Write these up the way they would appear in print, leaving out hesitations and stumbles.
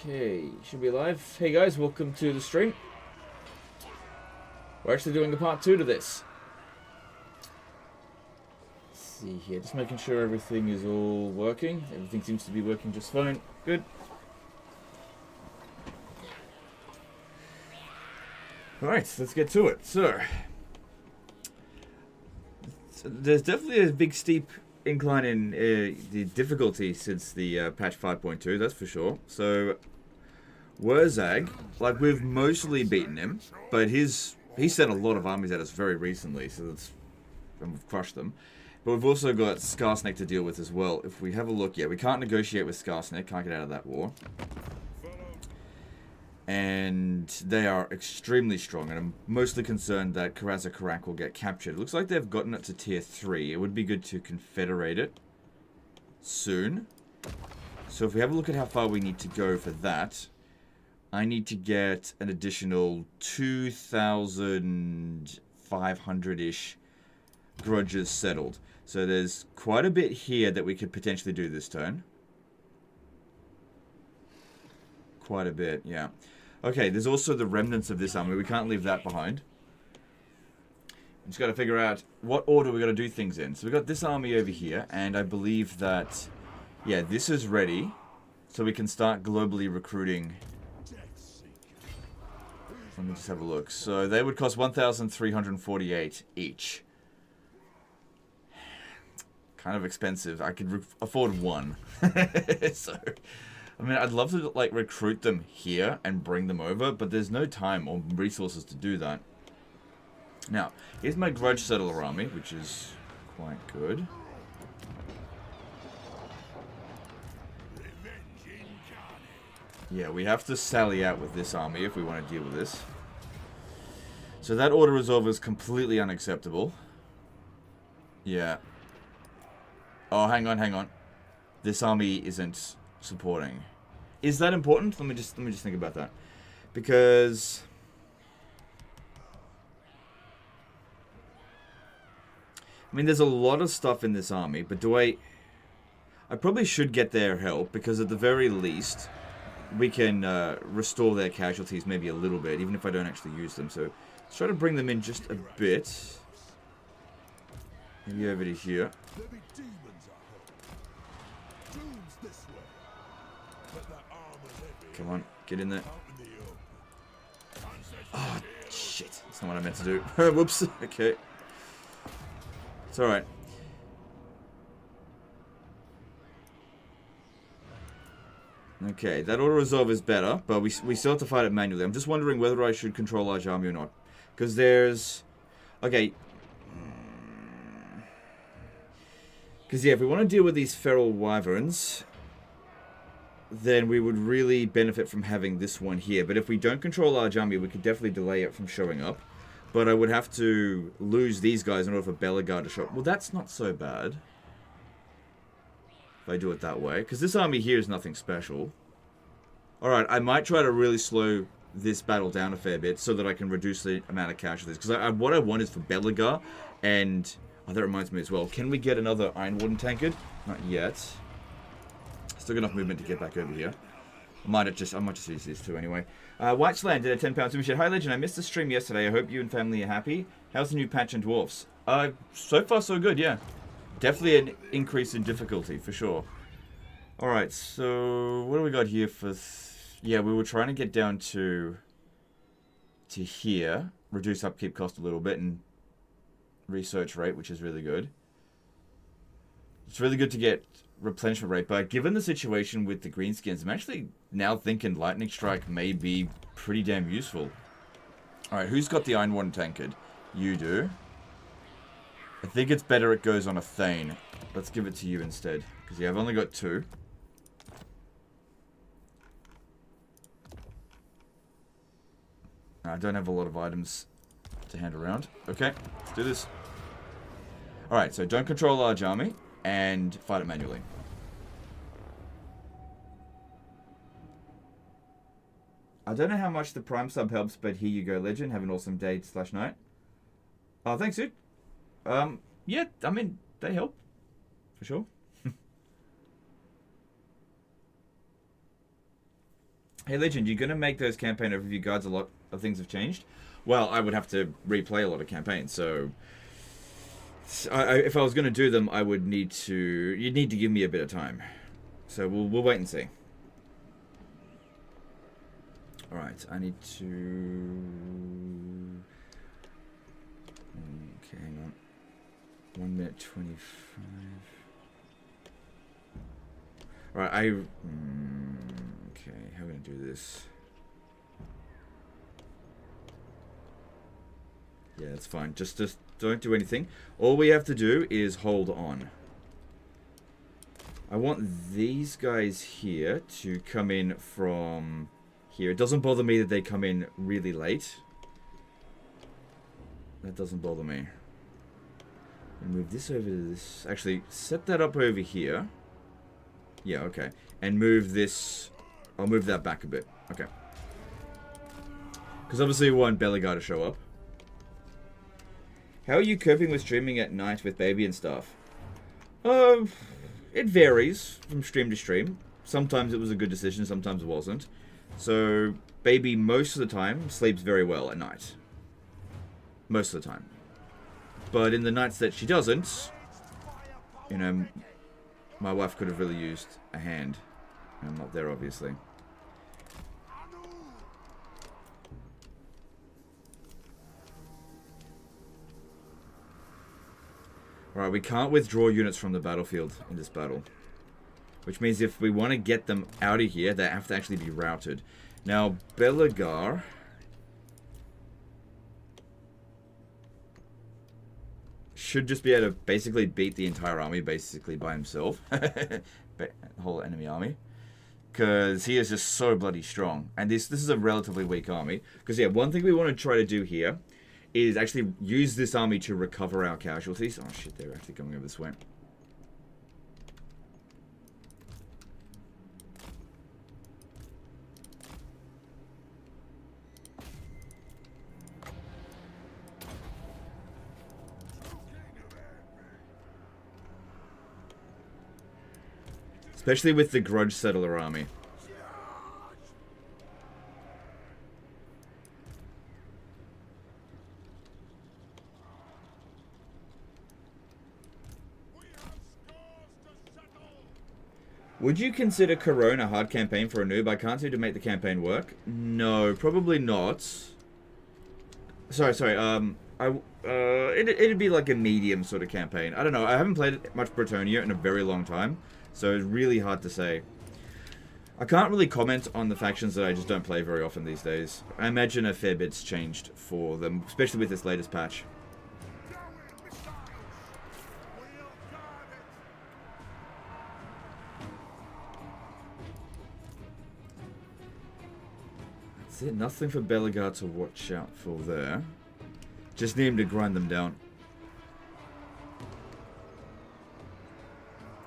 Okay, should be live. Hey guys, welcome to the stream. We're actually doing a part 2 to this. Let's see here, just making sure everything is all working. Everything seems to be working just fine. Good. Alright, let's get to it. So, there's definitely a big steep incline in the difficulty since the patch 5.2, that's for sure. So, Wurzag, like, we've mostly beaten him, but he sent a lot of armies at us very recently, so that's, and we've crushed them. But we've also got Skarsnik to deal with as well. If we have a look, yeah, we can't negotiate with Skarsnik, can't get out of that war. And they are extremely strong, and I'm mostly concerned that Karak will get captured. It looks like they've gotten it to tier 3. It would be good to confederate it soon. So if we have a look at how far we need to go for that, I need to get an additional 2,500-ish grudges settled. So there's quite a bit here that we could potentially do this turn. Quite a bit, yeah. Okay, there's also the remnants of this army. We can't leave that behind. We just got to figure out what order we're going to do things in. So we've got this army over here, and I believe that, yeah, this is ready. So we can start globally recruiting. Let me just have a look. So they would cost 1,348 each. Kind of expensive. I could afford one. So, I mean, I'd love to, like, recruit them here and bring them over, but there's no time or resources to do that. Now, here's my Grudge Settler army, which is quite good. Yeah, we have to sally out with this army if we want to deal with this. So that auto resolve is completely unacceptable. Yeah. Oh, hang on, hang on. This army isn't supporting. Is that important? Let me just think about that. Because I mean, there's a lot of stuff in this army, but I probably should get their help, because at the very least we can restore their casualties maybe a little bit, even if I don't actually use them. So let's try to bring them in just a bit. Maybe over to here. Come on, get in there. Oh, shit. That's not what I meant to do. Whoops. Okay. It's alright. Okay, that auto-resolve is better, but we still have to fight it manually. I'm just wondering whether I should control large army or not. Because there's... Okay. Because, yeah, if we want to deal with these feral wyverns, then we would really benefit from having this one here. But if we don't control large army, we could definitely delay it from showing up. But I would have to lose these guys in order for Belegar to show up. Well, that's not so bad. If I do it that way. Because this army here is nothing special. Alright, I might try to really slow this battle down a fair bit so that I can reduce the amount of casualties. Because what I want is for Belegar and... Oh, that reminds me as well. Can we get another Iron Warden tankard? Not yet. Still got enough movement to get back over here. I might just use this too anyway. Whitesland did a £10 super chat. Hi Legend, I missed the stream yesterday. I hope you and family are happy. How's the new patch in Dwarfs? So far so good, yeah. Definitely an increase in difficulty, for sure. Alright, so what do we got here for... Yeah, we were trying to get down to here. Reduce upkeep cost a little bit and research rate, which is really good. It's really good to get replenishment rate, but given the situation with the greenskins, I'm actually now thinking Lightning Strike may be pretty damn useful. Alright, who's got the Iron Warden tankard? You do. I think it's better it goes on a Thane. Let's give it to you instead, because yeah, I've only got 2. I don't have a lot of items to hand around. Okay, let's do this. Alright, so don't control large army and fight it manually. I don't know how much the Prime sub helps, but here you go, Legend. Have an awesome day / night. Oh, thanks, dude. Yeah, I mean, they help. For sure. Hey, Legend, you're going to make those campaign overview guides a lot of things have changed? Well, I would have to replay a lot of campaigns, so... if I was going to do them, I would need to... You'd need to give me a bit of time. So we'll wait and see. Alright, I need to... Okay, hang on. 1 minute 25... Alright, okay, how am I going to do this? Yeah, that's fine. Just don't do anything. All we have to do is hold on. I want these guys here to come in from here. It doesn't bother me that they come in really late. That doesn't bother me. And move this over to this. Actually, set that up over here. Yeah, okay. And move this... I'll move that back a bit. Okay. Because obviously we want Belegar to show up. How are you coping with streaming at night with baby and stuff? It varies from stream to stream. Sometimes it was a good decision, sometimes it wasn't. So, baby most of the time sleeps very well at night. Most of the time. But in the nights that she doesn't, you know, my wife could have really used a hand. I'm not there, obviously. Alright, we can't withdraw units from the battlefield in this battle. Which means if we want to get them out of here, they have to actually be routed. Now, Belegar... should just be able to basically beat the entire army basically by himself. The whole enemy army. Because he is just so bloody strong. And this is a relatively weak army. Because yeah, one thing we want to try to do here is actually use this army to recover our casualties. Oh shit, they're actually going over this way. Especially with the Grudge Settler army. Would you consider Corona a hard campaign for a noob? I can't seem to make the campaign work. No, probably not. Sorry. It'd be like a medium sort of campaign. I don't know. I haven't played much Bretonnia in a very long time. So it's really hard to say. I can't really comment on the factions that I just don't play very often these days. I imagine a fair bit's changed for them, especially with this latest patch. That's it. Nothing for Belegar to watch out for there. Just need him to grind them down.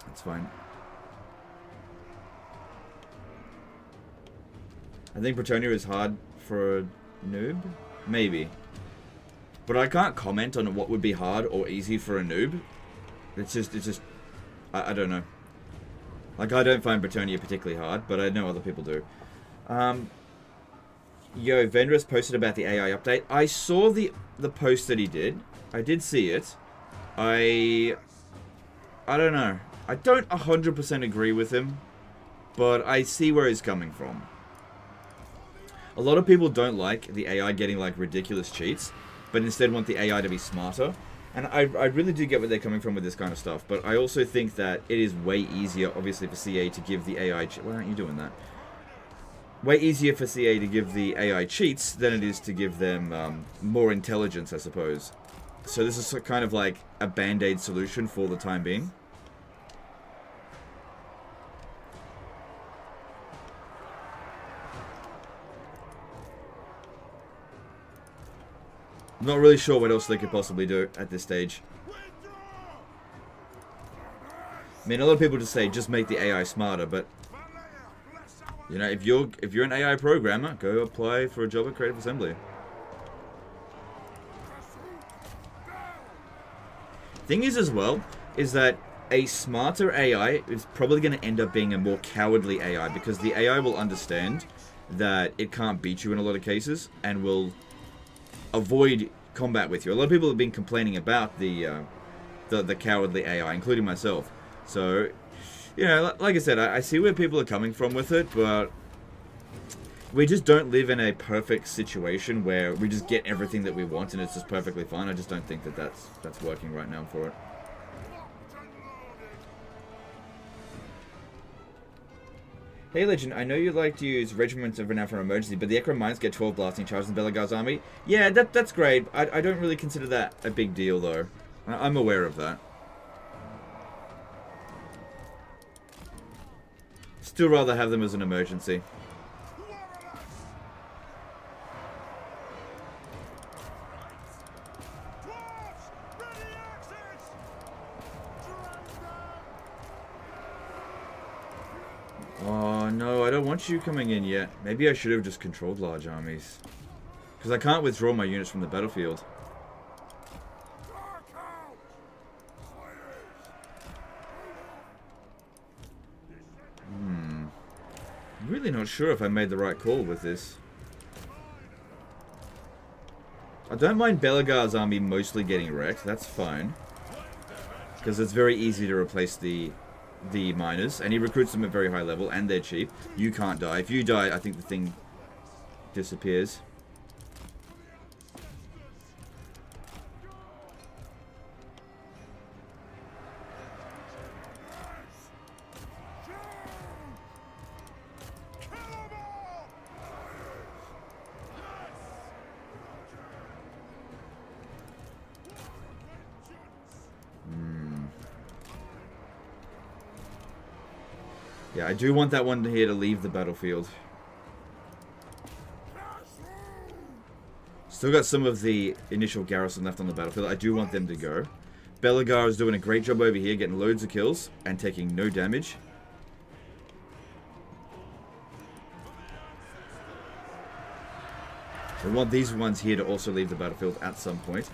That's fine. I think Bretonnia is hard for a noob. Maybe. But I can't comment on what would be hard or easy for a noob. It's just... I don't know. Like, I don't find Bretonnia particularly hard, but I know other people do. Yo, Vendrus posted about the AI update. I saw the post that he did. I did see it. I don't know. I don't 100% agree with him, but I see where he's coming from. A lot of people don't like the AI getting like ridiculous cheats, but instead want the AI to be smarter. And I really do get where they're coming from with this kind of stuff, but I also think that it is way easier, obviously, for CA to give the AI... Why aren't you doing that? Way easier for CA to give the AI cheats than it is to give them more intelligence, I suppose. So this is kind of like a band-aid solution for the time being. I'm not really sure what else they could possibly do at this stage. I mean, a lot of people just say, just make the AI smarter, but... You know, if you're an AI programmer, go apply for a job at Creative Assembly. Thing is as well, is that a smarter AI is probably going to end up being a more cowardly AI, because the AI will understand that it can't beat you in a lot of cases and will avoid combat with you. A lot of people have been complaining about the cowardly AI, including myself. So, you know, like I said, I see where people are coming from with it, but we just don't live in a perfect situation where we just get everything that we want and it's just perfectly fine. I just don't think that that's working right now for it. Hey Legend, I know you like to use regiments of renown for emergency, but the Echo Mines get 12 blasting charges in Belegar's army. Yeah, that's great. I don't really consider that a big deal though. I'm aware of that. Still rather have them as an emergency. Oh no, I don't want you coming in yet. Maybe I should have just controlled large armies. Because I can't withdraw my units from the battlefield. I'm really not sure if I made the right call with this. I don't mind Belegar's army mostly getting wrecked, that's fine. Because it's very easy to replace the miners, and he recruits them at very high level, and they're cheap. You can't die. If you die, I think the thing disappears. Yeah, I do want that one here to leave the battlefield. Still got some of the initial garrison left on the battlefield. I do want them to go. Belegar is doing a great job over here, getting loads of kills and taking no damage. We want these ones here to also leave the battlefield at some point.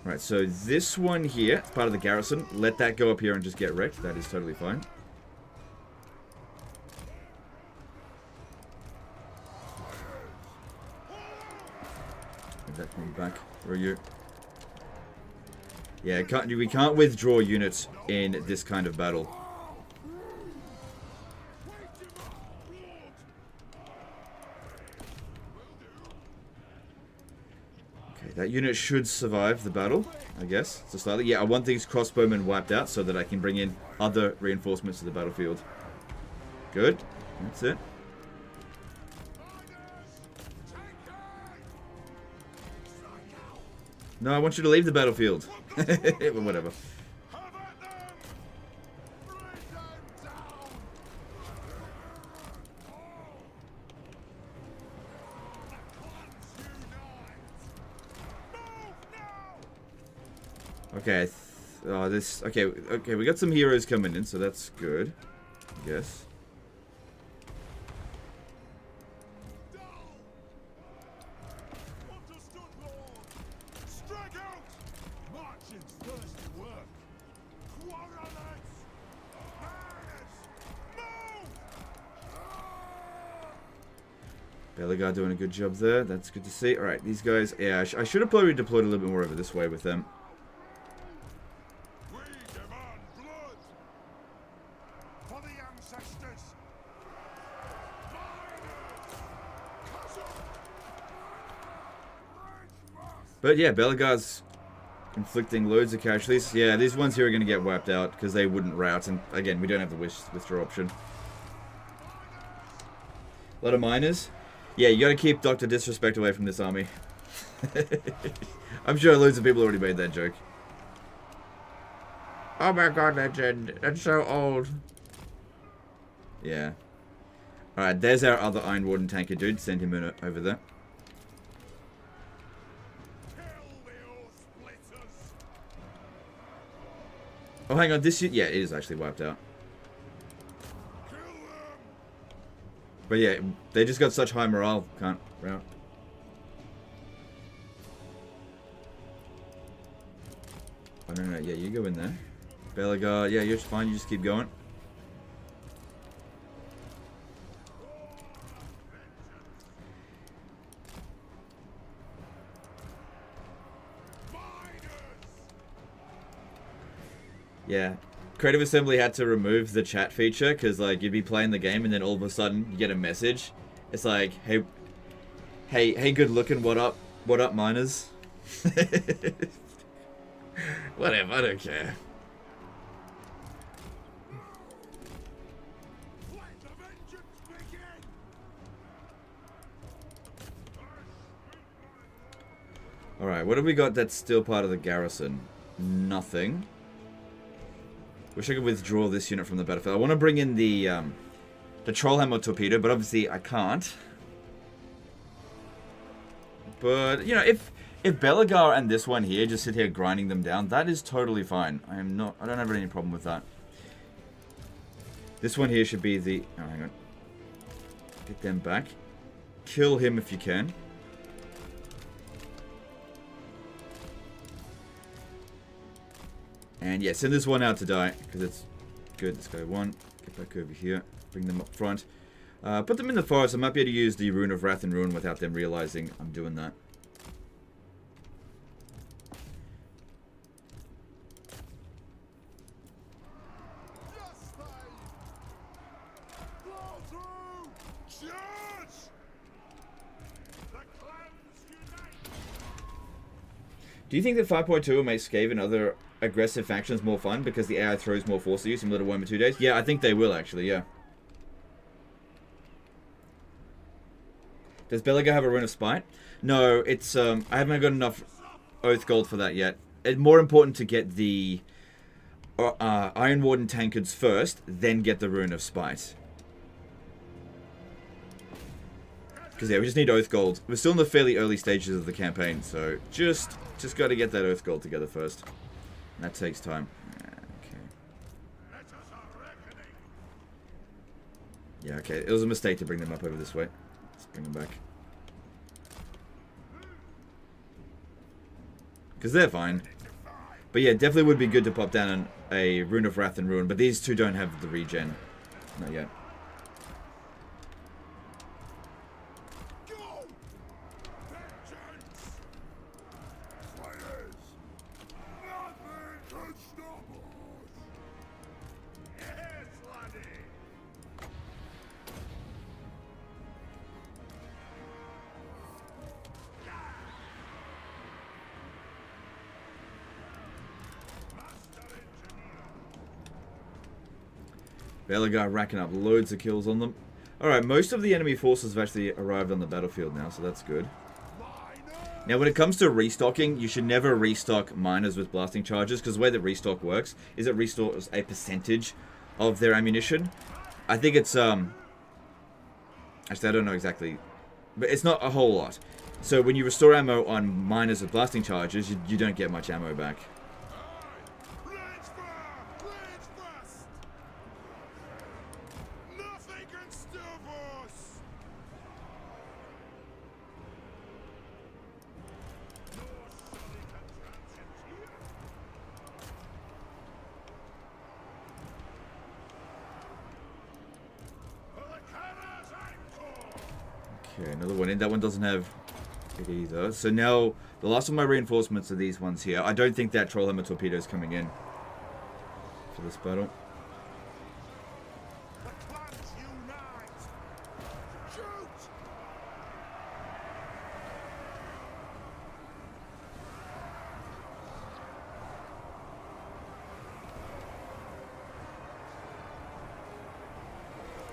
Right, so this one here, it's part of the garrison. Let that go up here and just get wrecked. That is totally fine. That one back. Where are you? Yeah, we can't withdraw units in this kind of battle. Okay, that unit should survive the battle, I guess. So slightly. Yeah, I want these crossbowmen wiped out so that I can bring in other reinforcements to the battlefield. Good. That's it. No, I want you to leave the battlefield. Whatever. Okay. Oh, this. Okay. Okay. We got some heroes coming in, so that's good. I guess. Belegar doing a good job there. That's good to see. Alright, these guys... Yeah, I should have probably deployed a little bit more over this way with them. We demand blood for the ancestors. But yeah, Belegar's inflicting loads of casualties. Yeah, these ones here are going to get wiped out because they wouldn't rout. And again, we don't have the withdraw option. A lot of miners. Yeah, you gotta keep Dr. Disrespect away from this army. I'm sure loads of people already made that joke. Oh my god, Legend. That's so old. Yeah. Alright, there's our other Iron Warden tanker dude. Send him in over there. Oh, hang on. This... Yeah, it is actually wiped out. But yeah, they just got such high morale, can't rout. I don't know, yeah, you go in there. Belegar, yeah, you're fine, you just keep going. Yeah. Creative Assembly had to remove the chat feature because, like, you'd be playing the game and then all of a sudden you get a message. It's like, hey, good looking, what up, miners? Whatever, I don't care. Alright, what have we got that's still part of the garrison? Nothing. Wish I could withdraw this unit from the battlefield. I want to bring in the Trollhammer torpedo, but obviously I can't. But, you know, if Belegar and this one here just sit here grinding them down, that is totally fine. I don't have any problem with that. This one here should be the... Oh, hang on. Get them back. Kill him if you can. And yeah, send this one out to die, because it's good. Let's go one. Get back over here. Bring them up front. Put them in the forest. I might be able to use the Rune of Wrath and Ruin without them realizing I'm doing that. Do you think that 5.2 will make Scave and other aggressive factions more fun because the AI throws more force at you similar to Warhammer 2 days? Yeah, I think they will actually, yeah. Does Belegar have a Rune of Spite? No, it's I haven't got enough Oath Gold for that yet. It's more important to get the Iron Warden tankards first, then get the Rune of Spite. Because yeah, we just need Oath Gold. We're still in the fairly early stages of the campaign, so just got to get that Oath Gold together first. And that takes time. Okay. Yeah, okay. It was a mistake to bring them up over this way. Let's bring them back. Because they're fine. But yeah, definitely would be good to pop down a Rune of Wrath and Ruin, but these two don't have the regen. Not yet. Belegar racking up loads of kills on them. Alright, most of the enemy forces have actually arrived on the battlefield now, so that's good. Now, when it comes to restocking, you should never restock miners with blasting charges, because the way that restock works is it restores a percentage of their ammunition. I think it's, actually, I don't know exactly, but it's not a whole lot. So when you restore ammo on miners with blasting charges, you don't get much ammo back. Okay, another one in. That one doesn't have it either. So now, the last of my reinforcements are these ones here. I don't think that Trollhammer torpedo is coming in for this battle.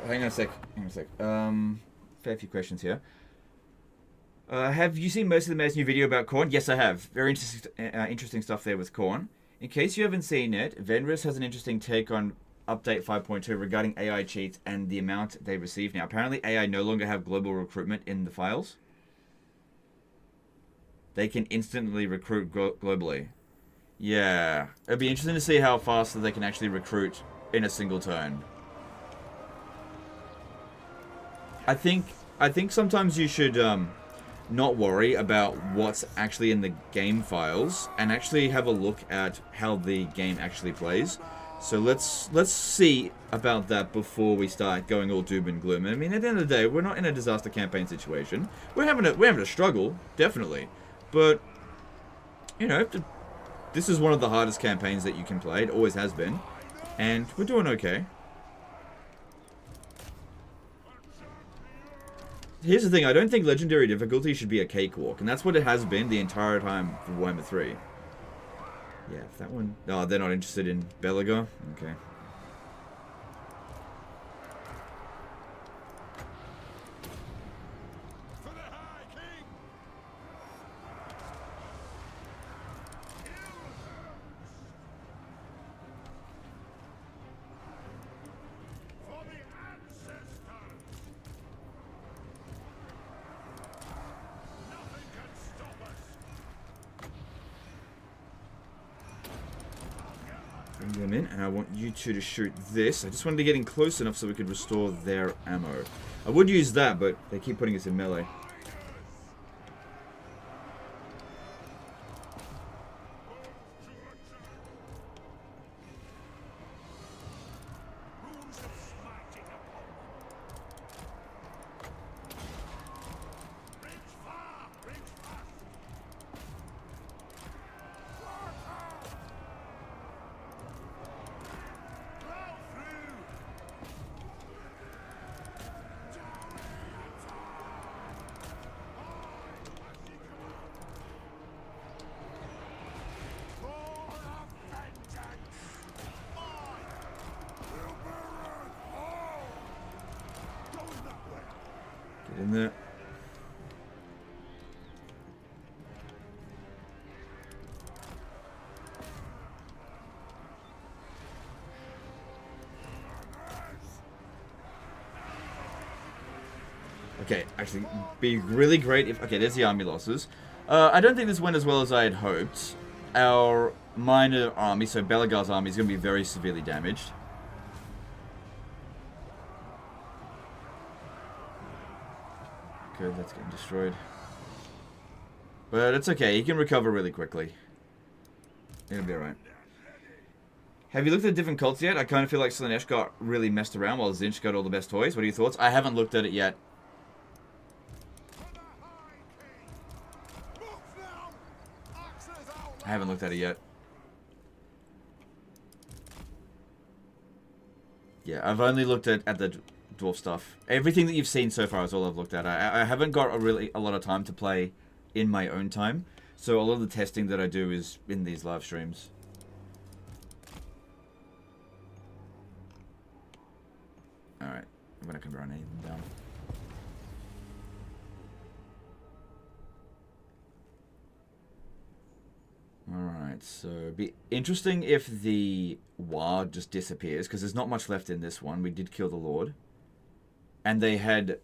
Hang on a sec. Fair few questions here. Have you seen most of the Mayor's new video about Khorne? Yes, I have. Very interesting stuff there with Khorne. In case you haven't seen it, Venris has an interesting take on update 5.2 regarding AI cheats and the amount they receive now. Apparently, AI no longer have global recruitment in the files. They can instantly recruit globally. Yeah. It'd be interesting to see how fast they can actually recruit in a single turn. I think sometimes you should not worry about what's actually in the game files and actually have a look at how the game actually plays. So let's see about that before we start going all doom and gloom. I mean, at the end of the day, we're not in a disaster campaign situation. We're having a struggle, definitely, but you know, This is one of the hardest campaigns that you can play. It always has been. And we're doing okay. Here's the thing, I don't think Legendary difficulty should be a cakewalk. And that's what it has been the entire time for Warhammer 3. Yeah, if that one... Oh, they're not interested in Belegar? Okay. Bring them in, and I want you two to shoot this. I just wanted to get in close enough so we could restore their ammo. I would use that, but they keep putting us in melee. Get in there. Okay, actually, be really great if... Okay, there's the army losses. I don't think this went as well as I had hoped. Our minor army, so Belegar's army, is going to be very severely damaged. Good, that's getting destroyed. But it's okay, he can recover really quickly. It'll be alright. Have you looked at different cults yet? I kind of feel like Slaanesh got really messed around while Zinch got all the best toys. What are your thoughts? I haven't looked at it yet. I haven't looked at it yet. Yeah, I've only looked at the dwarf stuff. Everything that you've seen so far is all I've looked at. I haven't got a lot of time to play in my own time. So a lot of the testing that I do is in these live streams. Alright, I'm gonna come around anything down. Alright, so it'd be interesting if the War just disappears, because there's not much left in this one. We did kill the Lord. And they had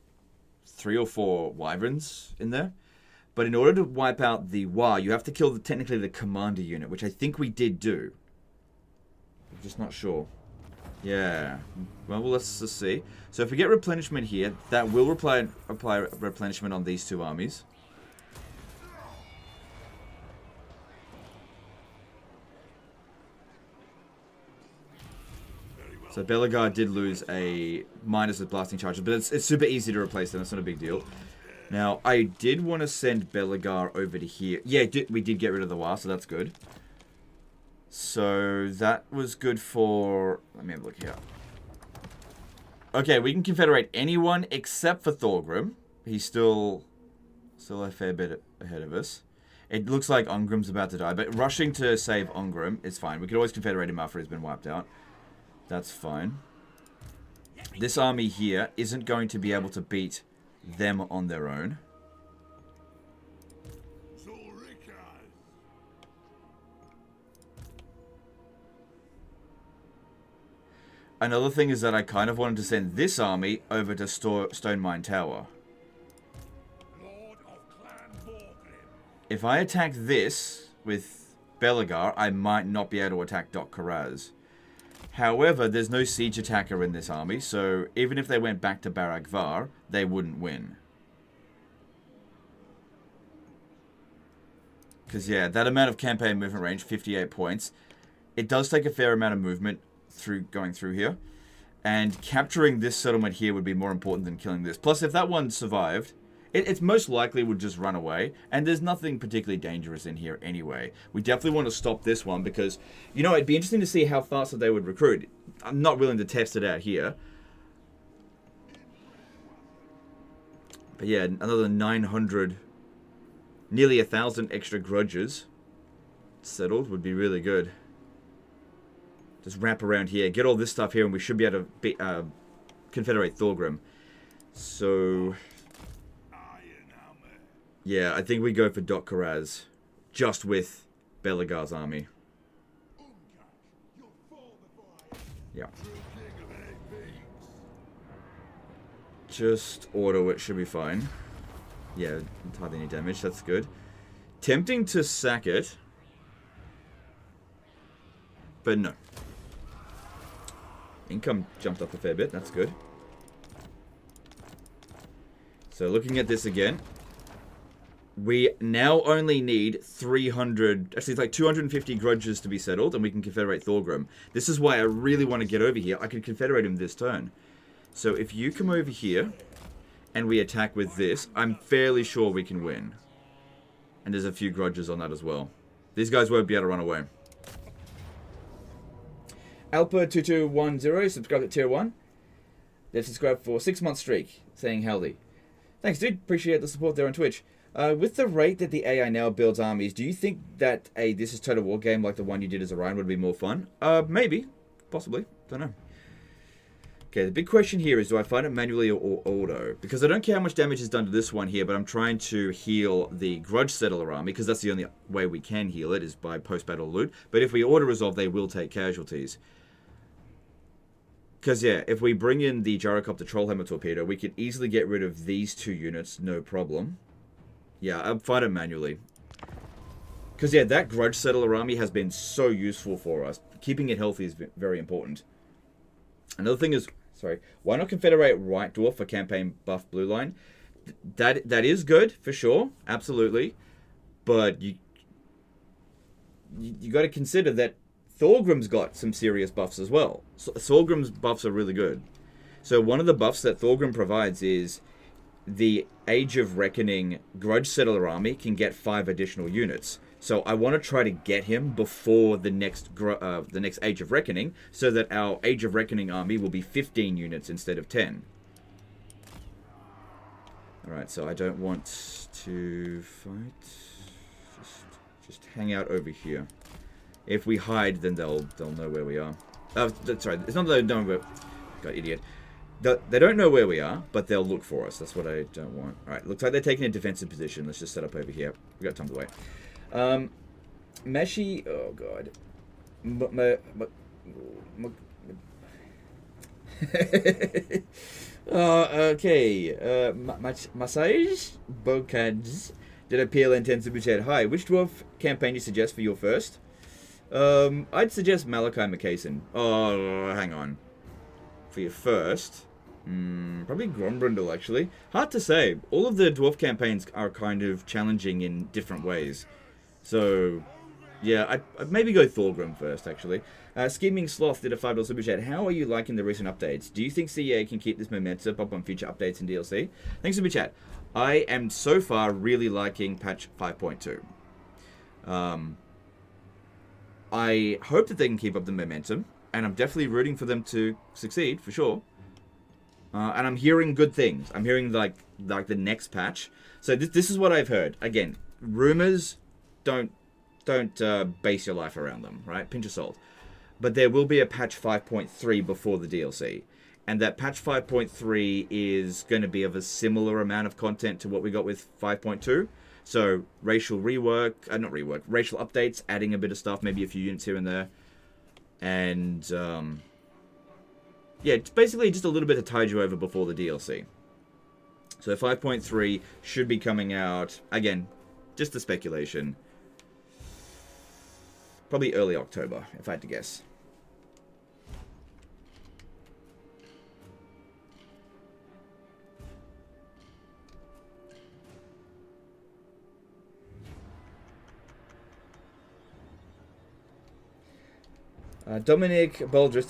3 or 4 wyverns in there. But in order to wipe out the War, you have to kill technically the commander unit, which I think we did do. I'm just not sure. Yeah. Well, let's just see. So if we get replenishment here, that will apply replenishment on these 2 armies. So Belegar did lose a minus of blasting charges, but it's super easy to replace them. It's not a big deal. Now, I did want to send Belegar over to here. Yeah, we did get rid of the War, so that's good. So that was good for... Let me have a look here. Okay, we can confederate anyone except for Thorgrim. He's still a fair bit ahead of us. It looks like Ongrim's about to die, but rushing to save Ongrim is fine. We could always confederate him after he's been wiped out. That's fine. This army here isn't going to be able to beat them on their own. Another thing is that I kind of wanted to send this army over to Stone Mine Tower. If I attack this with Belegar, I might not be able to attack Doc Karaz. However, there's no siege attacker in this army, so even if they went back to Baragvar, they wouldn't win. Because, yeah, that amount of campaign movement range, 58 points, it does take a fair amount of movement going through here. And capturing this settlement here would be more important than killing this. Plus, if that one survived, It's most likely would just run away, and there's nothing particularly dangerous in here anyway. We definitely want to stop this one because, you know, it'd be interesting to see how fast they would recruit. I'm not willing to test it out here. But yeah, another 900, nearly 1,000 extra grudges settled would be really good. Just wrap around here, get all this stuff here, and we should be able to confederate Thorgrim. So, yeah, I think we go for Dot Karaz, just with Belegar's army. Yeah. Just auto it, should be fine. Yeah, hardly any damage, that's good. Tempting to sack it, but no. Income jumped up a fair bit, that's good. So looking at this again, we now only need 300, actually it's like 250 grudges to be settled, and we can confederate Thorgrim. This is why I really want to get over here. I can confederate him this turn. So if you come over here, and we attack with this, I'm fairly sure we can win. And there's a few grudges on that as well. These guys won't be able to run away. Alpa2210, subscribed at tier 1. They've subscribed for 6-month streak, saying howdy. Thanks, dude. Appreciate the support there on Twitch. With the rate that the AI now builds armies, do you think that a This Is Total War game like the one you did as Orion would be more fun? Maybe. Possibly. Don't know. Okay, the big question here is, do I fight it manually or auto? Because I don't care how much damage is done to this one here, but I'm trying to heal the Grudge Settler army, because that's the only way we can heal it, is by post-battle loot. But if we auto-resolve, they will take casualties. Because, yeah, if we bring in the Gyrocopter Trollhammer Torpedo, we can easily get rid of these 2 units, no problem. Yeah, I'll fight it manually. Because, yeah, that Grudge Settler army has been so useful for us. Keeping it healthy is very important. Another thing is, sorry, why not confederate White Dwarf for campaign buff blue line? That is good, for sure, absolutely. But you got to consider that Thorgrim's got some serious buffs as well. So Thorgrim's buffs are really good. So one of the buffs that Thorgrim provides is the Age of Reckoning Grudge Settler army can get 5 additional units. So I want to try to get him before the next Age of Reckoning, so that our Age of Reckoning army will be 15 units instead of 10. Alright, so I don't want to fight. Just hang out over here. If we hide, then they'll know where we are. Sorry, it's not that they don't know where... God, idiot. They don't know where we are, but they'll look for us. That's what I don't want. Alright, looks like they're taking a defensive position. Let's just set up over here. We've got time to wait. Meshi... Oh, God. Okay. Massage Bokads did a PLN 10 super chat. Hi, which dwarf campaign do you suggest for your first? I'd suggest Malachi McCason. Oh, hang on. For your first, probably Grombrundle, actually. Hard to say. All of the dwarf campaigns are kind of challenging in different ways. So, yeah, I'd maybe go Thorgrim first, actually. Scheming Sloth did a $5 super chat. How are you liking the recent updates? Do you think CEA can keep this momentum up on future updates and DLC? Thanks, super chat. I am so far really liking patch 5.2. I hope that they can keep up the momentum, and I'm definitely rooting for them to succeed, for sure. And I'm hearing good things. I'm hearing, like the next patch. So this is what I've heard. Again, rumors, don't base your life around them, right? Pinch of salt. But there will be a patch 5.3 before the DLC. And that patch 5.3 is going to be of a similar amount of content to what we got with 5.2. So, racial rework, racial updates, adding a bit of stuff, maybe a few units here and there. And, yeah, it's basically just a little bit to tide you over before the DLC. So, 5.3 should be coming out, again, just a speculation. Probably early October, if I had to guess. Dominic Baldrus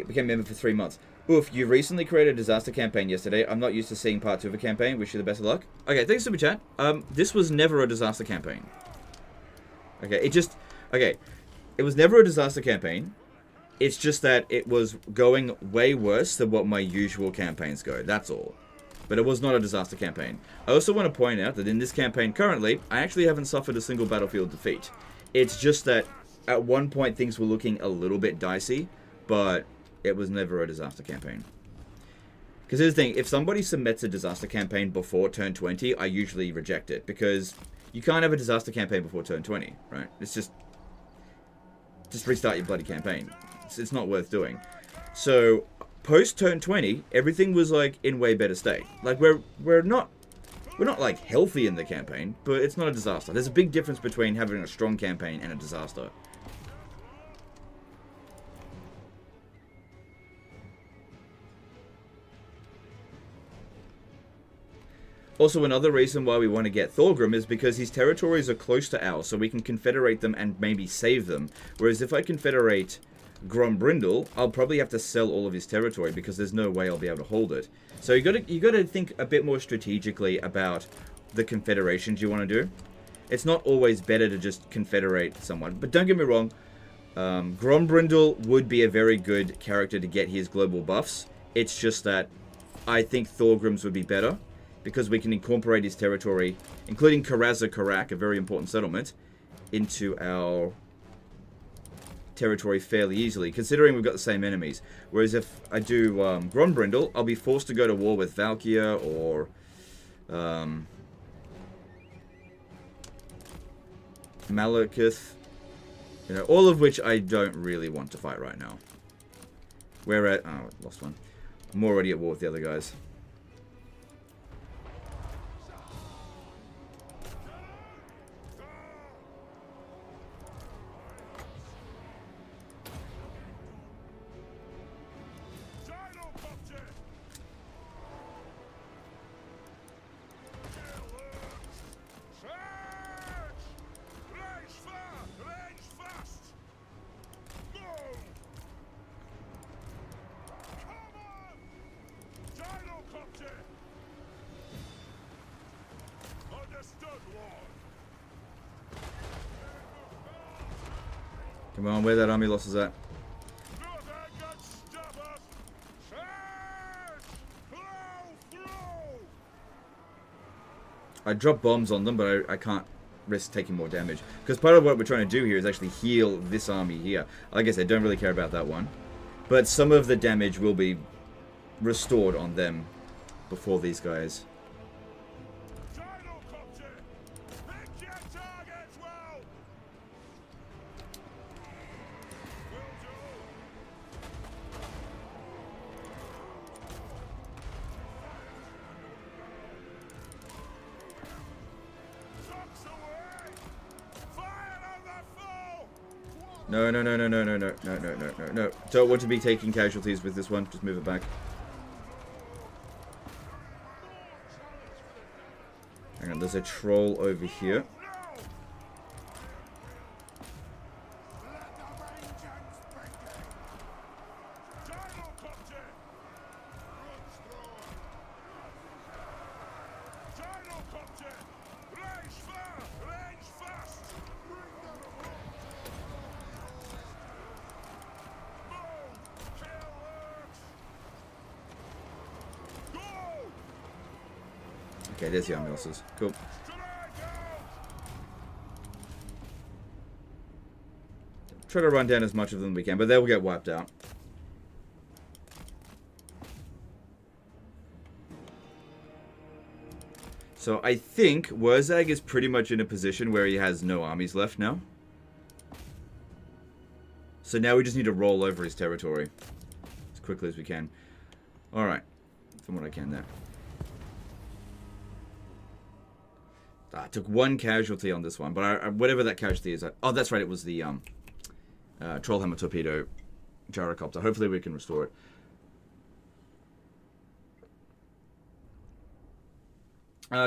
became a member for 3 months. Oof, you recently created a disaster campaign yesterday. I'm not used to seeing part 2 of a campaign. Wish you the best of luck. Okay, thanks, Super Chat. This was never a disaster campaign. Okay, it was never a disaster campaign. It's just that it was going way worse than what my usual campaigns go. That's all. But it was not a disaster campaign. I also want to point out that in this campaign currently, I actually haven't suffered a single battlefield defeat. It's just that at one point things were looking a little bit dicey, but it was never a disaster campaign. Because here's the thing, if somebody submits a disaster campaign before turn 20, I usually reject it. Because you can't have a disaster campaign before turn 20, right? It's just restart your bloody campaign. It's not worth doing. So, post turn 20, everything was like in way better state. Like we're not like healthy in the campaign, but it's not a disaster. There's a big difference between having a strong campaign and a disaster. Also, another reason why we want to get Thorgrim is because his territories are close to ours, so we can confederate them and maybe save them. Whereas if I confederate Grombrindle, I'll probably have to sell all of his territory because there's no way I'll be able to hold it. So you got to think a bit more strategically about the confederations you want to do. It's not always better to just confederate someone, but don't get me wrong. Grombrindle would be a very good character to get his global buffs. It's just that I think Thorgrim's would be better, because we can incorporate his territory, including Karak, a very important settlement, into our territory fairly easily, considering we've got the same enemies. Whereas if I do Grombrindle, I'll be forced to go to war with Valkyria or Malekith, you know, all of which I don't really want to fight right now. We're at... oh, lost one. I'm already at war with the other guys. Come on, where that army loss is at. I drop bombs on them, but I can't risk taking more damage. Because part of what we're trying to do here is actually heal this army here. Like I said, don't really care about that one. But some of the damage will be restored on them before these guys. No. Don't want to be taking casualties with this one. Just move it back. Hang on, there's a troll over here. Okay, there's the army losses. Cool. Try to run down as much of them as we can, but they will get wiped out. So I think Wurzag is pretty much in a position where he has no armies left now. So now we just need to roll over his territory as quickly as we can. Alright. From what I can there. I took one casualty on this one, but whatever that casualty is... oh, that's right, it was the Trollhammer Torpedo Gyrocopter. Hopefully we can restore it.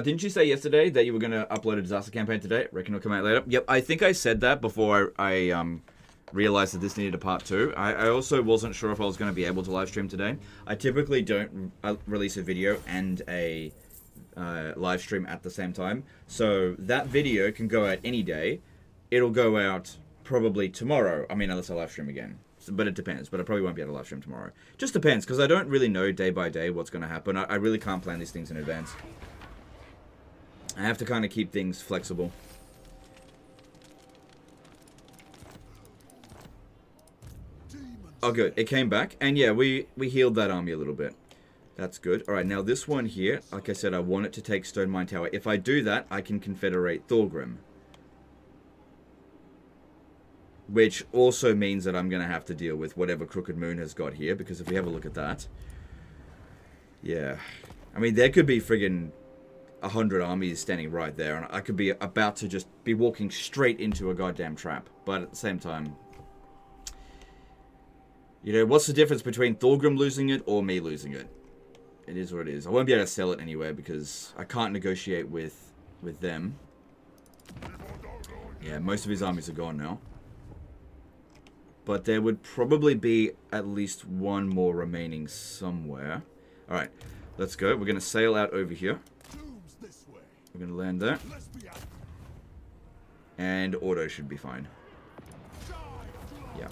Didn't you say yesterday that you were going to upload a disaster campaign today? Reckon it'll come out later? Yep, I think I said that before I realized that this needed a part 2. I also wasn't sure if I was going to be able to live stream today. I typically don't release a video and a live stream at the same time. So that video can go out any day. It'll go out probably tomorrow. I mean, unless I live stream again. But it depends. But I probably won't be able to live stream tomorrow. Just depends, because I don't really know day by day what's going to happen. I really can't plan these things in advance. I have to kind of keep things flexible. Oh, good. It came back. And yeah, we healed that army a little bit. That's good. Alright, now this one here, like I said, I want it to take Stone Mine Tower. If I do that, I can confederate Thorgrim. Which also means that I'm going to have to deal with whatever Crooked Moon has got here. Because if we have a look at that... Yeah. I mean, there could be friggin' 100 armies standing right there. And I could be about to just be walking straight into a goddamn trap. But at the same time... You know, what's the difference between Thorgrim losing it or me losing it? It is what it is. I won't be able to sell it anywhere because I can't negotiate with them. Yeah, most of his armies are gone now. But there would probably be at least one more remaining somewhere. Alright, let's go. We're going to sail out over here. We're going to land there. And auto should be fine. Yeah.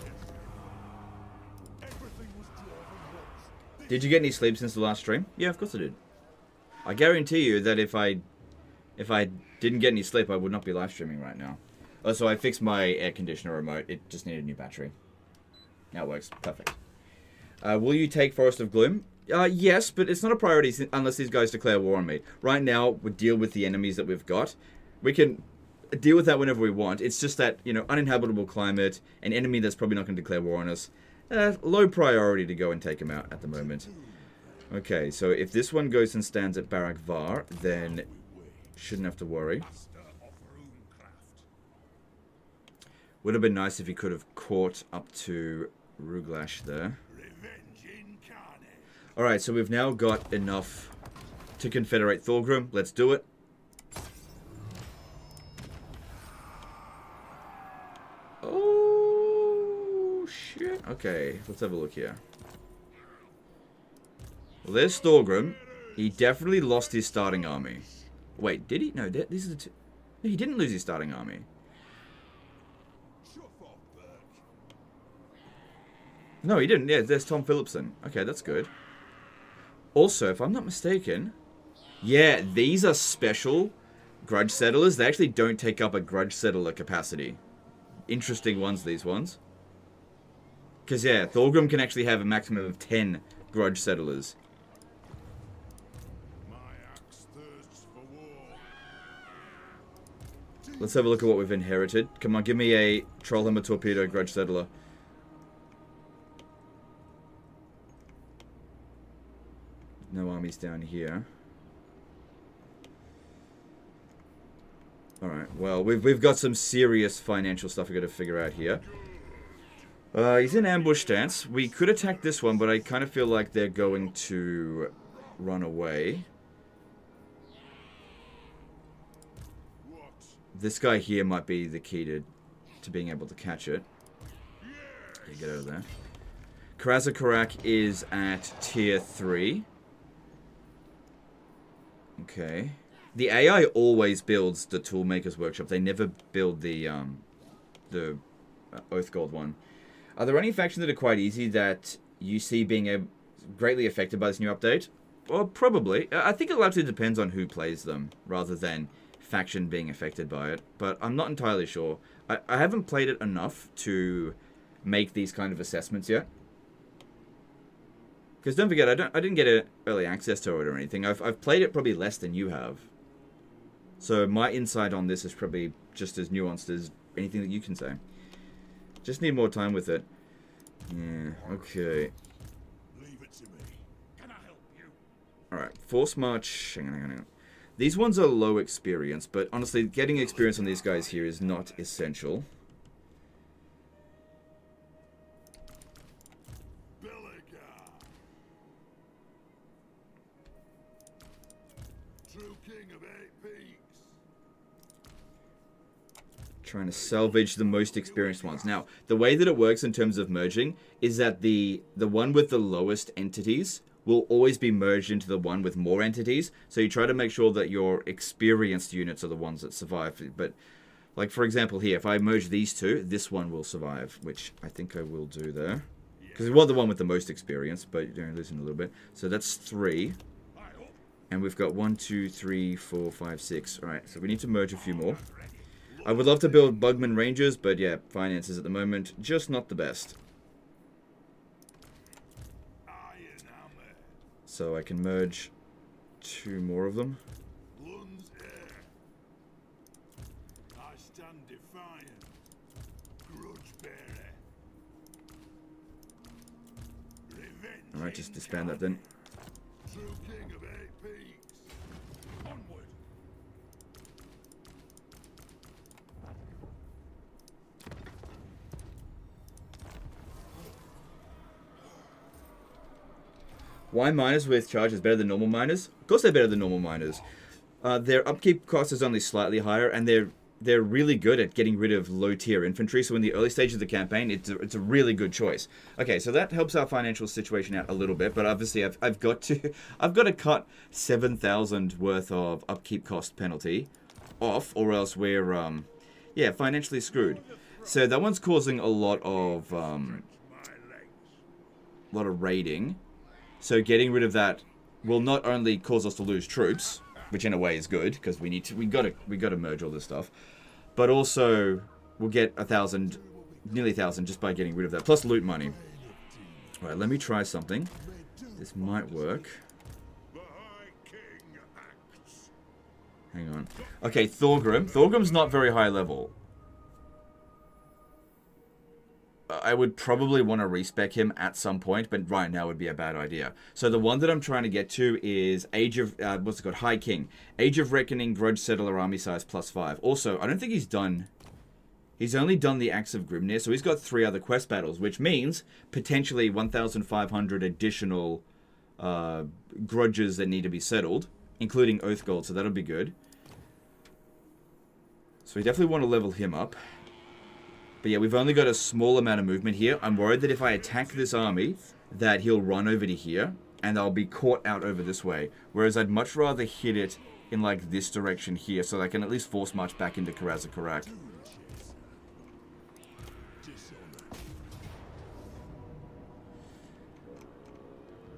Did you get any sleep since the last stream? Yeah, of course I did. I guarantee you that if I didn't get any sleep, I would not be live streaming right now. Oh, so I fixed my air conditioner remote. It just needed a new battery. Now it works. Perfect. Will you take Forest of Gloom? Yes, but it's not a priority unless these guys declare war on me. Right now, we deal with the enemies that we've got. We can deal with that whenever we want. It's just that, you know, uninhabitable climate, an enemy that's probably not going to declare war on us. Low priority to go and take him out at the moment. Okay, so if this one goes and stands at Barak Var, then shouldn't have to worry. Would have been nice if he could have caught up to Ruglash there. Alright, so we've now got enough to confederate Thorgrim. Let's do it. Oh, shit. Okay, let's have a look here. Well, there's Thorgrim. He definitely lost his starting army. Wait, did he? No, these are the two. No, he didn't lose his starting army. No, he didn't. Yeah, there's Tom Phillipson. Okay, that's good. Also, if I'm not mistaken... Yeah, these are special grudge settlers. They actually don't take up a grudge settler capacity. Interesting ones, these ones. Because, yeah, Thorgrim can actually have a maximum of 10 grudge settlers. Let's have a look at what we've inherited. Come on, give me a Trollhammer Torpedo grudge settler. No armies down here. Alright, well, we've got some serious financial stuff we've got to figure out here. He's in ambush stance. We could attack this one, but I kind of feel like they're going to run away. This guy here might be the key to being able to catch it. Okay, get out of there. Karak is at tier 3. Okay. The AI always builds the Toolmaker's Workshop. They never build the Oathgold one. Are there any factions that are quite easy that you see being greatly affected by this new update? Well, probably. I think it largely depends on who plays them, rather than faction being affected by it. But I'm not entirely sure. I haven't played it enough to make these kind of assessments yet. Because don't forget, I didn't get early access to it or anything. I've played it probably less than you have. So my insight on this is probably just as nuanced as anything that you can say. Just need more time with it. Yeah, okay. Leave it to me. Can I help you? Alright, Force March. Hang on. These ones are low experience, but honestly, getting experience on these guys here is not essential. Belegar. True king of 8 peaks. Trying to salvage the most experienced ones. Now, the way that it works in terms of merging is that the one with the lowest entities will always be merged into the one with more entities. So you try to make sure that your experienced units are the ones that survive. But, like, for example here, if I merge these two, this one will survive, which I think I will do there. Because we want the one with the most experience, but you're losing a little bit. So that's 3. And we've got 1, 2, 3, 4, 5, 6. Alright, so we need to merge a few more. I would love to build Bugman Rangers, but yeah, finances at the moment, just not the best. So I can merge 2 more of them. Alright, just disband that then. Why miners with charge is better than normal miners? Of course they're better than normal miners. Their upkeep cost is only slightly higher, and they're really good at getting rid of low-tier infantry, so in the early stages of the campaign, it's a really good choice. Okay, so that helps our financial situation out a little bit, but obviously I've got to cut 7,000 worth of upkeep cost penalty off, or else we're yeah, financially screwed. So that one's causing a lot of raiding. So getting rid of that will not only cause us to lose troops, which in a way is good because we gotta merge all this stuff, but also we'll get 1,000, nearly 1,000 just by getting rid of that, plus loot money. All right, let me try something. This might work. Hang on. Okay, Thorgrim. Thorgrim's not very high level. I would probably want to respec him at some point, but right now would be a bad idea. So the one that I'm trying to get to is Age of, what's it called? High King. Age of Reckoning, Grudge Settler, Army Size, +5. Also, I don't think he's only done the Acts of Grimnir, so he's got 3 other quest battles, which means potentially 1,500 additional grudges that need to be settled, including Oath Gold, so that'll be good. So we definitely want to level him up. But yeah, we've only got a small amount of movement here. I'm worried that if I attack this army, that he'll run over to here, and I'll be caught out over this way. Whereas I'd much rather hit it in, like, this direction here, so that I can at least force march back into Karak.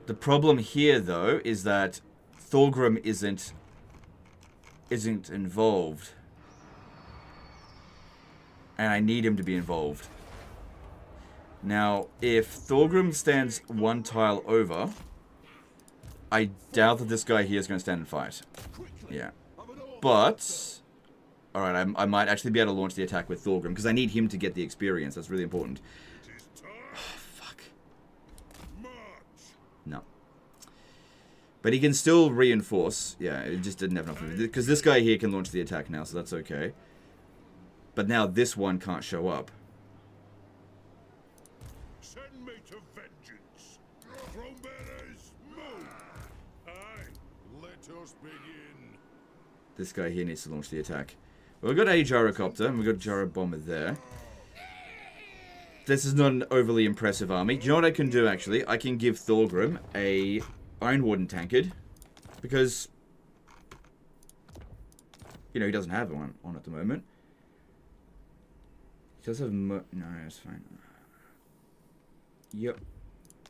The problem here, though, is that Thorgrim isn't involved. And I need him to be involved. Now, if Thorgrim stands 1 tile over, I doubt that this guy here is going to stand and fight. Yeah. But, alright, I might actually be able to launch the attack with Thorgrim, because I need him to get the experience. That's really important. Oh, fuck. No. But he can still reinforce. Yeah, it just didn't have enough of it. Because this guy here can launch the attack now, so that's okay. But now this one can't show up. Send me to vengeance. Thronebearers, move. Aye, let us begin. This guy here needs to launch the attack. Well, we've got a gyrocopter, and we've got a gyro bomber there. This is not an overly impressive army. Do you know what I can do, actually? I can give Thorgrim a Iron Warden tankard. Because, you know, he doesn't have one on at the moment. He does have no, it's fine. Yep.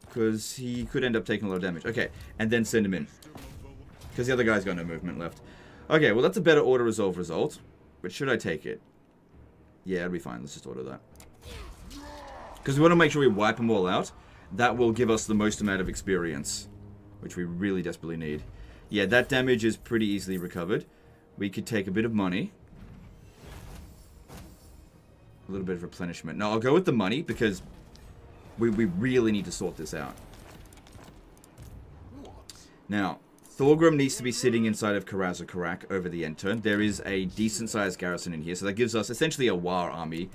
Because he could end up taking a lot of damage. Okay, and then send him in. Because the other guy's got no movement left. Okay, well that's a better auto resolve result. But should I take it? Yeah, it'll be fine. Let's just auto that. Because we want to make sure we wipe them all out. That will give us the most amount of experience. Which we really desperately need. Yeah, that damage is pretty easily recovered. We could take a bit of money. A little bit of replenishment. No, I'll go with the money because we really need to sort this out. Now, Thorgrim needs to be sitting inside of Karak over the end turn. There is a decent sized garrison in here, so that gives us essentially a War army.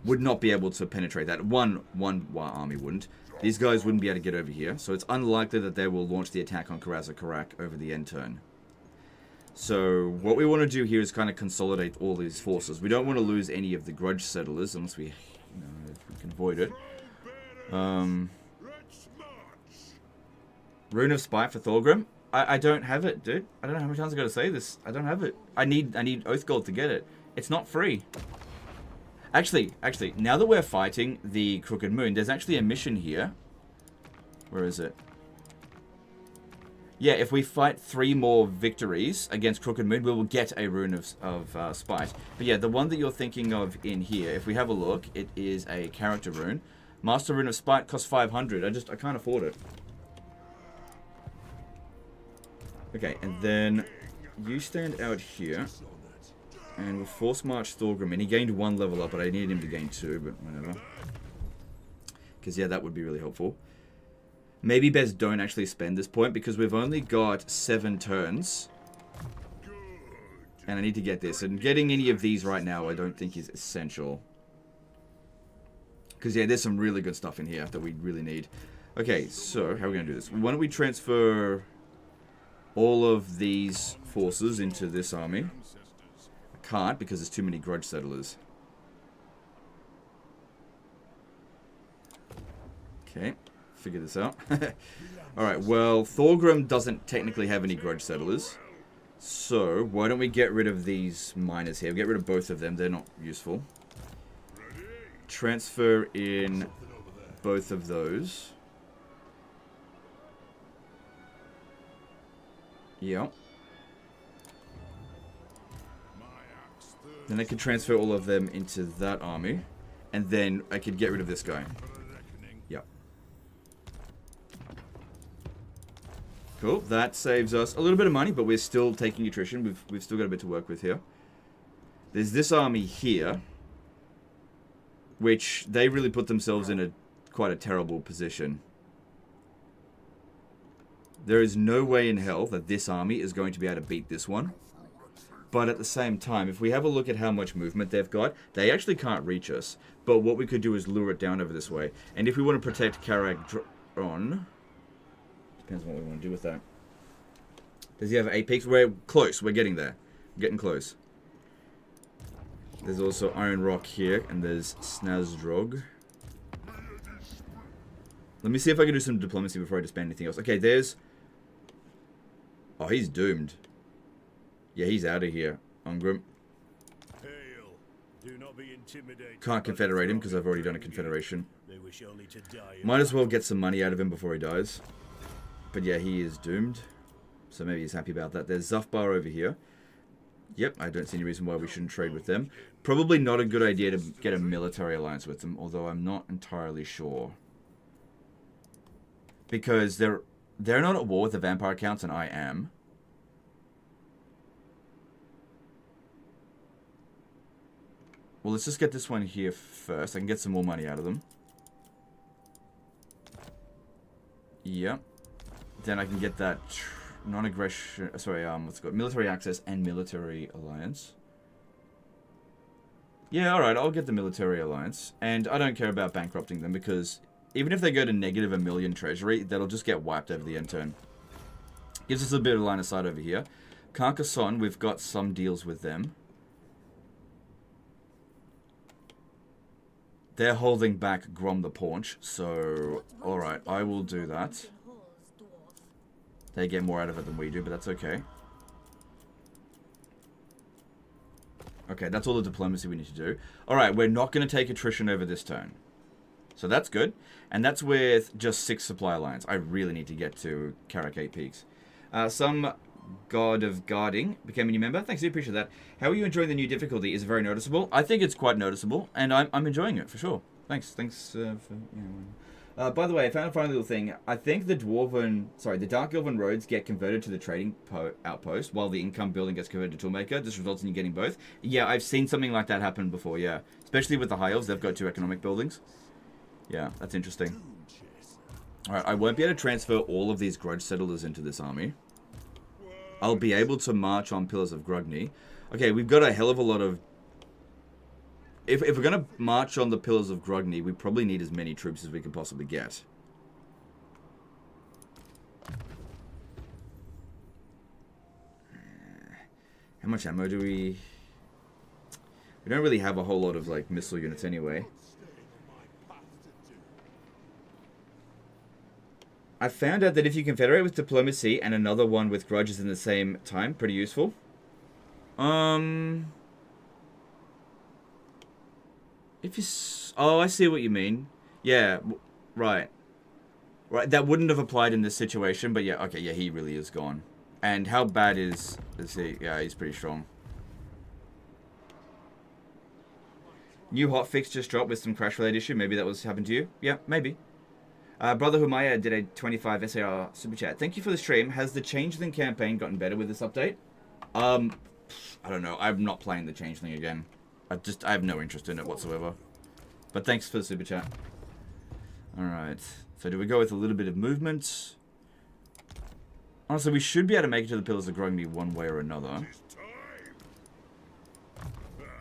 Would not be able to penetrate that. One War army wouldn't. These guys wouldn't be able to get over here, so it's unlikely that they will launch the attack on Karak over the end turn. So what we want to do here is kind of consolidate all these forces. We don't want to lose any of the grudge settlers unless we, if we can avoid it. Rune of Spite for Thorgrim. I don't have it, dude. I don't know how many times I got to say this. I don't have it. I need Oath Gold to get it. It's not free. Actually, now that we're fighting the Crooked Moon, there's actually a mission here. Where is it? Yeah, if we fight 3 more victories against Crooked Moon, we will get a Rune of Spite. But yeah, the one that you're thinking of in here, if we have a look, it is a character rune. Master Rune of Spite costs 500. I can't afford it. Okay, and then you stand out here. And we'll force march Thorgrim. And he gained 1 level up, but I needed him to gain 2, but whatever. Because, yeah, that would be really helpful. Maybe best don't actually spend this point, because we've only got 7 turns. And I need to get this. And getting any of these right now I don't think is essential. Because, yeah, there's some really good stuff in here that we really need. Okay, so how are we going to do this? Why don't we transfer all of these forces into this army? Can't because there's too many grudge settlers. Okay, figure this out. Alright, well, Thorgrim doesn't technically have any grudge settlers. So, why don't we get rid of these miners here? Get rid of both of them, they're not useful. Transfer in both of those. Yep. Then I could transfer all of them into that army. And then I could get rid of this guy. Yep. Cool. That saves us a little bit of money, but we're still taking attrition. We've still got a bit to work with here. There's this army here, which they really put themselves in quite a terrible position. There is no way in hell that this army is going to be able to beat this one. But at the same time, if we have a look at how much movement they've got, they actually can't reach us. But what we could do is lure it down over this way. And if we want to protect Karak on... Depends on what we want to do with that. Does he have 8 peaks? We're close. We're getting there. We're getting close. There's also Iron Rock here. And there's Snazdrog. Let me see if I can do some diplomacy before I disband anything else. Okay, there's... Oh, he's doomed. Yeah, he's out of here. Ungrim. Can't confederate him because I've already done a confederation. Might as well get some money out of him before he dies. But yeah, he is doomed. So maybe he's happy about that. There's Zufbar over here. Yep, I don't see any reason why we shouldn't trade with them. Probably not a good idea to get a military alliance with them, although I'm not entirely sure. Because they're not at war with the vampire counts, and I am. Well, let's just get this one here first. I can get some more money out of them. Yep. Then I can get that non-aggression... Sorry, what's it called? Military access and military alliance. Yeah, alright, I'll get the military alliance. And I don't care about bankrupting them because even if they go to negative $1 million treasury, that'll just get wiped over the end turn. Gives us a bit of line of sight over here. Carcassonne, we've got some deals with them. They're holding back Grom the Paunch, so alright, I will do that. They get more out of it than we do, but that's okay. Okay, that's all the diplomacy we need to do. Alright, we're not going to take attrition over this turn. So that's good. And that's with just 6 supply lines. I really need to get to Karak 8 Peaks. Some God of Guarding became a new member. Thanks, I appreciate that. How are you enjoying the new difficulty? Is it very noticeable? I think it's quite noticeable, and I'm enjoying it, for sure. Thanks for... You know, by the way, I found a funny little thing. I think the Dark Elven roads get converted to the trading outpost, while the income building gets converted to Toolmaker. This results in you getting both. Yeah, I've seen something like that happen before, yeah. Especially with the High Elves, they've got 2 economic buildings. Yeah, that's interesting. Alright, I won't be able to transfer all of these grudge settlers into this army. I'll be able to march on Pillars of Grugni. Okay, we've got a hell of a lot of... If we're going to march on the Pillars of Grugni, we probably need as many troops as we can possibly get. How much ammo do we... We don't really have a whole lot of, like, missile units anyway. I found out that if you confederate with diplomacy and another one with grudges in the same time, pretty useful. If you... Oh, I see what you mean. Yeah, right. Right, that wouldn't have applied in this situation, but yeah, okay, yeah, he really is gone. And how bad is he? Yeah, he's pretty strong. New hotfix just dropped with some crash-related issue. Maybe that was happened to you. Yeah, maybe. Brother Humaya did a 25 SAR super chat. Thank you for the stream. Has the Changeling campaign gotten better with this update? I don't know. I'm not playing the Changeling again. I have no interest in it whatsoever. But thanks for the super chat. Alright. So do we go with a little bit of movement? Honestly, we should be able to make it to the Pillars of Grogny one way or another.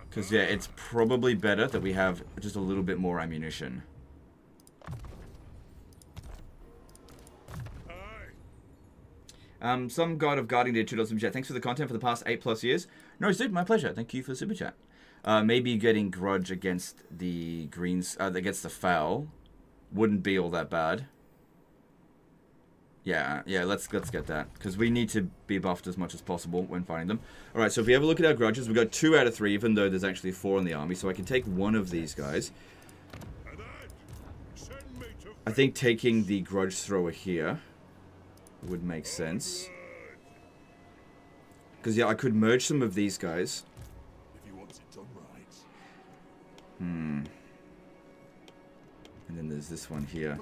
Because, yeah, it's probably better that we have just a little bit more ammunition. Some God of Guarding did $2 super chat. Thanks for the content for the past 8+ years. No, dude, my pleasure. Thank you for the super chat. Maybe getting Grudge against the Greens, against the Foul wouldn't be all that bad. Yeah, let's get that. Because we need to be buffed as much as possible when fighting them. Alright, so if we have a look at our grudges, we've got 2 out of 3, even though there's actually 4 in the army. So I can take one of these guys. I think taking the grudge thrower here would make sense. Because, yeah, I could merge some of these guys. And then there's this one here.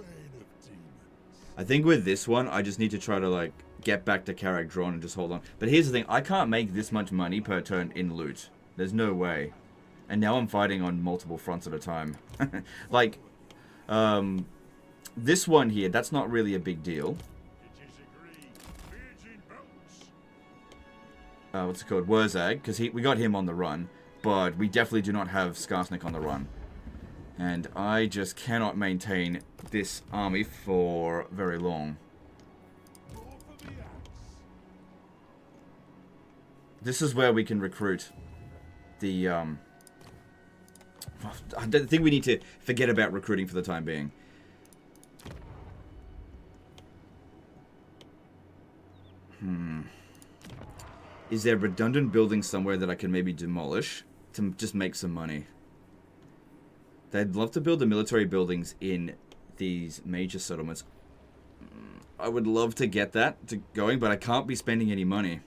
I think with this one, I just need to try to, like, get back to Karak drawn and just hold on. But here's the thing. I can't make this much money per turn in loot. There's no way. And now I'm fighting on multiple fronts at a time. Like, this one here, that's not really a big deal. What's it called? Wurzag, because we got him on the run. But we definitely do not have Skarsnik on the run. And I just cannot maintain this army for very long. This is where we can recruit the... I think we need to forget about recruiting for the time being. Is there redundant buildings somewhere that I can maybe demolish to just make some money? They'd love to build the military buildings in these major settlements. I would love to get that going, but I can't be spending any money.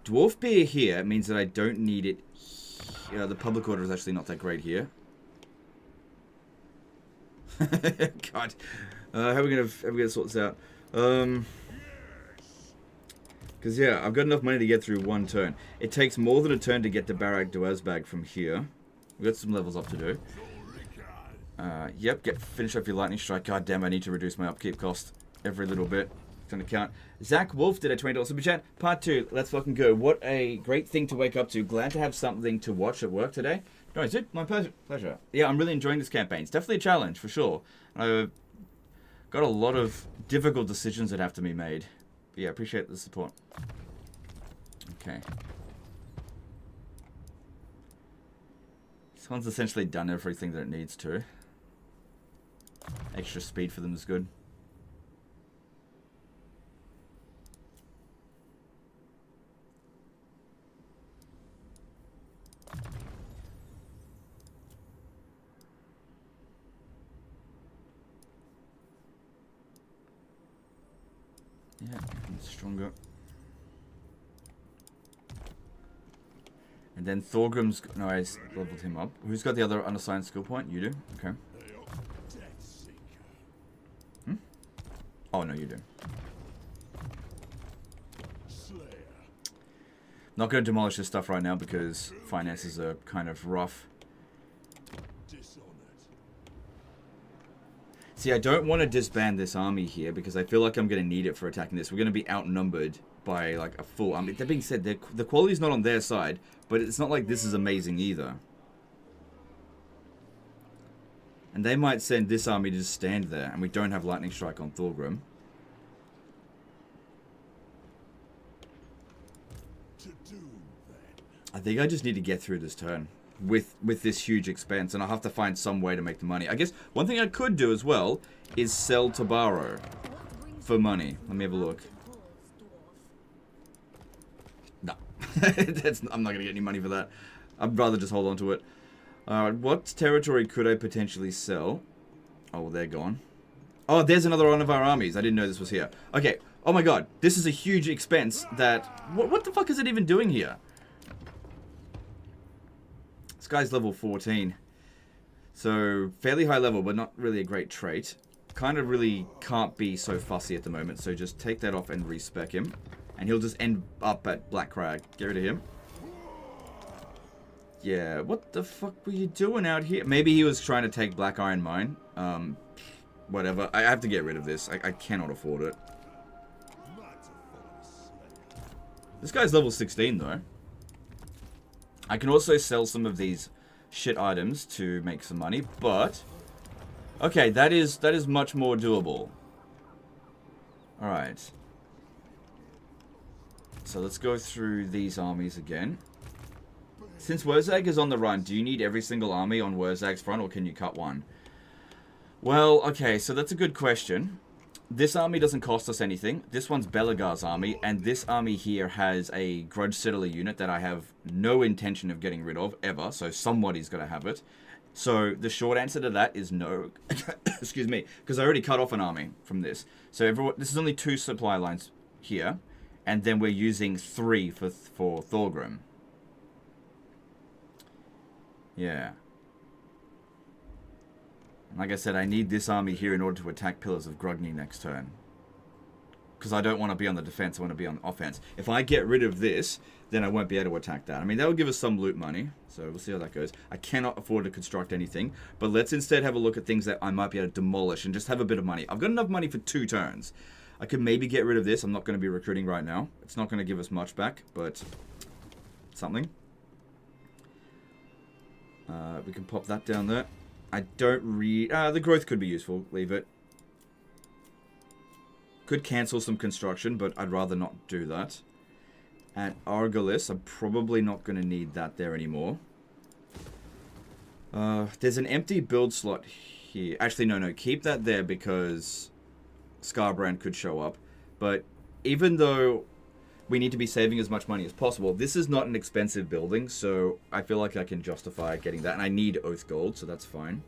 Dwarf beer here means that I don't need it. The public order is actually not that great here. God, how are we gonna sort this out? Because yeah, I've got enough money to get through one turn. It takes more than a turn to get to Barak Duazbag from here. We've got some levels up to do. Yep, finish up your lightning strike. God damn, I need to reduce my upkeep cost every little bit. It's gonna count. Zach Wolf did a $20 super chat. Part 2. Let's fucking go. What a great thing to wake up to. Glad to have something to watch at work today. No, it's it. My pleasure. Yeah, I'm really enjoying this campaign. It's definitely a challenge for sure. I've got a lot of difficult decisions that have to be made. But yeah, appreciate the support. Okay. This one's essentially done everything that it needs to. Extra speed for them is good. Yeah, stronger. And then Thorgrim's... No, I leveled him up. Who's got the other unassigned skill point? You do? Okay. Oh, no, you do. Not going to demolish this stuff right now because finances are kind of rough. See, I don't want to disband this army here because I feel like I'm going to need it for attacking this. We're going to be outnumbered by like a full army. That being said, the quality's not on their side, but it's not like this is amazing either. And they might send this army to just stand there, and we don't have lightning strike on Thorgrim. I think I just need to get through this turn with this huge expense, and I'll have to find some way to make the money. I guess one thing I could do as well is sell to borrow for money. Let me have a look. No. I'm not going to get any money for that. I'd rather just hold on to it. What territory could I potentially sell? Oh, well, they're gone. Oh, there's another one of our armies. I didn't know this was here. Okay. Oh my god. This is a huge expense that... What the fuck is it even doing here? This guy's level 14. So, fairly high level, but not really a great trait. Kind of really can't be so fussy at the moment, so just take that off and respec him. And he'll just end up at Black Crag. Get rid of him. Yeah, what the fuck were you doing out here? Maybe he was trying to take Black Iron Mine. Whatever. I have to get rid of this. I cannot afford it. This guy's level 16, though. I can also sell some of these shit items to make some money, but... Okay, that is much more doable. Alright. So let's go through these armies again. Since Wurzag is on the run, do you need every single army on Wurzag's front, or can you cut one? Well, okay, so that's a good question. This army doesn't cost us anything. This one's Belegar's army, and this army here has a Grudge Settler unit that I have no intention of getting rid of, ever, so somebody's got to have it. So the short answer to that is no. Excuse me, because I already cut off an army from this. So this is only 2 supply lines here, and then we're using 3 for Thorgrim. Yeah. Like I said, I need this army here in order to attack Pillars of Grugni next turn. Because I don't want to be on the defense, I want to be on offense. If I get rid of this, then I won't be able to attack that. I mean, that will give us some loot money, so we'll see how that goes. I cannot afford to construct anything, but let's instead have a look at things that I might be able to demolish and just have a bit of money. I've got enough money for 2 turns. I could maybe get rid of this. I'm not going to be recruiting right now. It's not going to give us much back, but something. We can pop that down there. I don't read... the growth could be useful. Leave it. Could cancel some construction, but I'd rather not do that. At Argolis, I'm probably not going to need that there anymore. There's an empty build slot here. Actually, no. Keep that there because Skarbrand could show up. But even though we need to be saving as much money as possible, this is not an expensive building, so I feel like I can justify getting that. And I need Oath Gold, so that's fine.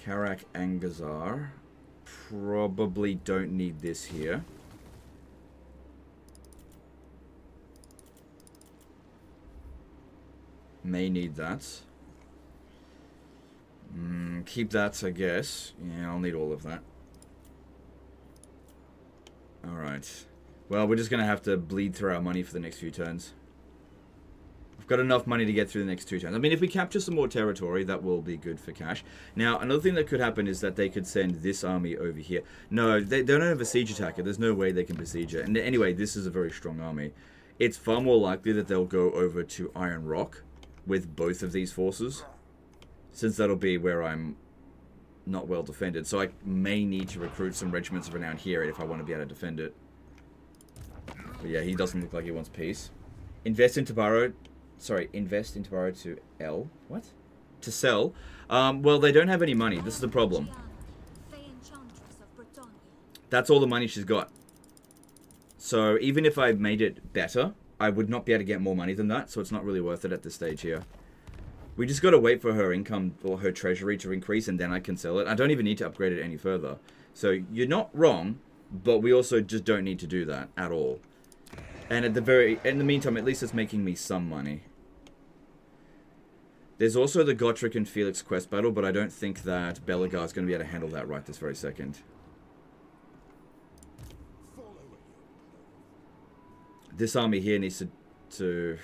Karak Angazar. Probably don't need this here. May need that. Keep that, I guess. Yeah, I'll need all of that. Alright. Well, we're just going to have to bleed through our money for the next few turns. I've got enough money to get through the next 2 turns. I mean, if we capture some more territory, that will be good for cash. Now, another thing that could happen is that they could send this army over here. No, they don't have a siege attacker. There's no way they can besiege it. And anyway, this is a very strong army. It's far more likely that they'll go over to Iron Rock with both of these forces, since that'll be where I'm not well defended. So I may need to recruit some regiments around here if I want to be able to defend it. But yeah, he doesn't look like he wants peace. Invest into borrow. Sorry, invest into borrow to L. What? To sell. Well, they don't have any money. This is the problem. That's all the money she's got. So even if I made it better, I would not be able to get more money than that. So it's not really worth it at this stage here. We just got to wait for her income or her treasury to increase, and then I can sell it. I don't even need to upgrade it any further. So you're not wrong, but we also just don't need to do that at all. And in the meantime, at least it's making me some money. There's also the Gotrek and Felix quest battle, but I don't think that Belegar is going to be able to handle that right this very second. This army here needs to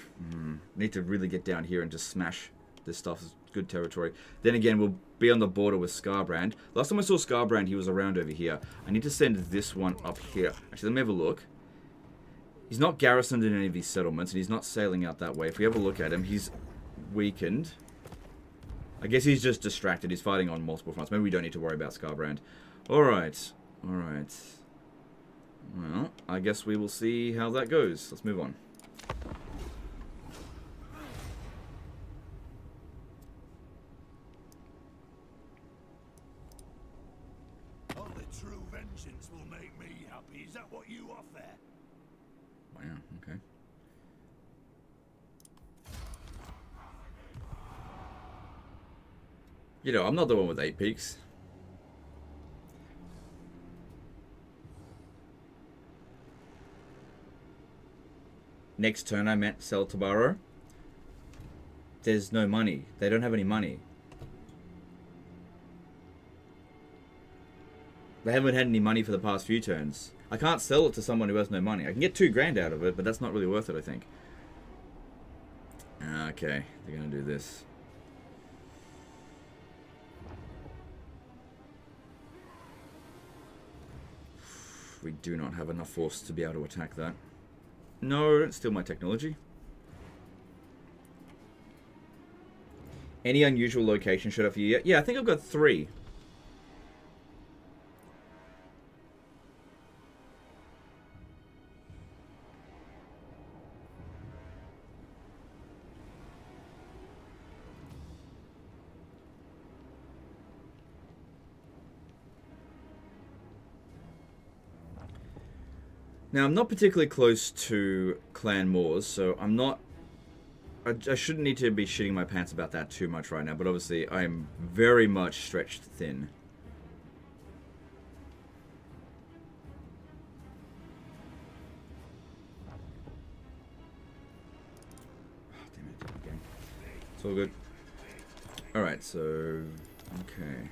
really get down here and just smash this stuff. Is good territory. Then again, we'll be on the border with Skarbrand. Last time I saw Skarbrand, he was around over here. I need to send this one up here. Actually, let me have a look. He's not garrisoned in any of these settlements, and he's not sailing out that way. If we have a look at him, he's weakened. I guess he's just distracted. He's fighting on multiple fronts. Maybe we don't need to worry about Scarbrand. Alright. Alright. Well, I guess we will see how that goes. Let's move on. Only true vengeance will make me happy. Is that what you offer? Wow, okay. You know, I'm not the one with 8 peaks. Next turn I meant sell to borrow. There's no money. They don't have any money. They haven't had any money for the past few turns. I can't sell it to someone who has no money. I can get 2 grand out of it, but that's not really worth it, I think. Okay, they're gonna do this. We do not have enough force to be able to attack that. No, don't steal my technology. Any unusual location showed up for you yet? Yeah, I think I've got 3. Now, I'm not particularly close to Clan Moors, so I'm not... I shouldn't need to be shitting my pants about that too much right now, but obviously I'm very much stretched thin. Oh, damn it, okay. It's all good. Alright, so... Okay.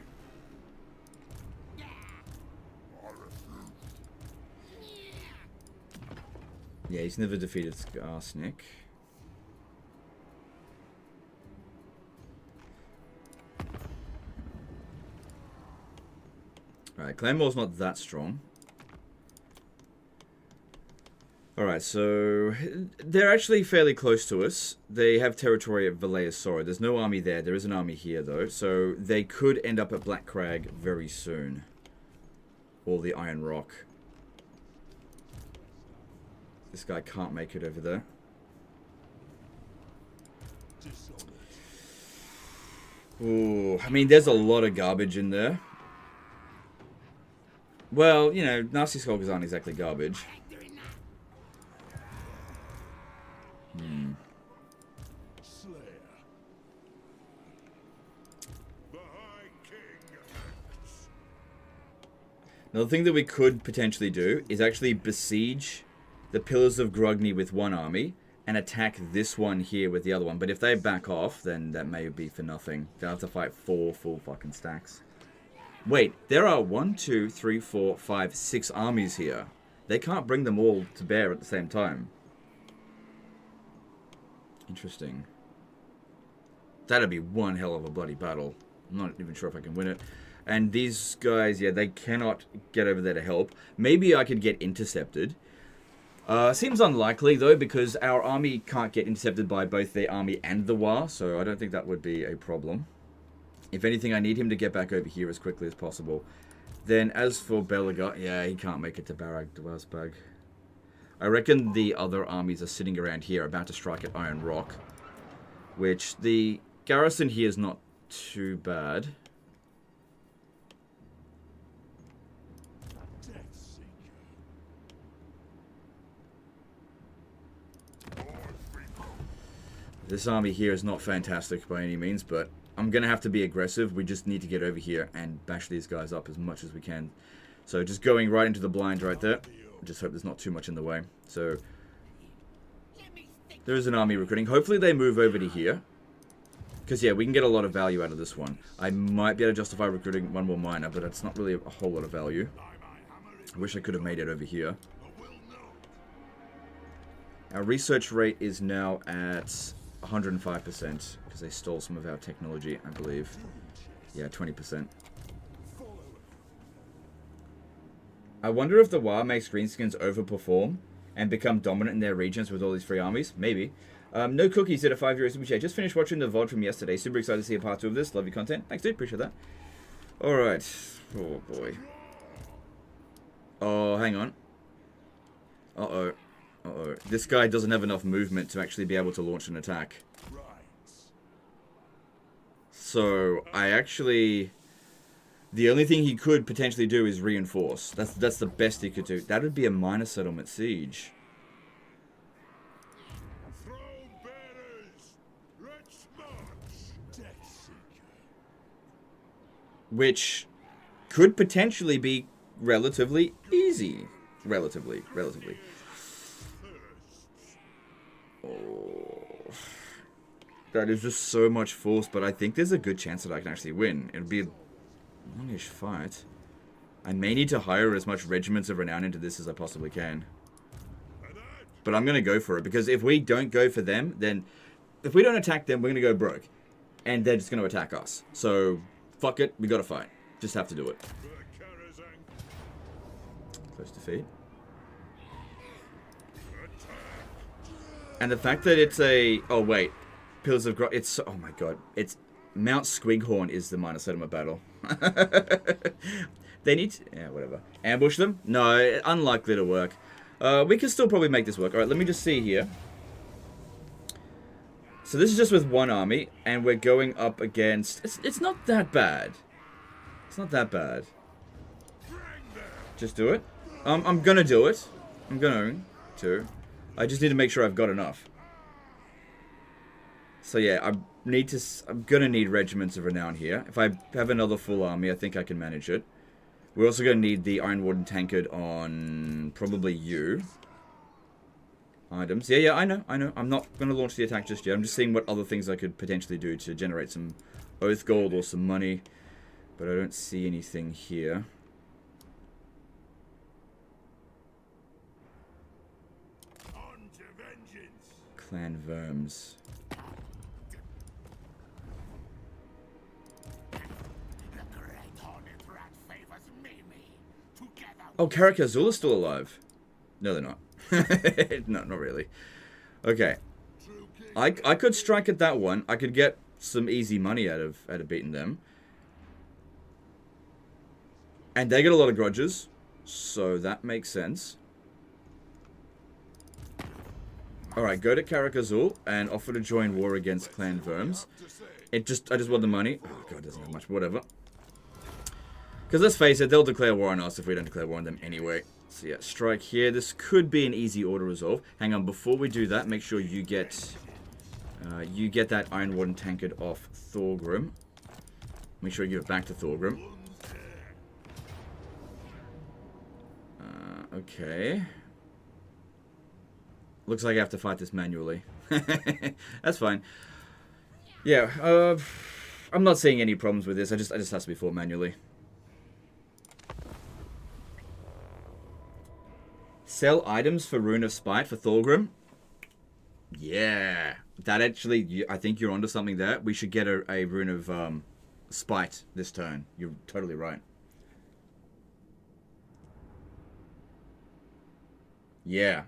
Yeah, he's never defeated Skarsnik. Alright, Clanmore's not that strong. Alright, so they're actually fairly close to us. They have territory at Belegar Ironhammer. There's no army there. There is an army here, though. So they could end up at Black Crag very soon. Or the Iron Rock. This guy can't make it over there. Ooh, I mean, there's a lot of garbage in there. Well, you know, nasty skulkers aren't exactly garbage. Another thing that we could potentially do is actually besiege the Pillars of Grogny with one army and attack this one here with the other one. But if they back off, then that may be for nothing. They'll have to fight 4 full fucking stacks. Wait, there are 1, 2, 3, 4, 5, 6 armies here. They can't bring them all to bear at the same time. Interesting. That'd be one hell of a bloody battle. I'm not even sure if I can win it. And these guys, yeah, they cannot get over there to help. Maybe I could get intercepted. Seems unlikely, though, because our army can't get intercepted by both the army and the War, so I don't think that would be a problem. If anything, I need him to get back over here as quickly as possible. Then, as for Belegar, yeah, he can't make it to Barag Dwazbag. I reckon the other armies are sitting around here, about to strike at Iron Rock. Which, the garrison here is not too bad. This army here is not fantastic by any means, but I'm going to have to be aggressive. We just need to get over here and bash these guys up as much as we can. So just going right into the blind right there. Just hope there's not too much in the way. So there is an army recruiting. Hopefully they move over to here. Because, yeah, we can get a lot of value out of this one. I might be able to justify recruiting one more miner, but it's not really a whole lot of value. I wish I could have made it over here. Our research rate is now at 105%, because they stole some of our technology, I believe. Yeah, 20%. I wonder if the War makes greenskins overperform and become dominant in their regions with all these free armies. Maybe. No Cookies did a €5 super chat. Just finished watching the VOD from yesterday. Super excited to see a part 2 of this. Love your content. Thanks, dude. Appreciate that. Alright. Oh, boy. Oh, hang on. Uh-oh. Uh-oh. This guy doesn't have enough movement to actually be able to launch an attack. So, I actually... The only thing he could potentially do is reinforce. That's the best he could do. That would be a minor settlement siege. Which could potentially be relatively easy. Relatively. Oh. That is just so much force, but I think there's a good chance that I can actually win. It'll be a longish fight. I may need to hire as much regiments of renown into this as I possibly can. But I'm going to go for it, because if we don't go for them, then... If we don't attack them, we're going to go broke. And they're just going to attack us. So, fuck it, we got to fight. Just have to do it. Close defeat. And the fact that it's a... Oh, wait. Pillars of... It's... Oh, my God. It's... Mount Squighorn is the minor settlement battle. They need to... Yeah, whatever. Ambush them? No, unlikely to work. We can still probably make this work. Alright, let me just see here. So this is just with one army, and we're going up against... It's not that bad. It's not that bad. Just do it. I'm gonna do it. I'm going to. I just need to make sure I've got enough. So yeah, I'm gonna need regiments of renown here. If I have another full army, I think I can manage it. We're also gonna need the Iron Warden tankard on probably you. Items. Yeah, I know. I'm not gonna launch the attack just yet. I'm just seeing what other things I could potentially do to generate some oath gold or some money. But I don't see anything here. On to vengeance. Clan Verms. Oh, Karak Azul is still alive. No, they're not. No, not really. Okay. I could strike at that one. I could get some easy money out of beating them. And they get a lot of grudges. So that makes sense. Alright, go to Karak Azul and offer to join war against Clan Verms. I just want the money. Oh god, it doesn't have much. Whatever. Because let's face it, they'll declare war on us if we don't declare war on them anyway. So yeah, strike here. This could be an easy auto resolve. Hang on, before we do that, make sure you get that Iron Warden tankard off Thorgrim. Make sure you give it back to Thorgrim. Okay. Looks like I have to fight this manually. That's fine. Yeah, I'm not seeing any problems with this. I just have to be fought manually. Sell items for Rune of Spite for Thorgrim. Yeah. That actually, I think you're onto something there. We should get a Rune of Spite this turn. You're totally right. Yeah.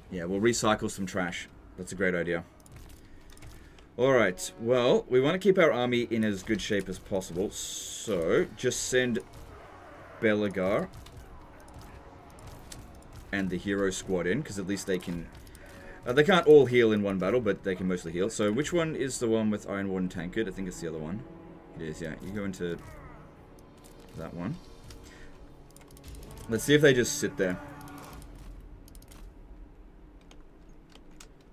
Yeah, we'll recycle some trash. That's a great idea. Alright, well, we want to keep our army in as good shape as possible. So, just send Belegar and the hero squad in, because at least they can... they can't all heal in one battle, but they can mostly heal. So, which one is the one with Iron Warden tankard? I think it's the other one. It is, yeah. You go into that one. Let's see if they just sit there.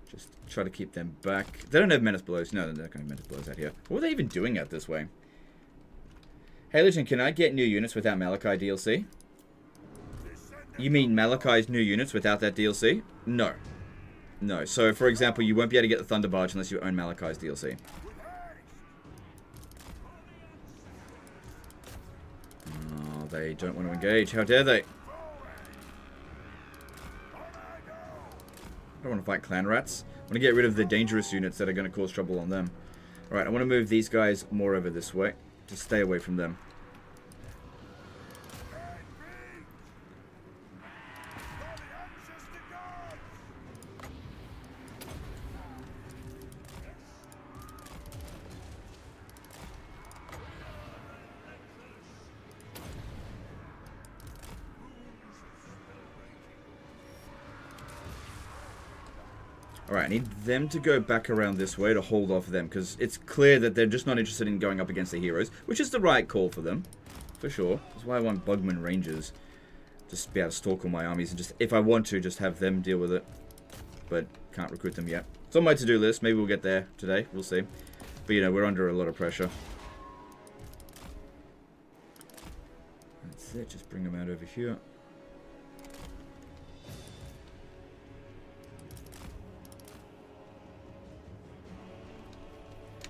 Just try to keep them back. They don't have Menace Blows. No, they're not going to have Menace Blows out here. What are they even doing out this way? Hey, Legion, can I get new units without Malachi DLC? You mean Malachi's new units without that DLC? No. No. So, for example, you won't be able to get the Thunder Barge unless you own Malachi's DLC. Oh, they don't want to engage. How dare they? I don't want to fight clan rats. I want to get rid of the dangerous units that are going to cause trouble on them. Alright, I want to move these guys more over this way. Just stay away from them. Alright, I need them to go back around this way to hold off them, because it's clear that they're just not interested in going up against the heroes, which is the right call for them, for sure. That's why I want Bugman Rangers. Just be able to stalk all my armies and just, if I want to, just have them deal with it. But can't recruit them yet. It's on my to-do list. Maybe we'll get there today. We'll see. But, you know, we're under a lot of pressure. That's it. Just bring them out over here.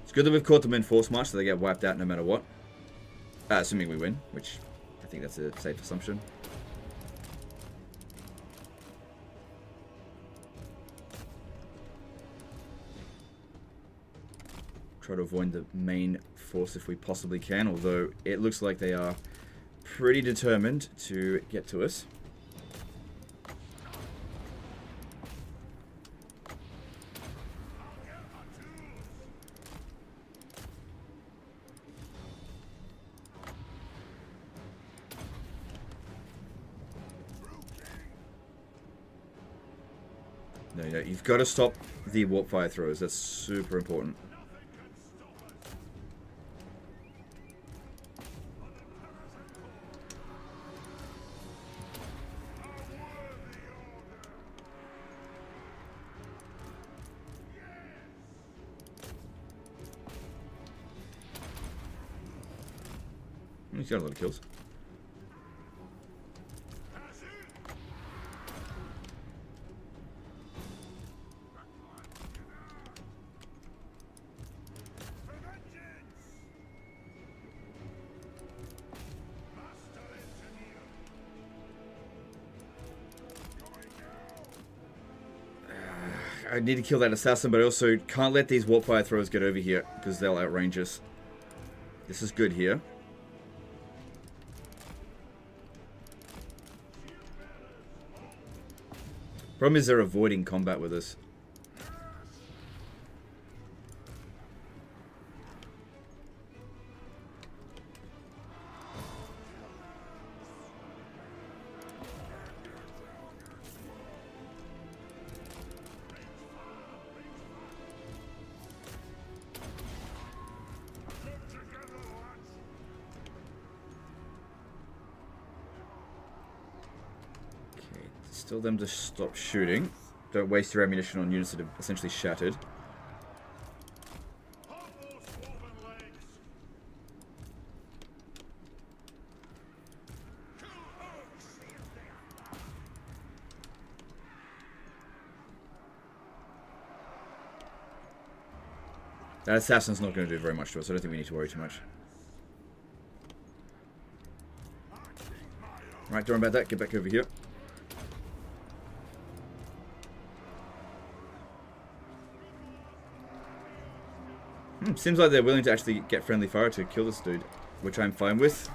It's good that we've caught them in force march, so they get wiped out no matter what. Assuming we win, which I think that's a safe assumption. Try to avoid the main force if we possibly can, although it looks like they are pretty determined to get to us. No, you've got to stop the warp fire throws. That's super important. He's got a lot of kills. I need to kill that assassin, but I also can't let these warp fire throwers get over here because they'll outrange us. This is good here. Problem is they're avoiding combat with us. Tell them to stop shooting. Don't waste your ammunition on units that have essentially shattered. That assassin's not going to do very much to us. I don't think we need to worry too much. Right, don't worry about that. Get back over here. Seems like they're willing to actually get friendly fire to kill this dude, which I'm fine with.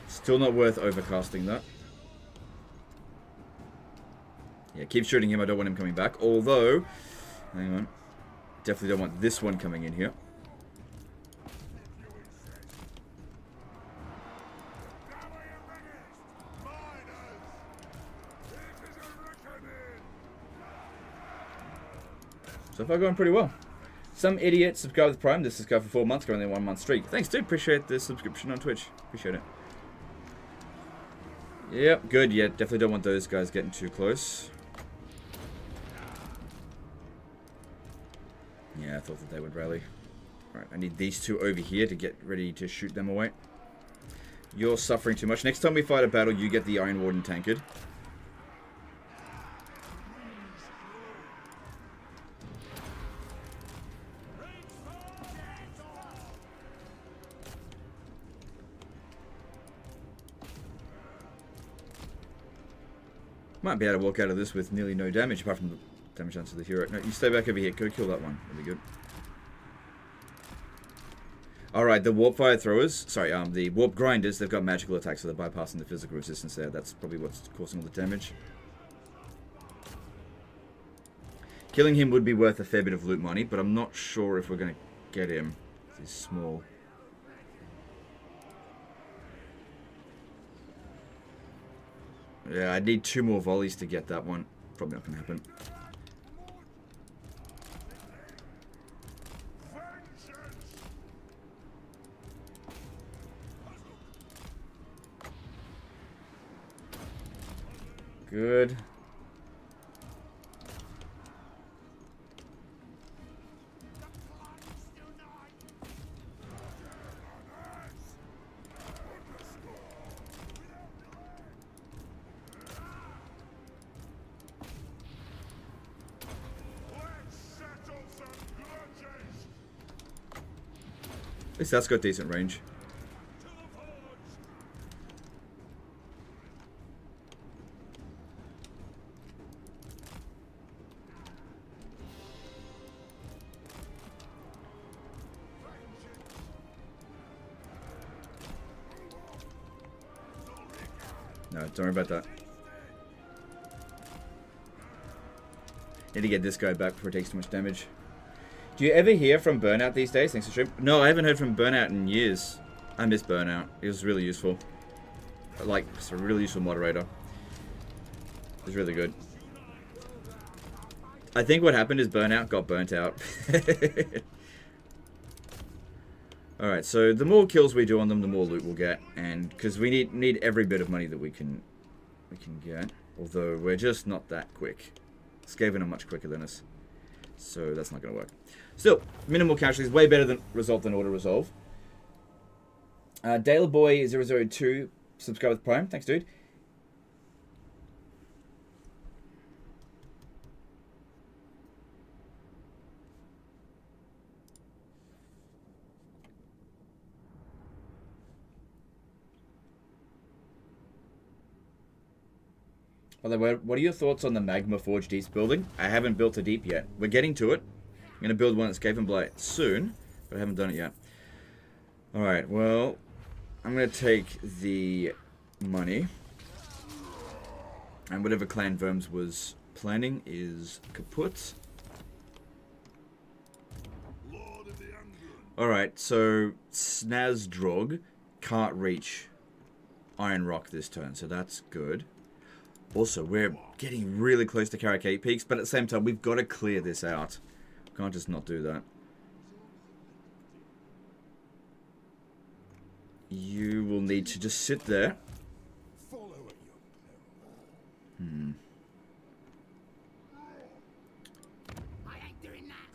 Still not worth overcasting that. Yeah, keep shooting him. I don't want him coming back. Although, hang on. Definitely don't want this one coming in here. So far going pretty well. Some idiot subscribed with Prime. This is go for 4 months, going in 1 month streak. Thanks, dude. Appreciate the subscription on Twitch. Appreciate it. Yep, good. Yeah, definitely don't want those guys getting too close. Yeah, I thought that they would rally. Alright, I need these two over here to get ready to shoot them away. You're suffering too much. Next time we fight a battle, you get the Iron Warden tankard. Might be able to walk out of this with nearly no damage, apart from the damage done to the hero. No, you stay back over here. Go kill that one. That'll be good. Alright, the warp fire throwers, sorry, the warp grinders, they've got magical attacks, so they're bypassing the physical resistance there. That's probably what's causing all the damage. Killing him would be worth a fair bit of loot money, but I'm not sure if we're going to get him. He's small. Yeah, I need 2 more volleys to get that one. Probably not going to happen. Good. At least that's got decent range. No, don't worry about that. Need to get this guy back before it takes too much damage. Do you ever hear from Burnout these days? Thanks for stream. No, I haven't heard from Burnout in years. I miss Burnout. It was really useful. Like, it's a really useful moderator. It was really good. I think what happened is Burnout got burnt out. Alright, so the more kills we do on them, the more loot we'll get. And because we need every bit of money that we can get. Although we're just not that quick. Skaven are much quicker than us. So that's not going to work. Still, minimal casualties, way better than result than auto resolve. Daleboy002, subscribe with Prime. Thanks, dude. By the way, what are your thoughts on the Magma Forge Deeps building? I haven't built a deep yet. We're getting to it. I'm going to build one at Skaven Blight soon, but I haven't done it yet. Alright, well, I'm going to take the money. And whatever Clan Verms was planning is kaput. Alright, so Snazdrog can't reach Iron Rock this turn, so that's good. Also, we're getting really close to Karak 8 peaks, but at the same time, we've got to clear this out. We can't just not do that. You will need to just sit there.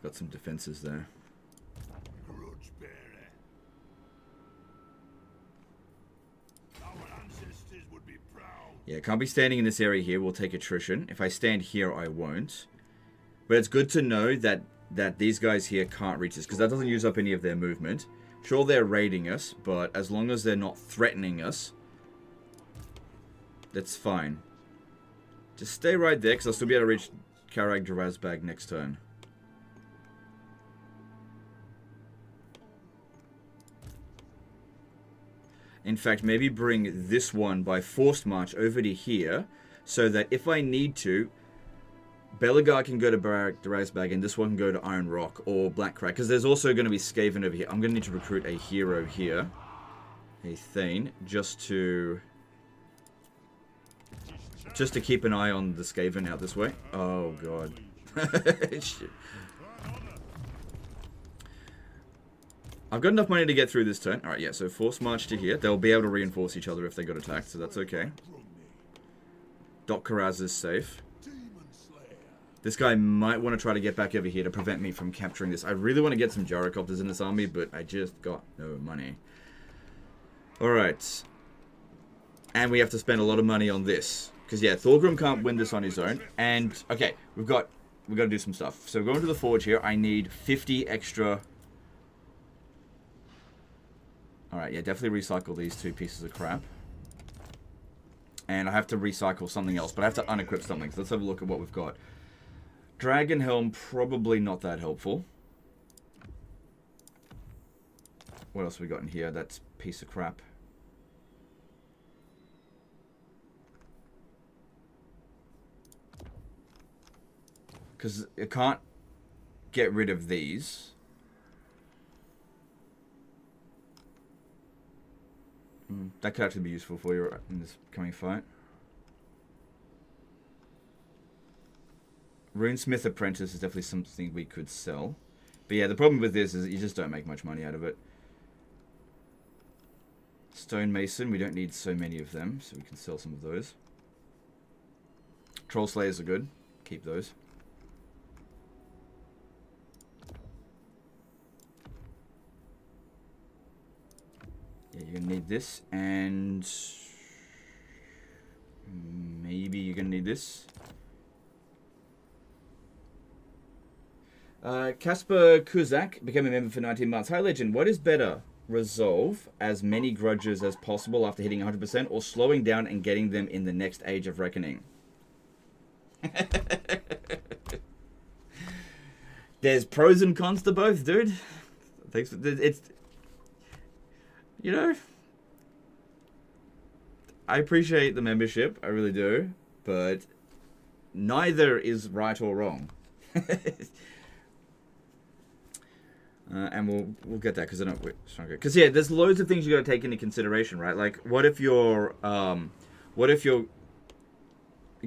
Got some defenses there. Yeah, can't be standing in this area here. We'll take attrition. If I stand here, I won't. But it's good to know that these guys here can't reach this, because that doesn't use up any of their movement. Sure, they're raiding us, but as long as they're not threatening us, that's fine. Just stay right there, because I'll still be able to reach Karak Drazbag next turn. In fact, maybe bring this one by forced march over to here, so that if I need to, Belegar can go to Drazbag and this one can go to Iron Rock or Black Crack, because there's also going to be Skaven over here. I'm going to need to recruit a hero here, a Thane, just to keep an eye on the Skaven out this way. Oh god. Shit. I've got enough money to get through this turn. Alright, yeah, so force march to here. They'll be able to reinforce each other if they got attacked, so that's okay. Doc Karaz is safe. This guy might want to try to get back over here to prevent me from capturing this. I really want to get some gyrocopters in this army, but I just got no money. Alright. And we have to spend a lot of money on this. Because, yeah, Thorgrim can't win this on his own. And, okay, we've got to do some stuff. So going to the forge here, I need 50 extra... Alright, yeah, definitely recycle these 2 pieces of crap. And I have to recycle something else, but I have to unequip something. So let's have a look at what we've got. Dragon Helm, probably not that helpful. What else have we got in here? That's a piece of crap. Because I can't get rid of these. That could actually be useful for you in this coming fight. Runesmith Apprentice is definitely something we could sell. But yeah, the problem with this is you just don't make much money out of it. Stonemason, we don't need so many of them, so we can sell some of those. Troll Slayers are good. Keep those. Yeah, you're going to need this, and maybe you're going to need this. Kasper Kuzak became a member for 19 months. Hi, Legend. What is better? Resolve as many grudges as possible after hitting 100%, or slowing down and getting them in the next Age of Reckoning? There's pros and cons to both, dude. Thanks for, it's, you know, I appreciate the membership, I really do, but neither is right or wrong. And we'll get that because I don't. Because yeah, there's loads of things you got to take into consideration, right? Like, what if you're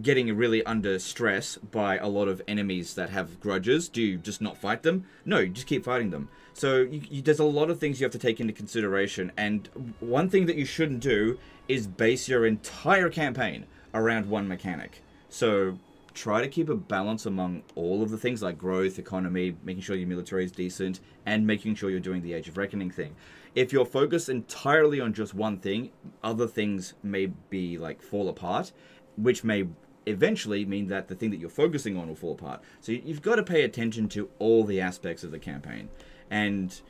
getting really under stress by a lot of enemies that have grudges? Do you just not fight them? No, you just keep fighting them. So there's a lot of things you have to take into consideration, and one thing that you shouldn't do is base your entire campaign around one mechanic. So try to keep a balance among all of the things like growth, economy, making sure your military is decent, and making sure you're doing the Age of Reckoning thing. If you're focused entirely on just one thing, other things may be like fall apart, which may eventually mean that the thing that you're focusing on will fall apart. So you've got to pay attention to all the aspects of the campaign. And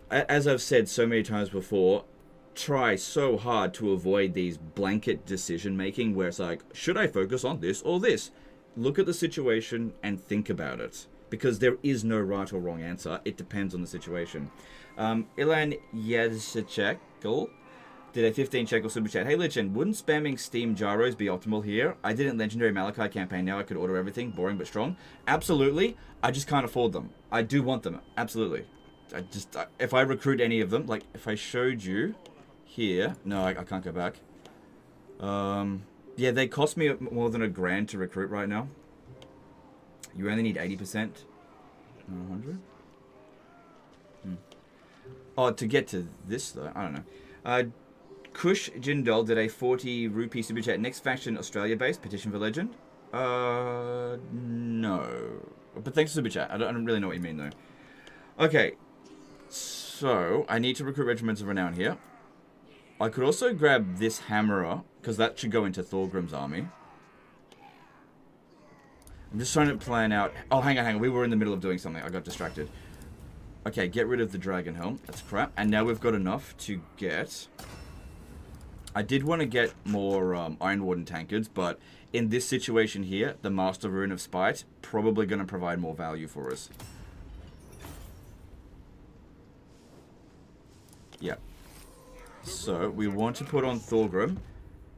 as I've said so many times before, try so hard to avoid these blanket decision making where it's like, should I focus on this or this? Look at the situation and think about it, because there is no right or wrong answer. It depends on the situation. Ilan Yazchekal did a 15 shekel super chat. Hey Legend, wouldn't spamming Steam gyros be optimal here? I did it in Legendary Malachi campaign. Now I could order everything. Boring but strong. Absolutely. I just can't afford them. I do want them. Absolutely. If I recruit any of them, like if I showed you here, no, I can't go back. Yeah, they cost me more than $1,000 to recruit right now. You only need 80%. 100. Oh, to get to this though, I don't know. Kush Jindal did a 40 rupee super chat. Next faction Australia based petition for Legend. No, but thanks for super chat. I don't really know what you mean though. Okay, so I need to recruit regiments of renown here. I could also grab this hammerer, because that should go into Thorgrim's army. I'm just trying to plan out... Oh, hang on. We were in the middle of doing something. I got distracted. Okay, get rid of the dragon helm. That's crap. And now we've got enough to get... I did want to get more Iron Warden tankards, but in this situation here, the Master Rune of Spite probably going to provide more value for us. Yeah. So, we want to put on Thorgrim,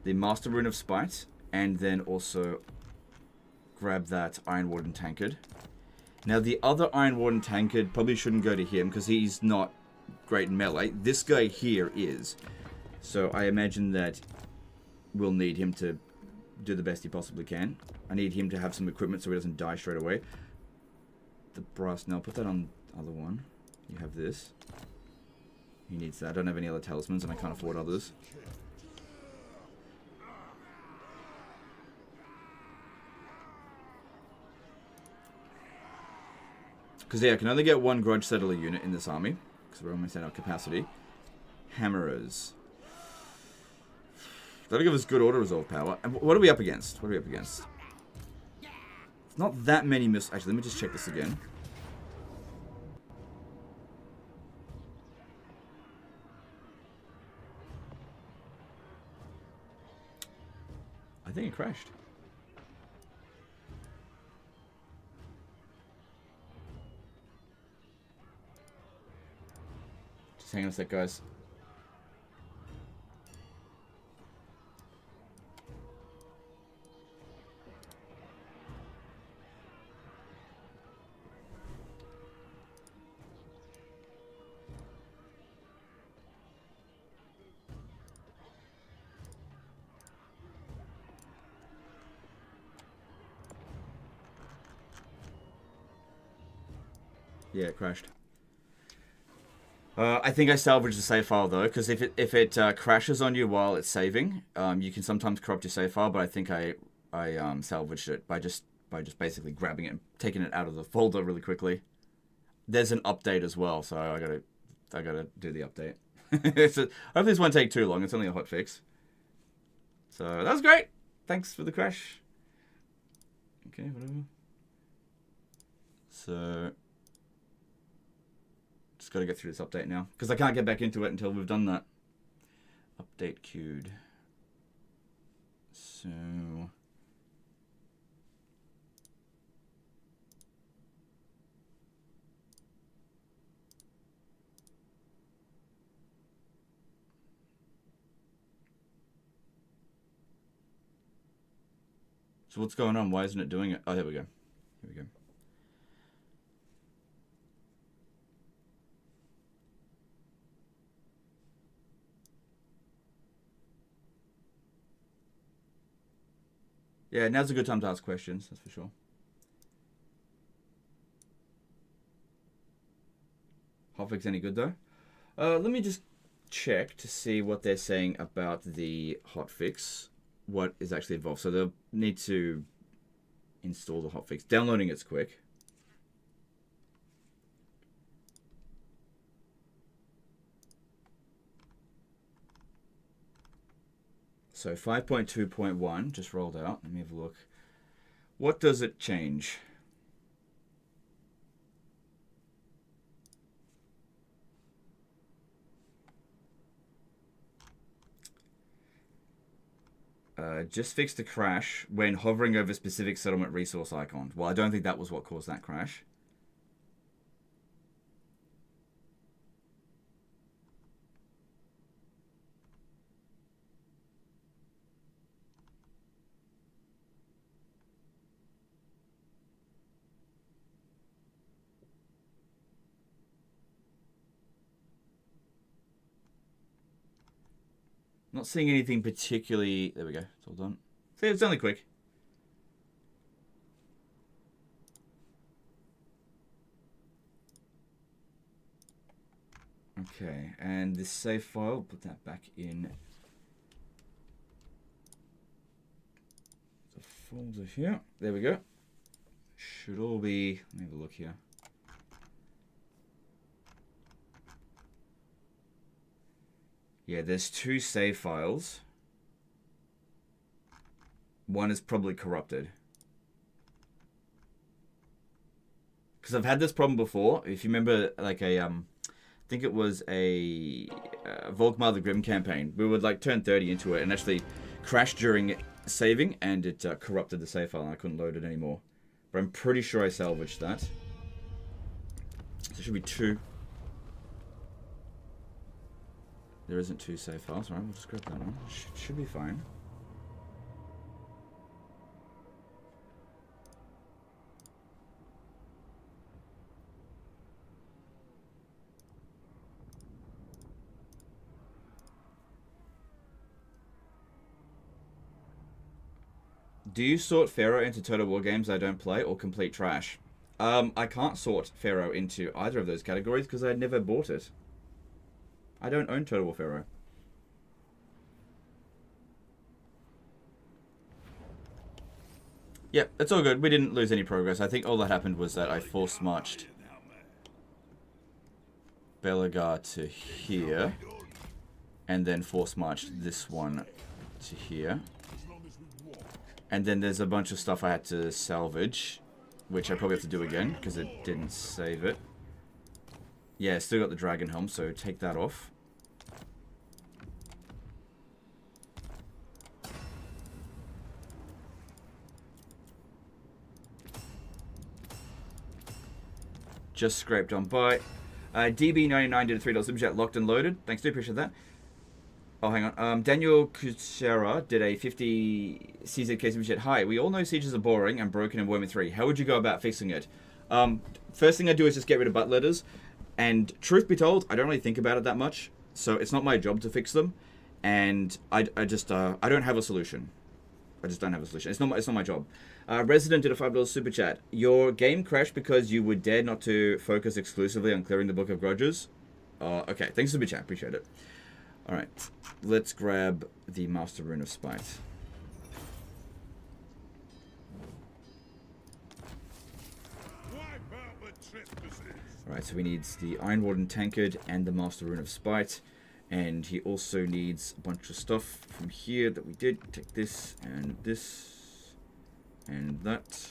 the Master Rune of Spite, and then also grab that Iron Warden tankard. Now, the other Iron Warden tankard probably shouldn't go to him, because he's not great in melee. This guy here is. So, I imagine that we'll need him to do the best he possibly can. I need him to have some equipment so he doesn't die straight away. The brass, no, put that on the other one. You have this. He needs that. I don't have any other talismans and I can't afford others. Because yeah, I can only get one Grudge Settler unit in this army, because we're almost at our capacity. Hammerers. That'll give us good auto resolve power. And what are we up against? What are we up against? Not that many missiles. Actually, let me just check this again. I think it crashed. Just hang on a sec, guys. Yeah, it crashed. I think I salvaged the save file though, because if it crashes on you while it's saving, you can sometimes corrupt your save file. But I think I salvaged it by just basically grabbing it and taking it out of the folder really quickly. There's an update as well, so I gotta do the update. So, hopefully this won't take too long. It's only a hotfix. So that was great. Thanks for the crash. Okay, whatever. So just got to get through this update now, because I can't get back into it until we've done that. Update queued. So what's going on? Why isn't it doing it? Oh, there we go. Here we go. Yeah, now's a good time to ask questions, that's for sure. Hotfix any good though? Let me just check to see what they're saying about the hotfix. What is actually involved. So they'll need to install the hotfix. Downloading it's quick. So 5.2.1 just rolled out. Let me have a look. What does it change? Just fixed a crash when hovering over specific settlement resource icon. Well, I don't think that was what caused that crash. Not seeing anything particularly... There we go. It's all done. See, it's only quick. Okay, and this save file, put that back in the folder here. There we go. Should all be... Let me have a look here. Yeah, there's two save files. One is probably corrupted. Because I've had this problem before. If you remember, like I think it was a Volkmar the Grim campaign. We would like turn 30 into it and actually crash during saving, and it corrupted the save file and I couldn't load it anymore. But I'm pretty sure I salvaged that. So there should be two. There isn't two save files, right? We'll just grab that one. Should be fine. Do you sort Pharaoh into Total War games I don't play or complete trash? I can't sort Pharaoh into either of those categories because I never bought it. I don't own Total War Pharaoh. Yep, it's all good. We didn't lose any progress. I think all that happened was that I force marched Belegar to here, and then force marched this one to here. And then there's a bunch of stuff I had to salvage, which I probably have to do again because it didn't save it. Yeah, still got the dragon helm, so take that off. Just scraped on by. DB99 did a $3 super chat, locked and loaded. Thanks, do appreciate that. Oh, hang on. Daniel Kuchera did a 50 CZK super chat. Hi, we all know sieges are boring and broken in Warhammer 3. How would you go about fixing it? First thing I do is just get rid of butt letters. And truth be told, I don't really think about it that much. So it's not my job to fix them. And I don't have a solution. I just don't have a solution. It's not my job. Resident did a $5 super chat. Your game crashed because you would dare not to focus exclusively on clearing the Book of Grudges. Okay, thanks super chat. Appreciate it. All right, let's grab the Master Rune of Spite. Alright, so he needs the Iron Warden Tankard and the Master Rune of Spite. And he also needs a bunch of stuff from here that we did. Take this and that.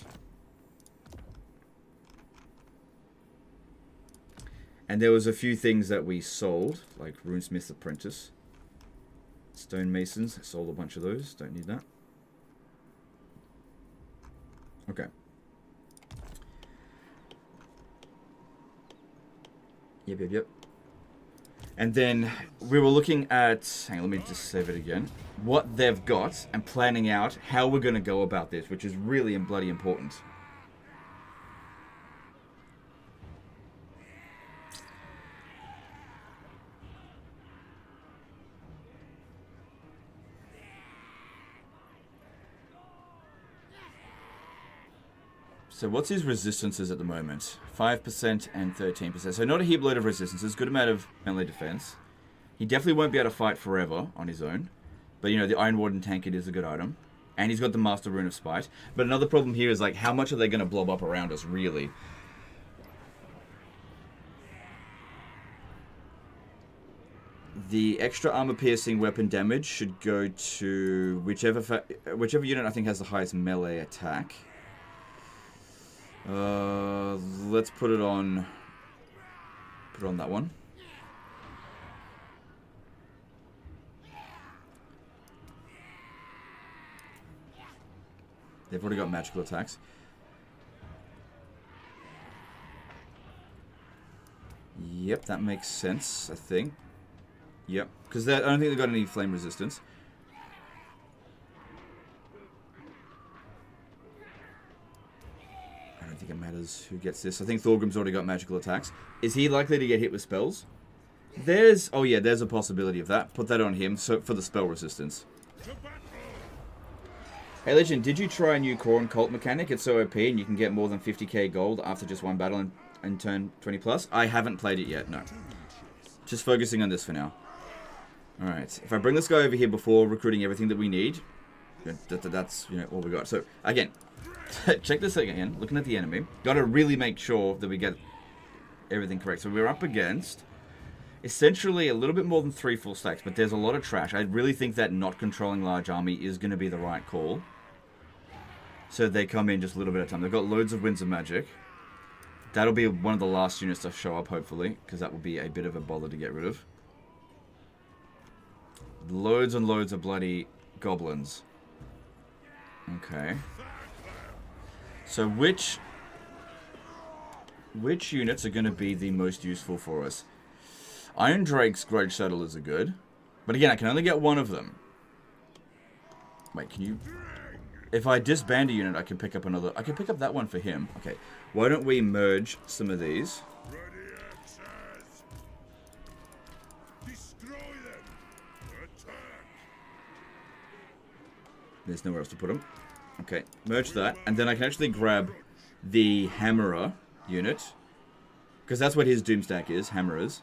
And there was a few things that we sold, like Runesmith's Apprentice. Stonemasons, I sold a bunch of those. Don't need that. Okay. Yep. And then we were looking at, hang on, let me just save it again, what they've got and planning out how we're going to go about this, which is really bloody important. So what's his resistances at the moment? 5% and 13%. So not a heap load of resistances. Good amount of melee defense. He definitely won't be able to fight forever on his own. But, you know, the Iron Warden Tankard is a good item. And he's got the Master Rune of Spite. But another problem here is, like, how much are they going to blob up around us, really? The extra armor-piercing weapon damage should go to whichever unit I think has the highest melee attack. Let's put it on that one. They've already got magical attacks. Yep, that makes sense, I think. Yep, because I don't think they've got any flame resistance. I don't think it matters who gets this. I think Thorgrim's already got magical attacks. Is he likely to get hit with spells? Oh yeah, there's a possibility of that. Put that on him so for the spell resistance. Hey Legend, did you try a new core and cult mechanic? It's so OP and you can get more than 50k gold after just one battle and turn 20 plus. I haven't played it yet, no. Just focusing on this for now. Alright, if I bring this guy over here before recruiting everything that we need, that's, you know, all we got. So, again, check this again, looking at the enemy. Gotta really make sure that we get everything correct. So we're up against essentially a little bit more than 3 full stacks, but there's a lot of trash. I really think that not controlling large army is going to be the right call. So they come in just a little bit at a time. They've got loads of Winds of Magic. That'll be one of the last units to show up, hopefully, because that will be a bit of a bother to get rid of. Loads and loads of bloody goblins. Okay. So which units are going to be the most useful for us? Iron Drake's Grudge Settlers are good. But again, I can only get one of them. Wait, can you... If I disband a unit, I can pick up another... I can pick up that one for him. Okay. Why don't we merge some of these? There's nowhere else to put them. Okay, merge that. And then I can actually grab the Hammerer unit. Because that's what his Doomstack is, Hammerers.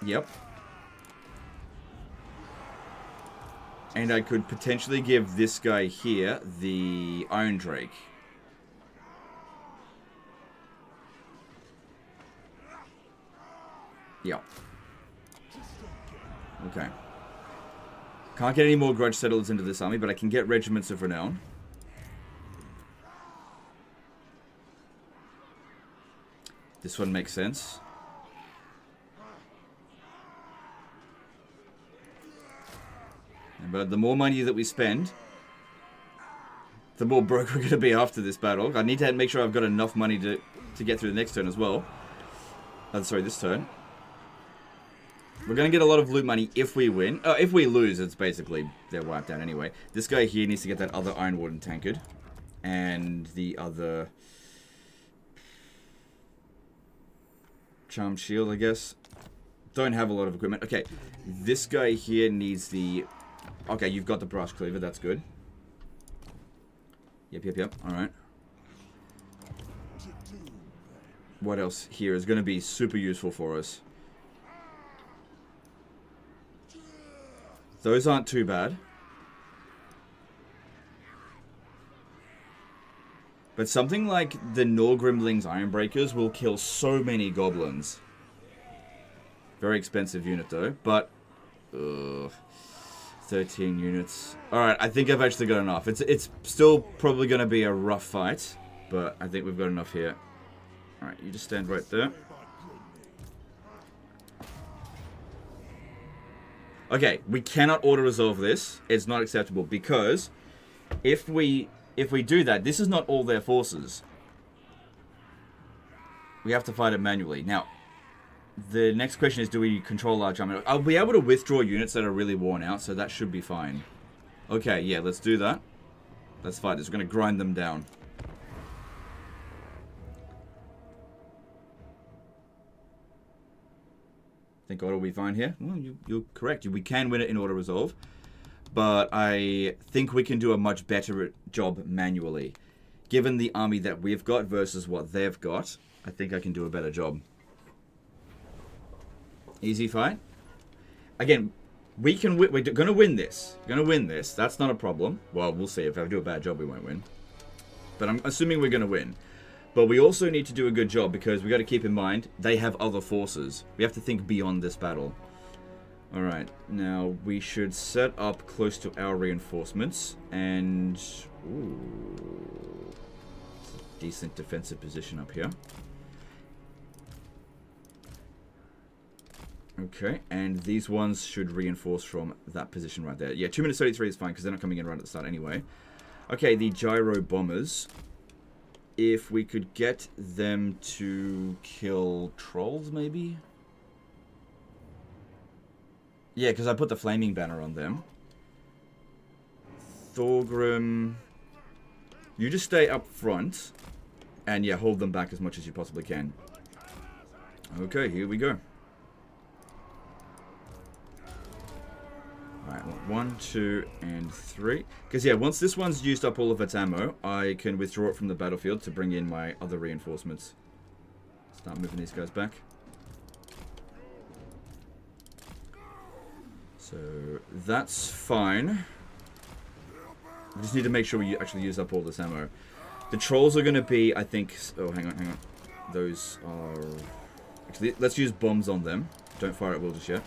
Yep. And I could potentially give this guy here the Iron Drake. Yep. Okay. Can't get any more Grudge Settlers into this army, but I can get Regiments of Renown. This one makes sense. But the more money that we spend, the more broke we're going to be after this battle. I need to make sure I've got enough money to get through the next turn as well. Sorry, this turn. We're going to get a lot of loot money if we win. If we lose, it's basically, they're wiped out anyway. This guy here needs to get that other Iron Warden Tankard. And the other... Charm Shield, I guess. Don't have a lot of equipment. Okay, this guy here needs the Okay, you've got the brass cleaver. That's good. Yep. Alright. What else here is going to be super useful for us? Those aren't too bad. But something like the Norgrimling's Ironbreakers will kill so many goblins. Very expensive unit though, but... 13 units. Alright, I think I've actually got enough. It's still probably going to be a rough fight, but I think we've got enough here. Alright, you just stand right there. Okay, we cannot auto-resolve this. It's not acceptable because if we do that, this is not all their forces. We have to fight it manually. Now, the next question is, do we control large army? I'll be able to withdraw units that are really worn out, so that should be fine. Okay, yeah, let's do that. Let's fight this. We're going to grind them down. Think auto will be fine here? Well, you're correct. We can win it in auto-resolve. But I think we can do a much better job manually. Given the army that we've got versus what they've got, I think I can do a better job. Easy fight. Again, we're going to win this. We're going to win this. That's not a problem. Well, we'll see. If I do a bad job, we won't win. But I'm assuming we're going to win. But we also need to do a good job because we got to keep in mind they have other forces. We have to think beyond this battle. Alright, now we should set up close to our reinforcements and... Ooh, decent defensive position up here. Okay, and these ones should reinforce from that position right there. Yeah, 2 minutes 33 is fine because they're not coming in right at the start anyway. Okay, the gyro bombers. If we could get them to kill trolls, maybe? Yeah, because I put the flaming banner on them. Thorgrim, you just stay up front. And yeah, hold them back as much as you possibly can. Okay, here we go. Alright, 1, 2, and 3. Because yeah, once this one's used up all of its ammo, I can withdraw it from the battlefield to bring in my other reinforcements. Start moving these guys back. So, that's fine. We just need to make sure we actually use up all this ammo. The trolls are going to be, I think... Oh, hang on. Those are... Actually, let's use bombs on them. Don't fire at will just yet.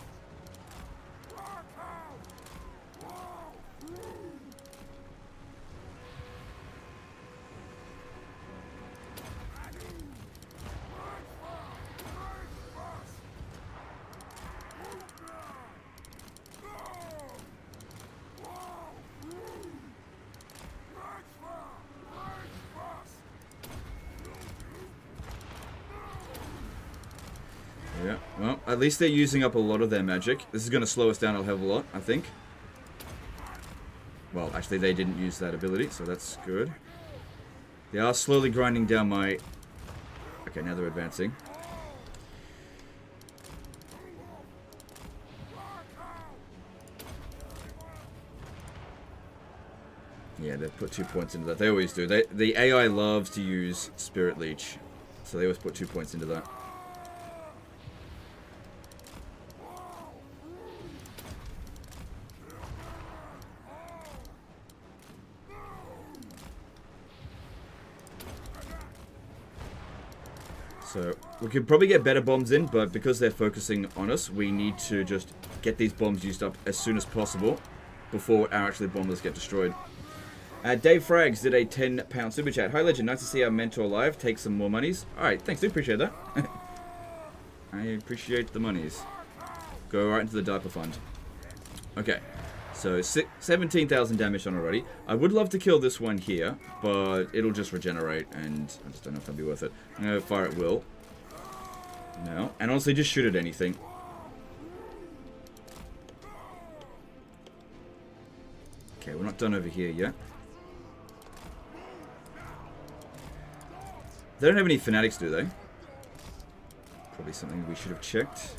Yeah, well, at least they're using up a lot of their magic. This is going to slow us down a hell of a lot, I think. Well, actually, they didn't use that ability, so that's good. They are slowly grinding down my... Okay, now they're advancing. Yeah, they've put 2 points into that. They always do. The AI loves to use Spirit Leech, so they always put 2 points into that. So, we could probably get better bombs in, but because they're focusing on us, we need to just get these bombs used up as soon as possible before our actual bombers get destroyed. Dave Frags did a £10 super chat. Hi, Legend. Nice to see our mentor live. Take some more monies. Alright, thanks, dude. Appreciate that. I appreciate the monies. Go right into the diaper fund. Okay. So, 17,000 damage on already. I would love to kill this one here, but it'll just regenerate, and I just don't know if that'll be worth it. I'm going to fire at will. No. And honestly, just shoot at anything. Okay, we're not done over here yet. They don't have any fanatics, do they? Probably something we should have checked.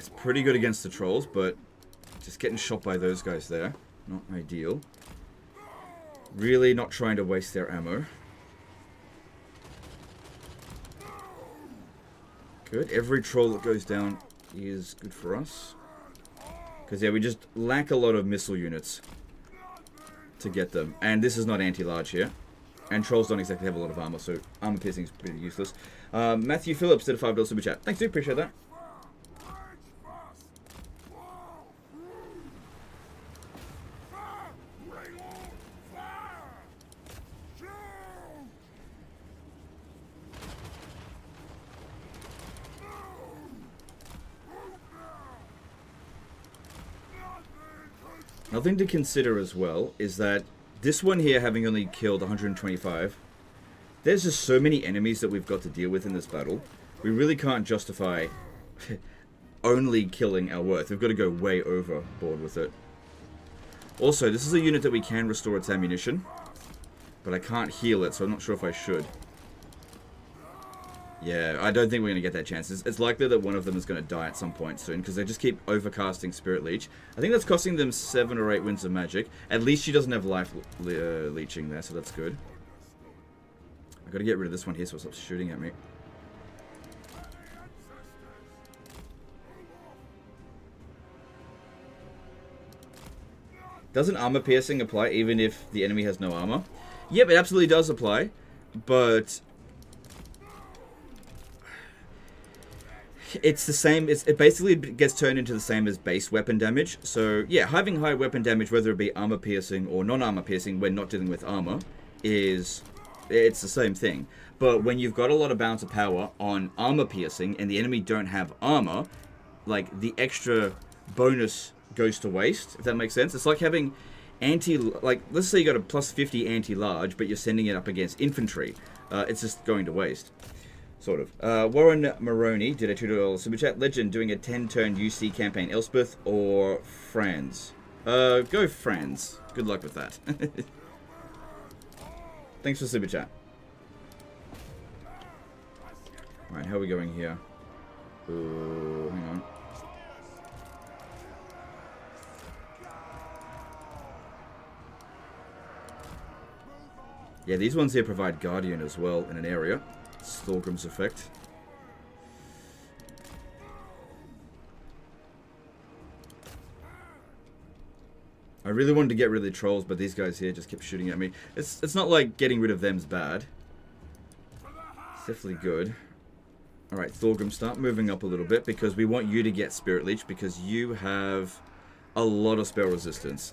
it's pretty good against the trolls, but just getting shot by those guys there. Not ideal. Really not trying to waste their ammo. Good. Every troll that goes down is good for us. Because, yeah, we just lack a lot of missile units to get them. And this is not anti-large here. And trolls don't exactly have a lot of armor, so armor piercing is pretty useless. Matthew Phillips did a $5 super chat. Thanks, dude. Appreciate that. Nothing to consider as well is that this one here, having only killed 125, there's just so many enemies that we've got to deal with in this battle. We really can't justify only killing our worth. We've got to go way overboard with it. Also, this is a unit that we can restore its ammunition, but I can't heal it, so I'm not sure if I should. Yeah, I don't think we're going to get that chance. It's likely that one of them is going to die at some point soon, because they just keep overcasting Spirit Leech. I think that's costing them 7 or 8 winds of magic. At least she doesn't have life leeching there, so that's good. I've got to get rid of this one here so it stops shooting at me. Doesn't armor piercing apply even if the enemy has no armor? Yep, it absolutely does apply, but it's the same. It basically gets turned into the same as base weapon damage. So yeah, having high weapon damage, whether it be armor piercing or non-armor piercing when not dealing with armor, it's the same thing. But when you've got a lot of balance of power on armor piercing and the enemy don't have armor, like the extra bonus goes to waste, if that makes sense. It's like having let's say you got a plus 50 anti-large, but you're sending it up against infantry. It's just going to waste. Sort of. Warren Maroney did a $2 super chat. Legend doing a 10-turn UC campaign. Elspeth or Franz? Go Franz. Good luck with that. Thanks for super chat. Alright, how are we going here? Ooh, hang on. Yeah, these ones here provide Guardian as well in an area. Thorgrim's effect. I really wanted to get rid of the trolls, but these guys here just kept shooting at me. It's not like getting rid of them's bad. It's definitely good. Alright, Thorgrim, start moving up a little bit because we want you to get Spirit Leech because you have a lot of spell resistance.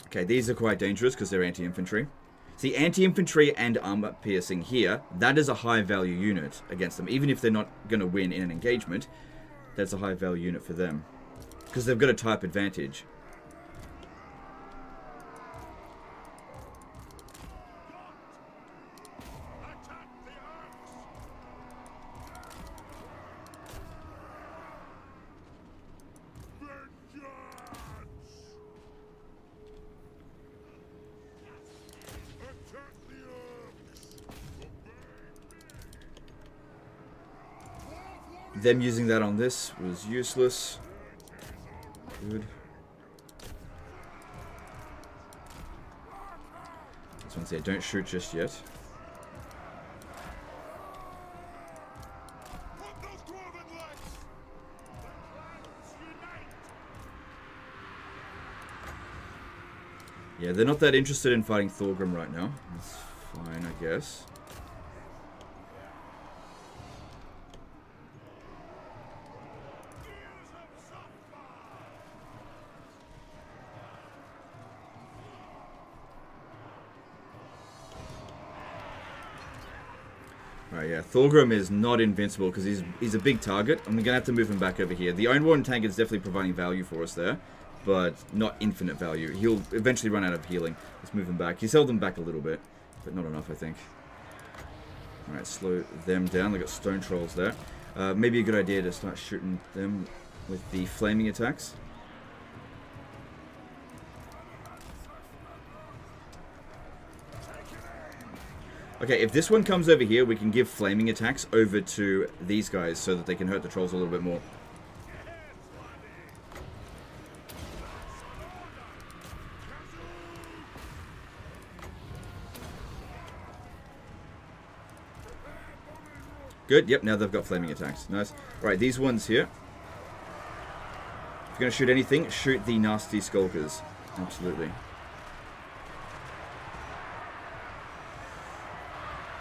Okay, these are quite dangerous because they're anti-infantry. See, anti-infantry and armor piercing here, that is a high value unit against them. Even if they're not going to win in an engagement, that's a high value unit for them. Because they've got a type advantage. Them using that on this was useless. Good. This one's here. Don't shoot just yet. Yeah, they're not that interested in fighting Thorgrim right now. That's fine, I guess. Right, yeah, Thorgrim is not invincible because he's a big target, and we're going to have to move him back over here. The Ironborn tank is definitely providing value for us there, but not infinite value. He'll eventually run out of healing. Let's move him back. He's held them back a little bit, but not enough, I think. Alright, slow them down. They've got stone trolls there. Maybe a good idea to start shooting them with the flaming attacks. Okay, if this one comes over here, we can give flaming attacks over to these guys so that they can hurt the trolls a little bit more. Good, yep, now they've got flaming attacks. Nice. Right, these ones here. If you're going to shoot anything, shoot the nasty skulkers. Absolutely.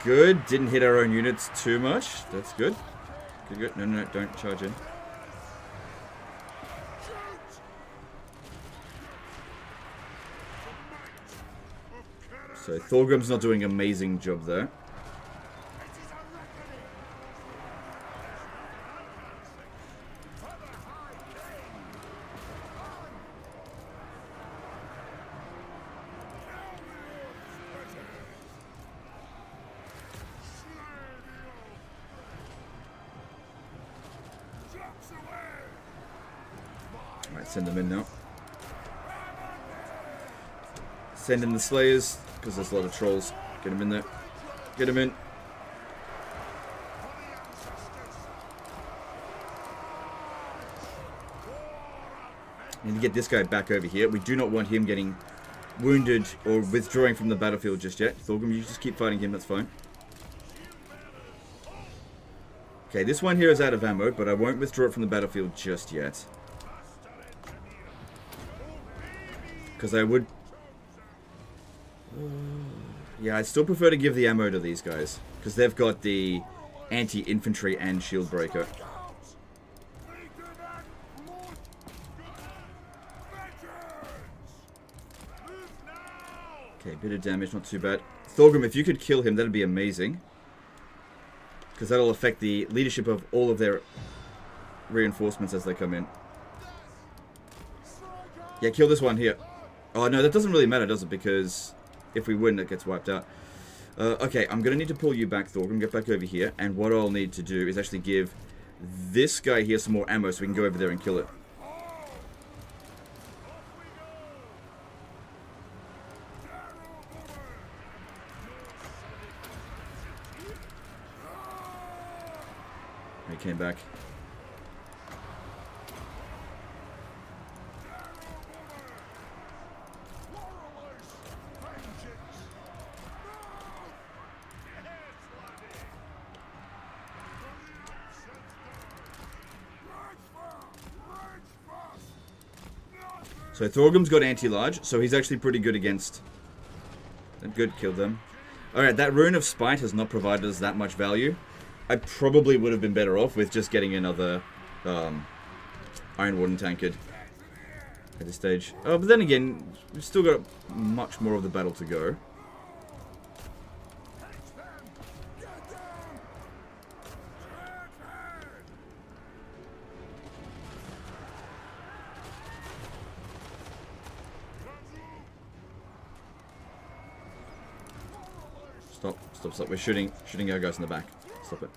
Good. Didn't hit our own units too much. That's good. Good, good. No, no, no, don't charge in. So Thorgrim's not doing an amazing job there. Alright, send them in now. Send in the Slayers, because there's a lot of trolls. Get them in there. Get them in. Need to get this guy back over here. We do not want him getting wounded or withdrawing from the battlefield just yet. Thorgrim, you just keep fighting him, that's fine. Okay, this one here is out of ammo, but I won't withdraw it from the battlefield just yet. Because I would... yeah, I'd still prefer to give the ammo to these guys. Because they've got the anti-infantry and shield breaker. Okay, bit of damage, not too bad. Thorgrim, if you could kill him, that'd be amazing. Because that'll affect the leadership of all of their reinforcements as they come in. Yeah, kill this one here. Oh, no, that doesn't really matter, does it? Because if we win, it gets wiped out. Okay, I'm going to need to pull you back, Thorgrim. Get back over here. And what I'll need to do is actually give this guy here some more ammo so we can go over there and kill it. He came back. So Thorgrim's got anti-large, so he's actually pretty good against... Good, killed them. Alright, that Rune of Spite has not provided us that much value. I probably would have been better off with just getting another Iron Warden tankard at this stage. But then again, we've still got much more of the battle to go. Stop, stop, stop. We're shooting our guys in the back. Stop it.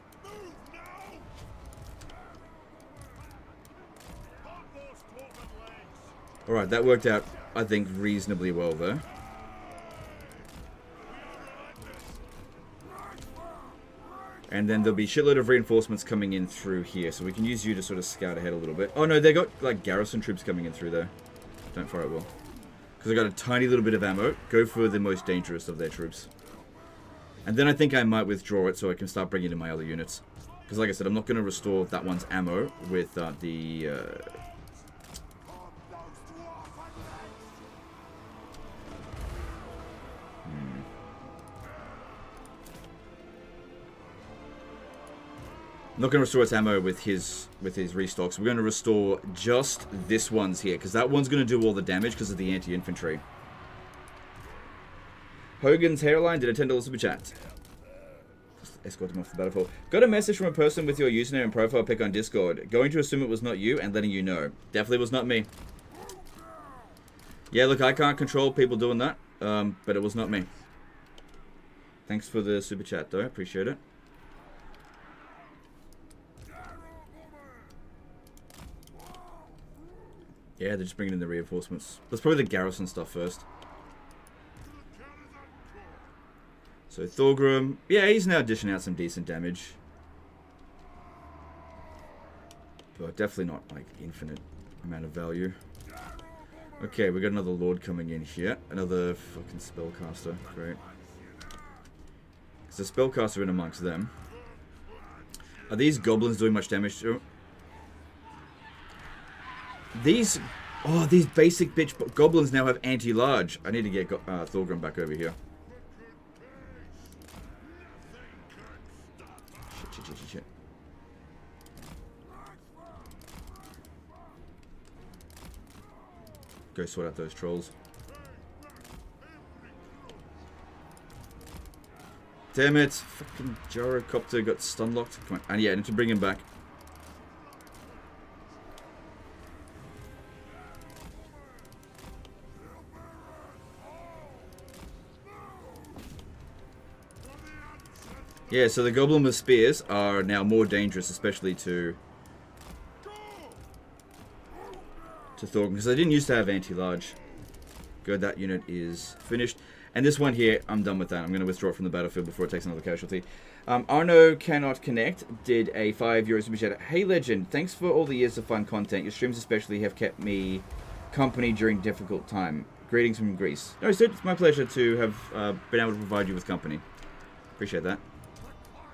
Alright, that worked out, I think, reasonably well there. And then there'll be a shitload of reinforcements coming in through here, so we can use you to sort of scout ahead a little bit. Oh no, they got, like, garrison troops coming in through there. Don't fire it well. Because I got a tiny little bit of ammo. Go for the most dangerous of their troops. And then I think I might withdraw it so I can start bringing in my other units. Because like I said, I'm not going to restore that one's ammo with the... I'm not going to restore its ammo with his restocks. We're going to restore just this one's here. Because that one's going to do all the damage because of the anti-infantry. Hogan's hairline did a $10 super chat. Escort him off the battlefield. Got a message from a person with your username and profile pic on Discord. Going to assume it was not you and letting you know. Definitely was not me. Yeah, look, I can't control people doing that. But it was not me. Thanks for the super chat, though. I appreciate it. Yeah, they're just bringing in the reinforcements. Let's probably the garrison stuff first. So Thorgrim, yeah, he's now dishing out some decent damage. But definitely not like infinite amount of value. Okay, we got another Lord coming in here. Another fucking spellcaster. Great. There's a spellcaster in amongst them. Are these goblins doing much damage to them? These... Oh, these basic bitch goblins now have anti-large. I need to get Thorgrim back over here. Shit. Go sort out those trolls. Damn it. Fucking gyrocopter got stun locked. Come on. And yeah, I need to bring him back. Yeah, so the goblin with spears are now more dangerous, especially to Thorgrim, because they didn't used to have anti-large. Good, that unit is finished. And this one here, I'm done with that. I'm going to withdraw it from the battlefield before it takes another casualty. Arno Cannot Connect did a €5 super chat. Hey Legend, thanks for all the years of fun content. Your streams especially have kept me company during difficult time. Greetings from Greece. No, it's my pleasure to have been able to provide you with company. Appreciate that.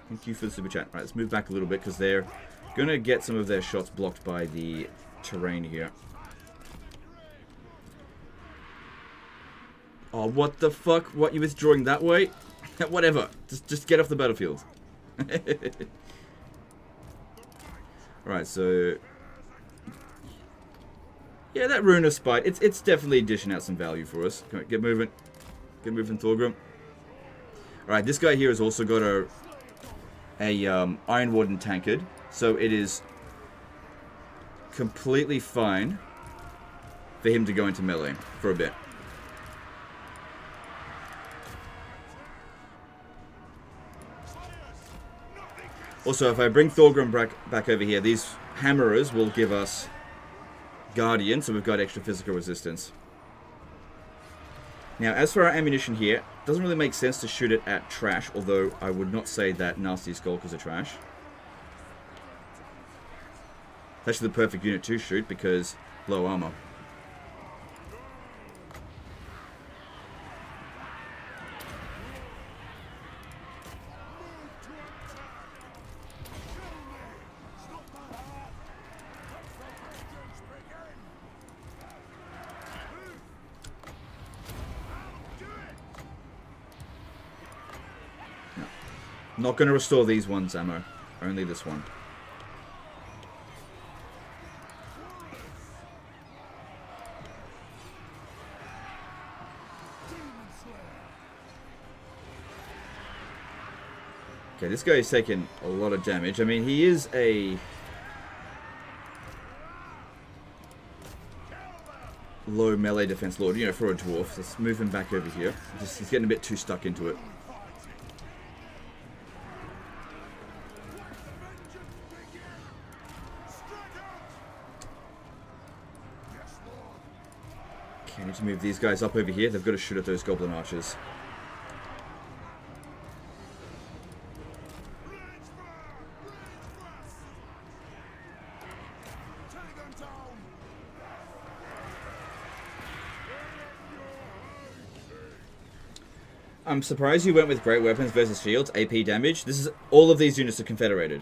Thank you for the super chat. Right, let's move back a little bit because they're going to get some of their shots blocked by the terrain here. Oh, what the fuck? What, you withdrawing that way? Whatever. Just get off the battlefield. Alright, so... Yeah, that Rune of Spite, it's definitely dishing out some value for us. Come on, get moving. Get moving, Thorgrim. Alright, this guy here has also got a Iron Warden tankard. So it is completely fine for him to go into melee for a bit. Also, if I bring Thorgrim back over here, these hammerers will give us Guardian, so we've got extra physical resistance. Now, as for our ammunition here, it doesn't really make sense to shoot it at trash, although I would not say that nasty skulkers are trash. It's actually the perfect unit to shoot because low armor. Not going to restore these ones, ammo. Only this one. Okay, this guy is taking a lot of damage. I mean, he is a low melee defense lord, you know, for a dwarf. Let's move him back over here. He's getting a bit too stuck into it. Okay, I need to move these guys up over here. They've got to shoot at those goblin archers. I'm surprised you went with great weapons versus shields, AP damage. This is all of these units are confederated.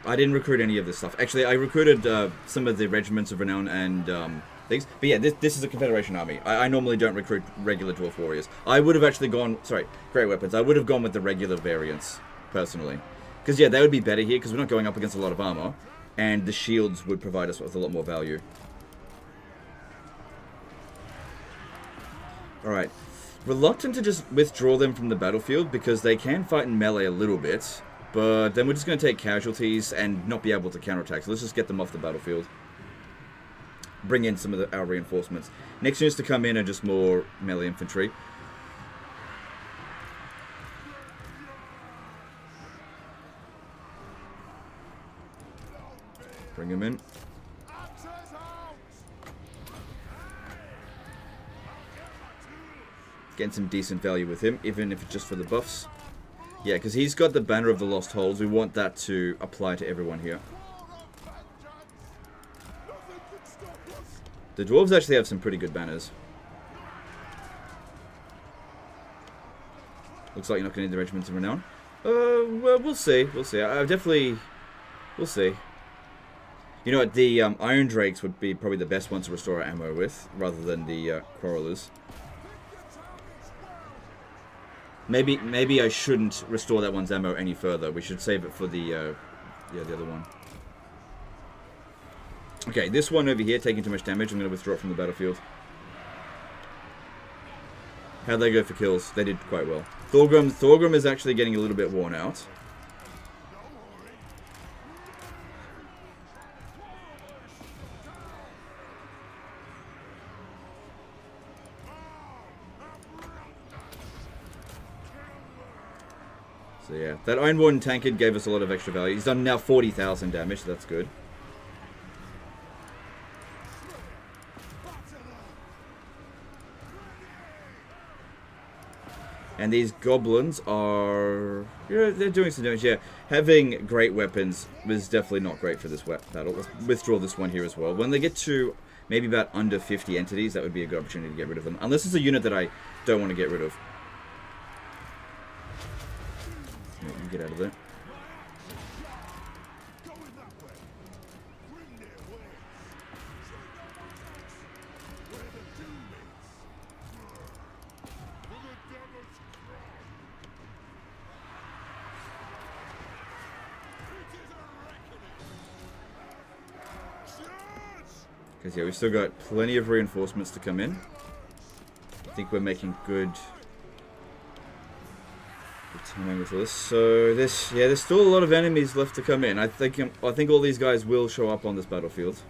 I didn't recruit any of this stuff. Actually, I recruited some of the regiments of renown and things. But yeah, this is a Confederation army. I normally don't recruit regular dwarf warriors. I would have actually gone... Sorry, great weapons. I would have gone with the regular variants, personally. Because yeah, they would be better here because we're not going up against a lot of armor. And the shields would provide us with a lot more value. Alright. Reluctant to just withdraw them from the battlefield because they can fight in melee a little bit. But then we're just going to take casualties and not be able to counterattack. So let's just get them off the battlefield. Bring in some of our reinforcements. Next units to come in are just more melee infantry. Bring them in. Getting some decent value with him, even if it's just for the buffs. Yeah, because he's got the Banner of the Lost Holds. We want that to apply to everyone here. The dwarves actually have some pretty good banners. Looks like you're not going to need the Regiments of Renown. Well, we'll see. We'll see. I definitely... We'll see. You know what? The Iron Drakes would be probably the best ones to restore our ammo with, rather than the Quarrelers. Maybe I shouldn't restore that one's ammo any further. We should save it for the other one. Okay, this one over here taking too much damage. I'm going to withdraw it from the battlefield. How'd they go for kills? They did quite well. Thorgrim is actually getting a little bit worn out. So yeah, that Ironborn Tankard gave us a lot of extra value. He's done now 40,000 damage, so that's good. And these goblins are... Yeah, they're doing some damage, yeah. Having great weapons was definitely not great for this battle. Let's withdraw this one here as well. When they get to maybe about under 50 entities, that would be a good opportunity to get rid of them. Unless it's a unit that I don't want to get rid of. Get out of there. Because yeah, we've still got plenty of reinforcements to come in. I think we're making good timing with this. So there's still a lot of enemies left to come in. I think all these guys will show up on this battlefield.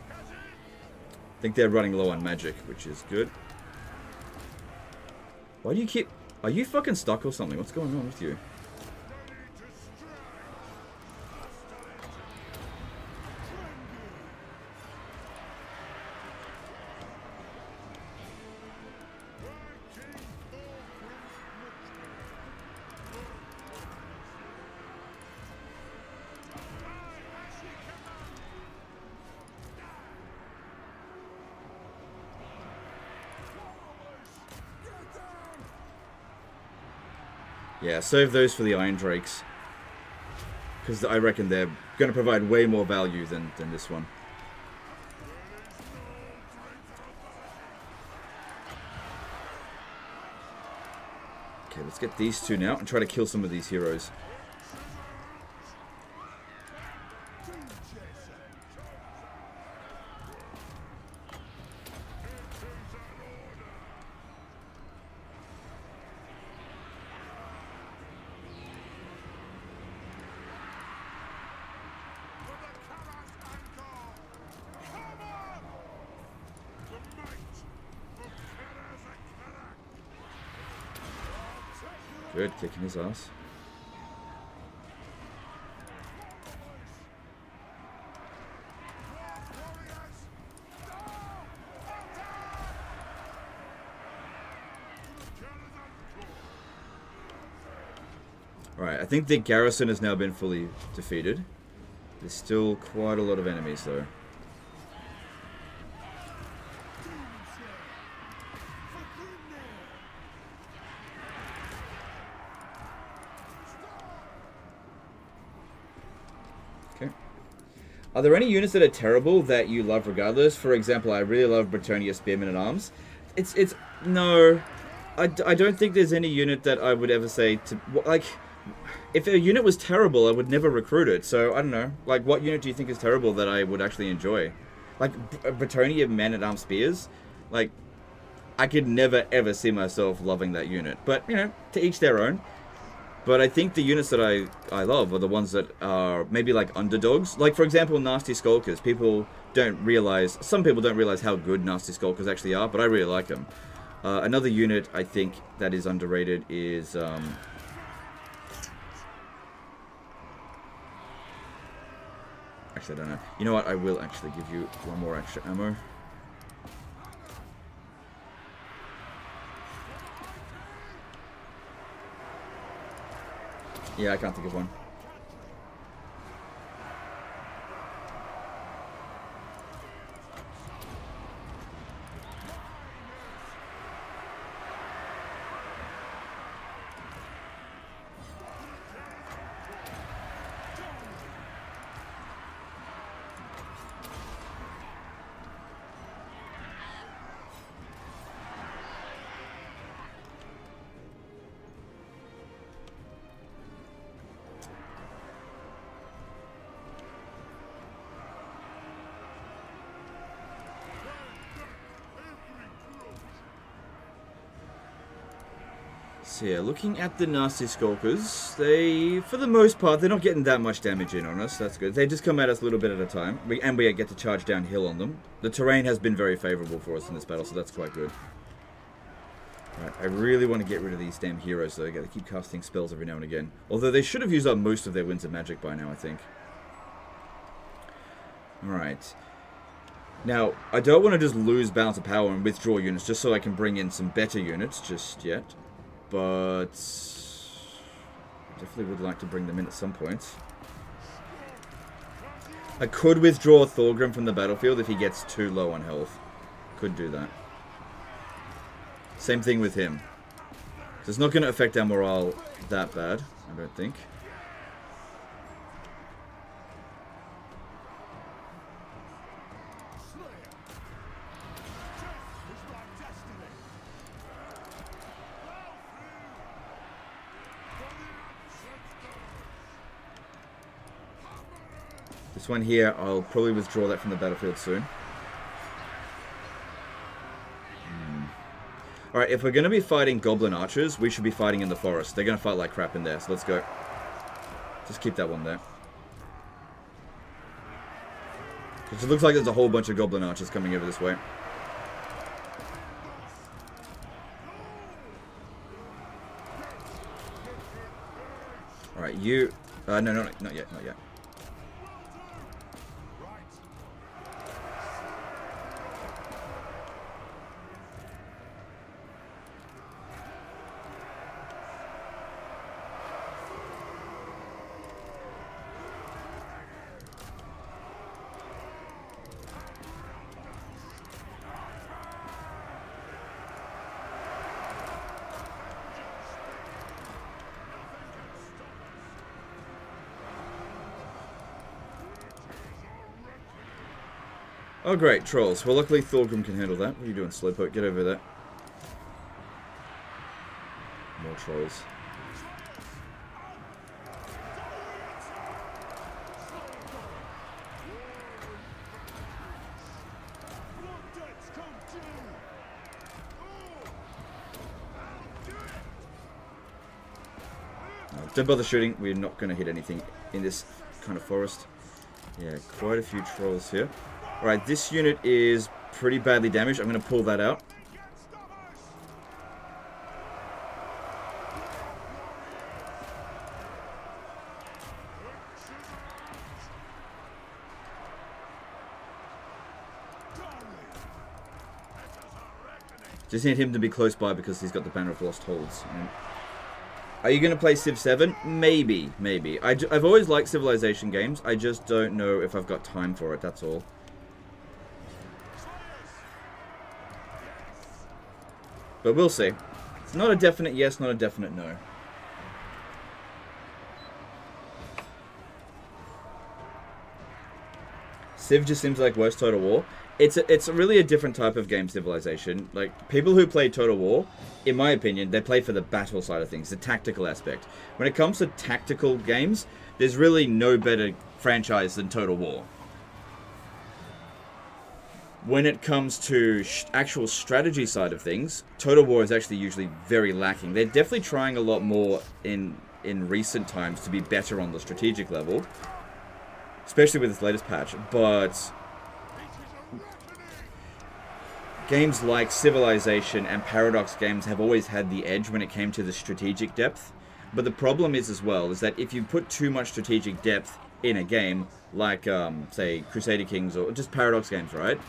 I think they're running low on magic, which is good. Why do you keep... Are you fucking stuck or something? What's going on with you? Yeah, save those for the Iron Drakes. Because I reckon they're going to provide way more value than this one. Okay, let's get these two now and try to kill some of these heroes. Good, kicking his ass. Alright, I think the garrison has now been fully defeated. There's still quite a lot of enemies though. Are there any units that are terrible that you love regardless? For example, I really love Bretonnia Spearmen at Arms. No, I don't think there's any unit that I would ever say to, like, if a unit was terrible, I would never recruit it. So, I don't know, like, what unit do you think is terrible that I would actually enjoy? Like, Bretonnia Men at Arms Spears, like, I could never ever see myself loving that unit. But, you know, to each their own. But I think the units that I love are the ones that are maybe like underdogs. Like, for example, Nasty Skulkers. Some people don't realize how good Nasty Skulkers actually are, but I really like them. Another unit I think that is underrated is... Actually, I don't know. You know what? I will actually give you one more extra ammo. Yeah, I can't think of one. So yeah, looking at the nasty skulkers, they, for the most part, they're not getting that much damage in on us. That's good. They just come at us a little bit at a time, and we get to charge downhill on them. The terrain has been very favorable for us in this battle, so that's quite good. Right, I really want to get rid of these damn heroes, though. I gotta keep casting spells every now and again. Although they should have used up most of their winds of magic by now, I think. Alright. Now, I don't want to just lose balance of power and withdraw units just so I can bring in some better units just yet. But I definitely would like to bring them in at some point. I could withdraw Thorgrim from the battlefield if he gets too low on health. Could do that. Same thing with him. It's not going to affect our morale that bad, I don't think. This one here, I'll probably withdraw that from the battlefield soon. Alright, if we're going to be fighting goblin archers, we should be fighting in the forest. They're going to fight like crap in there, so let's go. Just keep that one there. Because it looks like there's a whole bunch of goblin archers coming over this way. Alright, you... no, not yet, not yet. Oh great, trolls. Well, luckily Thorgrim can handle that. What are you doing, Slowpoke? Get over there. More trolls. Don't bother shooting. We're not going to hit anything in this kind of forest. Yeah, quite a few trolls here. Alright, this unit is pretty badly damaged. I'm going to pull that out. Just need him to be close by because he's got the Banner of Lost Holds. Are you going to play Civ 7? Maybe, maybe. I've always liked Civilization games. I just don't know if I've got time for it, that's all. But we'll see. It's not a definite yes, not a definite no. Civ just seems like worse Total War. It's really a different type of game, Civilization. Like, people who play Total War, in my opinion, they play for the battle side of things, the tactical aspect. When it comes to tactical games, there's really no better franchise than Total War. When it comes to actual strategy side of things, Total War is actually usually very lacking. They're definitely trying a lot more in recent times to be better on the strategic level, especially with this latest patch, but games like Civilization and Paradox games have always had the edge when it came to the strategic depth. But the problem is as well, is that if you put too much strategic depth in a game, like, say, Crusader Kings or just Paradox games, right?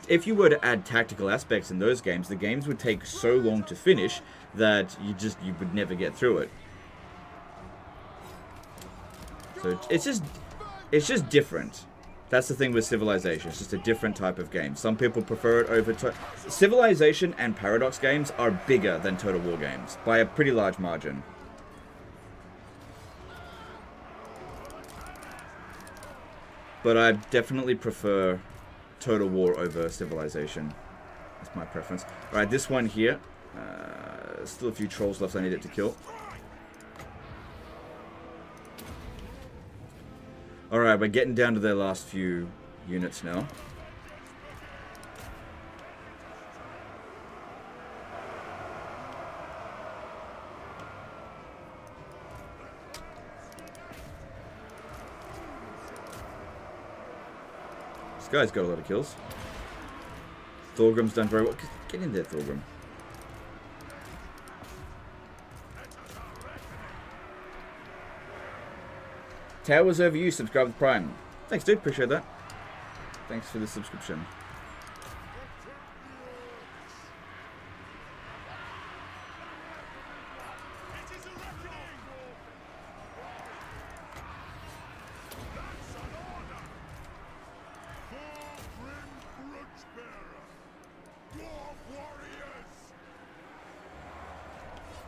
If you were to add tactical aspects in those games, the games would take so long to finish that you would never get through it. So it's just different. That's the thing with Civilization. It's just a different type of game. Some people prefer it over... Civilization and Paradox games are bigger than Total War games by a pretty large margin. But I definitely prefer Total War over Civilization. That's my preference. Alright, this one here. Still a few trolls left I need it to kill. Alright, we're getting down to their last few units now. This guy's got a lot of kills. Thorgrim's done very well. Get in there, Thorgrim. Towers over you, subscribe with Prime. Thanks, dude. Appreciate that. Thanks for the subscription.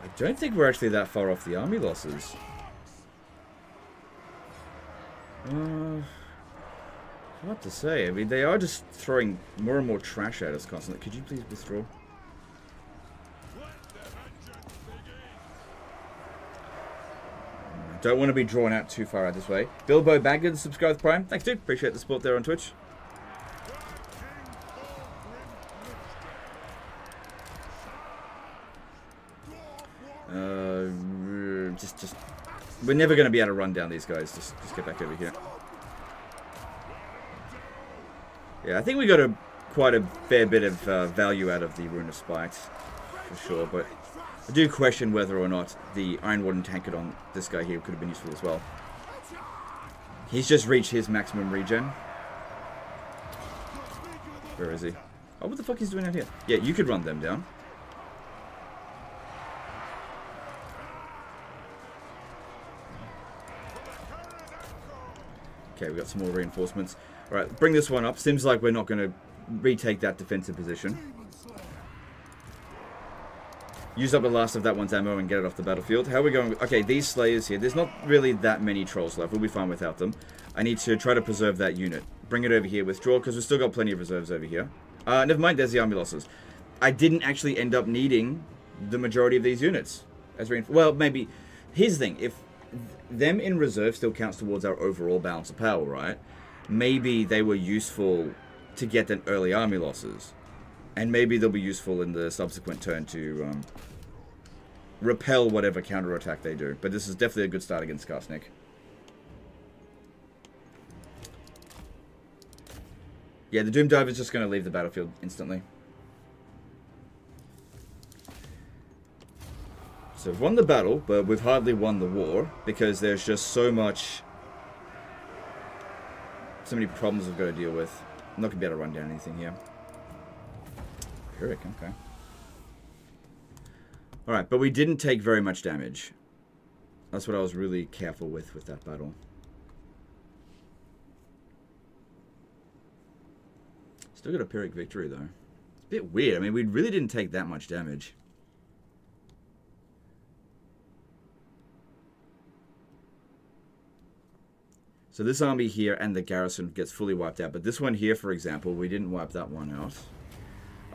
I don't think we're actually that far off the army losses. Hard to say. I mean, they are just throwing more and more trash at us constantly. Could you please withdraw? Don't want to be drawn out too far out this way. Bilbo Baggins, subscribe with Prime. Thanks, dude. Appreciate the support there on Twitch. Just we're never going to be able to run down these guys. Just get back over here. Yeah, I think we got quite a fair bit of value out of the Rune of Spite, for sure. But I do question whether or not the Iron Warden Tankard on this guy here could have been useful as well. He's just reached his maximum regen. Where is he? Oh, what the fuck is he doing out here? Yeah, you could run them down. Okay, we got some more reinforcements. Alright, bring this one up. Seems like we're not going to retake that defensive position. Use up the last of that one's ammo and get it off the battlefield. How are we going? Okay, these Slayers here. There's not really that many trolls left. We'll be fine without them. I need to try to preserve that unit. Bring it over here. Withdraw, because we've still got plenty of reserves over here. Never mind, there's the army losses. I didn't actually end up needing the majority of these units. Well, maybe... Here's the thing. If them in reserve still counts towards our overall balance of power, right? Maybe they were useful to get them early army losses. And maybe they'll be useful in the subsequent turn to repel whatever counterattack they do. But this is definitely a good start against Skarsnik. Yeah, the Doom Dive is just going to leave the battlefield instantly. So we've won the battle, but we've hardly won the war, because there's just so many problems we've got to deal with. I'm not going to be able to run down anything here. Karak, okay. Alright, but we didn't take very much damage. That's what I was really careful with that battle. Still got a Pyrrhic victory, though. It's a bit weird. I mean, we really didn't take that much damage. So this army here and the garrison gets fully wiped out. But this one here, for example, we didn't wipe that one out.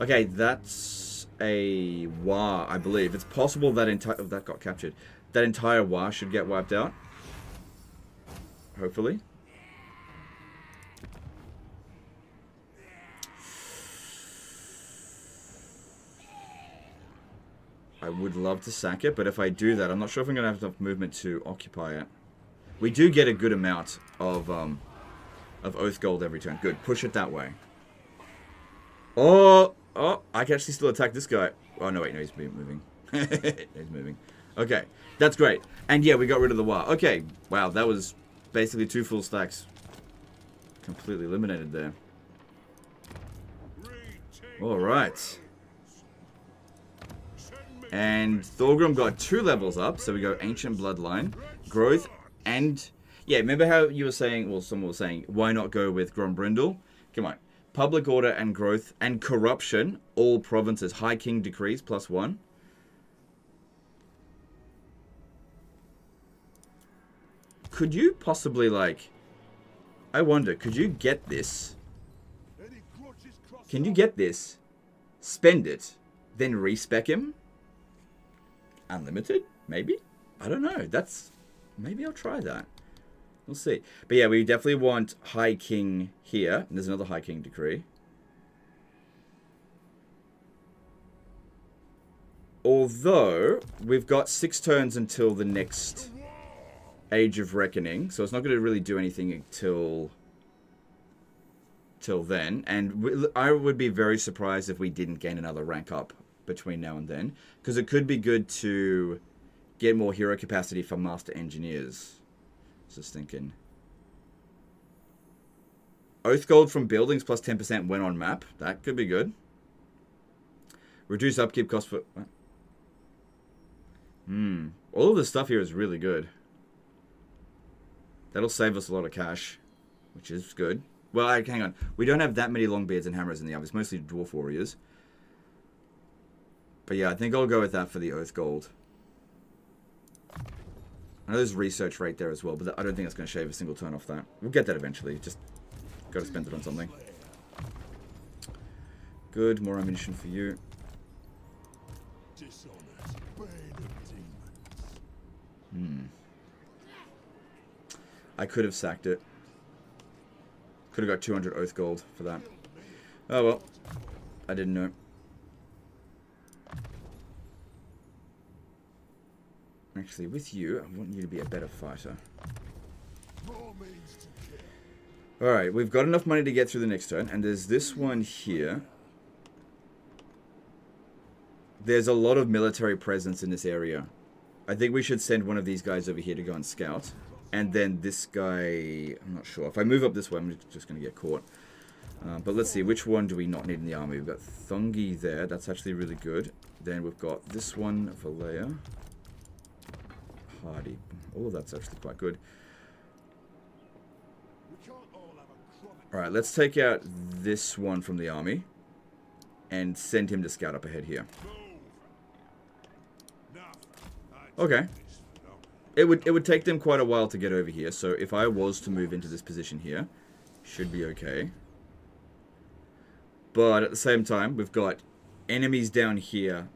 Okay, that's a Wa, I believe. It's possible that that got captured. That entire Wa should get wiped out. Hopefully. I would love to sack it, but if I do that, I'm not sure if I'm going to have enough movement to occupy it. We do get a good amount of Oath Gold every turn. Good. Push it that way. Oh, I can actually still attack this guy. Oh, no, wait, no, he's moving. He's moving. Okay, that's great. And yeah, we got rid of the Wa. Okay, wow, that was basically 2 full stacks. Completely eliminated there. All right. And Thorgrim got 2 levels up, so we go Ancient Bloodline, Growth, and... Yeah, remember how you were saying, well, someone was saying, why not go with Grombrindle? Come on. Public order and growth and corruption, all provinces. High King decrees, +1. Could you possibly, like... I wonder, could you get this? Can you get this? Spend it, then respec him? Unlimited? Maybe? I don't know. That's... Maybe I'll try that. We'll see. But yeah, we definitely want High King here. And there's another High King decree. Although, we've got 6 turns until the next Age of Reckoning. So it's not going to really do anything until then. And I would be very surprised if we didn't gain another rank up between now and then. Because it could be good to get more hero capacity for Master Engineers. Just thinking. Oath Gold from buildings plus 10% when on map. That could be good. Reduce upkeep cost for... All of this stuff here is really good. That'll save us a lot of cash, which is good. Well, hang on. We don't have that many Longbeards and Hammers in the army. It's mostly Dwarf Warriors. But yeah, I think I'll go with that for the Oath Gold. I know there's research rate there as well, but I don't think that's going to shave a single turn off that. We'll get that eventually. Just got to spend it on something. Good. More ammunition for you. I could have sacked it. Could have got 200 Oath Gold for that. Oh well. I didn't know. Actually, with you, I want you to be a better fighter. Alright, we've got enough money to get through the next turn, and there's this one here. There's a lot of military presence in this area. I think we should send one of these guys over here to go and scout. And then this guy, I'm not sure. If I move up this way, I'm just going to get caught. But let's see, which one do we not need in the army? We've got Thungi there. That's actually really good. Then we've got this one, Valea. Hardy. All of that's actually quite good. Alright, let's take out this one from the army. And send him to scout up ahead here. Okay. It would take them quite a while to get over here, so if I was to move into this position here, should be okay. But at the same time, we've got enemies down here.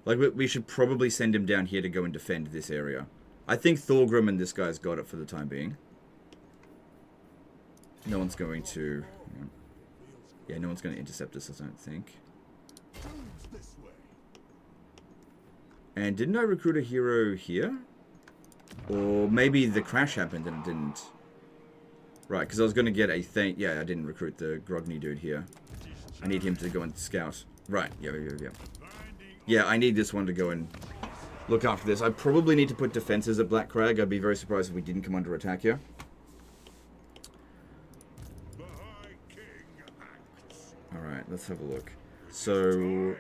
Like, we should probably send him down here to go and defend this area. I think Thorgrim and this guy's got it for the time being. No one's going to... Yeah, no one's going to intercept us, I don't think. And didn't I recruit a hero here? Or maybe the crash happened and it didn't. Right, because I was going to get a thing. Yeah, I didn't recruit the Grogny dude here. I need him to go and scout. Right, yeah. Yeah, I need this one to go and look after this. I probably need to put defenses at Black Crag. I'd be very surprised if we didn't come under attack here. Alright, let's have a look. So...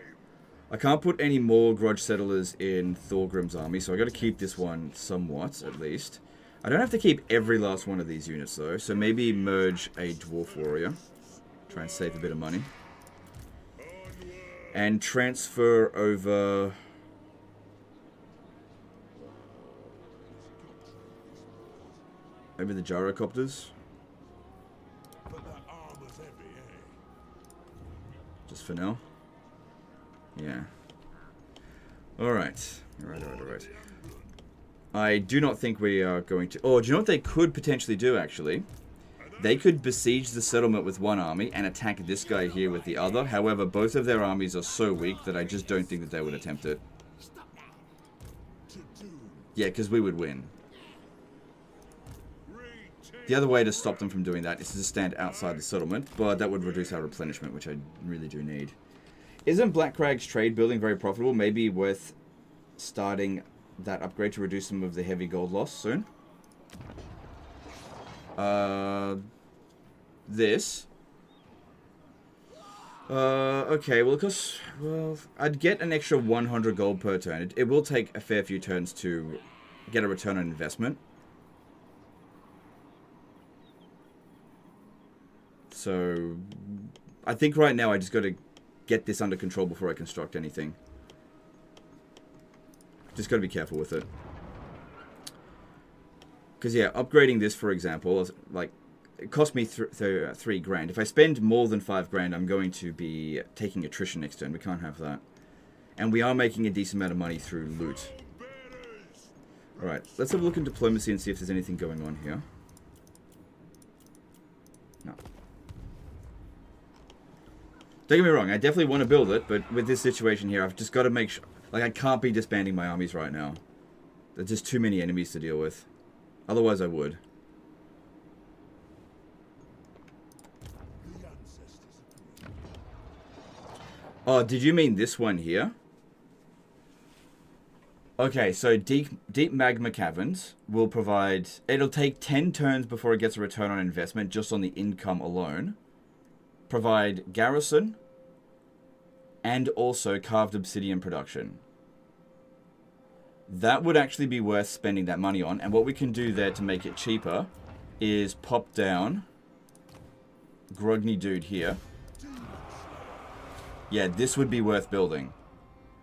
I can't put any more Grudge Settlers in Thorgrim's army, so I got to keep this one somewhat, at least. I don't have to keep every last one of these units, though, so maybe merge a Dwarf Warrior. Try and save a bit of money. And transfer over... maybe the Gyrocopters. Just for now. Yeah. Alright. Alright. I do not think we are going to... Oh, do you know what they could potentially do, actually? They could besiege the settlement with one army and attack this guy here with the other. However, both of their armies are so weak that I just don't think that they would attempt it. Yeah, because we would win. The other way to stop them from doing that is to stand outside the settlement, but that would reduce our replenishment, which I really do need. Isn't Black Crag's trade building very profitable? Maybe worth starting that upgrade to reduce some of the heavy gold loss soon? This. Okay, well, because... Well, I'd get an extra 100 gold per turn. It will take a fair few turns to get a return on investment. So, I think right now I just got to get this under control before I construct anything. Just got to be careful with it. Because, yeah, upgrading this, for example, like, it cost me 3 grand. If I spend more than 5 grand, I'm going to be taking attrition next turn. We can't have that. And we are making a decent amount of money through loot. Alright, let's have a look in diplomacy and see if there's anything going on here. No. Don't get me wrong, I definitely want to build it, but with this situation here, I've just got to make sure... Like, I can't be disbanding my armies right now. There's just too many enemies to deal with. Otherwise, I would. Oh, did you mean this one here? Okay, so deep magma caverns will provide... It'll take 10 turns before it gets a return on investment, just on the income alone. Provide garrison, and also carved obsidian production. That would actually be worth spending that money on, and what we can do there to make it cheaper is pop down Grogny Dude here. Yeah, this would be worth building.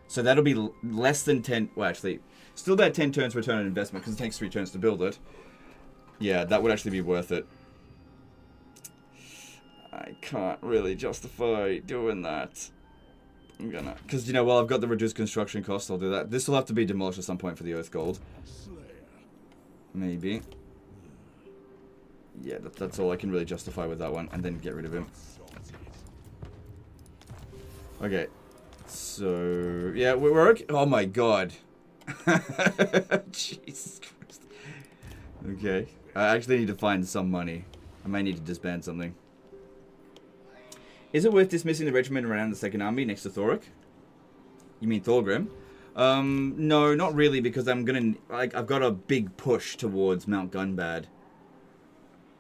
So that'll be less than 10... Well, actually, still about 10 turns return on investment, because it takes 3 turns to build it. Yeah, that would actually be worth it. I can't really justify doing that. I'm gonna... Because, you know, while I've got the reduced construction cost, I'll do that. This will have to be demolished at some point for the Earth Gold. Maybe. Yeah, that's all I can really justify with that one. And then get rid of him. Okay. So, yeah, we're okay. Oh my god. Jesus Christ. Okay. I actually need to find some money. I may need to disband something. Is it worth dismissing the regiment around the Second Army next to Thoric? You mean Thorgrim? No, not really, because I'm gonna... Like, I've got a big push towards Mount Gunbad.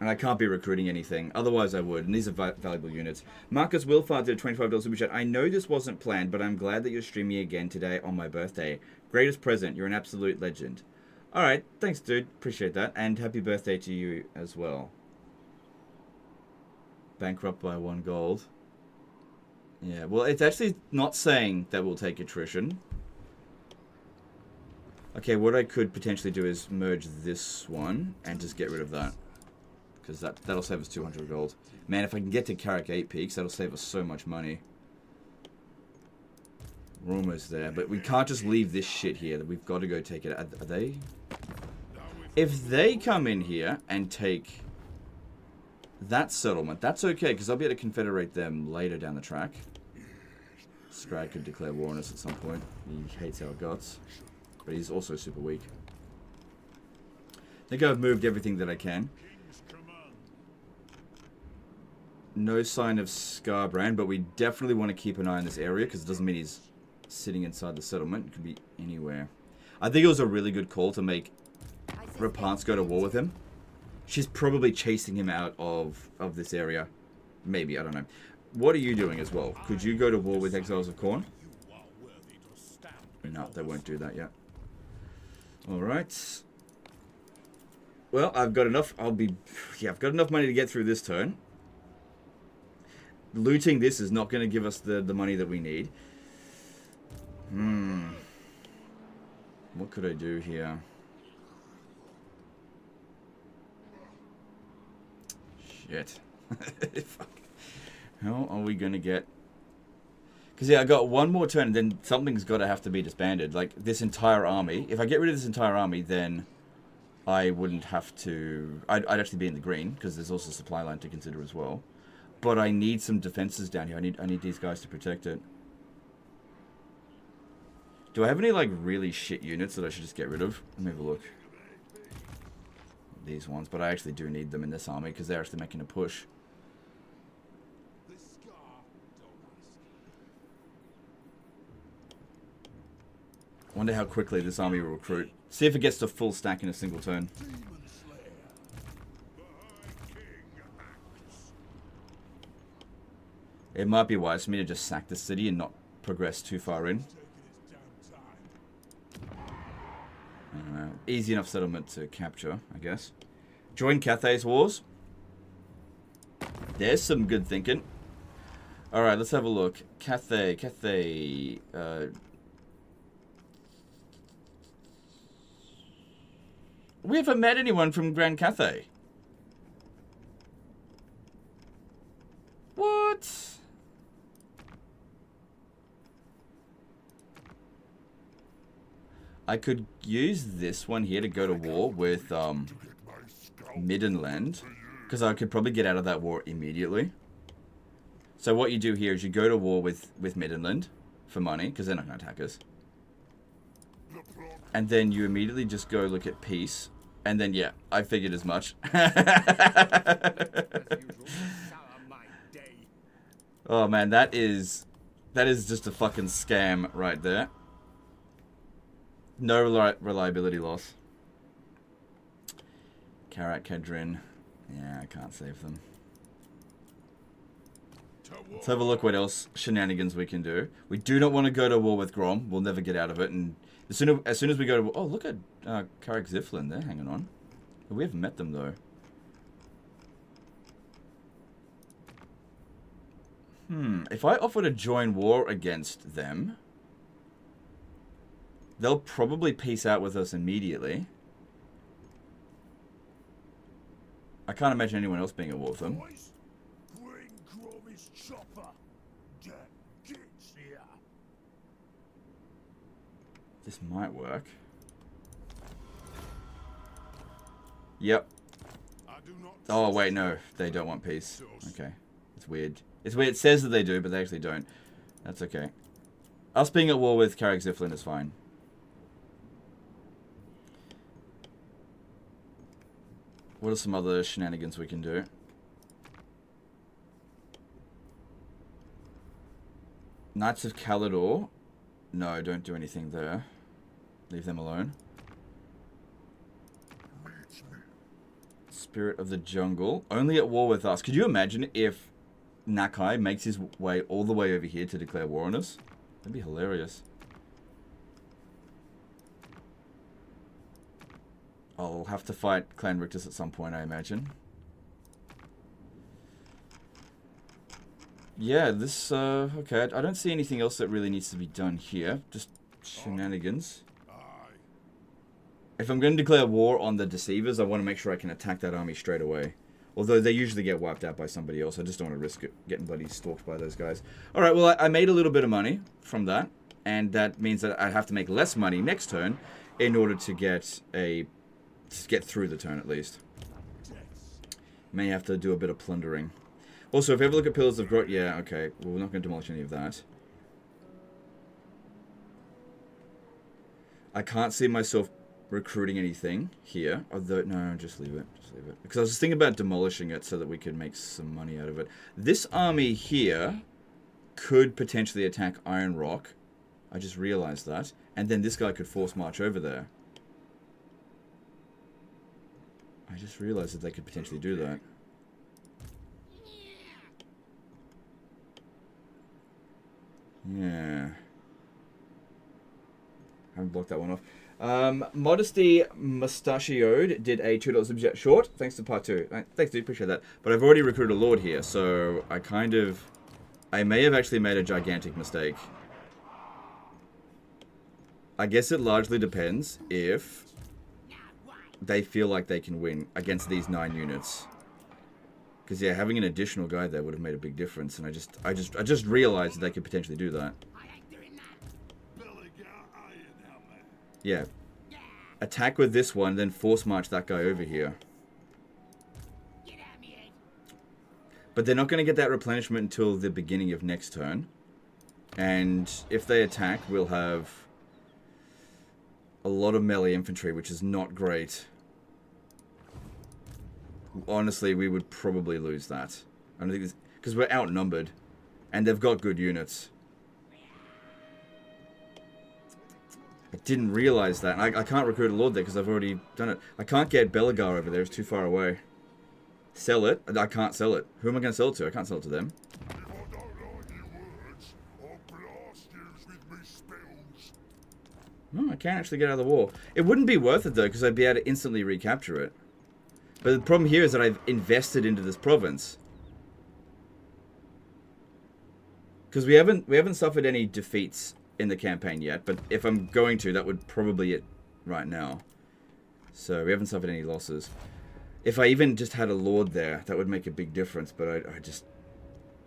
And I can't be recruiting anything. Otherwise, I would. And these are valuable units. Marcus Wilfard did a $25 super chat. I know this wasn't planned, but I'm glad that you're streaming again today on my birthday. Greatest present. You're an absolute legend. Alright. Thanks, dude. Appreciate that. And happy birthday to you as well. Bankrupt by 1 gold. Yeah, well, it's actually not saying that we'll take attrition. Okay, what I could potentially do is merge this one and just get rid of that. Because that'll save us 200 gold. Man, if I can get to Karak 8 peaks, that'll save us so much money. We're almost there. But we can't just leave this shit here. We've got to go take it. Are they? If they come in here and take that settlement, that's okay. Because I'll be able to confederate them later down the track. Scrag could declare war on us at some point. He hates our guts. But he's also super weak. I think I've moved everything that I can. No sign of Scarbrand, but we definitely want to keep an eye on this area because it doesn't mean he's sitting inside the settlement. It could be anywhere. I think it was a really good call to make Rapance go to war with him. She's probably chasing him out of this area. Maybe, I don't know. What are you doing as well? Could you go to war with Exiles of Khorne? No, they won't do that yet. Alright. Well, I've got enough. I've got enough money to get through this turn. Looting this is not going to give us the money that we need. What could I do here? Shit. Fuck. How are we going to get... Because, yeah, I got one more turn, and then something's got to have to be disbanded. Like, this entire army. If I get rid of this entire army, then I wouldn't have to... I'd actually be in the green, because there's also supply line to consider as well. But I need some defenses down here. I need these guys to protect it. Do I have any, like, really shit units that I should just get rid of? Let me have a look. These ones. But I actually do need them in this army, because they're actually making a push. Wonder how quickly this army will recruit. See if it gets to full stack in a single turn. It might be wise for me to just sack the city and not progress too far in. I don't know. Easy enough settlement to capture, I guess. Join Cathay's wars? There's some good thinking. Alright, let's have a look. Cathay. We haven't met anyone from Grand Cathay. What? I could use this one here to go to war with Middenland, because I could probably get out of that war immediately. So what you do here is you go to war with Middenland for money, because they're not going to attack us. And then you immediately just go look at peace. And then, yeah, I figured as much. Oh, man, that is just a fucking scam right there. No reliability loss. Karak, Kedrin. Yeah, I can't save them. Let's have a look what else shenanigans we can do. We do not want to go to war with Grom. We'll never get out of it. And as soon as we go to war... Oh, look at Karak Ziflin. They're hanging on. We haven't met them, though. If I offer to join war against them... They'll probably peace out with us immediately. I can't imagine anyone else being at war with them. This might work. Yep. Oh, wait, no. They don't want peace. Okay. It's weird. It's weird. It says that they do, but they actually don't. That's okay. Us being at war with Karak Ziflin is fine. What are some other shenanigans we can do? Knights of Calador. No, don't do anything there. Leave them alone. Spirit of the Jungle. Only at war with us. Could you imagine if Nakai makes his way all the way over here to declare war on us? That'd be hilarious. I'll have to fight Clan Rictus at some point, I imagine. Yeah, this, okay, I don't see anything else that really needs to be done here. Just shenanigans. If I'm going to declare war on the Deceivers, I want to make sure I can attack that army straight away. Although they usually get wiped out by somebody else, I just don't want to risk it, getting bloody stalked by those guys. Alright, well, I made a little bit of money from that. And that means that I have to make less money next turn in order to get through the turn at least. May have to do a bit of plundering. Also, if you ever look at Pillars of Growth, yeah, okay, well, we're not going to demolish any of that. I can't see myself recruiting anything here. Although, no, just leave it. Just leave it. Because I was just thinking about demolishing it so that we could make some money out of it. This army here could potentially attack Iron Rock. I just realized that. And then this guy could force march over there. I just realized that they could potentially do that. Yeah. Haven't blocked that one off. Modesty Mustachioed did a $2 super chat short. Thanks to part 2. Thanks, dude. Appreciate that. But I've already recruited a lord here, so I may have actually made a gigantic mistake. I guess it largely depends if they feel like they can win against these 9 units. Because yeah, having an additional guy there would have made a big difference, and I just realized that they could potentially do that. Yeah. Attack with this one, then force march that guy over here. But they're not going to get that replenishment until the beginning of next turn. And if they attack, we'll have a lot of melee infantry, which is not great. Honestly, we would probably lose that. I don't think this, because we're outnumbered, and they've got good units. I didn't realize that. And I can't recruit a lord there because I've already done it. I can't get Belegar over there. It's too far away. Sell it? I can't sell it. Who am I going to sell it to? I can't sell it to them. No, I can't actually get out of the war. It wouldn't be worth it though, because I'd be able to instantly recapture it. But the problem here is that I've invested into this province. Because we haven't suffered any defeats in the campaign yet, but if I'm going to, that would probably it right now. So we haven't suffered any losses. If I even just had a lord there, that would make a big difference, but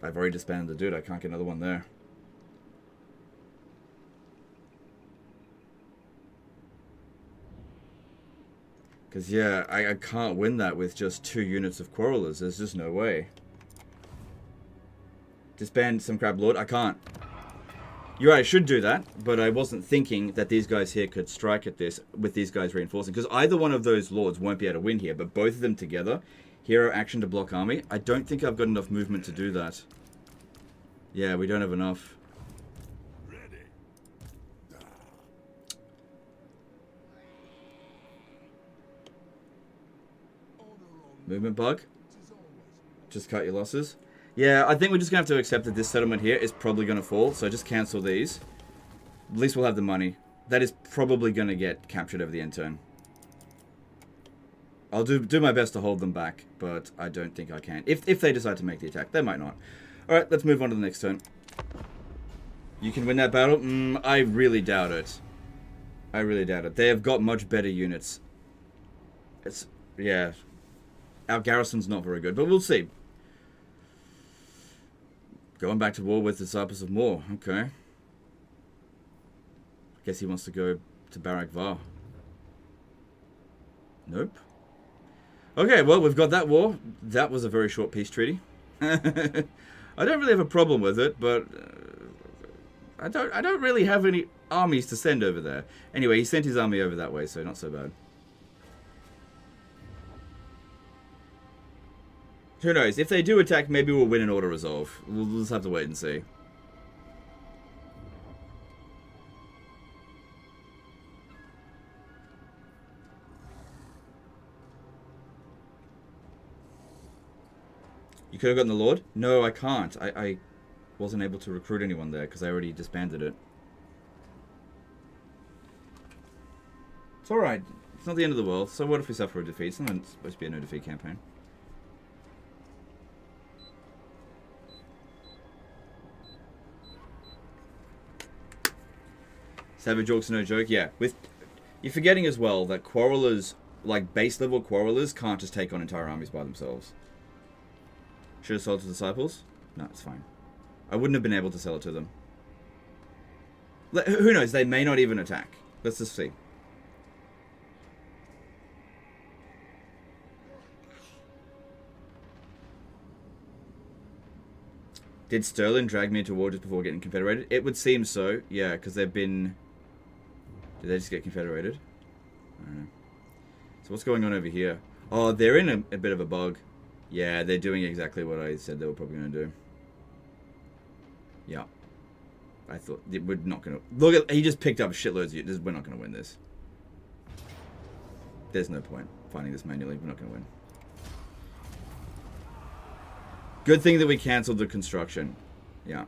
I've already disbanded the dude. I can't get another one there. Because, yeah, I can't win that with just 2 units of Quarrelers. There's just no way. Disband some crab lord? I can't. You're right, I should do that, but I wasn't thinking that these guys here could strike at this with these guys reinforcing. Because either one of those lords won't be able to win here, but both of them together, hero action to block army, I don't think I've got enough movement to do that. Yeah, we don't have enough. Movement bug? Just cut your losses? Yeah, I think we're just going to have to accept that this settlement here is probably going to fall, so just cancel these. At least we'll have the money. That is probably going to get captured over the end turn. I'll do my best to hold them back, but I don't think I can. If they decide to make the attack. They might not. Alright, let's move on to the next turn. You can win that battle? I really doubt it. I really doubt it. They have got much better units. Yeah. Our garrison's not very good, but we'll see. Going back to war with the Disciples of War. Okay. Guess he wants to go to Barak Var. Nope. Okay, well, we've got that war. That was a very short peace treaty. I don't really have a problem with it, but I don't really have any armies to send over there. Anyway, he sent his army over that way, so not so bad. Who knows? If they do attack, maybe we'll win an auto resolve. We'll just have to wait and see. You could have gotten the Lord? No, I can't. I wasn't able to recruit anyone there because I already disbanded it. It's alright. It's not the end of the world. So what if we suffer a defeat? It's not supposed to be a no defeat campaign. Savage Orcs are no joke. Yeah, you're forgetting as well that Quarrelers, like base level Quarrelers, can't just take on entire armies by themselves. Should have sold to Disciples? No, it's fine. I wouldn't have been able to sell it to them. Who knows? They may not even attack. Let's just see. Did Sterling drag me into war just before getting confederated? It would seem so, yeah, because they've been... Did they just get confederated? I don't know. So what's going on over here? Oh, they're in a bit of a bug. Yeah, they're doing exactly what I said they were probably going to do. Yeah. I thought... We're not going to... Look at... He just picked up shitloads of units. We're not going to win this. There's no point finding this manually. We're not going to win. Good thing that we cancelled the construction. Yeah.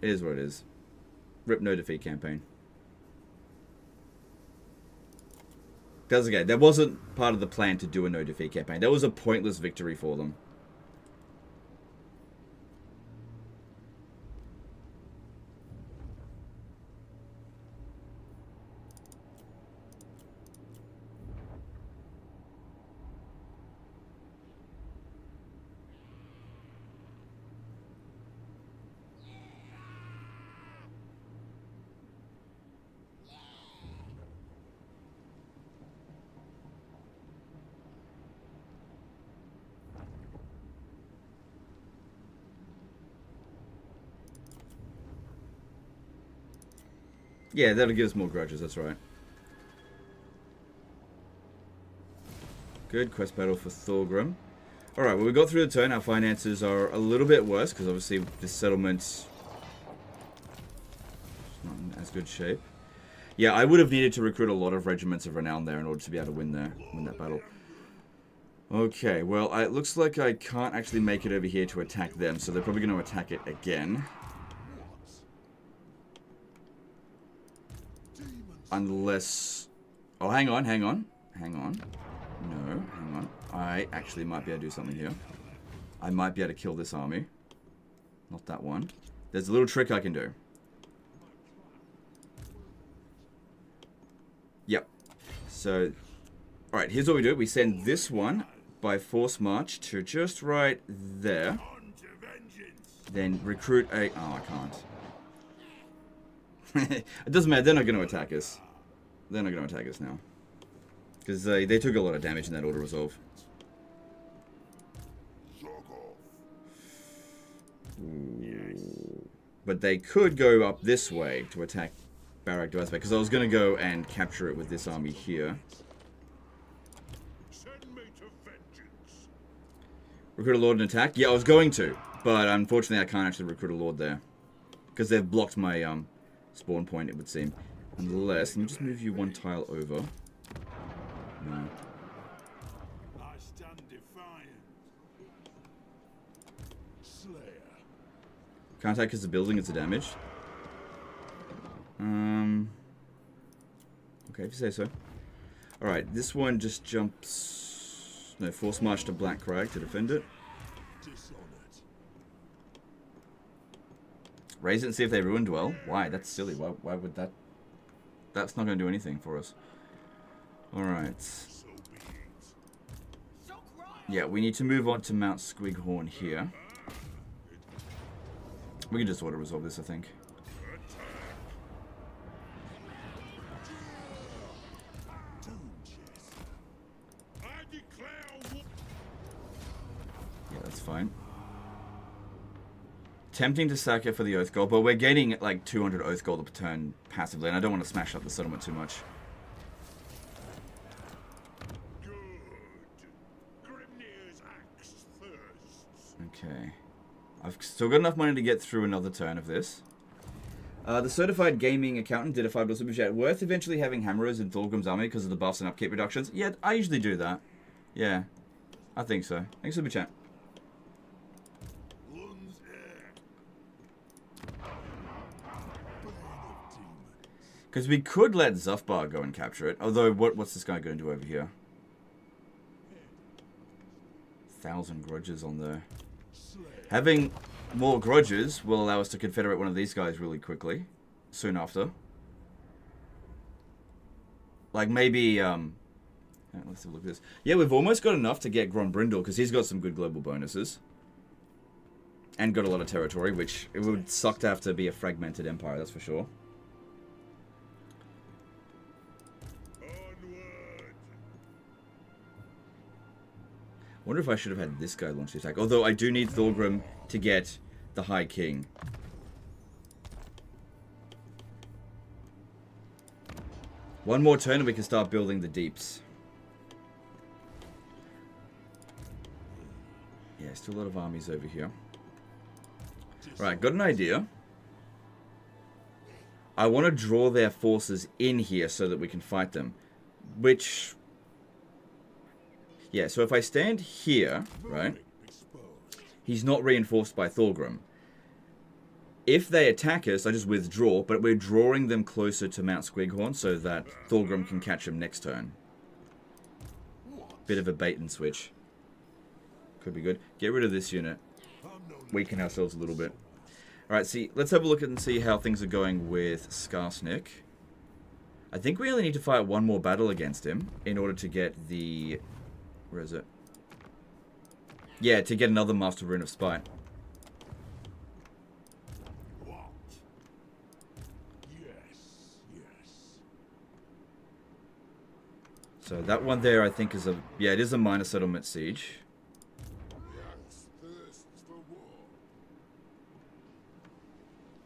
It is what it is. Rip no defeat campaign. That's okay. That wasn't part of the plan to do a no defeat campaign. That was a pointless victory for them. Yeah, that'll give us more grudges, that's right. Good quest battle for Thorgrim. Alright, well we got through the turn. Our finances are a little bit worse, because obviously this settlement's not in as good shape. Yeah, I would have needed to recruit a lot of regiments of renown there in order to be able to win that battle. Okay, well, it looks like I can't actually make it over here to attack them, so they're probably going to attack it again. Unless... Oh, hang on. No, hang on. I actually might be able to do something here. I might be able to kill this army. Not that one. There's a little trick I can do. Yep. So, alright, here's what we do. We send this one by force march to just right there. Then recruit a... Oh, I can't. It doesn't matter. They're not going to attack us. They're not going to attack us now. Because they took a lot of damage in that auto-resolve. But they could go up this way to attack Barak Duazbek, because I was going to go and capture it with this army here. Recruit a lord and attack? Yeah, I was going to, but unfortunately I can't actually recruit a lord there. Because they've blocked my spawn point, it would seem. Unless, let me just move you one tile over. No. I stand defiant. Slayer. Can't attack because the building is the damage. Okay, if you say so. Alright, this one just jumps... No, force march to Black Karak to defend it. Raise it and see if they ruined well. Why? That's silly. Why would that... That's not going to do anything for us. Alright. Yeah, we need to move on to Mount Squighorn here. We can just auto-resolve this, I think. Yeah, that's fine. Tempting to sack it for the Oath Gold, but we're getting like 200 Oath Gold per turn passively, and I don't want to smash up the settlement too much. Okay. I've still got enough money to get through another turn of this. The Certified Gaming Accountant did a $5 super chat. Worth eventually having hammerers in Thorgrim's army because of the buffs and upkeep reductions? Yeah, I usually do that. Yeah, I think so. Thanks, super chat. Because we could let Zufbar go and capture it. Although, what's this guy going to do over here? 1,000 grudges on there. Having more grudges will allow us to confederate one of these guys really quickly. Soon after. Like maybe, let's have a look at this. Yeah, we've almost got enough to get Grombrindle, because he's got some good global bonuses. And got a lot of territory, which it would suck to have to be a fragmented empire, that's for sure. I wonder if I should have had this guy launch the attack. Although I do need Thorgrim to get the High King. One more turn and we can start building the deeps. Yeah, still a lot of armies over here. Right, got an idea. I want to draw their forces in here so that we can fight them. Which... Yeah, so if I stand here, right, he's not reinforced by Thorgrim. If they attack us, I just withdraw, but we're drawing them closer to Mount Squighorn so that Thorgrim can catch them next turn. Bit of a bait and switch. Could be good. Get rid of this unit. Weaken ourselves a little bit. Alright, see, let's have a look and see how things are going with Skarsnik. I think we only need to fight one more battle against him in order to get the... Where is it? Yeah, to get another Master Rune of Spite. What? Yes, yes. So that one there, I think, is a... Yeah, it is a minor settlement siege.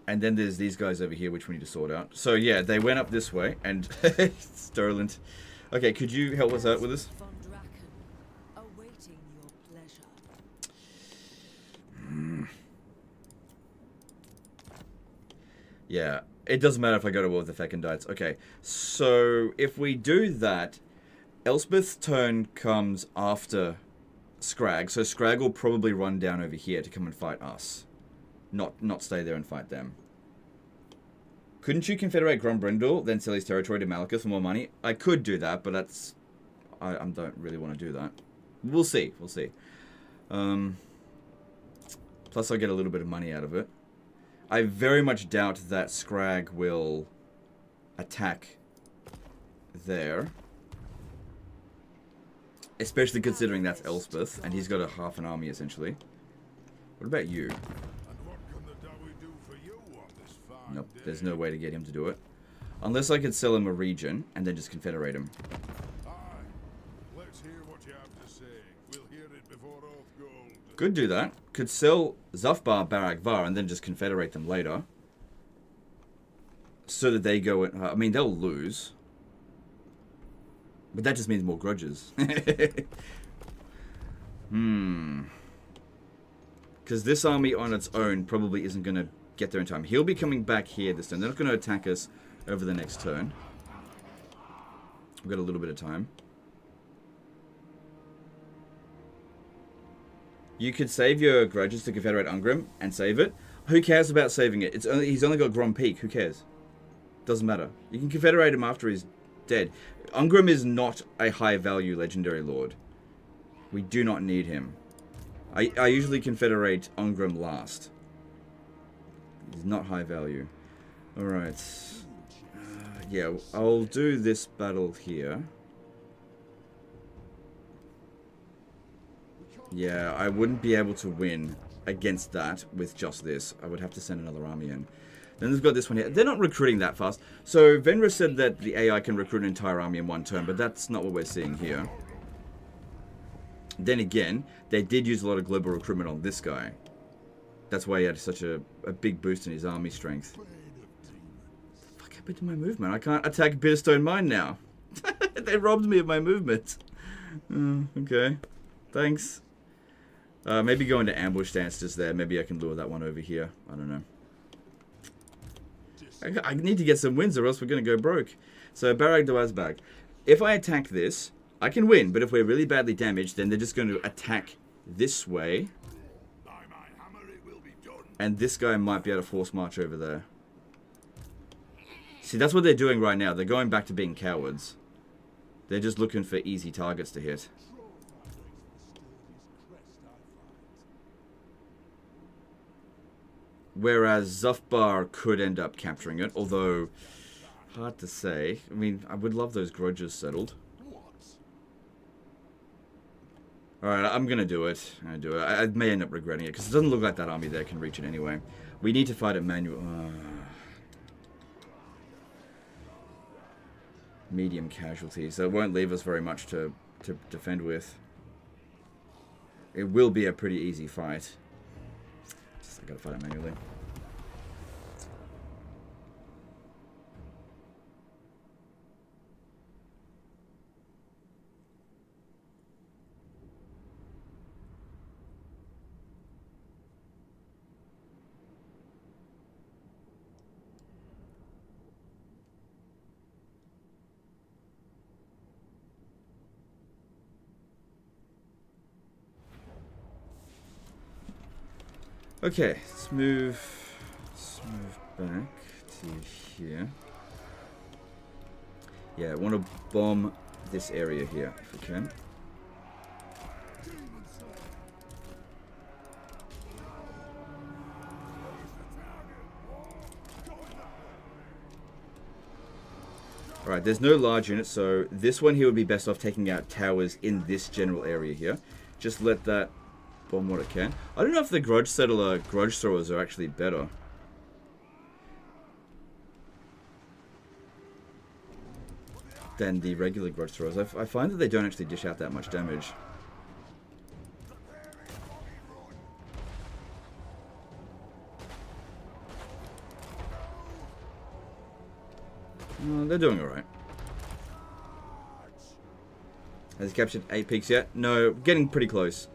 And then there's these guys over here, which we need to sort out. So yeah, they went up this way, and... Sterland. Okay, could you help us out with this? Yeah, it doesn't matter if I go to war with the Fekendites. Okay, so if we do that, Elspeth's turn comes after Scrag. So Scrag will probably run down over here to come and fight us. Not stay there and fight them. Couldn't you confederate Grombrindle, then sell his territory to Malekith for more money? I could do that, but that's... I don't really want to do that. We'll see, we'll see. Plus I'll get a little bit of money out of it. I very much doubt that Scrag will attack there. Especially considering that's Elspeth, and he's got a half an army, essentially. What about you? And what can the Dowie do for you on this fine Nope, day? there's no way to get him to do it. Unless I could sell him a region, and then just confederate him. Aye. Let's hear what you have to say. We'll hear it before oath gold. Could do that. Could sell Zufbar, Barak, Var, and then just confederate them later. So that they go... I mean, they'll lose. But that just means more grudges. Because this army on its own probably isn't going to get there in time. He'll be coming back here this turn. They're not going to attack us over the next turn. We've got a little bit of time. You could save your grudges to confederate Ungrim and save it. Who cares about saving it? He's only got Grom Peak. Who cares? Doesn't matter. You can confederate him after he's dead. Ungrim is not a high value legendary lord. We do not need him. I usually confederate Ungrim last. He's not high value. Alright. Yeah, I'll do this battle here. Yeah, I wouldn't be able to win against that with just this. I would have to send another army in. Then they've got this one here. They're not recruiting that fast. So Venra said that the AI can recruit an entire army in one turn, but that's not what we're seeing here. Then again, they did use a lot of global recruitment on this guy. That's why he had such a big boost in his army strength. What the fuck happened to my movement? I can't attack Bitterstone Mine now. They robbed me of my movement. Okay. Thanks. Maybe go into ambush stance just there. Maybe I can lure that one over here. I don't know. I need to get some wins or else we're going to go broke. So, Barak Dawazbag. If I attack this, I can win. But if we're really badly damaged, then they're just going to attack this way. And this guy might be able to force march over there. See, that's what they're doing right now. They're going back to being cowards. They're just looking for easy targets to hit. Whereas Zufbar could end up capturing it, although hard to say. I mean, I would love those grudges settled. Alright, I'm gonna do it. I may end up regretting it, because it doesn't look like that army there can reach it anyway. We need to fight it manual. Medium casualties. So it won't leave us very much to defend with. It will be a pretty easy fight. I gotta fight it manually. Okay, let's move back to here. Yeah, I want to bomb this area here if we can. Alright, there's no large units, so this one here would be best off taking out towers in this general area here. Just let that bomb what it can. I don't know if the Grudge Settler Grudge Throwers are actually better. Than the regular Grudge Throwers. I find that they don't actually dish out that much damage. They're doing alright. Has he captured 8 peaks yet? No, getting pretty close.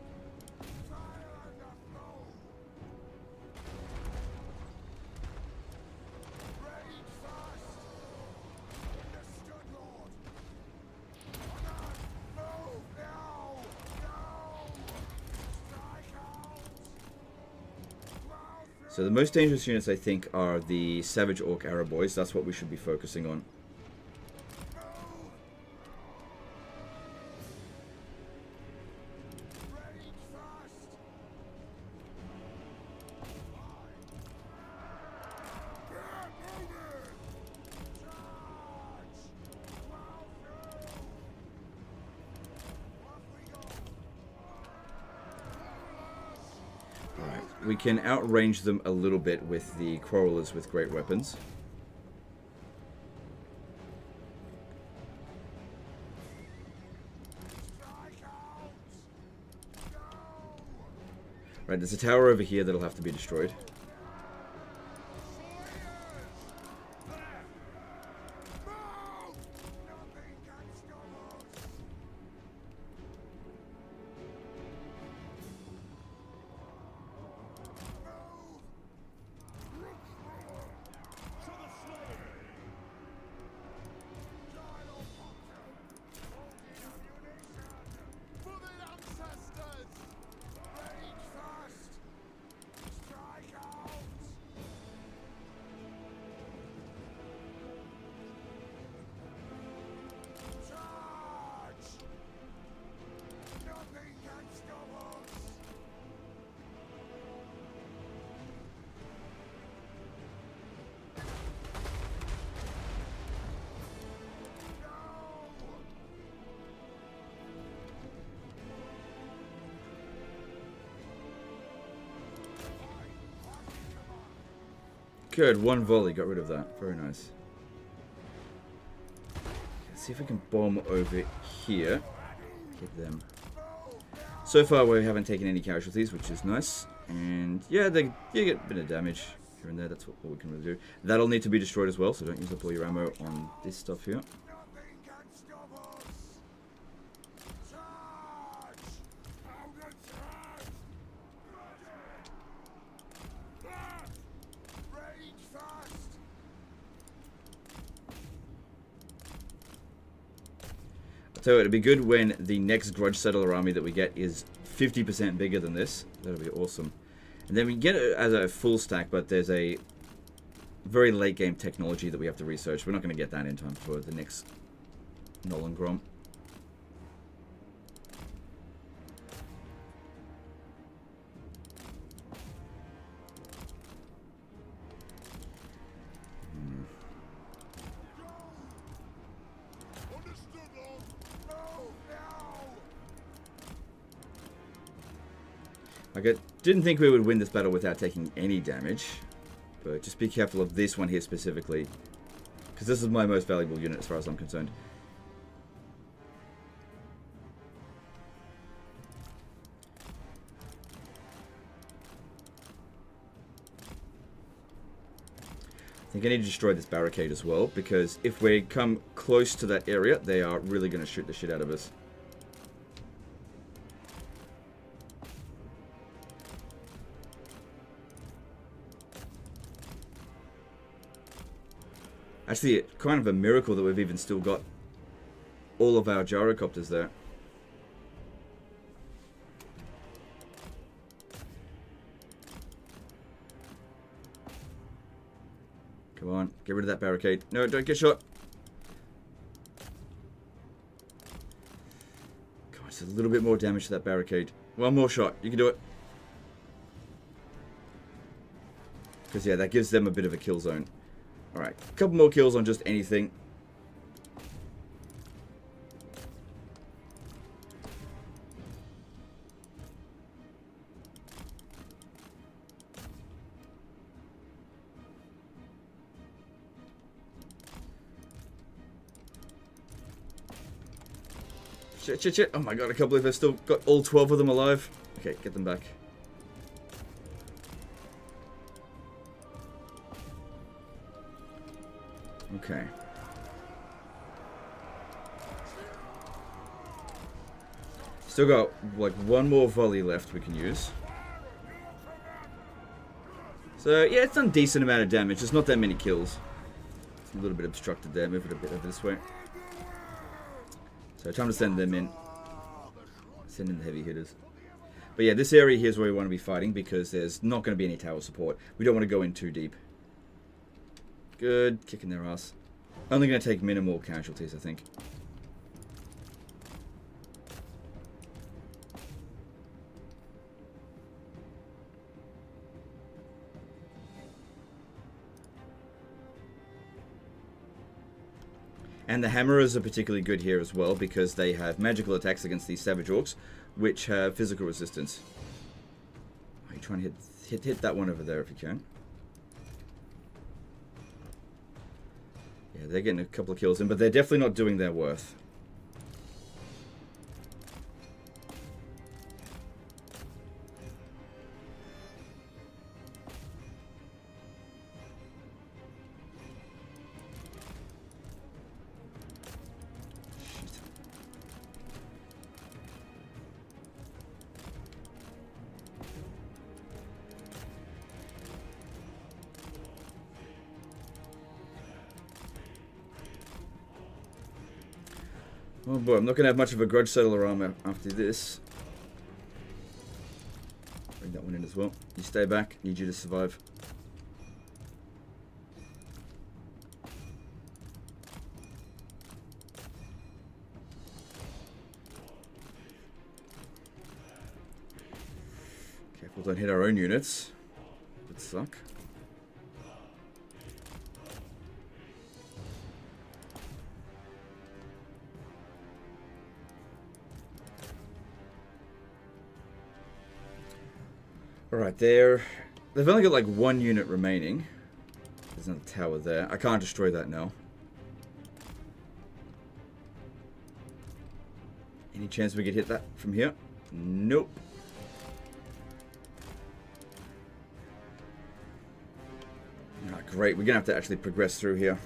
So the most dangerous units, I think, are the Savage Orc Arrowboys. That's what we should be focusing on. We can outrange them a little bit with the Quarrelers with great weapons. Right, there's a tower over here that'll have to be destroyed. Good, one volley, got rid of that. Very nice. Let's see if we can bomb over here. Hit them. So far we haven't taken any casualties, which is nice. And yeah, you get a bit of damage here and there, that's what we can really do. That'll need to be destroyed as well, so don't use up all your ammo on this stuff here. So it'd be good when the next Grudge Settler army that we get is 50% bigger than this. That'll be awesome. And then we get it as a full stack, but there's a very late game technology that we have to research. We're not going to get that in time for the next Nolan Grom. I didn't think we would win this battle without taking any damage, but just be careful of this one here specifically, because this is my most valuable unit as far as I'm concerned. I think I need to destroy this barricade as well, because if we come close to that area, they are really going to shoot the shit out of us. Actually, kind of a miracle that we've even still got all of our gyrocopters there. Come on, get rid of that barricade. No, don't get shot. Come on, just a little bit more damage to that barricade. One more shot, you can do it. Because yeah, that gives them a bit of a kill zone. Alright, a couple more kills on just anything. Shit, shit, shit. Oh my god, I can't believe I've still got all 12 of them alive. Okay, get them back. Okay. Still got like one more volley left we can use. So yeah, it's done a decent amount of damage. There's not that many kills. It's a little bit obstructed there. Move it a bit over this way. So time to send them in. Send in the heavy hitters. But yeah, this area here is where we want to be fighting because there's not going to be any tower support. We don't want to go in too deep. Good. Kicking their ass. Only going to take minimal casualties, I think. And the hammerers are particularly good here as well because they have magical attacks against these savage orcs, which have physical resistance. Are you trying to hit Hit that one over there if you can. Yeah, they're getting a couple of kills in, but they're definitely not doing their worth. Oh boy, I'm not going to have much of a grudge settler armor after this. Bring that one in as well. You stay back. Need you to survive. Careful, don't hit our own units. Would suck. Alright, they've only got like one unit remaining. There's another tower there. I can't destroy that now. Any chance we could hit that from here? Nope. Alright, great. We're going to have to actually progress through here.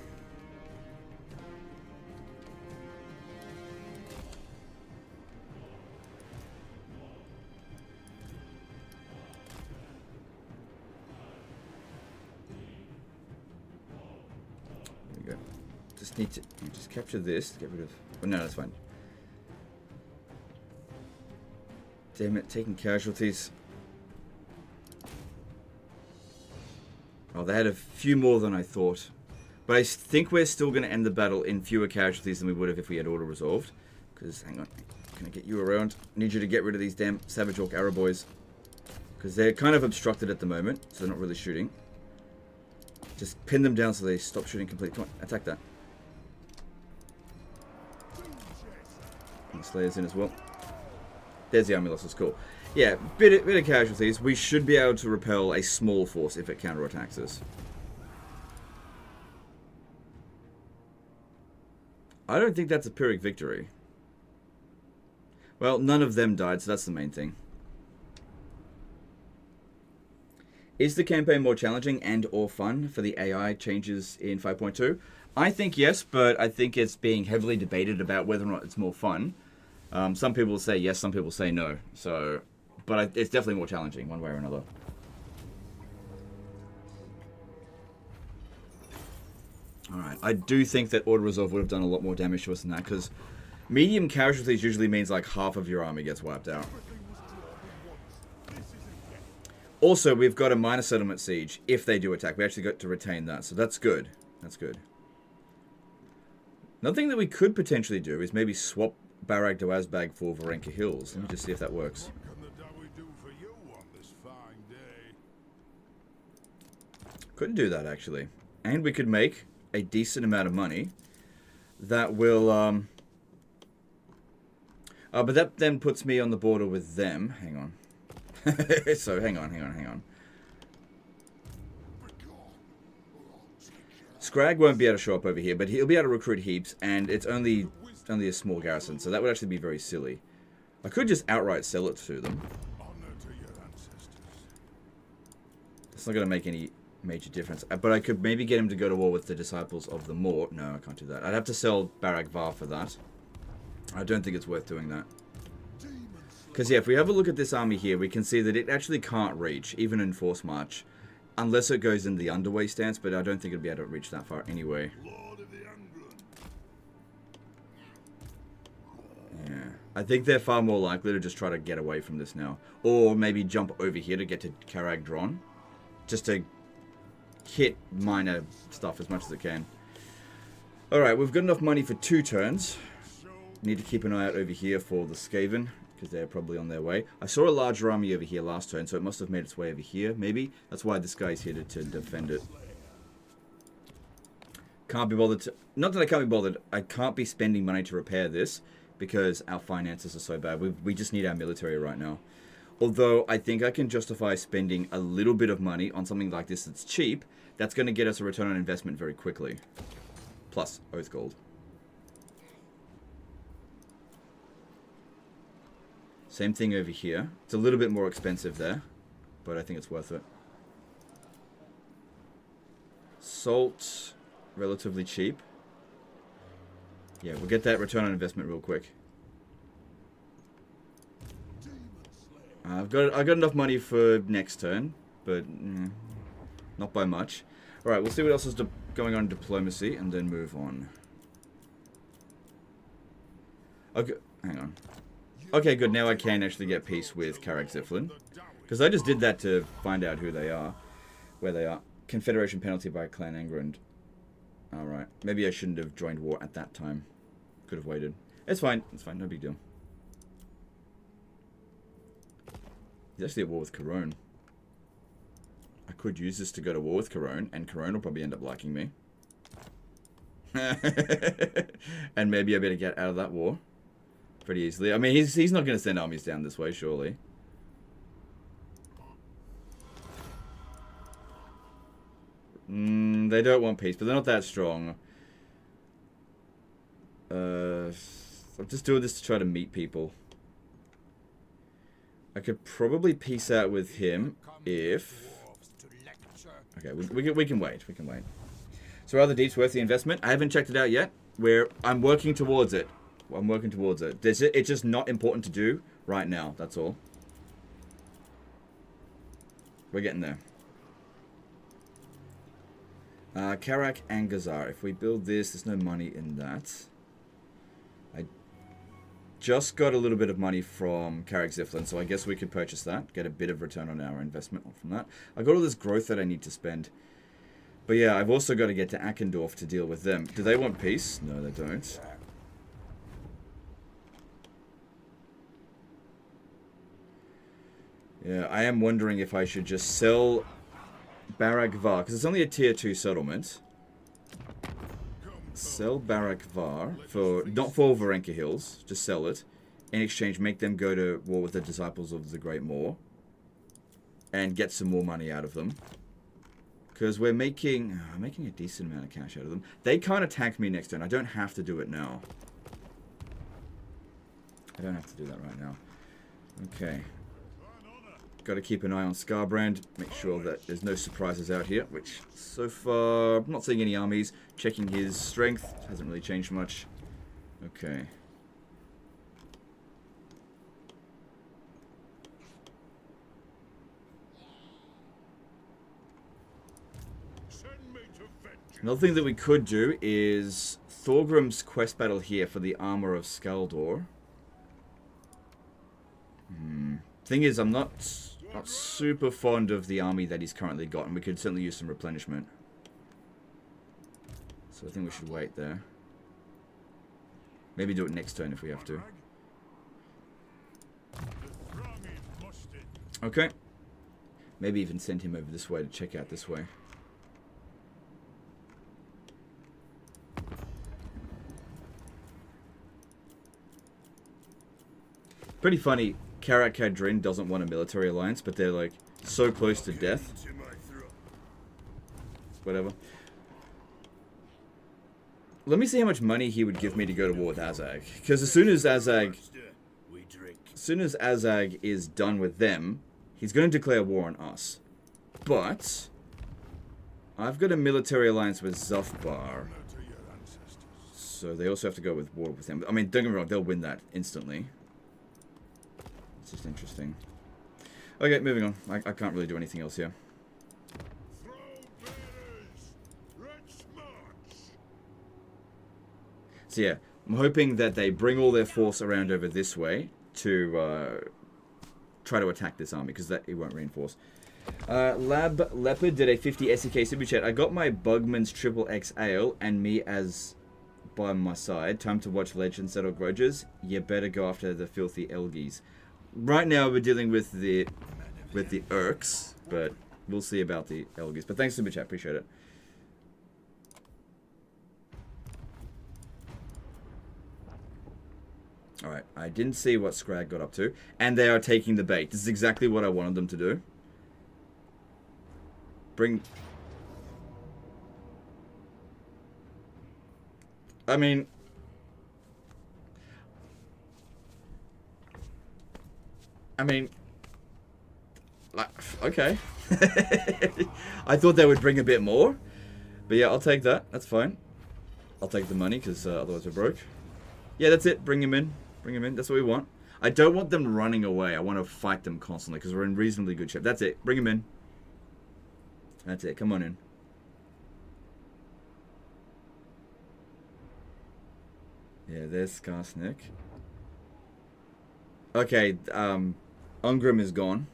Need to just capture this, get rid of... Oh, no, that's fine. Damn it, taking casualties. Oh, they had a few more than I thought. But I think we're still going to end the battle in fewer casualties than we would have if we had auto-resolved. Because, hang on, can I get you around? I need you to get rid of these damn Savage Orc Arrow boys. Because they're kind of obstructed at the moment, so they're not really shooting. Just pin them down so they stop shooting completely. Come on, attack that. And Slayer's in as well. There's the army losses, cool. Yeah, bit of casualties. We should be able to repel a small force if it counterattacks us. I don't think that's a Pyrrhic victory. Well, none of them died, so that's the main thing. Is the campaign more challenging and or fun for the AI changes in 5.2? I think yes, but I think it's being heavily debated about whether or not it's more fun. Some people say yes, some people say no. So, but it's definitely more challenging one way or another. Alright, I do think that auto-resolve would have done a lot more damage to us than that, because medium casualties usually means like half of your army gets wiped out. Also, we've got a minor settlement siege if they do attack. We actually got to retain that, so that's good. That's good. Another thing that we could potentially do is maybe swap Barag Dawazbag for Varenka Hills. Let me just see if that works. Couldn't do that, actually. And we could make a decent amount of money that will... but that then puts me on the border with them. Hang on. So, hang on. Scrag won't be able to show up over here, but he'll be able to recruit heaps, and it's only a small garrison, so that would actually be very silly. I could just outright sell it to them. It's not going to make any major difference, but I could maybe get him to go to war with the Disciples of the Mort. No, I can't do that. I'd have to sell Barak Var for that. I don't think it's worth doing that. Because, yeah, if we have a look at this army here, we can see that it actually can't reach, even in Force March, unless it goes in the underway stance, but I don't think it'll be able to reach that far anyway. Yeah, I think they're far more likely to just try to get away from this now. Or maybe jump over here to get to Karak Dron, just to hit minor stuff as much as it can. Alright, we've got enough money for 2 turns. Need to keep an eye out over here for the Skaven, because they're probably on their way. I saw a larger army over here last turn, so it must have made its way over here, maybe. That's why this guy's here to defend it. Can't be bothered to... Not that I can't be bothered. I can't be spending money to repair this, because our finances are so bad. We just need our military right now. Although I think I can justify spending a little bit of money on something like this that's cheap. That's going to get us a return on investment very quickly. Plus Oath Gold. Same thing over here. It's a little bit more expensive there, but I think it's worth it. Salt, relatively cheap. Yeah, we'll get that return on investment real quick. I've got enough money for next turn, but not by much. All right, we'll see what else is going on in diplomacy, and then move on. Okay, hang on. Okay, good. Now I can actually get peace with Karak Ziflin, because I just did that to find out who they are, where they are. Confederation penalty by Clan England. All right, maybe I shouldn't have joined war at that time. Could have waited. It's fine. It's fine. No big deal. He's actually at war with Corone. I could use this to go to war with Corone, and Corone will probably end up liking me. And maybe I better get out of that war pretty easily. I mean, he's not going to send armies down this way, surely. They don't want peace, but they're not that strong. I'm just doing this to try to meet people. I could probably peace out with him if... Okay, we can wait. We can wait. So are the deeps worth the investment? I haven't checked it out yet. I'm working towards it. I'm working towards it. It's just not important to do right now. That's all. We're getting there. Karak and Gazar. If we build this, there's no money in that. I just got a little bit of money from Karak Ziflin, so I guess we could purchase that. Get a bit of return on our investment from that. I got all this growth that I need to spend. But yeah, I've also got to get to Akendorf to deal with them. Do they want peace? No, they don't. Yeah, I am wondering if I should just sell Barak Var, because it's only a tier 2 settlement. Sell Barak Var for, not for Varenka Hills, just sell it. In exchange, make them go to war with the Disciples of the Great Moor. And get some more money out of them. Because we're making a decent amount of cash out of them. They can't attack me next turn. I don't have to do it now. I don't have to do that right now. Okay. Got to keep an eye on Scarbrand. Make sure that there's no surprises out here. Which, so far, I'm not seeing any armies. Checking his strength. Hasn't really changed much. Okay. Another thing that we could do is Thorgrim's quest battle here for the Armor of Skaldor. Thing is, I'm not super fond of the army that he's currently got, and we could certainly use some replenishment. So I think we should wait there. Maybe do it next turn if we have to. Okay. Maybe even send him over this way to check out this way. Pretty funny, Karak Kadrin doesn't want a military alliance, but they're like so close to death. Whatever. Let me see how much money he would give me to go to war with Azag. Because as soon as Azag is done with them, he's going to declare war on us. But I've got a military alliance with Zufbar. So they also have to go with war with him. I mean, don't get me wrong, they'll win that instantly. It's just interesting. Okay, moving on. I can't really do anything else here. So yeah, I'm hoping that they bring all their force around over this way to try to attack this army, because that it won't reinforce. Lab Leopard did a 50 SEK super chat. I got my Bugman's Triple X Ale and me as by my side. Time to watch Legends Settle Grudges. You better go after the filthy Elgies. Right now we're dealing with the Urks, but we'll see about the Elgies. But thanks super chat, appreciate it. Alright, I didn't see what Scrag got up to. And they are taking the bait. This is exactly what I wanted them to do. Bring... I mean... Like, okay. I thought they would bring a bit more. But yeah, I'll take that. That's fine. I'll take the money, because otherwise we're broke. Yeah, that's it. Bring him in. Bring him in. That's what we want. I don't want them running away. I want to fight them constantly, because we're in reasonably good shape. That's it. Bring him in. That's it. Come on in. Yeah, there's Skarsnik. Okay, Ungrim is gone.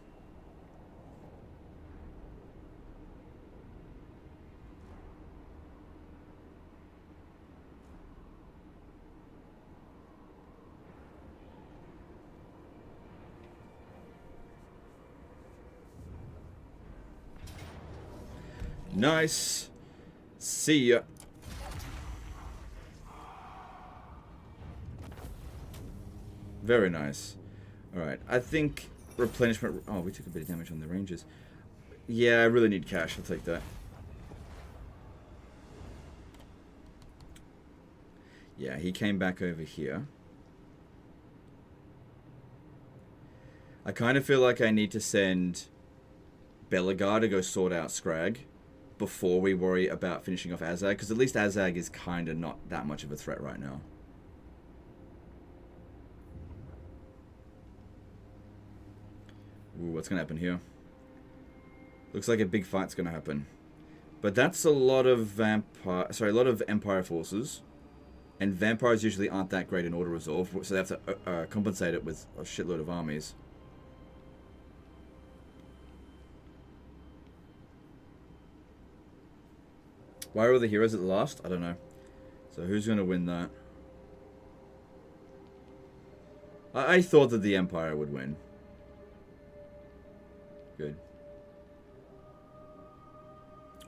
Nice. See ya. Very nice. Alright, I think replenishment... Oh, we took a bit of damage on the ranges. Yeah, I really need cash. I'll take that. Yeah, he came back over here. I kind of feel like I need to send Belegar to go sort out Scrag before we worry about finishing off Azag, because at least Azag is kind of not that much of a threat right now. Ooh, what's going to happen here? Looks like a big fight's going to happen. But that's a lot of a lot of Empire forces. And vampires usually aren't that great in auto resolve, so they have to compensate it with a shitload of armies. Why are all the heroes at the last? I don't know. So who's going to win that? I thought that the Empire would win. Good.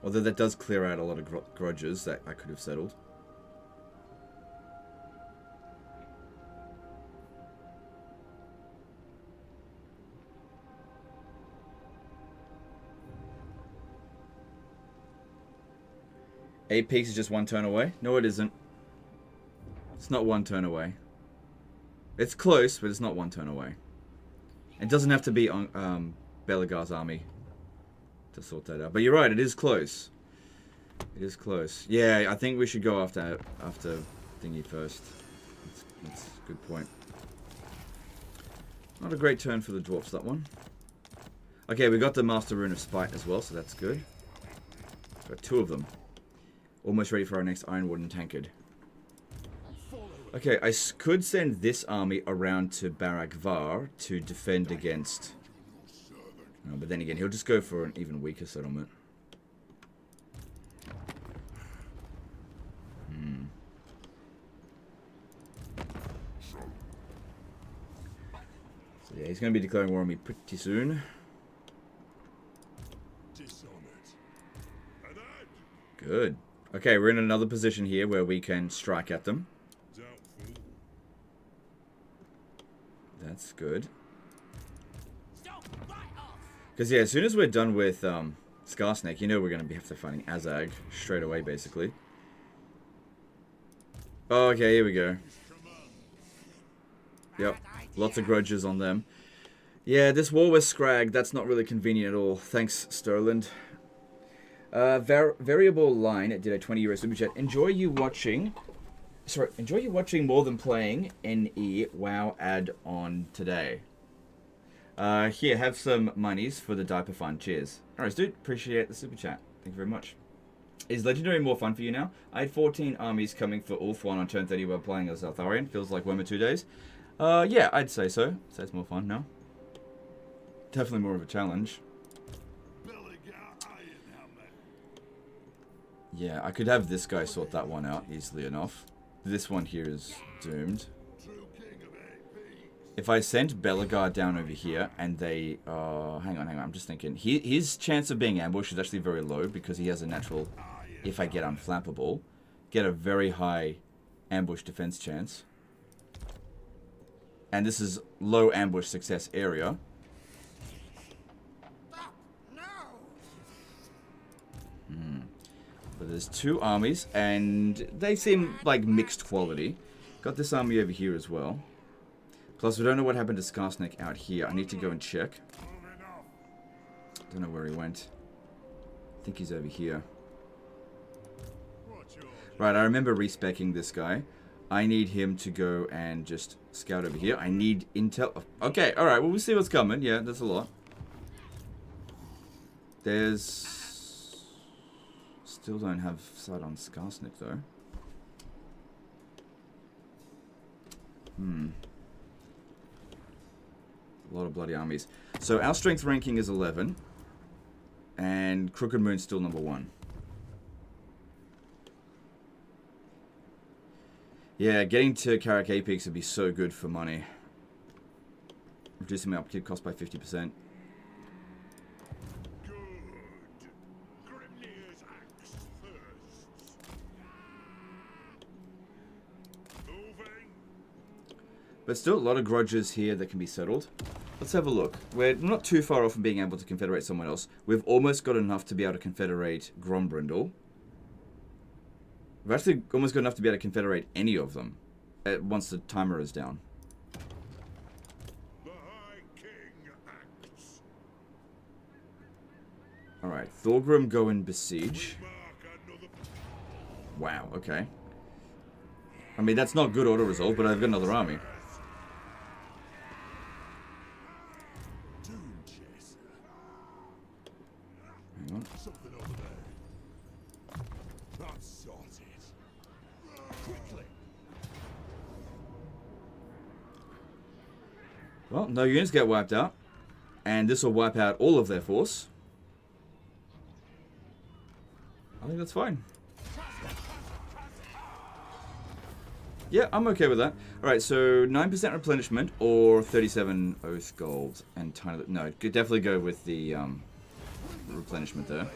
Although that does clear out a lot of grudges that I could have settled. Eight peaks is just one turn away? No, it isn't. It's not one turn away. It's close, but it's not one turn away. It doesn't have to be on Belegar's army to sort that out. But you're right, it is close. It is close. Yeah, I think we should go after thingy first. That's a good point. Not a great turn for the dwarfs, that one. Okay, we got the Master Rune of Spite as well, so that's good. Got two of them. Almost ready for our next Iron Warden tankard. Okay, I could send this army around to Barak Var to defend against... Oh, but then again, he'll just go for an even weaker settlement. So yeah, he's going to be declaring war on me pretty soon. Good. Okay, we're in another position here where we can strike at them. That's good. Because, yeah, as soon as we're done with Skarsnik, you know we're going to have to fighting Azag straight away, basically. Oh, okay, here we go. Yep, lots of grudges on them. Yeah, this war with Scrag, that's not really convenient at all. Thanks, Sterland. Variable line did a 20 euro super chat. Enjoy you watching more than playing NE WoW add-on today. Here, have some monies for the diaper fund. Cheers. Alright, dude. Appreciate the super chat. Thank you very much. Is Legendary more fun for you now? I had 14 armies coming for Ulthuan on turn 30 while playing as Altharian. Feels like Wormer 2 days. Yeah, I'd say so. I'd say it's more fun now. Definitely more of a challenge. Belegar Ironhammer. Yeah, I could have this guy sort that one out easily enough. This one here is doomed. If I sent Belegar down over here and they... hang on, I'm just thinking. His chance of being ambushed is actually very low because he has a natural, if I get unflappable, get a very high ambush defense chance. And this is low ambush success area. But there's 2 armies, and they seem like mixed quality. Got this army over here as well. Plus, we don't know what happened to Skarsnik out here. I need to go and check. Don't know where he went. I think he's over here. Right, I remember respecking this guy. I need him to go and just scout over here. I need intel. Okay, alright, well, we'll see what's coming. Yeah, that's a lot. There's... Still don't have sight on Skarsnik, though. A lot of bloody armies. So our strength ranking is 11. And Crooked Moon's still number 1. Yeah, getting to Karak Apex would be so good for money. Reducing my upkeep cost by 50%. But still, a lot of grudges here that can be settled. Let's have a look. We're not too far off from being able to confederate someone else. We've almost got enough to be able to confederate Grombrindle. We've actually almost got enough to be able to confederate any of them once the timer is down. Alright, Thorgrim go and besiege. Wow, okay. I mean, that's not good auto-resolve, but I've got another army. Hang on. Well, no units get wiped out. And this will wipe out all of their force. I think that's fine. Yeah, I'm okay with that. Alright, so 9% replenishment or 37 oath gold. And tiny... No, could definitely go with the replenishment there.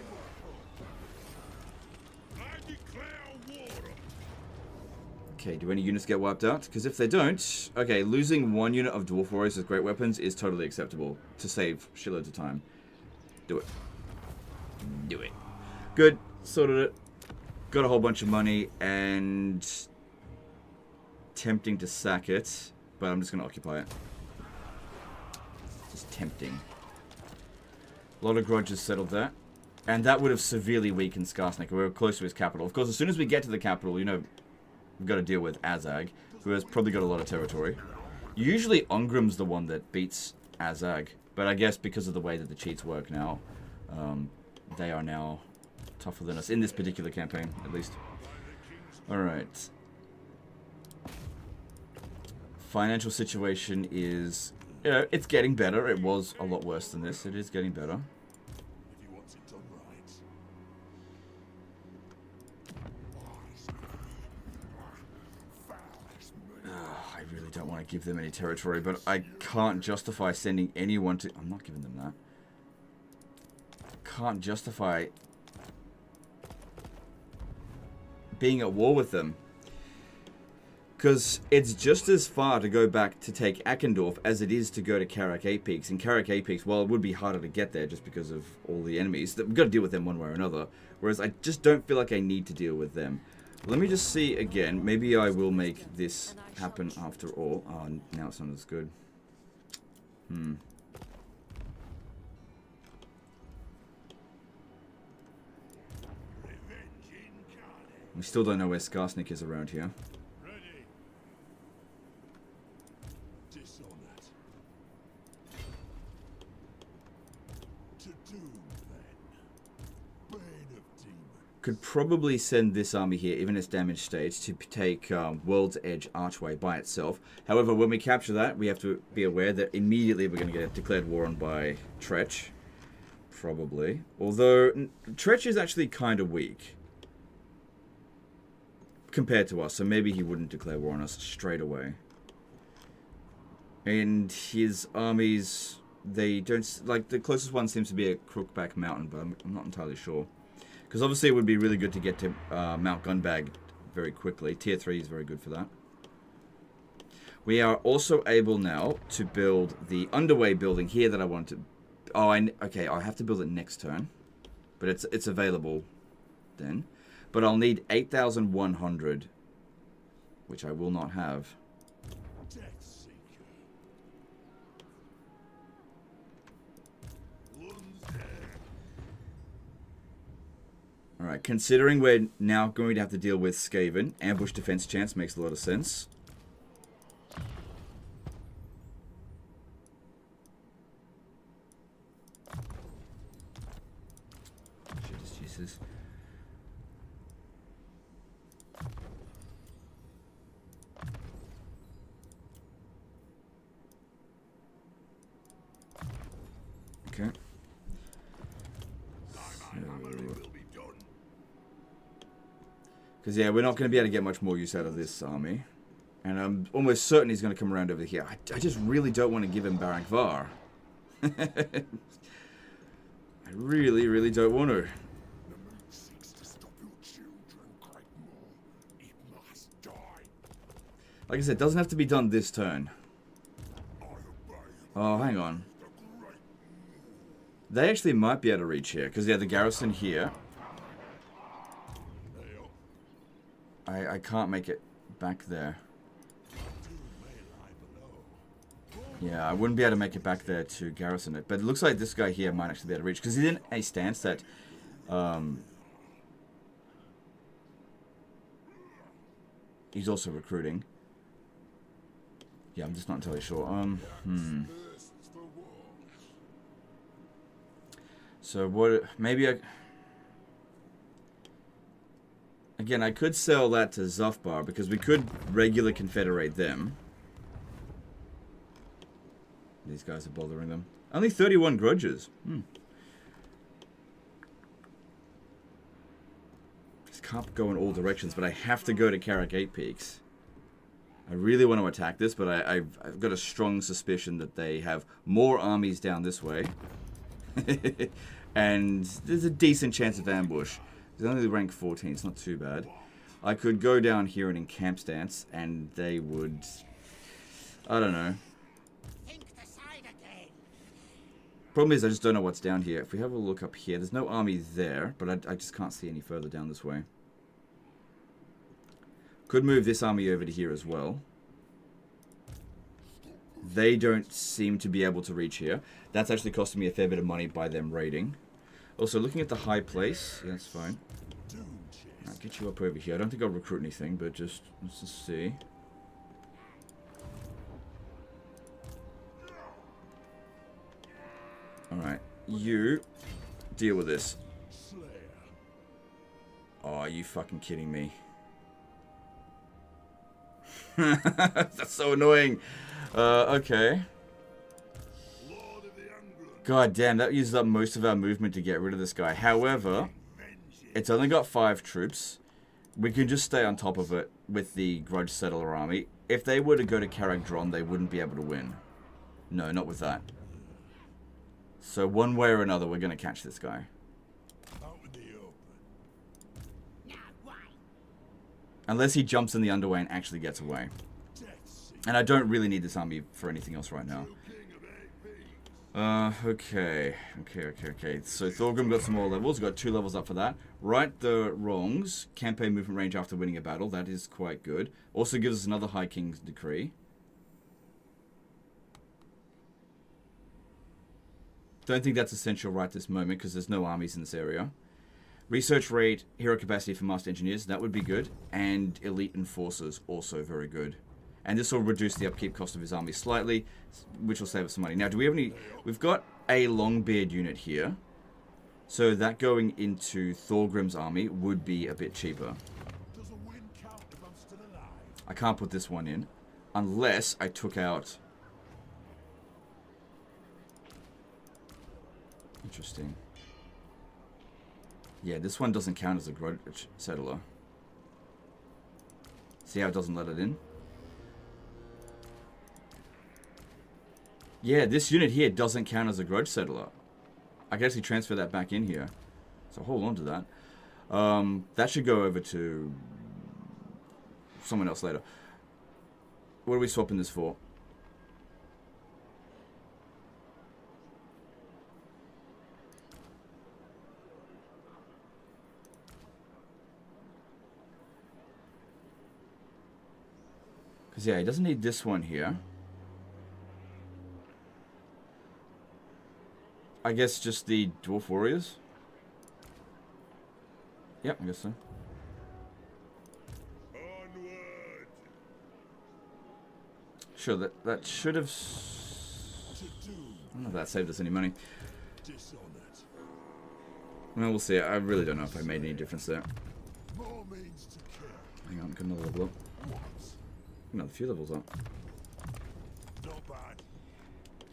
Okay, do any units get wiped out? Because if they don't... Okay, losing 1 unit of Dwarf Warriors with Great Weapons is totally acceptable. To save shitloads of time. Do it. Do it. Good. Sorted it. Got a whole bunch of money and... Tempting to sack it, but I'm just going to occupy it. Just tempting. A lot of grudges settled there. And that would have severely weakened Skarsnik. We were close to his capital. Of course, as soon as we get to the capital, you know, we've got to deal with Azag, who has probably got a lot of territory. Usually, Ongrim's the one that beats Azag. But I guess because of the way that the cheats work now, they are now tougher than us. In this particular campaign, at least. Alright. Financial situation is, you know, it's getting better. It was a lot worse than this. It is getting better. I really don't want to give them any territory, but I can't justify sending anyone to... I'm not giving them that. I can't justify being at war with them. Because it's just as far to go back to take Akendorf as it is to go to Karak Apex. And Karak Apex, well, it would be harder to get there just because of all the enemies. We've got to deal with them one way or another. Whereas I just don't feel like I need to deal with them. Let me just see again. Maybe I will make this happen after all. Oh, now it's not as good. We still don't know where Skarsnik is around here. Could probably send this army here, even its damage stage, to take World's Edge Archway by itself. However, when we capture that, we have to be aware that immediately we're going to get declared war on by Tretch. Probably. Although, Tretch is actually kind of weak. Compared to us, so maybe he wouldn't declare war on us straight away. And his armies, they don't... Like, the closest one seems to be at Crookback Mountain, but I'm not entirely sure. Because obviously it would be really good to get to Mount Gunbag very quickly. Tier 3 is very good for that. We are also able now to build the underway building here that I want to... Oh, okay, I'll have to build it next turn. But it's available then. But I'll need 8,100, which I will not have. Alright, considering we're now going to have to deal with Skaven, ambush defense chance makes a lot of sense. Should just use this. Okay. Because, yeah, we're not going to be able to get much more use out of this army. And I'm almost certain he's going to come around over here. I just really don't want to give him Barak Var. I really, really don't want to. Like I said, it doesn't have to be done this turn. Oh, hang on. They actually might be able to reach here. Because, yeah, the garrison here... I can't make it back there. Yeah, I wouldn't be able to make it back there to garrison it. But it looks like this guy here might actually be able to reach. Because he's in a stance that... he's also recruiting. Yeah, I'm just not entirely sure. So what... Maybe I... Again, I could sell that to Zufbar, because we could regular confederate them. These guys are bothering them. Only 31 grudges. Just can't go in all directions, but I have to go to Karak 8 Peaks. I really want to attack this, but I've got a strong suspicion that they have more armies down this way. And there's a decent chance of ambush. It's only rank 14, it's not too bad. I could go down here and encamp stance, and they would... I don't know. Problem is, I just don't know what's down here. If we have a look up here, there's no army there, but I just can't see any further down this way. Could move this army over to here as well. They don't seem to be able to reach here. That's actually costing me a fair bit of money by them raiding. Also, looking at the high place, yeah, that's fine. I'll get you up over here. I don't think I'll recruit anything, but let's just see. Alright, you deal with this. Oh, are you fucking kidding me? That's so annoying. Okay. God damn, that uses up most of our movement to get rid of this guy. However, it's only got 5 troops. We can just stay on top of it with the Grudge Settler army. If they were to go to Karak Dron, they wouldn't be able to win. No, not with that. So one way or another, we're going to catch this guy. Unless he jumps in the underway and actually gets away. And I don't really need this army for anything else right now. Okay. So Thorgrim got some more levels. Got 2 levels up for that. Right the wrongs. Campaign movement range after winning a battle. That is quite good. Also gives us another High King's Decree. Don't think that's essential right this moment because there's no armies in this area. Research rate, hero capacity for master engineers. That would be good. And elite enforcers. Also very good. And this will reduce the upkeep cost of his army slightly, which will save us some money. Now, do we have any... We've got a Longbeard unit here. So that going into Thorgrim's army would be a bit cheaper. I can't put this one in. Unless I took out... Interesting. Yeah, this one doesn't count as a Grudge Settler. See how it doesn't let it in? Yeah, this unit here doesn't count as a Grudge Settler. I can actually transfer that back in here. So hold on to that. That should go over to someone else later. What are we swapping this for? Because, yeah, he doesn't need this one here. I guess just the Dwarf Warriors? Yep, I guess so. Onward. Sure, that should have... I don't know if that saved us any money. Well, we'll see. I really don't know if I made any difference there. More means to kill. Hang on, got another level up. Another few levels up. Not bad.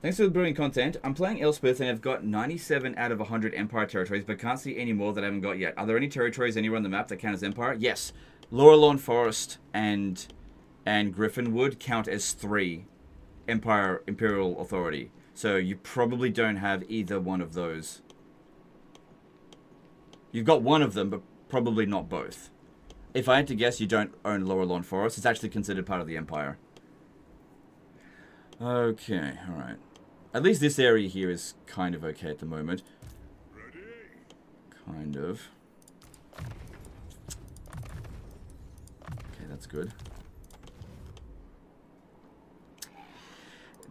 Thanks for the brilliant content. I'm playing Elspeth and I've got 97 out of 100 Empire territories, but can't see any more that I haven't got yet. Are there any territories anywhere on the map that count as Empire? Yes. Laurelorn Forest and Griffinwood count as 3 Imperial Authority. So you probably don't have either one of those. You've got one of them, but probably not both. If I had to guess, you don't own Laurelorn Forest. It's actually considered part of the Empire. Okay, alright. At least this area here is kind of okay at the moment. Ready? Kind of. Okay, that's good.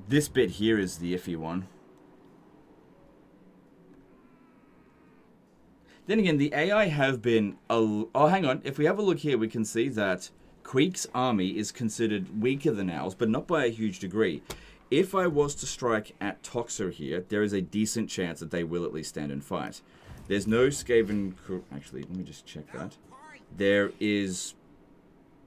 This bit here is the iffy one. Then again, the AI have been... Oh, hang on. If we have a look here, we can see that Queek's army is considered weaker than ours, but not by a huge degree. If I was to strike at Toxer here, there is a decent chance that they will at least stand and fight. There's no Skaven... Actually, let me just check that. There is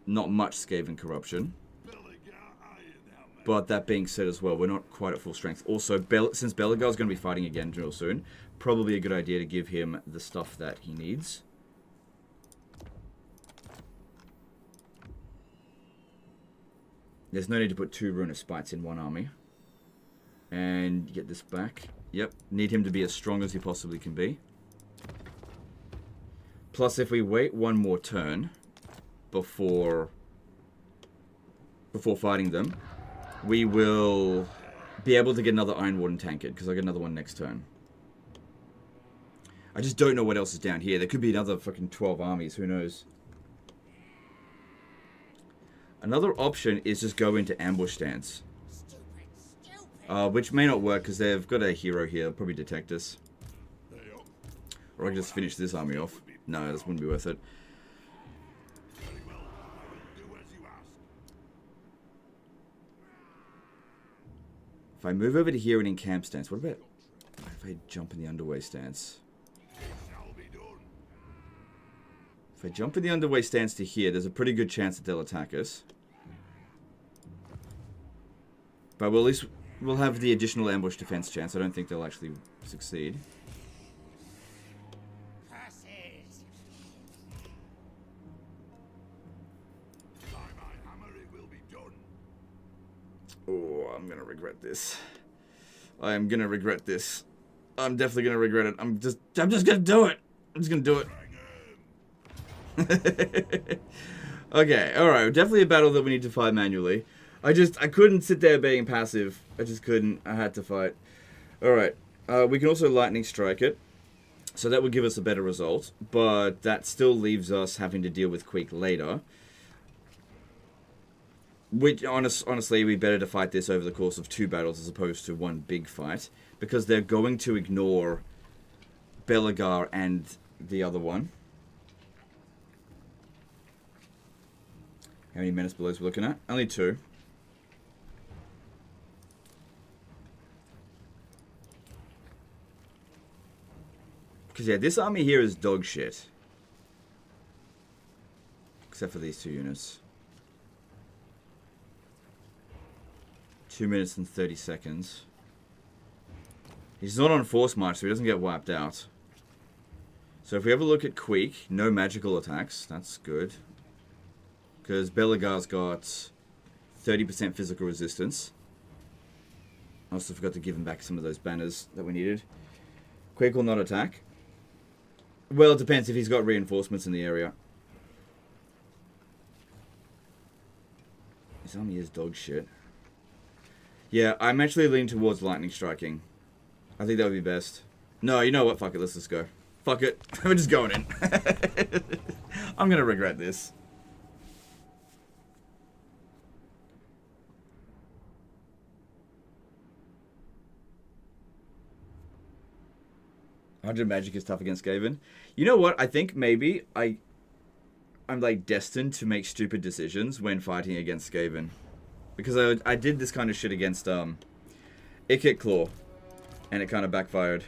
not much Skaven corruption. Belegar Ironhammer. But that being said as well, we're not quite at full strength. Also, since Belegar's going to be fighting again real soon, probably a good idea to give him the stuff that he needs. There's no need to put 2 Rune of Spites in one army. And get this back. Yep, need him to be as strong as he possibly can be. Plus, if we wait one more turn before fighting them, we will be able to get another Iron Warden tankard, because I'll get another one next turn. I just don't know what else is down here. There could be another fucking 12 armies, who knows. Another option is just go into ambush stance. Which may not work because they've got a hero here. They'll probably detect us. Or I can just finish this army off. No, this wouldn't be worth it. Very well. Do as you ask. If I move over to here and in camp stance, what about if I jump in the underway stance? It shall be done. If I jump in the underway stance to here, there's a pretty good chance that they'll attack us. But we'll at least we'll have the additional ambush defense chance. I don't think they'll actually succeed. Passes. By my hammer it will be done. Oh, I'm gonna regret this. I am gonna regret this. I'm definitely gonna regret it. I'm just gonna do it. I'm just gonna do it. Okay, alright, definitely a battle that we need to fight manually. I couldn't sit there being passive. I just couldn't. I had to fight. Alright, we can also lightning strike it. So that would give us a better result. But that still leaves us having to deal with Queek later. Which, honestly, we better to fight this over the course of 2 battles as opposed to one big fight. Because they're going to ignore Belegar and the other one. How many menace belows we're looking at? Only 2. Because, yeah, this army here is dog shit. Except for these 2 units. 2 minutes and 30 seconds. He's not on force march, so he doesn't get wiped out. So if we have a look at Queek, no magical attacks. That's good. Because Belegar's got 30% physical resistance. I also forgot to give him back some of those banners that we needed. Queek will not attack. Well, it depends if he's got reinforcements in the area. His army is dog shit. Yeah, I'm actually leaning towards lightning striking. I think that would be best. No, you know what? Fuck it. Let's just go. Fuck it. We're just going in. I'm gonna regret this. Hundred magic is tough against Skaven. You know what? I think maybe I'm like destined to make stupid decisions when fighting against Skaven, because I did this kind of shit against Ikit Claw, and it kind of backfired.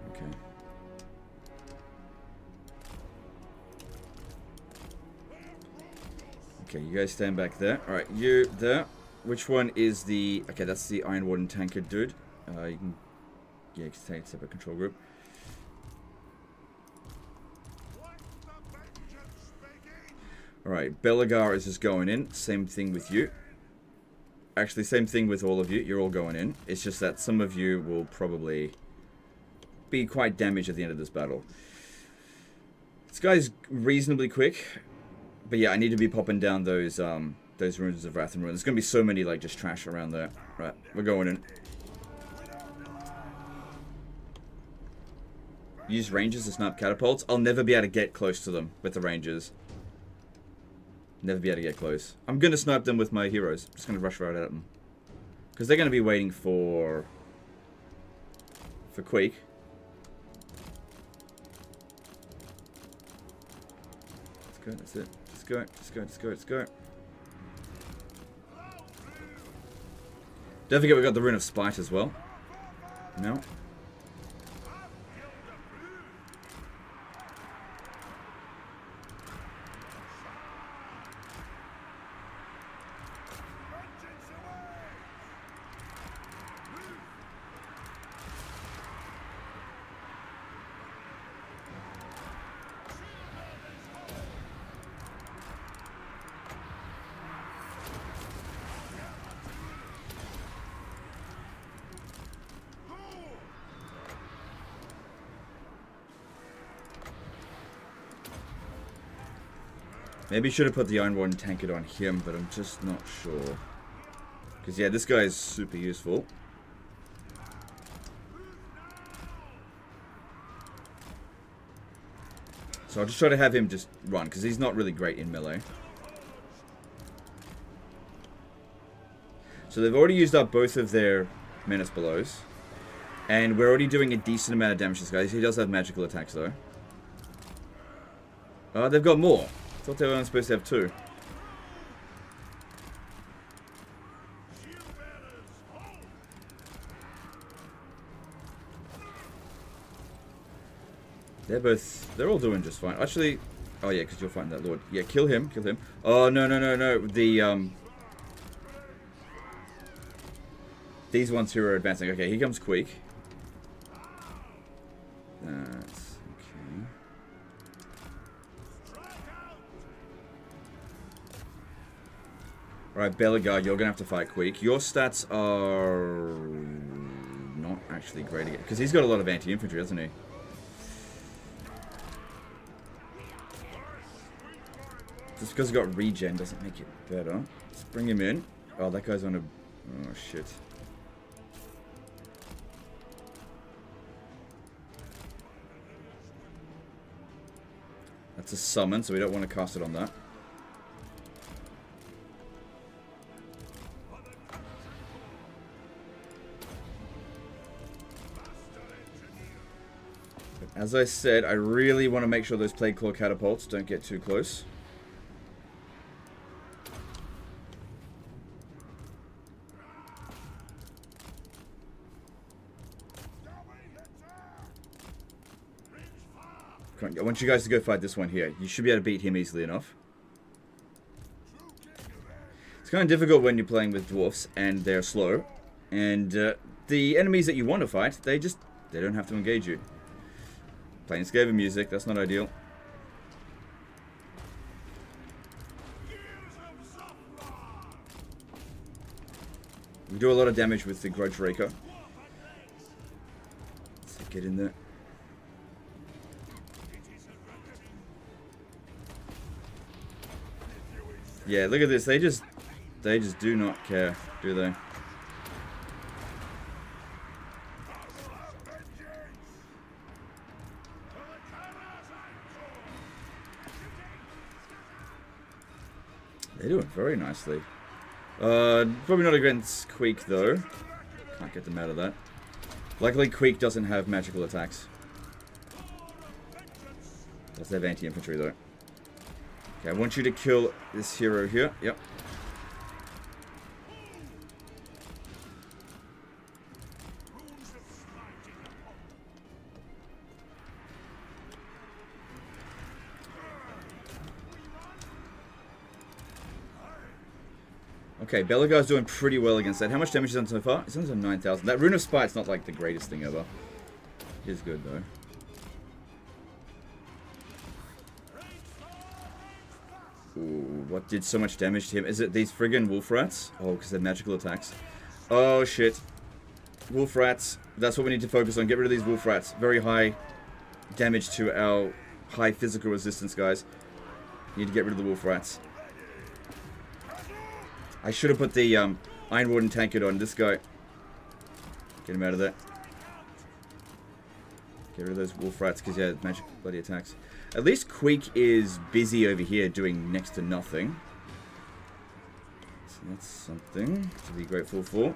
Okay. Okay, you guys stand back there. All right, you there. Which one is the... Okay, that's the Iron Warden tanker dude. You can... Yeah, you can take a separate control group. Alright, Belegar is just going in. Same thing with you. Actually, same thing with all of you. You're all going in. It's just that some of you will probably be quite damaged at the end of this battle. This guy's reasonably quick. But yeah, I need to be popping down those Runes of Wrath and Ruin. There's going to be so many, like, just trash around there. Right, we're going in. Use ranges to snipe catapults. I'll never be able to get close to them with the ranges. Never be able to get close. I'm going to snipe them with my heroes. I'm just going to rush right at them. Because they're going to be waiting for Quake. Let's go, that's it. Let's go, let's go, let's go, let's go. Don't forget we got the Rune of Spite as well. No. Maybe should have put the Iron Warden tanker on him, but I'm just not sure. Because, yeah, this guy is super useful. So I'll just try to have him just run, because he's not really great in melee. So they've already used up both of their Menace Belows. And we're already doing a decent amount of damage to this guy. He does have magical attacks, though. Oh, they've got more. I thought they were only supposed to have 2. They're all doing just fine. Actually, oh yeah, because you're fighting that lord. Yeah, kill him, kill him. Oh, no, no, no, no. These ones who are advancing. Okay, here comes Queek. That's okay. Alright, Belegar, you're gonna have to fight Queek. Your stats are not actually great again. Because he's got a lot of anti-infantry, hasn't he? Just because he's got regen doesn't make it better. Let's bring him in. Oh, that guy's on a... Oh, shit. That's a summon, so we don't want to cast it on that. But as I said, I really want to make sure those Plague Claw catapults don't get too close. I want you guys to go fight this one here. You should be able to beat him easily enough. It's kind of difficult when you're playing with dwarfs and they're slow. And the enemies that you want to fight, they don't have to engage you. Playing Skaven music, that's not ideal. We do a lot of damage with the Grudge Raker. Get in there. Yeah, look at this. They just do not care, do they? They're doing very nicely. Probably not against Queek though. Can't get them out of that. Luckily, Queek doesn't have magical attacks. Does have anti-infantry though. Okay, I want you to kill this hero here. Yep. Okay, Belegar's doing pretty well against that. How much damage is done so far? It's done 9,000. That Rune of Spite's not like the greatest thing ever. It is good though. Ooh, what did so much damage to him? Is it these friggin' wolf rats? Oh, because they're magical attacks. Oh shit. Wolf rats. That's what we need to focus on. Get rid of these wolf rats. Very high damage to our high physical resistance, guys. Need to get rid of the wolf rats. I should have put the Iron Warden Tankard on this guy. Get him out of there. Get rid of those wolf rats because yeah, magic bloody attacks. At least Queek is busy over here doing next to nothing. So that's something to be grateful for.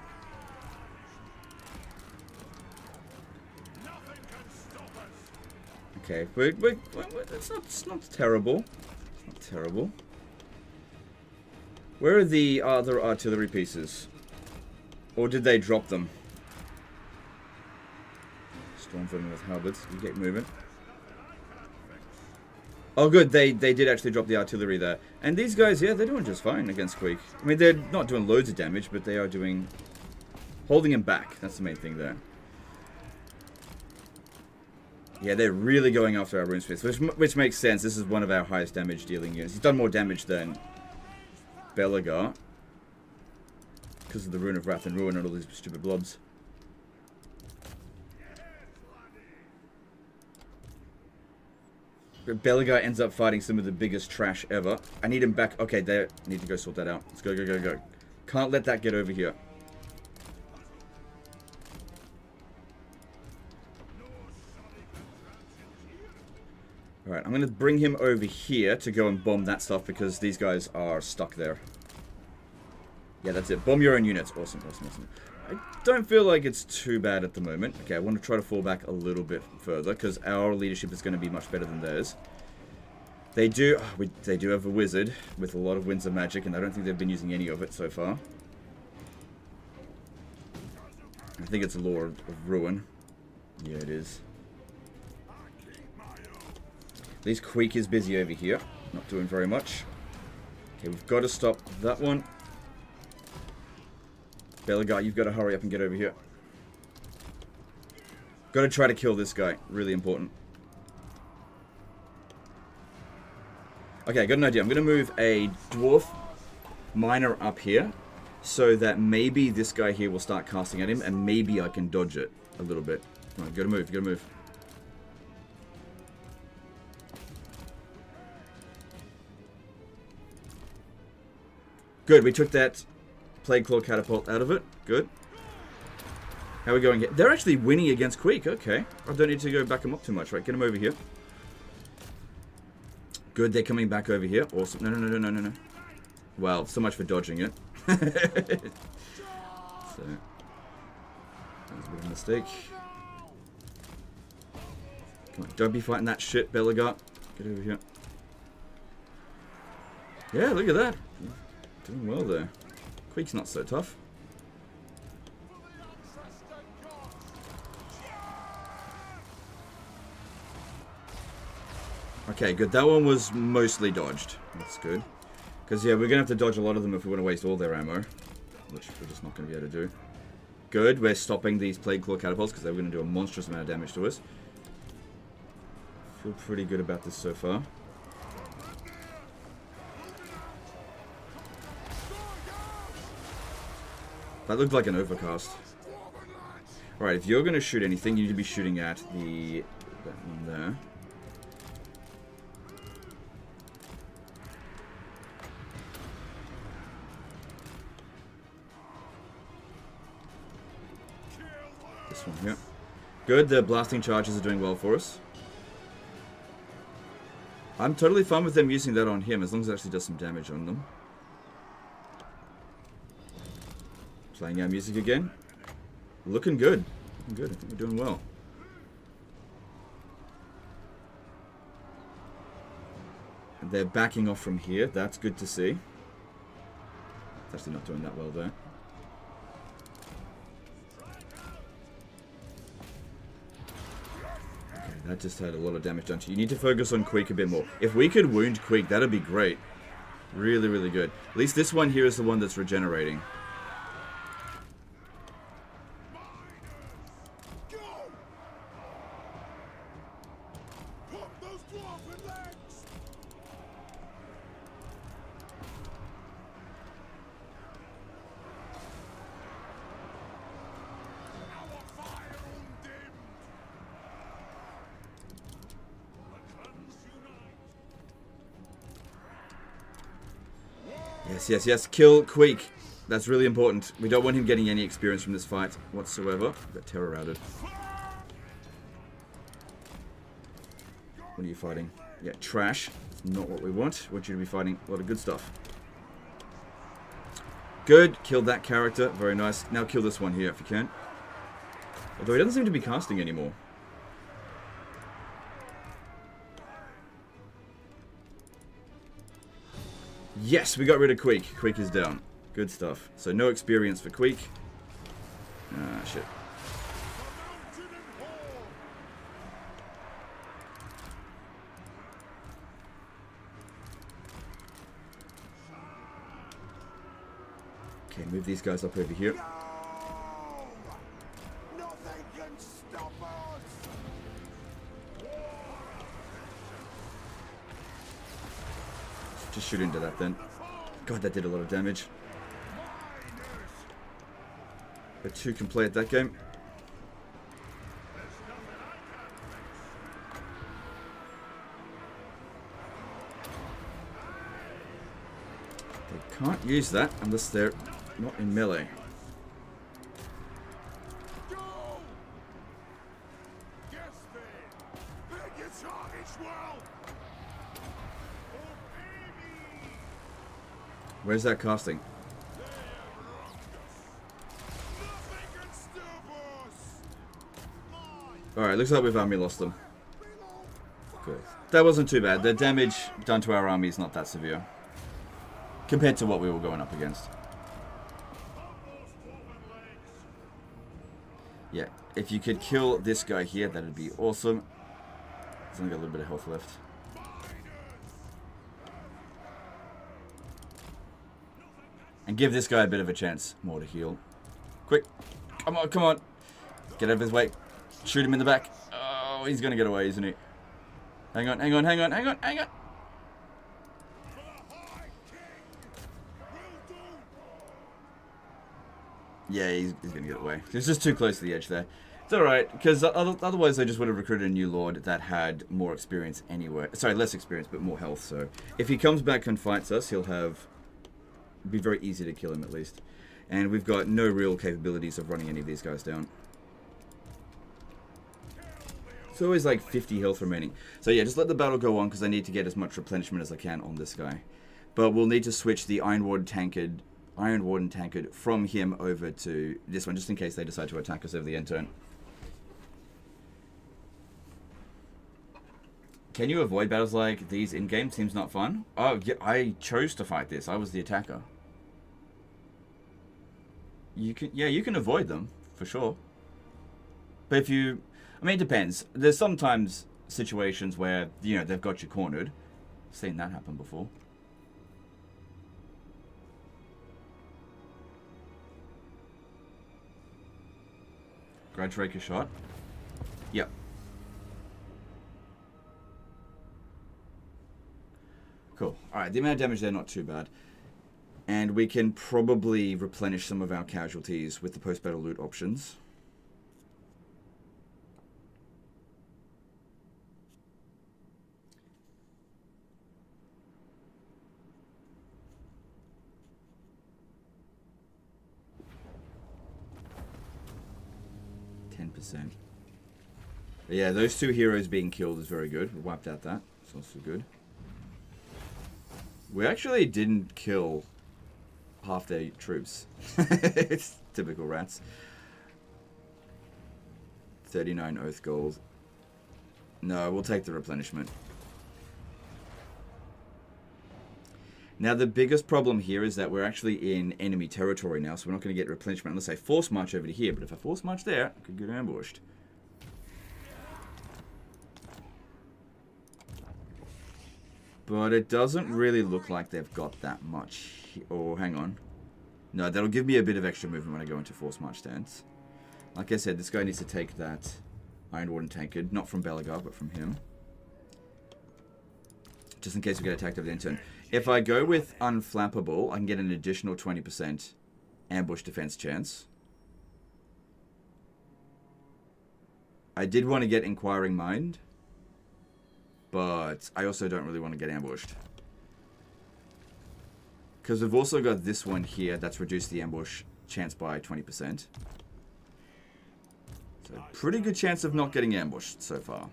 Okay, but it's not terrible. It's not terrible. Where are the other artillery pieces? Or did they drop them? Stormvermin with halberds. You get moving. Oh good, they did actually drop the artillery there. And these guys, yeah, they're doing just fine against Queek. I mean, they're not doing loads of damage, but they are doing... holding him back. That's the main thing there. Yeah, they're really going after our runesmiths, which makes sense. This is one of our highest damage dealing units. He's done more damage than Belegar because of the Rune of Wrath and Ruin and all these stupid blobs. But Belegar ends up fighting some of the biggest trash ever. I need him back. Okay, there. Need to go sort that out. Let's go, go, go, go. Can't let that get over here. Alright, I'm going to bring him over here to go and bomb that stuff because these guys are stuck there. Yeah, that's it. Bomb your own units. Awesome, awesome, awesome. I don't feel like it's too bad at the moment. Okay, I want to try to fall back a little bit further because our leadership is going to be much better than theirs. They do have a wizard with a lot of winds of magic, and I don't think they've been using any of it so far. I think it's a Law of Ruin. Yeah, it is. At least Queek is busy over here. Not doing very much. Okay, we've got to stop that one. Belegar, you've got to hurry up and get over here. Got to try to kill this guy. Really important. Okay, I got an idea. I'm going to move a dwarf miner up here so that maybe this guy here will start casting at him and maybe I can dodge it a little bit. Come on, gotta move, gotta move. Good, we took that Plague Claw Catapult out of it. Good. How are we going here? They're actually winning against Queek. Okay. I don't need to go back them up too much. Right, get them over here. Good, they're coming back over here. Awesome. No, no, no, no, no, no, no. Well, so much for dodging it. So, that was a bit of a mistake. Come on, don't be fighting that shit, Belegar. Get over here. Yeah, look at that. Doing well there. Queek's not so tough. Okay, good. That one was mostly dodged. That's good. Because, yeah, we're going to have to dodge a lot of them if we want to waste all their ammo. Which we're just not going to be able to do. Good. We're stopping these Plague Claw Catapults because they're going to do a monstrous amount of damage to us. Feel pretty good about this so far. That looked like an overcast. Alright, if you're going to shoot anything, you need to be shooting at the... that one there. This one here. Good, the blasting charges are doing well for us. I'm totally fine with them using that on him, as long as it actually does some damage on them. Playing our music again. Looking good. Looking good. I think we're doing well. And they're backing off from here. That's good to see. It's actually not doing that well there. Okay, that just had a lot of damage done to you. You need to focus on Queek a bit more. If we could wound Queek, that'd be great. Really, really good. At least this one here is the one that's regenerating. Yes, yes, yes. Kill Queek. That's really important. We don't want him getting any experience from this fight whatsoever. Got terror routed. What are you fighting? Yeah, trash. Not what we want. We want you to be fighting a lot of good stuff. Good. Killed that character. Very nice. Now kill this one here if you can. Although he doesn't seem to be casting anymore. Yes, we got rid of Queek. Queek is down. Good stuff. So no experience for Queek. Ah, shit. Okay, move these guys up over here. Nothing can stop us. Just shoot into that then. God, that did a lot of damage. But 2 can play at that game. They can't use that unless they're not in melee. Where's that casting? Alright, looks like we've army lost them. Cool. That wasn't too bad. The damage done to our army is not that severe. Compared to what we were going up against. Yeah, if you could kill this guy here, that'd be awesome. He's only got a little bit of health left. And give this guy a bit of a chance more to heal. Quick. Come on, come on. Get out of his way. Shoot him in the back. Oh, he's going to get away, isn't he? Hang on, hang on, hang on, hang on, hang on. Yeah, he's going to get away. He's just too close to the edge there. It's alright, because otherwise they just would have recruited a new lord that had more experience anyway. Sorry, less experience, but more health. So if he comes back and fights us, he'll have... be very easy to kill him at least. And we've got no real capabilities of running any of these guys down. It's always like 50 health remaining. So yeah, just let the battle go on because I need to get as much replenishment as I can on this guy. But we'll need to switch the Iron Warden tankard from him over to this one just in case they decide to attack us over the end turn. Can you avoid battles like these in-game? Seems not fun. Oh, yeah, I chose to fight this. I was the attacker. You can, yeah, you can avoid them, for sure. But if you... I mean, it depends. There's sometimes situations where, you know, they've got you cornered. I've seen that happen before. Gnashrak shot. Yep. Cool. Alright, the amount of damage there, not too bad. And we can probably replenish some of our casualties with the post-battle loot options. 10%. Yeah, those 2 heroes being killed is very good. We wiped out that. It's also good. We actually didn't kill half their troops. It's typical rats. 39 oath gold. No, we'll take the replenishment. Now, the biggest problem here is that we're actually in enemy territory now, so we're not going to get replenishment unless I force march over to here. But if I force march there, I could get ambushed. But it doesn't really look like they've got that much. Oh, hang on. No, that'll give me a bit of extra movement when I go into force march stance. Like I said, this guy needs to take that Iron Warden tankard. Not from Belegar, but from him. Just in case we get attacked over the end turn. If I go with Unflappable, I can get an additional 20% ambush defense chance. I did want to get Inquiring Mind, but I also don't really want to get ambushed. Because we've also got this one here that's reduced the ambush chance by 20%. So pretty good chance of not getting ambushed so far.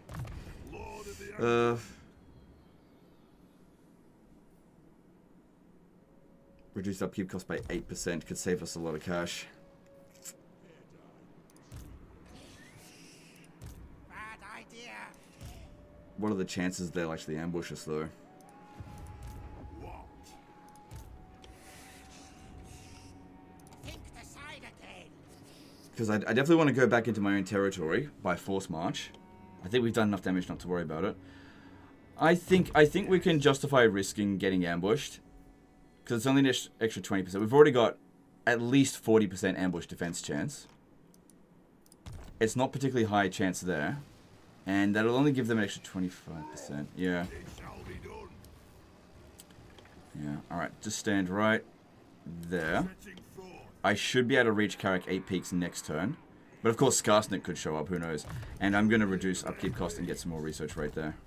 Reduced upkeep cost by 8% could save us a lot of cash. Bad idea. What are the chances they'll actually ambush us though? Think the side again. Because I definitely want to go back into my own territory by force march. I think we've done enough damage not to worry about it. I think we can justify risking getting ambushed. Because it's only an extra 20%. We've already got at least 40% ambush defense chance. It's not particularly high chance there. And that'll only give them an extra 25%. Yeah. Yeah, alright. Just stand right there. I should be able to reach Karak 8 peaks next turn. But of course Skarsnik could show up, who knows. And I'm going to reduce upkeep cost and get some more research right there.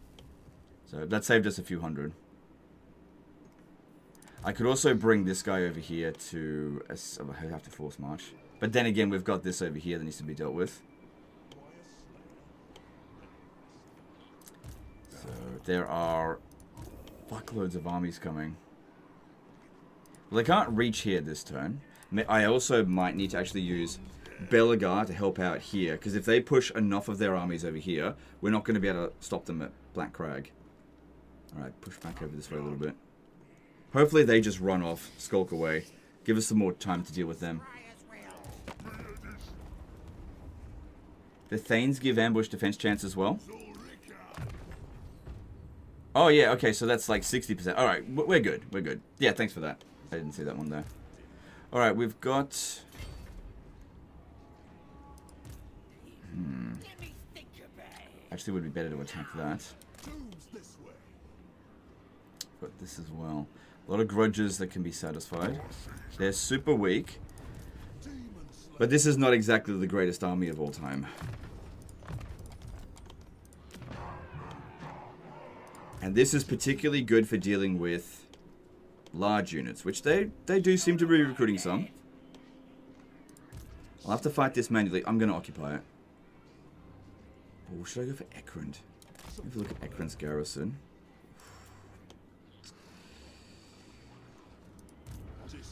So that saved us a few hundred. I could also bring this guy over here to... I have to force march. But then again, we've got this over here that needs to be dealt with. So there are fuckloads of armies coming. Well, they can't reach here this turn. I also might need to actually use Belegar to help out here. Because if they push enough of their armies over here, we're not going to be able to stop them at Black Crag. Alright, push back over this way a little bit. Hopefully they just run off, skulk away. Give us some more time to deal with them. The Thanes give ambush defense chance as well. Oh yeah, okay, so that's like 60%. Alright, we're good, we're good. Yeah, thanks for that. I didn't see that one there. Alright, we've got... Actually, it would be better to attack that. But this as well. A lot of grudges that can be satisfied. They're super weak. But this is not exactly the greatest army of all time. And this is particularly good for dealing with large units, which they do seem to be recruiting some. I'll have to fight this manually. I'm going to occupy it. Or should I go for Ekrund? Have a look at Ekrund's garrison.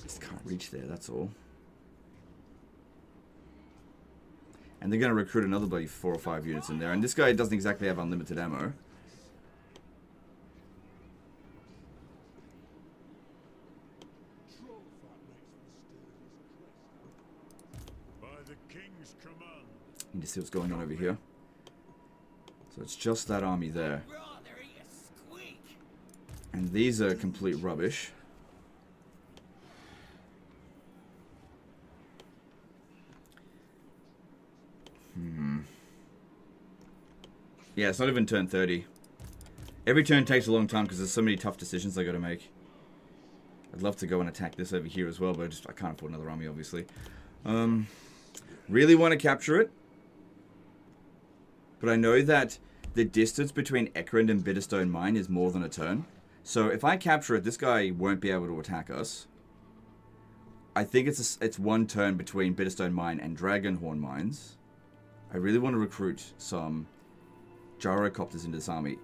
Just can't reach there, that's all. And they're going to recruit another bloody 4 or 5 units in there. And this guy doesn't exactly have unlimited ammo. Need to see what's going on over here. So it's just that army there. And these are complete rubbish. Yeah, it's not even turn 30. Every turn takes a long time because there's so many tough decisions I got to make. I'd love to go and attack this over here as well, but I can't afford another army, obviously. Really want to capture it. But I know that the distance between Ekrund and Bitterstone Mine is more than a turn. So if I capture it, this guy won't be able to attack us. I think it's 1 turn between Bitterstone Mine and Dragonhorn Mines. I really want to recruit some gyrocopters into this army.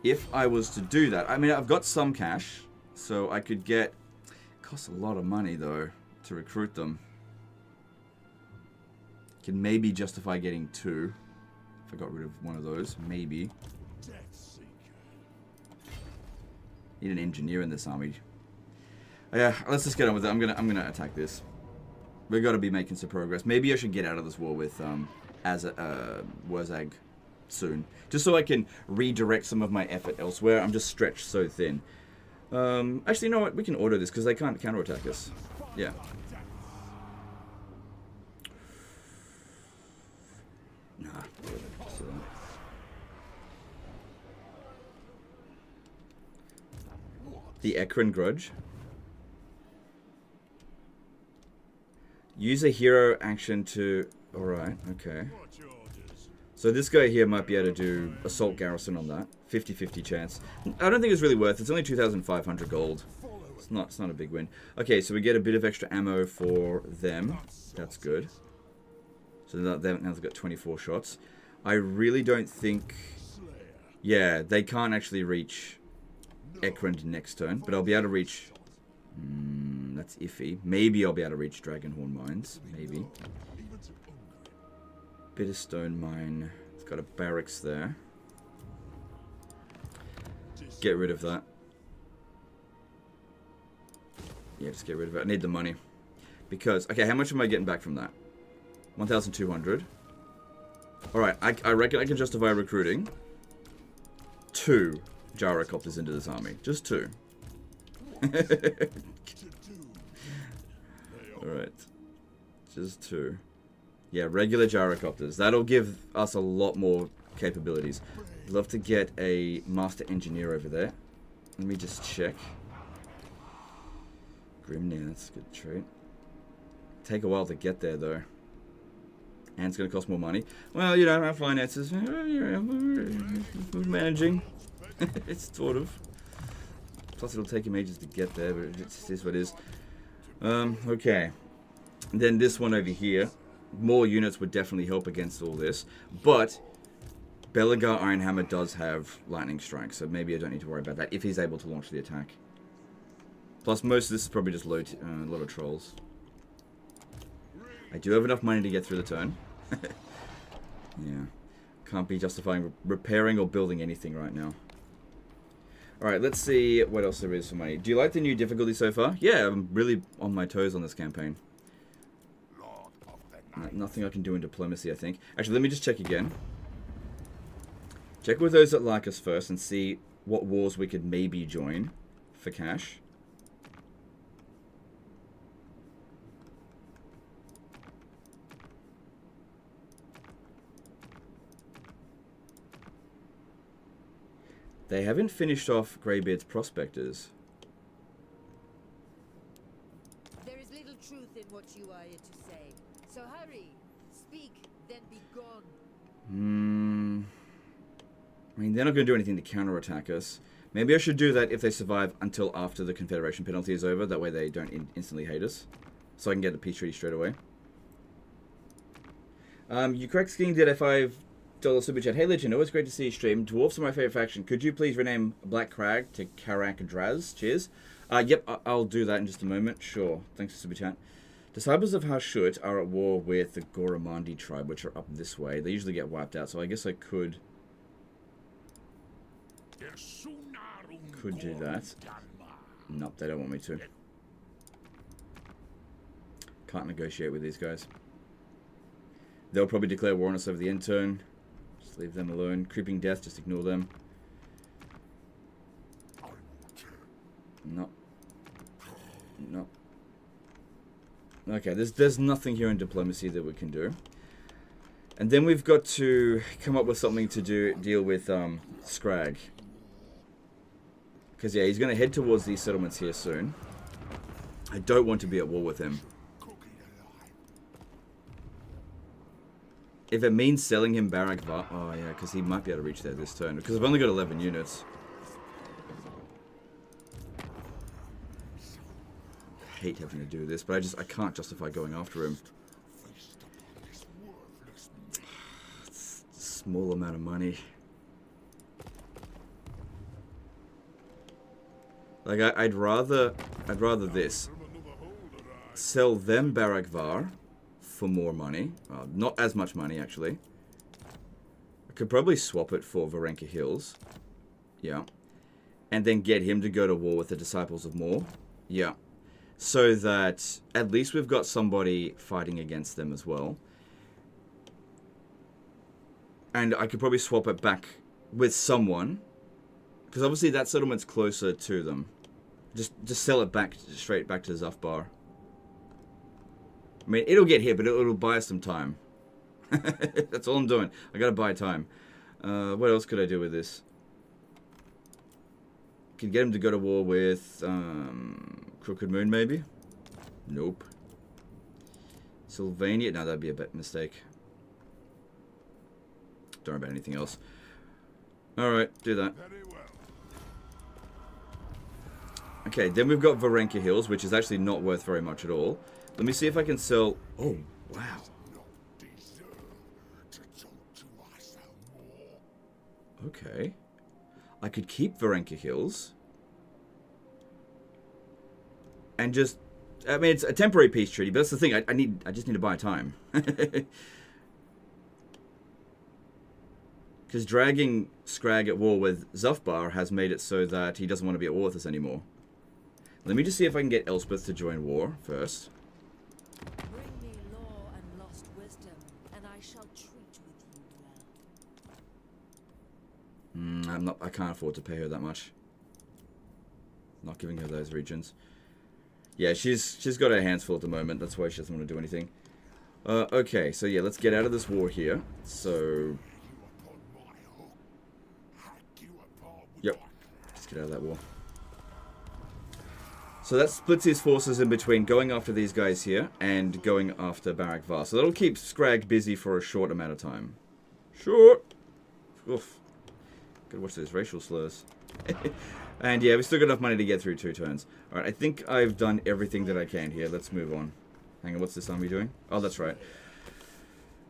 If I was to do that, I mean, I've got some cash, so I could get... It costs a lot of money, though, to recruit them. Can maybe justify getting 2. If I got rid of one of those, maybe. Need an engineer in this army. Yeah, let's just get on with it. I'm gonna attack this. We've got to be making some progress. Maybe I should get out of this war with Wurzag soon, just so I can redirect some of my effort elsewhere. I'm just stretched so thin. Actually, you know what? We can order this because they can't counterattack us. Yeah. Nah. So. The Ekron Grudge. Use a hero action to... Alright, okay. So this guy here might be able to do Assault Garrison on that. 50-50 chance. I don't think it's really worth it. It's only 2,500 gold. It's not a big win. Okay, so we get a bit of extra ammo for them. That's good. So now they've got 24 shots. I really don't think... Yeah, they can't actually reach Ekron next turn, but I'll be able to reach... that's iffy. Maybe I'll be able to reach Dragonhorn Mines. Maybe. Bit of stone mine. It's got a barracks there. Get rid of that. Yeah, just get rid of it. I need the money. Because, okay, how much am I getting back from that? 1,200. Alright, I reckon I can justify recruiting 2 gyrocopters into this army. Just 2. Alright. Just 2. Yeah, regular gyrocopters. That'll give us a lot more capabilities. I'd love to get a master engineer over there. Let me just check. Grimnir, that's a good trait. Take a while to get there, though. And it's going to cost more money. Well, you know, our finances, we're managing. It's sort of. Plus, it'll take him ages to get there, but it just is what it is. Okay. And then this one over here. More units would definitely help against all this. But Belegar Ironhammer does have lightning strike, so maybe I don't need to worry about that if he's able to launch the attack. Plus, most of this is probably just a lot of trolls. I do have enough money to get through the turn. Yeah. Can't be justifying repairing or building anything right now. Alright, let's see what else there is for money. Do you like the new difficulty so far? Yeah, I'm really on my toes on this campaign. Nothing I can do in diplomacy, I think. Actually, let me just check again. Check with those that like us first and see what wars we could maybe join for cash. They haven't finished off Greybeard's prospectors. There is little truth in what you are here to say. So hurry, speak, then be gone. I mean, they're not going to do anything to counterattack us. Maybe I should do that if they survive until after the Confederation penalty is over. That way they don't instantly hate us. So I can get the peace treaty straight away. You correct Skiing did a $5 super chat. Hey Legend, always great to see you stream. Dwarfs are my favorite faction. Could you please rename Black Crag to Karak Draz? Cheers. Yep, I'll do that in just a moment. Sure. Thanks for super chat. Disciples of Hashut are at war with the Goramandi tribe, which are up this way. They usually get wiped out, so I guess I could do that. Nope, they don't want me to. Can't negotiate with these guys. They'll probably declare war on us over the end turn. Just leave them alone. Creeping Death, just ignore them. Nope. Nope. Okay, there's nothing here in diplomacy that we can do. And then we've got to come up with something to deal with Scrag. Because, yeah, he's going to head towards these settlements here soon. I don't want to be at war with him. If it means selling him Barak Va... Oh, yeah, because he might be able to reach there this turn. Because I've only got 11 units. I hate having to do this, but I can't justify going after him. Small amount of money. Like, I'd rather this. Sell them Barakvar for more money. Not as much money, actually. I could probably swap it for Varenka Hills. Yeah. And then get him to go to war with the Disciples of More. Yeah. So that at least we've got somebody fighting against them as well. And I could probably swap it back with someone. Because obviously that settlement's closer to them. Just sell it back, straight back to Zufbar. I mean, it'll get hit, but it'll buy us some time. That's all I'm doing. I gotta buy time. What else could I do with this? Can get him to go to war with Crooked Moon, maybe? Nope. Sylvania? No, that'd be a bit mistake. Don't worry about anything else. Alright, do that. Okay, then we've got Varenka Hills, which is actually not worth very much at all. Let me see if I can sell... Oh, wow. Okay. I could keep Varenka Hills. And just... I mean, it's a temporary peace treaty, but that's the thing. I just need to buy time. Because dragging Scrag at war with Zufbar has made it so that he doesn't want to be at war with us anymore. Let me just see if I can get Elspeth to join war first. Bring me law and lost wisdom, and I shall treat with you well. I can't afford to pay her that much. Not giving her those regions. Yeah, she's got her hands full at the moment. That's why she doesn't want to do anything. Okay, so yeah, let's get out of this war here. So... Yep, just get out of that war. So that splits his forces in between going after these guys here and going after Barakvar. So that'll keep Scrag busy for a short amount of time. Short! Oof. Gotta watch those racial slurs. And yeah, we've still got enough money to get through 2 turns. Alright, I think I've done everything that I can here. Let's move on. Hang on, what's this army doing? Oh, that's right.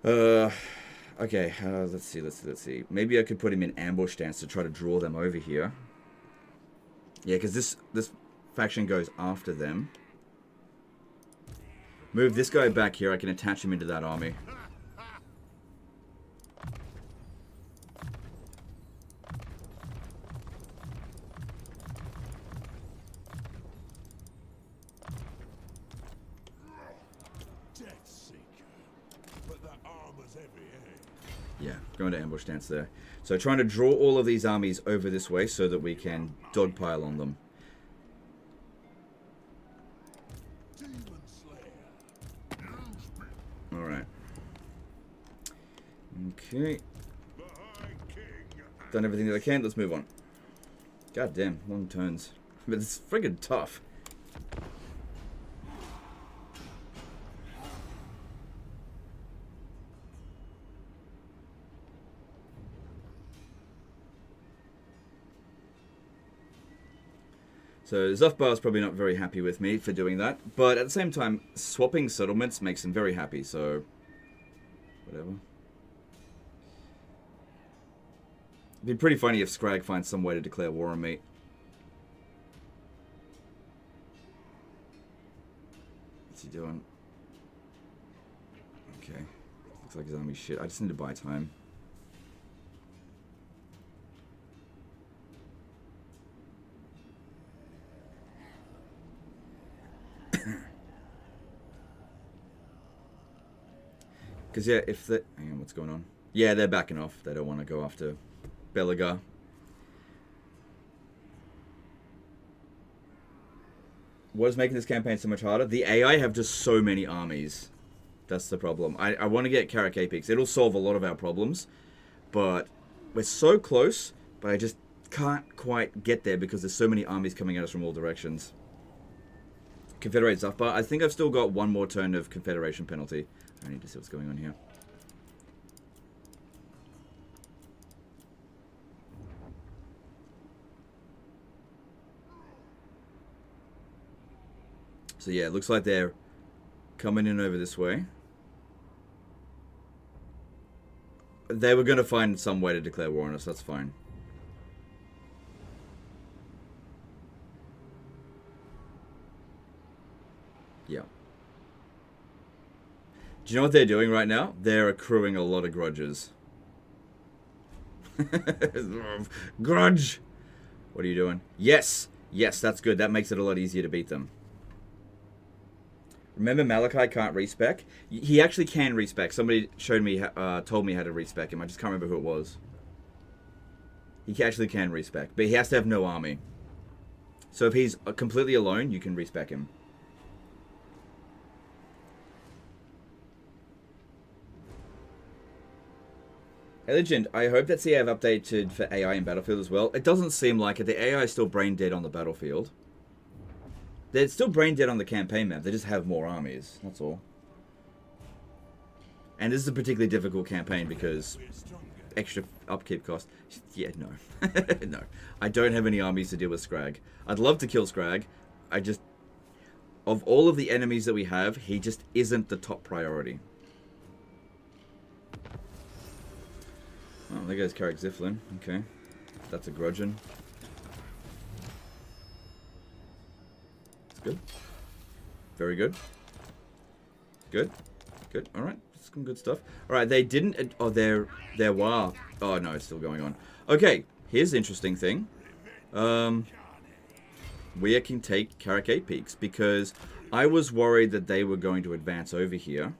Okay, let's see. Maybe I could put him in ambush stance to try to draw them over here. Yeah, because this faction goes after them. Move this guy back here. I can attach him into that army. Yeah, going to ambush stance there. So trying to draw all of these armies over this way so that we can dogpile on them. Alright. Okay. Done everything that I can. Let's move on. God damn, long turns. But it's friggin' tough. So Zufbar's probably not very happy with me for doing that, but at the same time, swapping settlements makes him very happy, so whatever. It'd be pretty funny if Scrag finds some way to declare war on me. What's he doing? Okay. Looks like his army's shit. I just need to buy time. Because, yeah, if the... Hang on, what's going on? Yeah, they're backing off. They don't want to go after Belegar. What is making this campaign so much harder? The AI have just so many armies. That's the problem. I want to get Karak Apex. It'll solve a lot of our problems. But we're so close, but I just can't quite get there because there's so many armies coming at us from all directions. Confederate Zufbar. I think I've still got one more turn of Confederation penalty. I need to see what's going on here. So yeah, it looks like they're coming in over this way. They were going to find some way to declare war on us. That's fine. Yeah. Do you know what they're doing right now? They're accruing a lot of grudges. Grudge! What are you doing? Yes! Yes, that's good. That makes it a lot easier to beat them. Remember Malachi can't respec? He actually can respec. Somebody showed me, told me how to respec him. I just can't remember who it was. He actually can respec, but he has to have no army. So if he's completely alone, you can respec him. Hey Legend, I hope that CA have updated for AI in Battlefield as well. It doesn't seem like it. The AI is still brain dead on the battlefield. They're still brain dead on the campaign map. They just have more armies. That's all. And this is a particularly difficult campaign because extra upkeep cost. Yeah, no. No. I don't have any armies to deal with Scrag. I'd love to kill Scrag. I just... Of all of the enemies that we have, he just isn't the top priority. Oh, there goes Karak Ziflin. Okay. That's a grudgeon. That's good. Very good. Good. Good. Alright. Some good stuff. Alright, they didn't... Oh, they're wow. Oh, no, it's still going on. Okay. Here's the interesting thing. We can take Karak 8 Peaks because I was worried that they were going to advance over here.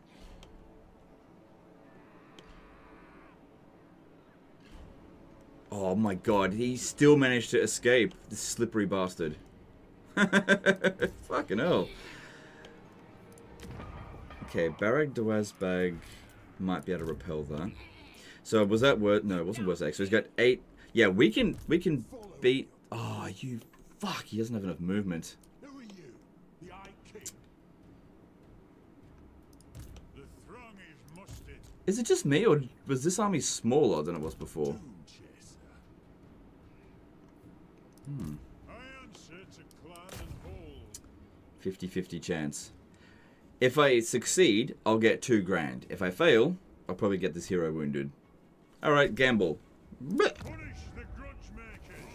Oh my god, he still managed to escape. This slippery bastard. Fucking hell. Okay, Barag Dawazbag might be able to repel that. So was that worth? No, it wasn't worth X. So he's got 8. Yeah, we can beat. Oh, you fuck! He doesn't have enough movement. Who are you? The Eye King. The throng is mustered. Is it just me, or was this army smaller than it was before? Hmm. 50-50 chance. If I succeed, I'll get 2 grand. If I fail, I'll probably get this hero wounded. Alright, gamble. Punish the grudge makers.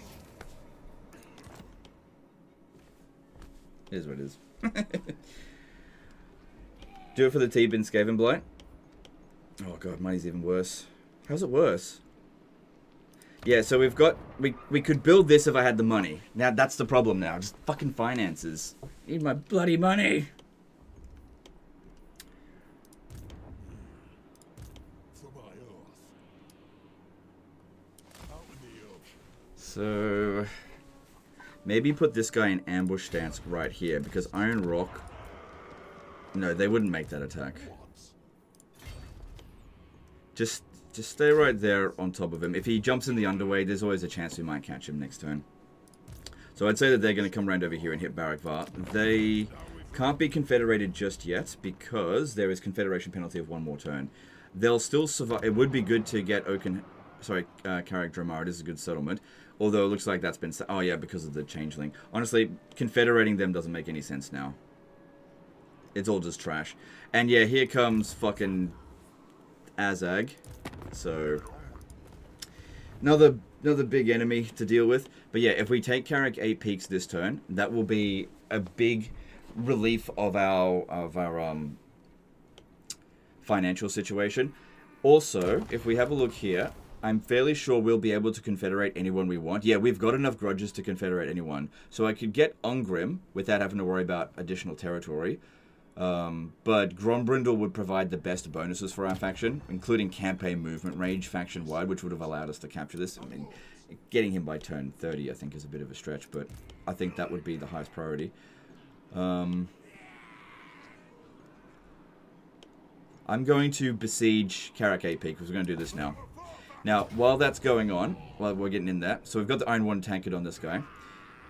It is what it is. Do it for the T-Bin Skaven Blight. Oh god, money's even worse. How's it worse? Yeah, so we've got... We could build this if I had the money. Now, that's the problem now. Just fucking finances. Need my bloody money. For my oath. Out in the open. So... Maybe put this guy in ambush stance right here, because Iron Rock... No, they wouldn't make that attack. Just stay right there on top of him. If he jumps in the underway, there's always a chance we might catch him next turn. So I'd say that they're going to come around over here and hit Barak Var. They can't be confederated just yet because there is confederation penalty of 1 more turn. They'll still survive. It would be good to get Karak Dramar. It is a good settlement. Although it looks like that's been... Oh yeah, because of the changeling. Honestly, confederating them doesn't make any sense now. It's all just trash. And yeah, here comes fucking Azag. So, another big enemy to deal with. But yeah, if we take Karak 8 Peaks this turn, that will be a big relief of our financial situation. Also, if we have a look here, I'm fairly sure we'll be able to confederate anyone we want. Yeah, we've got enough grudges to confederate anyone. So I could get Ungrim without having to worry about additional territory. But Grombrindle would provide the best bonuses for our faction, including campaign movement range faction-wide, which would have allowed us to capture this. I mean, getting him by turn 30, I think, is a bit of a stretch, but I think that would be the highest priority. I'm going to besiege Karak 8 Peak, because we're going to do this now. Now, while that's going on, while we're getting in there, so we've got the Iron 1 tankard on this guy.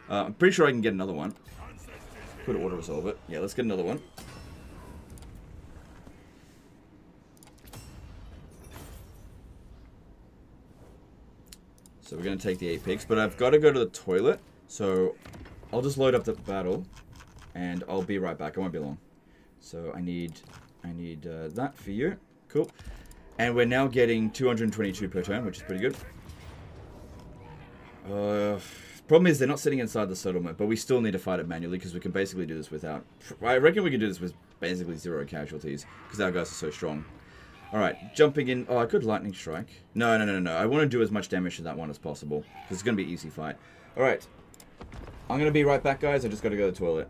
I'm pretty sure I can get another one. Could auto-resolve it. Yeah, let's get another one. So we're going to take the 8 Peaks, but I've got to go to the toilet, so I'll just load up the battle, and I'll be right back. I won't be long. So I need that for you. Cool. And we're now getting 222 per turn, which is pretty good. Problem is they're not sitting inside the settlement, but we still need to fight it manually because we can basically do this without... I reckon we can do this with basically 0 casualties because our guys are so strong. Alright, jumping in... Oh, I could lightning strike. No. I want to do as much damage to that one as possible because it's going to be an easy fight. Alright. I'm going to be right back, guys. I just got to go to the toilet.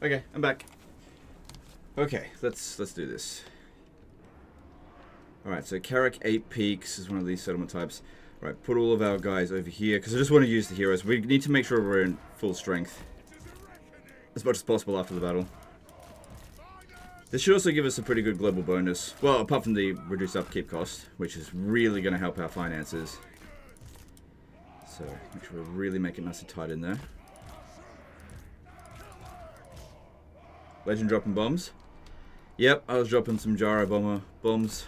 Okay, I'm back. Okay, let's do this. Alright, so Karak 8 Peaks is one of these settlement types. Right, put all of our guys over here, because I just want to use the heroes. We need to make sure we're in full strength as much as possible after the battle. This should also give us a pretty good global bonus. Well, apart from the reduced upkeep cost, which is really going to help our finances. So, make sure we really make it nice and tight in there. Legend dropping bombs. Yep, I was dropping some gyro bomber bombs.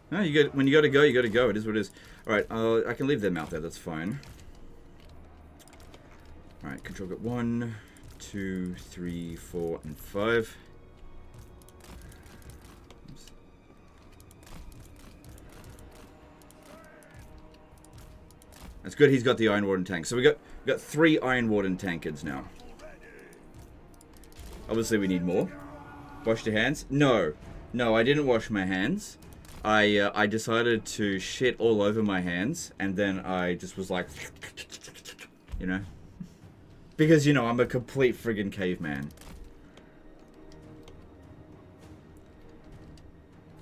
No, when you gotta go, you gotta go. It is what it is. Alright, I can leave them out there, that's fine. Alright, control got 1, 2, 3, 4, and 5. Oops. That's good, he's got the Iron Warden tank. So we got 3 Iron Warden tankards now. Obviously we need more. Washed your hands? No. No, I didn't wash my hands. I decided to shit all over my hands, and then I just was like, you know? Because, you know, I'm a complete friggin' caveman.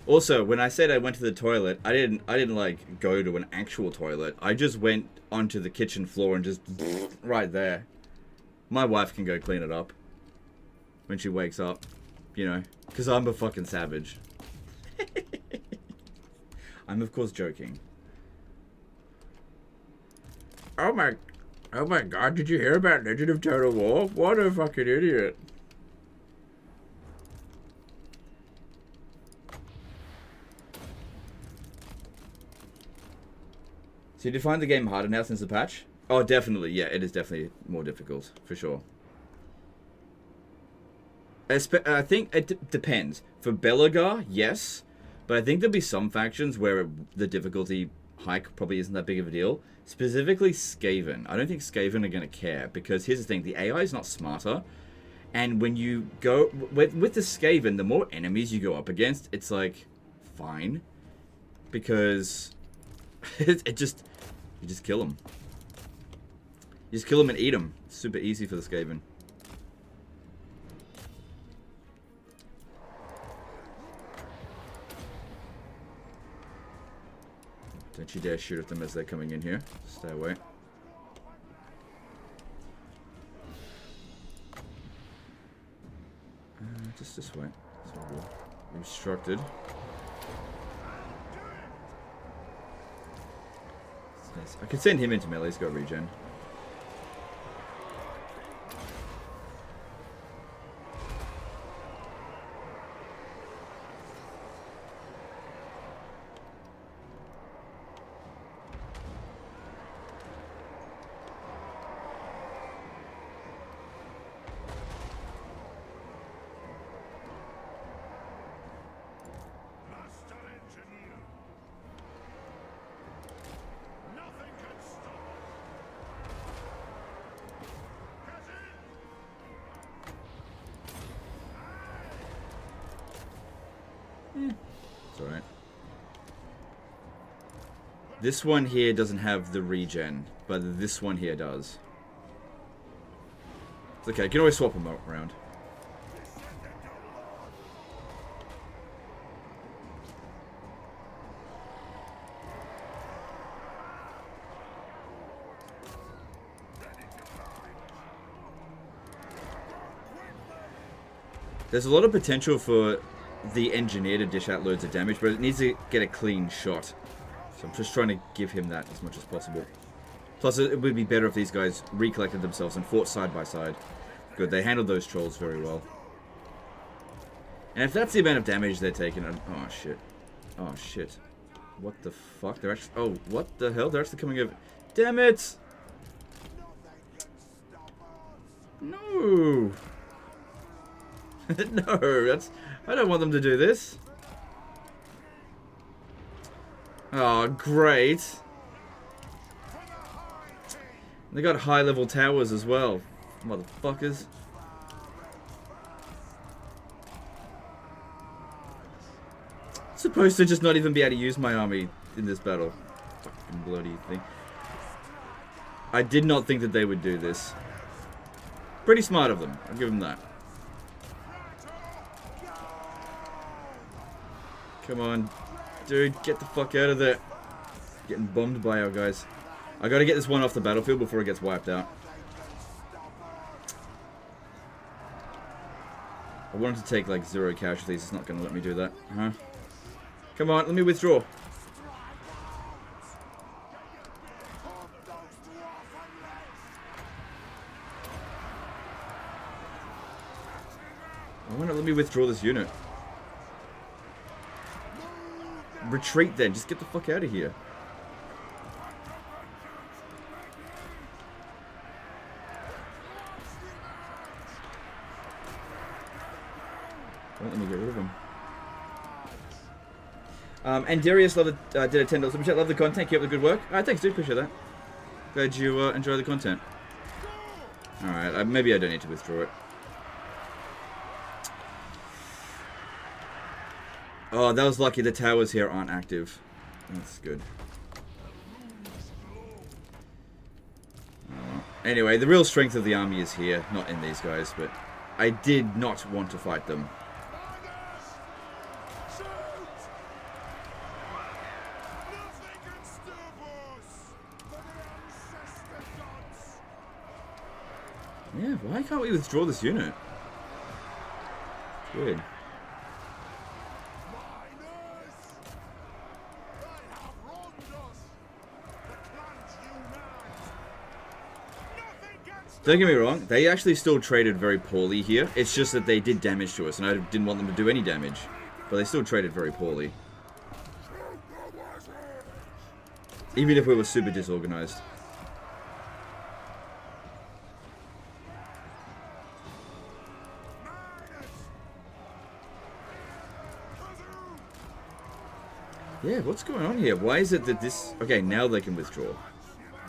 Also, when I said I went to the toilet, I didn't like go to an actual toilet. I just went onto the kitchen floor and just right there. My wife can go clean it up when she wakes up, you know, because I'm a fucking savage. I'm of course joking. Oh my god, did you hear about Legend of Total War? What a fucking idiot. So you did find the game harder now since the patch? Oh, definitely. Yeah, it is definitely more difficult, for sure. I think it depends. For Belegar, yes. But I think there'll be some factions where the difficulty hike probably isn't that big of a deal. Specifically Skaven. I don't think Skaven are going to care. Because here's the thing. The AI is not smarter. And when you go... With the Skaven, the more enemies you go up against, it's like... fine. Because... You just kill them. You just kill them and eat them. It's super easy for the Skaven. Don't you dare shoot at them as they're coming in here. Stay away. Just this way. So we're instructed. I could send him into melee, he's got regen. It's alright. This one here doesn't have the regen, but this one here does. It's okay, you can always swap them around. There's a lot of potential for the engineer to dish out loads of damage, but it needs to get a clean shot. So I'm just trying to give him that as much as possible. Plus, it would be better if these guys recollected themselves and fought side by side. Good, they handled those trolls very well. And if that's the amount of damage they're taking... Oh, shit. Oh, shit. What the fuck? They're actually... Oh, what the hell? They're actually coming over... Damn it! No! No, that's... I don't want them to do this. Oh, great. They got high-level towers as well. Motherfuckers. Supposed to just not even be able to use my army in this battle. Fucking bloody thing. I did not think that they would do this. Pretty smart of them. I'll give them that. Come on. Dude, get the fuck out of there. Getting bombed by our guys. I gotta get this one off the battlefield before it gets wiped out. I wanted to take like 0 casualties. It's not gonna let me do that. Huh? Come on, let me withdraw. Why not let me withdraw this unit? Retreat then, just get the fuck out of here. Don't let me get rid of him. And Darius did a $10 super chat. Love the content. Keep up the good work. Thanks, dude. Appreciate that. Glad you enjoy the content. Alright, maybe I don't need to withdraw it. Oh, that was lucky. The towers here aren't active. That's good. Anyway, the real strength of the army is here, not in these guys, but I did not want to fight them. Why can't we withdraw this unit? Weird. Don't get me wrong, they actually still traded very poorly here. It's just that they did damage to us, and I didn't want them to do any damage. But they still traded very poorly. Even if we were super disorganized. Yeah, what's going on here? Why is it that this... Okay, now they can withdraw.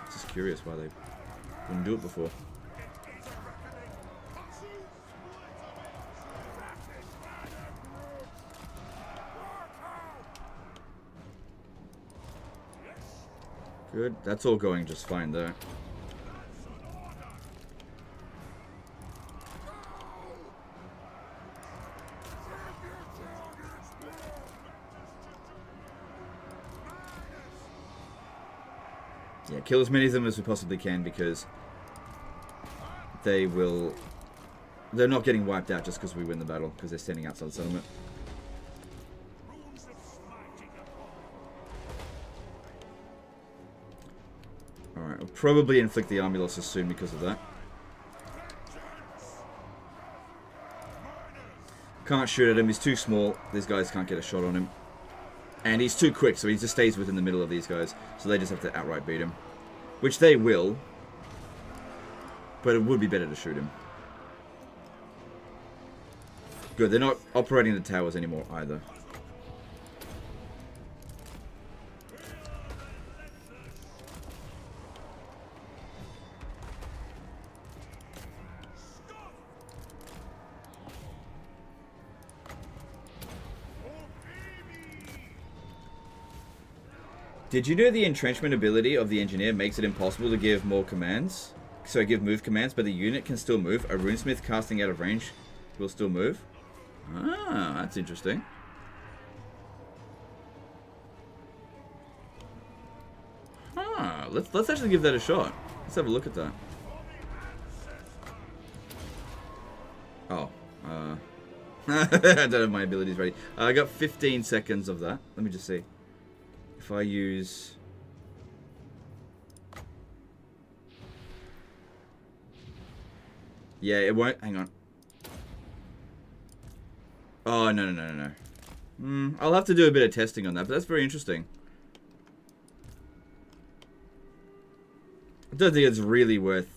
Just curious why they wouldn't do it before. Good. That's all going just fine there. Yeah, kill as many of them as we possibly can because they're not getting wiped out just because we win the battle because they're standing outside the settlement. Alright, I'll probably inflict the army losses soon because of that. Can't shoot at him, he's too small. These guys can't get a shot on him. And he's too quick, so he just stays within the middle of these guys. So they just have to outright beat him. Which they will. But it would be better to shoot him. Good, they're not operating the towers anymore either. Did you know the entrenchment ability of the engineer makes it impossible to give more commands? So give move commands, but the unit can still move. A runesmith casting out of range will still move. Ah, that's interesting. Ah, let's actually give that a shot. Let's have a look at that. Oh, I don't have my abilities ready. I got 15 seconds of that. Let me just see. If I use... Yeah, it won't... Hang on. Oh, no. I'll have to do a bit of testing on that, but that's very interesting. I don't think it's really worth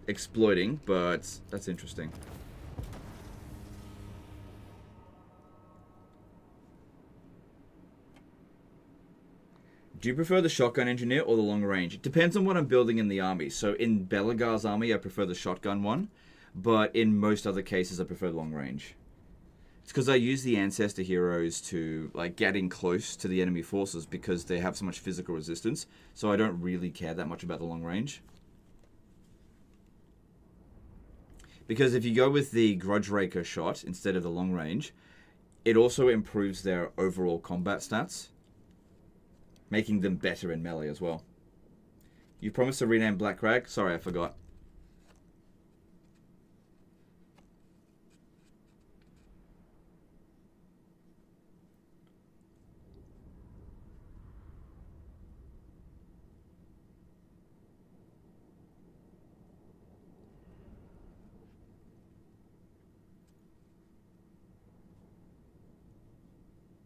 exploiting, but that's interesting. Do you prefer the shotgun engineer or the long range? It depends on what I'm building in the army. So in Belegar's army, I prefer the shotgun one. But in most other cases, I prefer long range. It's because I use the ancestor heroes to like get in close to the enemy forces because they have so much physical resistance. So I don't really care that much about the long range. Because if you go with the Grudge Raker shot instead of the long range, it also improves their overall combat stats, making them better in melee as well. You promised to rename Black Rag? Sorry, I forgot.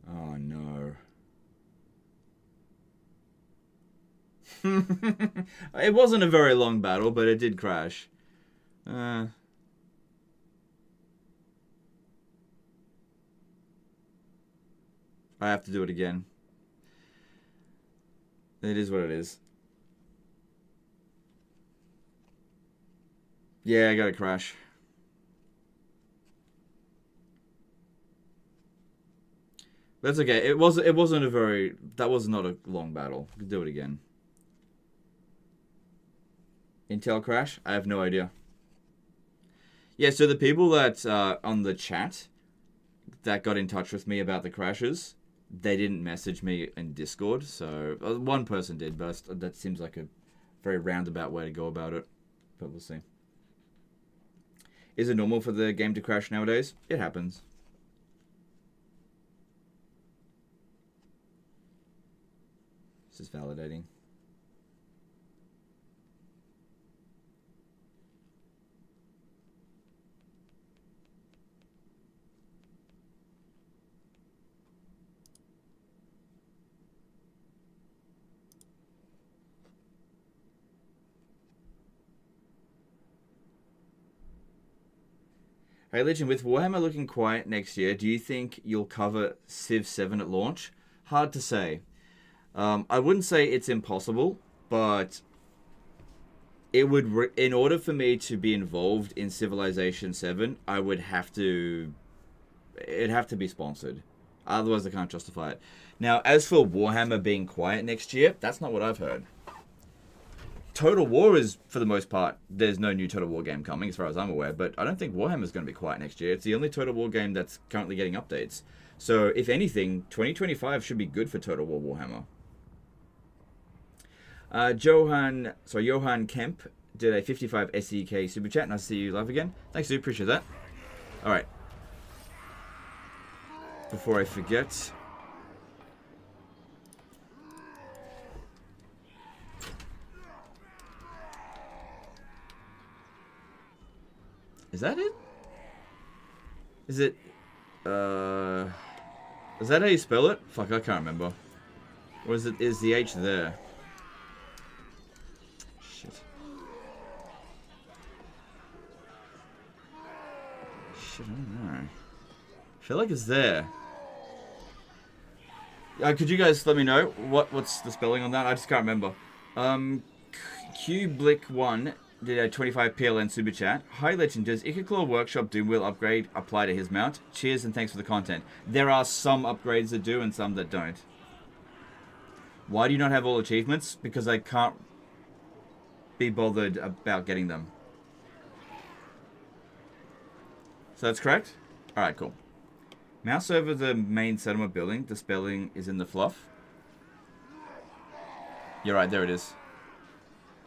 Oh no. It wasn't a very long battle, but it did crash. I have to do it again. It is what it is. Yeah, I got to crash. That's okay. It wasn't a very... That was not a long battle. We could do it again. Intel crash? I have no idea. Yeah, so the people that on the chat that got in touch with me about the crashes, they didn't message me in Discord. So one person did, but that seems like a very roundabout way to go about it. But we'll see. Is it normal for the game to crash nowadays? It happens. This is validating. Hey Legend, with Warhammer looking quiet next year, do you think you'll cover Civ 7 at launch? Hard to say. I wouldn't say it's impossible, but it would. In order for me to be involved in Civilization 7, I would have to. It'd have to be sponsored. Otherwise, I can't justify it. Now, as for Warhammer being quiet next year, that's not what I've heard. Total War is, for the most part, there's no new Total War game coming, as far as I'm aware, but I don't think Warhammer's going to be quiet next year. It's the only Total War game that's currently getting updates. So, if anything, 2025 should be good for Total War Warhammer. Johan Kemp did a 55 SEK super chat. Nice to see you live again. Thanks, dude. Appreciate that. Alright. Before I forget... Is that it? Is it... Is that how you spell it? Fuck, I can't remember. Or is the H there? Shit. Shit, I don't know. I feel like it's there. Could you guys let me know what's the spelling on that? I just can't remember. Cublick1 did a 25 PLN super chat. Hi Legend, does Ikaclaw Workshop Doomwheel upgrade apply to his mount? Cheers and thanks for the content. There are some upgrades that do and some that don't. Why do you not have all achievements? Because I can't be bothered about getting them. So that's correct? Alright, cool. Mouse over the main settlement building. The spelling is in the fluff. You're right, there it is.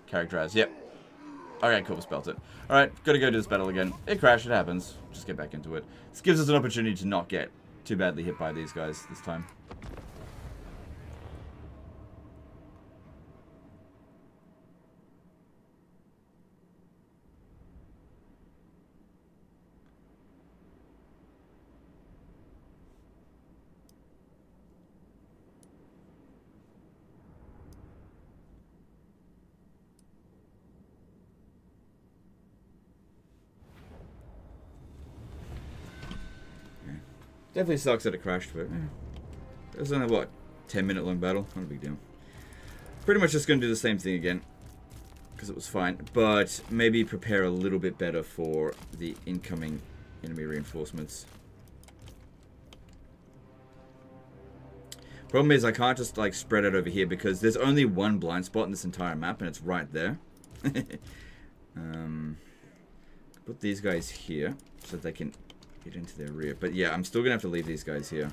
Characterize, yep. Alright, cool, spelt it. Alright, gotta go do this battle again. It crashed, it happens. Just get back into it. This gives us an opportunity to not get too badly hit by these guys this time. Definitely sucks that it crashed, but it was only, what, 10-minute long battle? Not a big deal. Pretty much just going to do the same thing again, because it was fine, but maybe prepare a little bit better for the incoming enemy reinforcements. Problem is, I can't just, like, spread it over here, because there's only one blind spot in this entire map, and it's right there. Put these guys here, so that they can get into their rear. But yeah, I'm still gonna have to leave these guys here.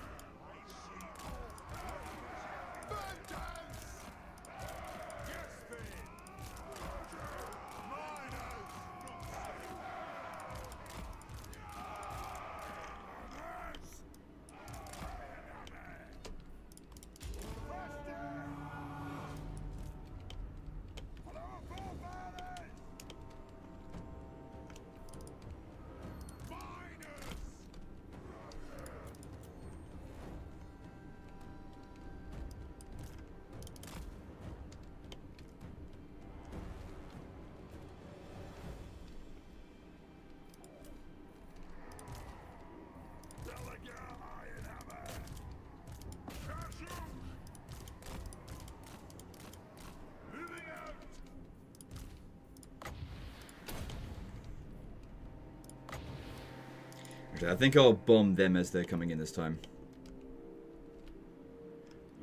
I think I'll bomb them as they're coming in this time.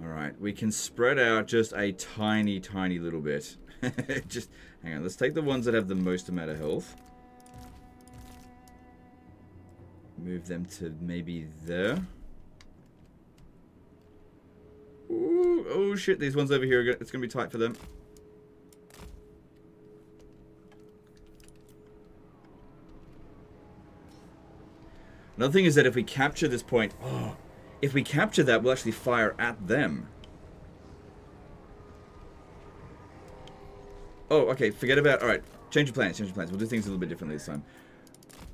Alright, we can spread out just a tiny, tiny little bit. Just, hang on, let's take the ones that have the most amount of health. Move them to maybe there. Ooh, oh shit, these ones over here, it's going to be tight for them. Another thing is that if we capture this point... Oh, if we capture that, we'll actually fire at them. Oh, okay, forget about... Alright, change of plans, We'll do things a little bit differently this time.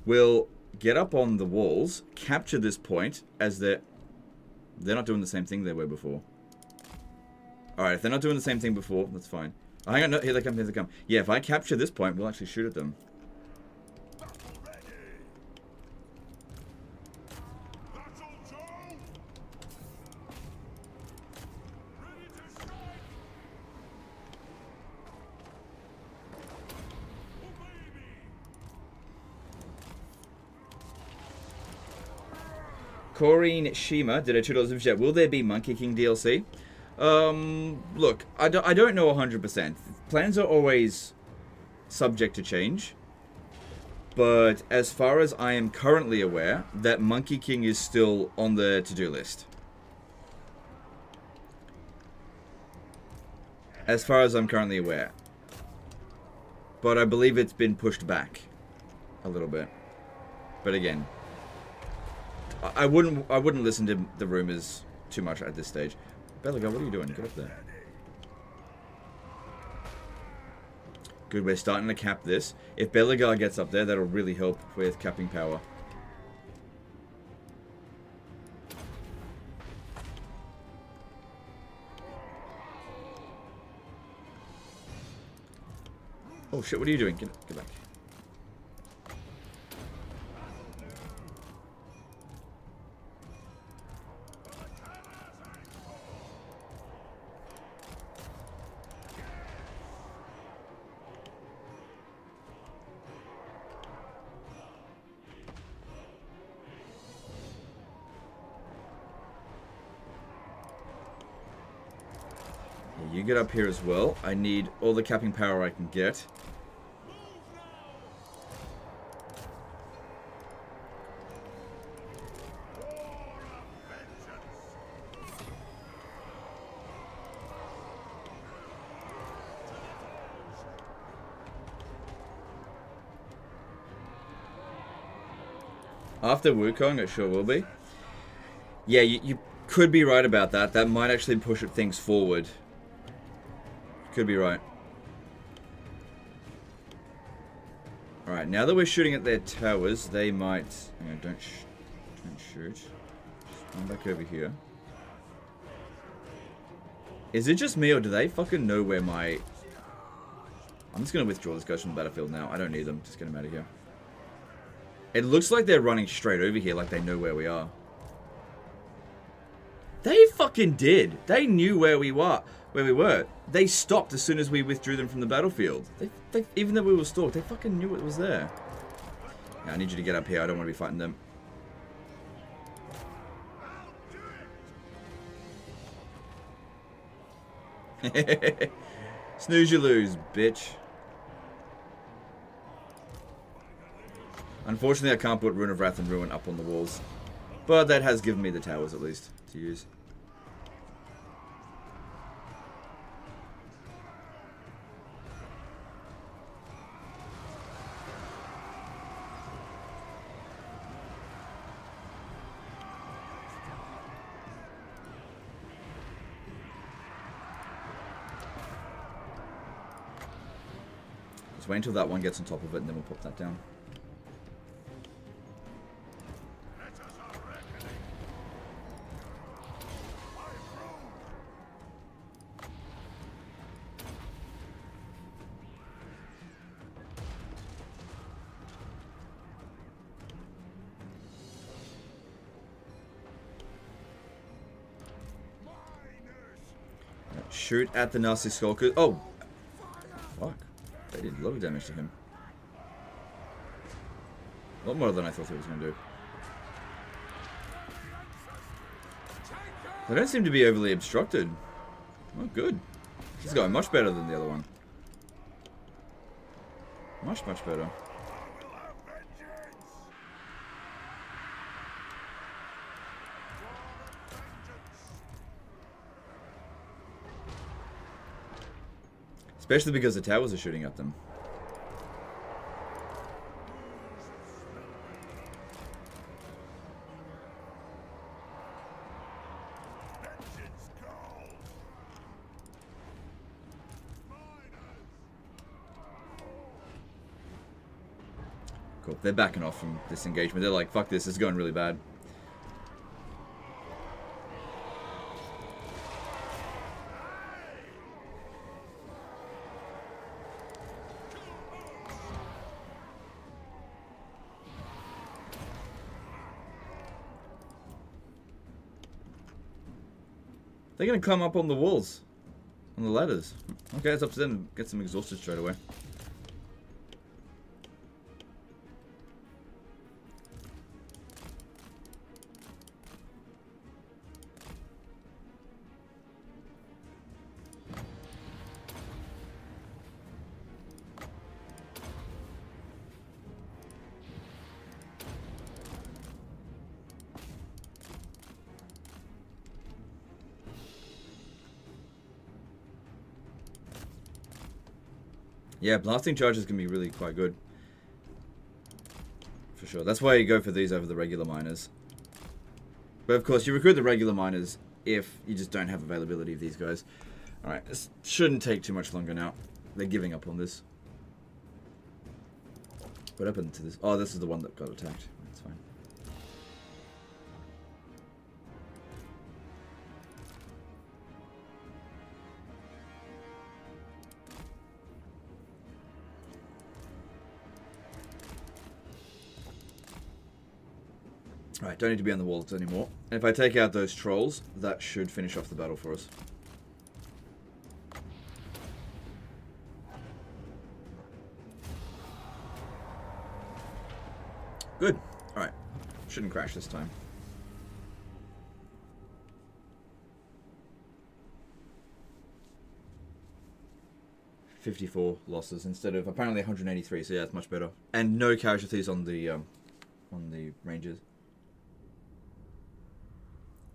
We'll get up on the walls, capture this point as they're not doing the same thing they were before. Alright, if they're not doing the same thing before, that's fine. Oh, hang on, no, here they come. Yeah, if I capture this point, we'll actually shoot at them. Corrine Shima did a $2 super chat. Will there be Monkey King DLC? Look, I don't know 100%. Plans are always subject to change. But as far as I am currently aware, that Monkey King is still on the to-do list. As far as I'm currently aware. But I believe it's been pushed back a little bit. But again, I wouldn't listen to the rumors too much at this stage. Belegar, what are you doing? Get up there. Good, we're starting to cap this. If Belegar gets up there, that'll really help with capping power. Oh shit, what are you doing? Get back. You get up here as well. I need all the capping power I can get. After Wukong, it sure will be. Yeah, you could be right about that. That might actually push things forward. Could be right. Alright, now that we're shooting at their towers, they might... Hang on, don't shoot. Just come back over here. Is it just me, or do they fucking know where my... I'm just going to withdraw this guys from the battlefield now. I don't need them. Just get them out of here. It looks like they're running straight over here, like they know where we are. They fucking did. They knew where we were. They stopped as soon as we withdrew them from the battlefield. They even though we were stalked, they fucking knew it was there. Yeah, I need you to get up here. I don't want to be fighting them. Snooze you lose, bitch. Unfortunately, I can't put Rune of Wrath and Ruin up on the walls. But that has given me the towers, at least, to use. Just wait until that one gets on top of it, and then we'll pop that down. Shoot at the nasty skulkers. Oh! Fuck. They did a lot of damage to him. A lot more than I thought he was going to do. They don't seem to be overly obstructed. Oh, good. This is going much better than the other one. Much, much better. Especially because the towers are shooting at them. cool. They're backing off from this engagement. They're like, fuck this is going really bad. They're gonna climb up on the walls. On the ladders. Okay, it's up to them. Get some exhausted straight away. Yeah, blasting charges can be really quite good. For sure. That's why you go for these over the regular miners. But of course, you recruit the regular miners if you just don't have availability of these guys. Alright, this shouldn't take too much longer now. They're giving up on this. What happened to this? Oh, this is the one that got attacked. That's fine. Right, don't need to be on the walls anymore. And if I take out those trolls, that should finish off the battle for us. Good. Alright. Shouldn't crash this time. $54 losses instead of apparently 183, so yeah, it's much better. And no casualties on the Rangers.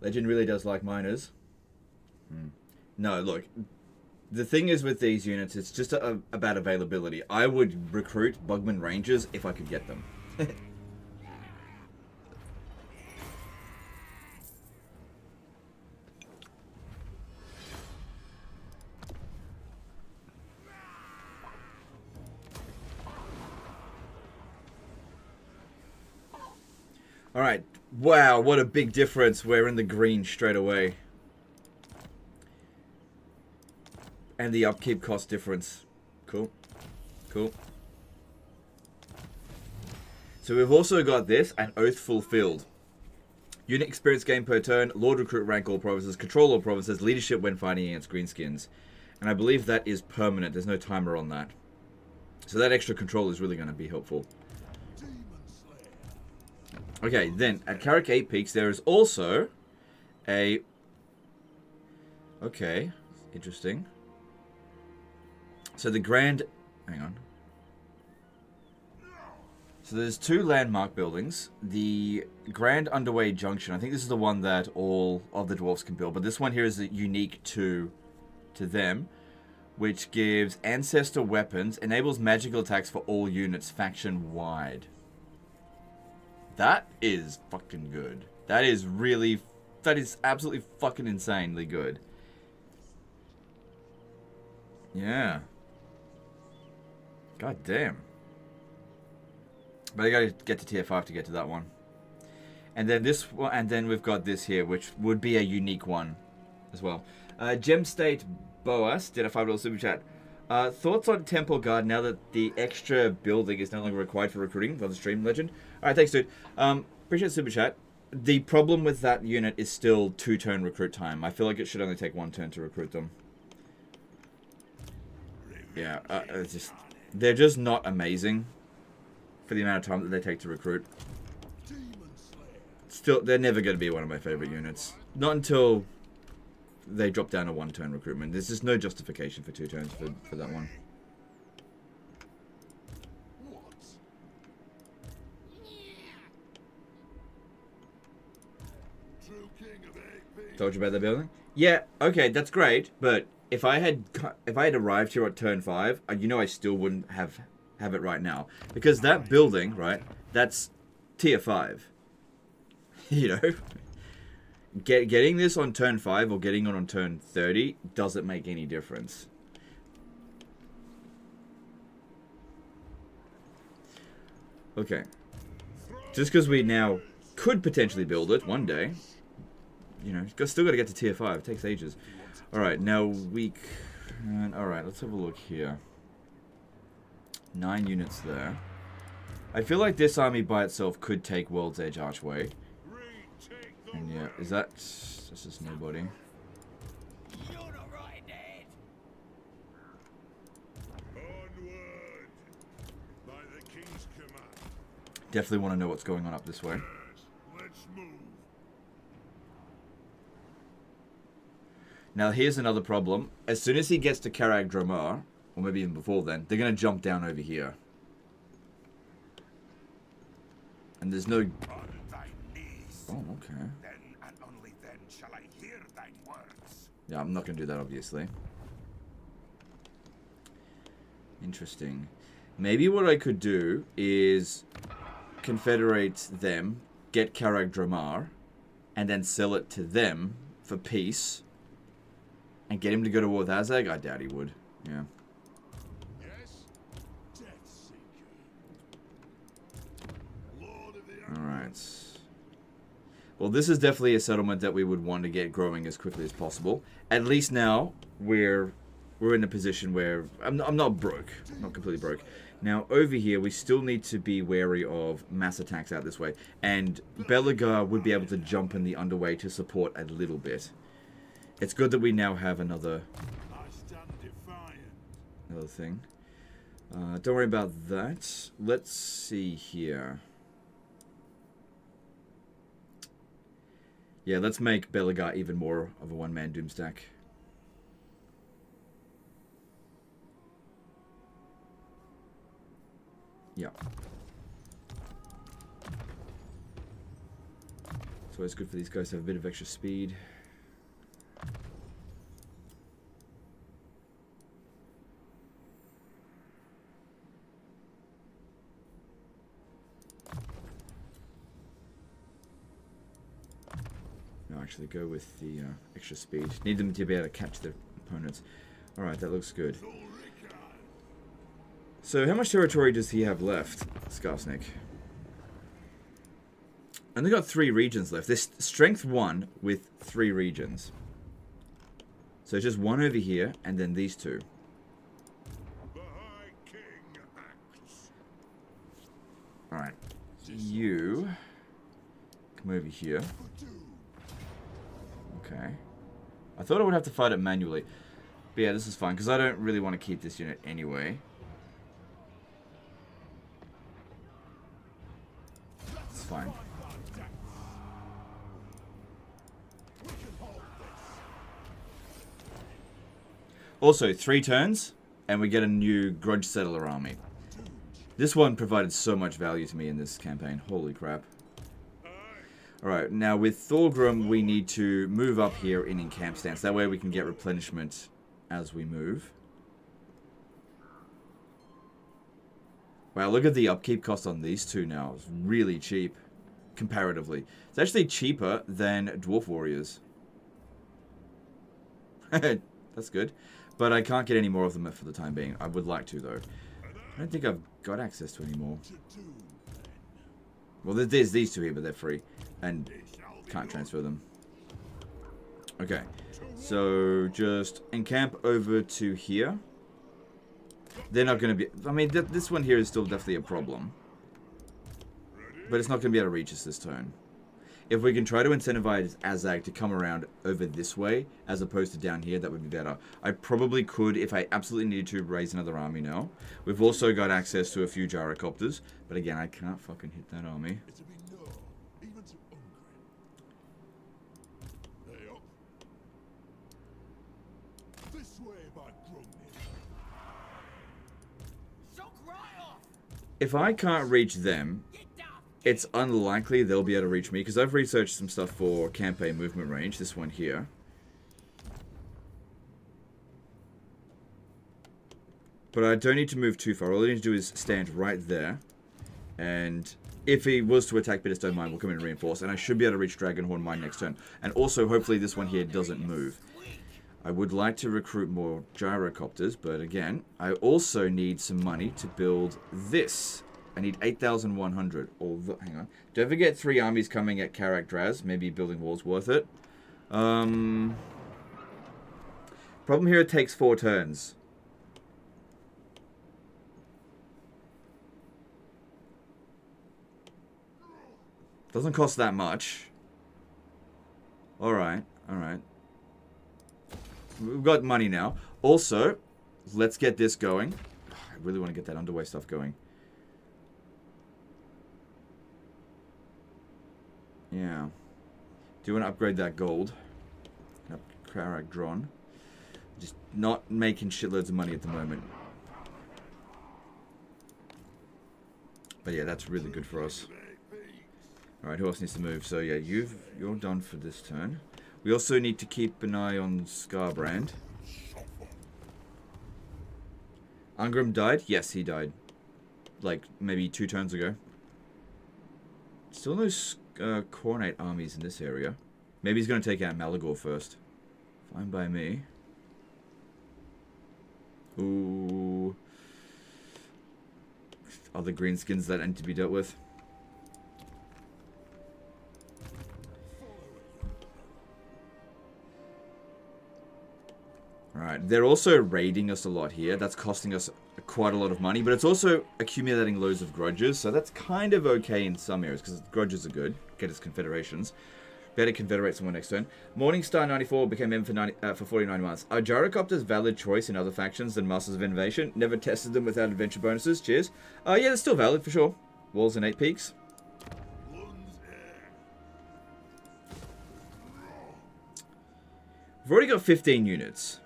Legend really does like miners. No, look. The thing is with these units, it's just about availability. I would recruit Bugman Rangers if I could get them. Alright, wow, what a big difference. We're in the green straight away. And the upkeep cost difference. Cool. Cool. So we've also got this, an Oath Fulfilled. Unit experience gain per turn, Lord Recruit rank all provinces, control all provinces, leadership when fighting against greenskins. And I believe that is permanent, there's no timer on that. So that extra control is really going to be helpful. Okay, then at Karak 8 Peaks there is also a... Okay, interesting. So the Grand... Hang on. So there's two landmark buildings. The Grand Underway Junction, I think this is the one that all of the dwarves can build, but this one here is unique to them, which gives Ancestor weapons, enables magical attacks for all units faction-wide. That is fucking good. That is absolutely fucking insanely good. Yeah. God damn. But I gotta get to tier 5 to get to that one. And then this one, and then we've got this here, which would be a unique one as well. Gem State Boas did a $5 super chat. Thoughts on Temple Guard now that the extra building is no longer required for recruiting for the stream, Legend? Alright, thanks, dude. Appreciate the super chat. The problem with that unit is still 2-turn recruit time. I feel like it should only take 1 turn to recruit them. Yeah, they're just not amazing for the amount of time that they take to recruit. Still, they're never going to be one of my favorite units. Not until they drop down to 1-turn recruitment. There's just no justification for 2 turns for that one. Told you about that building? Yeah, okay, that's great, but if I had arrived here at turn 5, you know I still wouldn't have it right now. Because that building, right, that's tier 5. You know? Getting this on turn 5 or getting it on turn 30 doesn't make any difference. Okay. Just because we now could potentially build it one day. You know, still got to get to tier 5. It takes ages. Alright, now weak. Alright, let's have a look here. 9 units there. I feel like this army by itself could take World's Edge Archway. And yeah, is that... That's just nobody. Definitely want to know what's going on up this way. Let's move. Now here's another problem. As soon as he gets to Karak Dromar, or maybe even before then, they're going to jump down over here. And there's no... Oh, okay. Then and only then shall I hear thy words. Yeah, I'm not going to do that, obviously. Interesting. Maybe what I could do is confederate them, get Karak Dromar, and then sell it to them for peace. And get him to go to war with Azag? I doubt he would. Yeah. Yes? Deathseeker. Lord of the Alright. Well, this is definitely a settlement that we would want to get growing as quickly as possible. At least now, we're in a position where... I'm not broke. I'm not completely broke. Now, over here, we still need to be wary of mass attacks out this way. And Belegar would be able to jump in the underway to support a little bit. It's good that we now have another thing. Don't worry about that. Let's see here. Yeah, let's make Belegar even more of a one-man doomstack. Yeah. It's always good for these guys to have a bit of extra speed. No, actually go with the extra speed. Need them to be able to catch their opponents. Alright, that looks good. So how much territory does he have left, Skarsnik? And they got 3 regions left. There's strength 1 with 3 regions. So it's just 1 over here, and then these 2. Alright. You come over here. Okay. I thought I would have to fight it manually. But yeah, this is fine, because I don't really want to keep this unit anyway. It's fine. Also, 3 turns, and we get a new Grudge Settler army. This one provided so much value to me in this campaign. Holy crap. Alright, now with Thorgrim, we need to move up here in camp stance. That way we can get replenishment as we move. Wow, look at the upkeep cost on these 2 now. It's really cheap, comparatively. It's actually cheaper than Dwarf Warriors. That's good. But I can't get any more of them for the time being. I would like to, though. I don't think I've got access to any more. Well, there's these 2 here, but they're free. And can't transfer them. Okay. So, just encamp over to here. They're not going to be... I mean, this one here is still definitely a problem. But it's not going to be able to reach us this turn. If we can try to incentivize Azag to come around over this way, as opposed to down here, that would be better. I probably could, if I absolutely needed to, raise another army now. We've also got access to a few gyrocopters. But again, I can't fucking hit that army. If I can't reach them, it's unlikely they'll be able to reach me, because I've researched some stuff for campaign movement range, this one here. But I don't need to move too far. All I need to do is stand right there. And if he was to attack Bitterstone Mine, we'll come in and reinforce. And I should be able to reach Dragonhorn Mine next turn. And also, hopefully this one here doesn't move. I would like to recruit more gyrocopters, but again, I also need some money to build this I need 8,100. Hang on. Don't forget 3 armies coming at Karak Draz. Maybe building walls worth it. Problem here, it takes 4 turns. Doesn't cost that much. Alright, alright. We've got money now. Also, let's get this going. I really want to get that underway stuff going. Yeah. Do you want to upgrade that gold? Karak drawn. Just not making shitloads of money at the moment. But yeah, that's really good for us. Alright, who else needs to move? So yeah, you're done for this turn. We also need to keep an eye on Scarbrand. Ungram died? Yes, he died. Like, maybe 2 turns ago. Still no Coronate armies in this area. Maybe he's going to take out Malagor first. Fine by me. Ooh. Other greenskins that need to be dealt with. Alright, they're also raiding us a lot here. That's costing us quite a lot of money, but it's also accumulating loads of grudges, so that's kind of okay in some areas, because grudges are good. Get us confederations. Better confederate someone next turn. Morningstar 94 became M for 49 months. Are gyrocopters valid choice in other factions than Masters of Innovation? Never tested them without adventure bonuses. Cheers. Yeah, they're still valid for sure. Walls and 8 peaks. We've already got 15 units.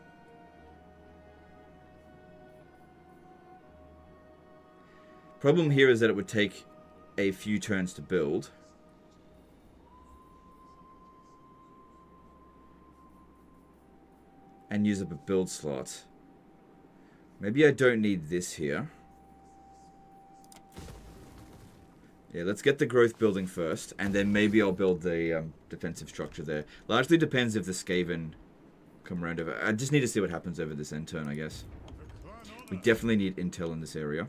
Problem here is that it would take a few turns to build. And use up a build slot. Maybe I don't need this here. Yeah, let's get the growth building first, and then maybe I'll build the defensive structure there. Largely depends if the Skaven come around over. I just need to see what happens over this end turn, I guess. We definitely need intel in this area.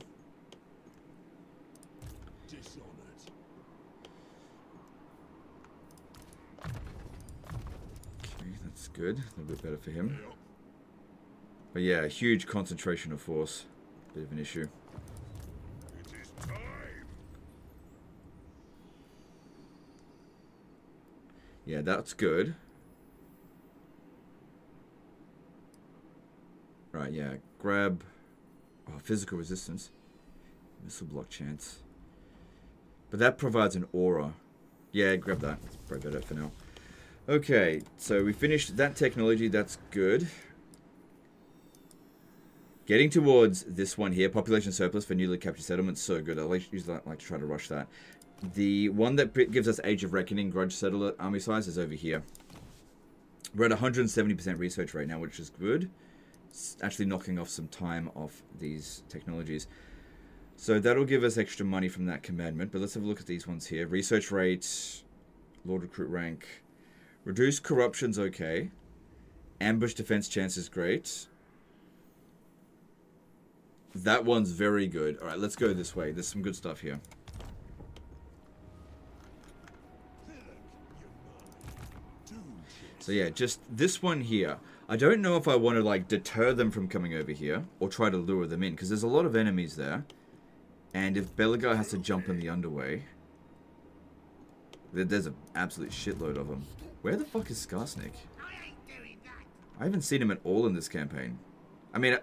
Okay, that's good. A little bit better for him. But yeah, a huge concentration of force. Bit of an issue. Yeah, that's good. Right, yeah. Grab... Oh, physical resistance. Missile block chance. But that provides an aura. Yeah, grab that. It's probably better for now. Okay, so we finished that technology. That's good. Getting towards this one here. Population surplus for newly captured settlements. So good. I usually like to try to rush that. The one that gives us Age of Reckoning, Grudge Settler army size is over here. We're at 170% research right now, which is good. It's actually knocking off some time off these technologies. So that'll give us extra money from that commandment. But let's have a look at these ones here. Research rate, Lord Recruit rank. Reduce corruption's okay. Ambush defense chance is great. That one's very good. Alright, let's go this way. There's some good stuff here. So yeah, just this one here. I don't know if I want to like deter them from coming over here or try to lure them in, because there's a lot of enemies there. And if Belegar has to jump in the underway, there's an absolute shitload of them. Where the fuck is Skarsnik? I haven't seen him at all in this campaign. I mean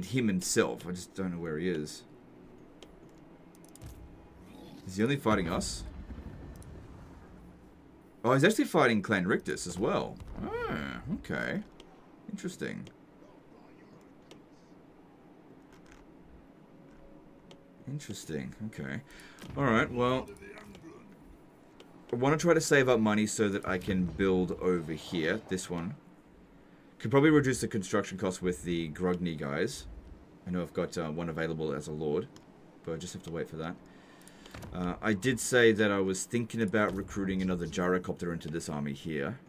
him himself. I just don't know where he is. Is he only fighting us? Oh, he's actually fighting Clan Rictus as well. Ah, okay. Interesting. Interesting. Okay. Alright, well... I want to try to save up money so that I can build over here. This one. Could probably reduce the construction cost with the Grogny guys. I know I've got one available as a lord, but I just have to wait for that. I did say that I was thinking about recruiting another gyrocopter into this army here.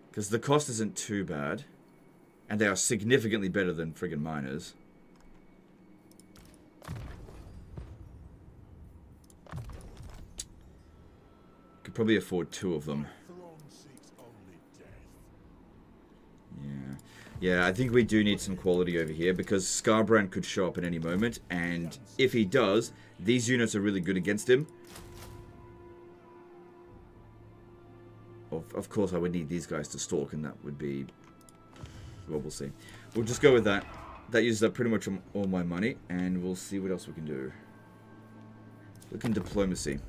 Because the cost isn't too bad. And they are significantly better than friggin' miners. could probably afford 2 of them. Throne seeks only death. Yeah. Yeah, I think we do need some quality over here because Scarbrand could show up at any moment, and if he does, these units are really good against him. Of course, I would need these guys to stalk, and that would be... well, we'll see. We'll just go with that. That uses up pretty much all my money, and we'll see what else we can do. Look in diplomacy.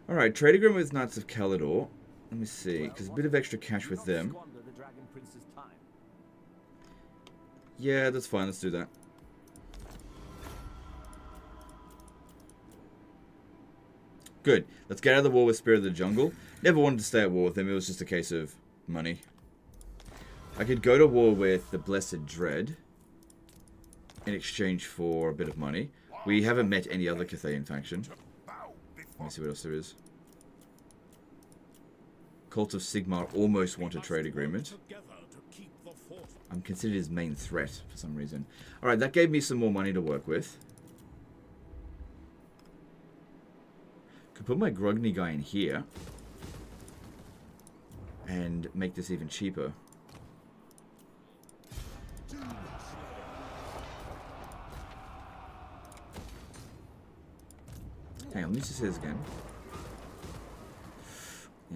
Alright, trade agreement with Knights of Caledor. Let me see, because a bit of extra cash with them. Yeah, that's fine, let's do that. Good. Let's get out of the war with Spirit of the Jungle. Never wanted to stay at war with them, it was just a case of money. I could go to war with the Blessed Dread in exchange for a bit of money. We haven't met any other Cathayan faction. Let me see what else there is. Cult of Sigmar almost want a trade agreement. I'm considered his main threat for some reason. Alright, that gave me some more money to work with. Could put my Grogny guy in here. And make this even cheaper. Hang on, let me just say this again.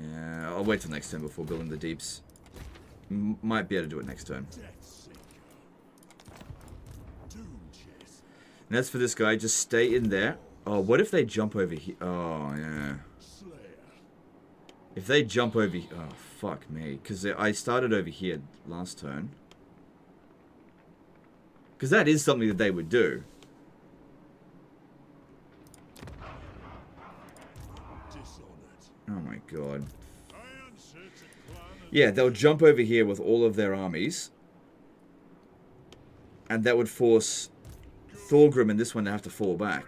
Yeah, I'll wait till next turn before building the deeps. Might be able to do it next turn. And as for this guy, just stay in there. Oh, what if they jump over here? Oh, yeah. If they jump over here... oh, fuck me. Because I started over here last turn. Because that is something that they would do. Oh my god. Yeah, they'll jump over here with all of their armies. And that would force Thorgrim and this one to have to fall back.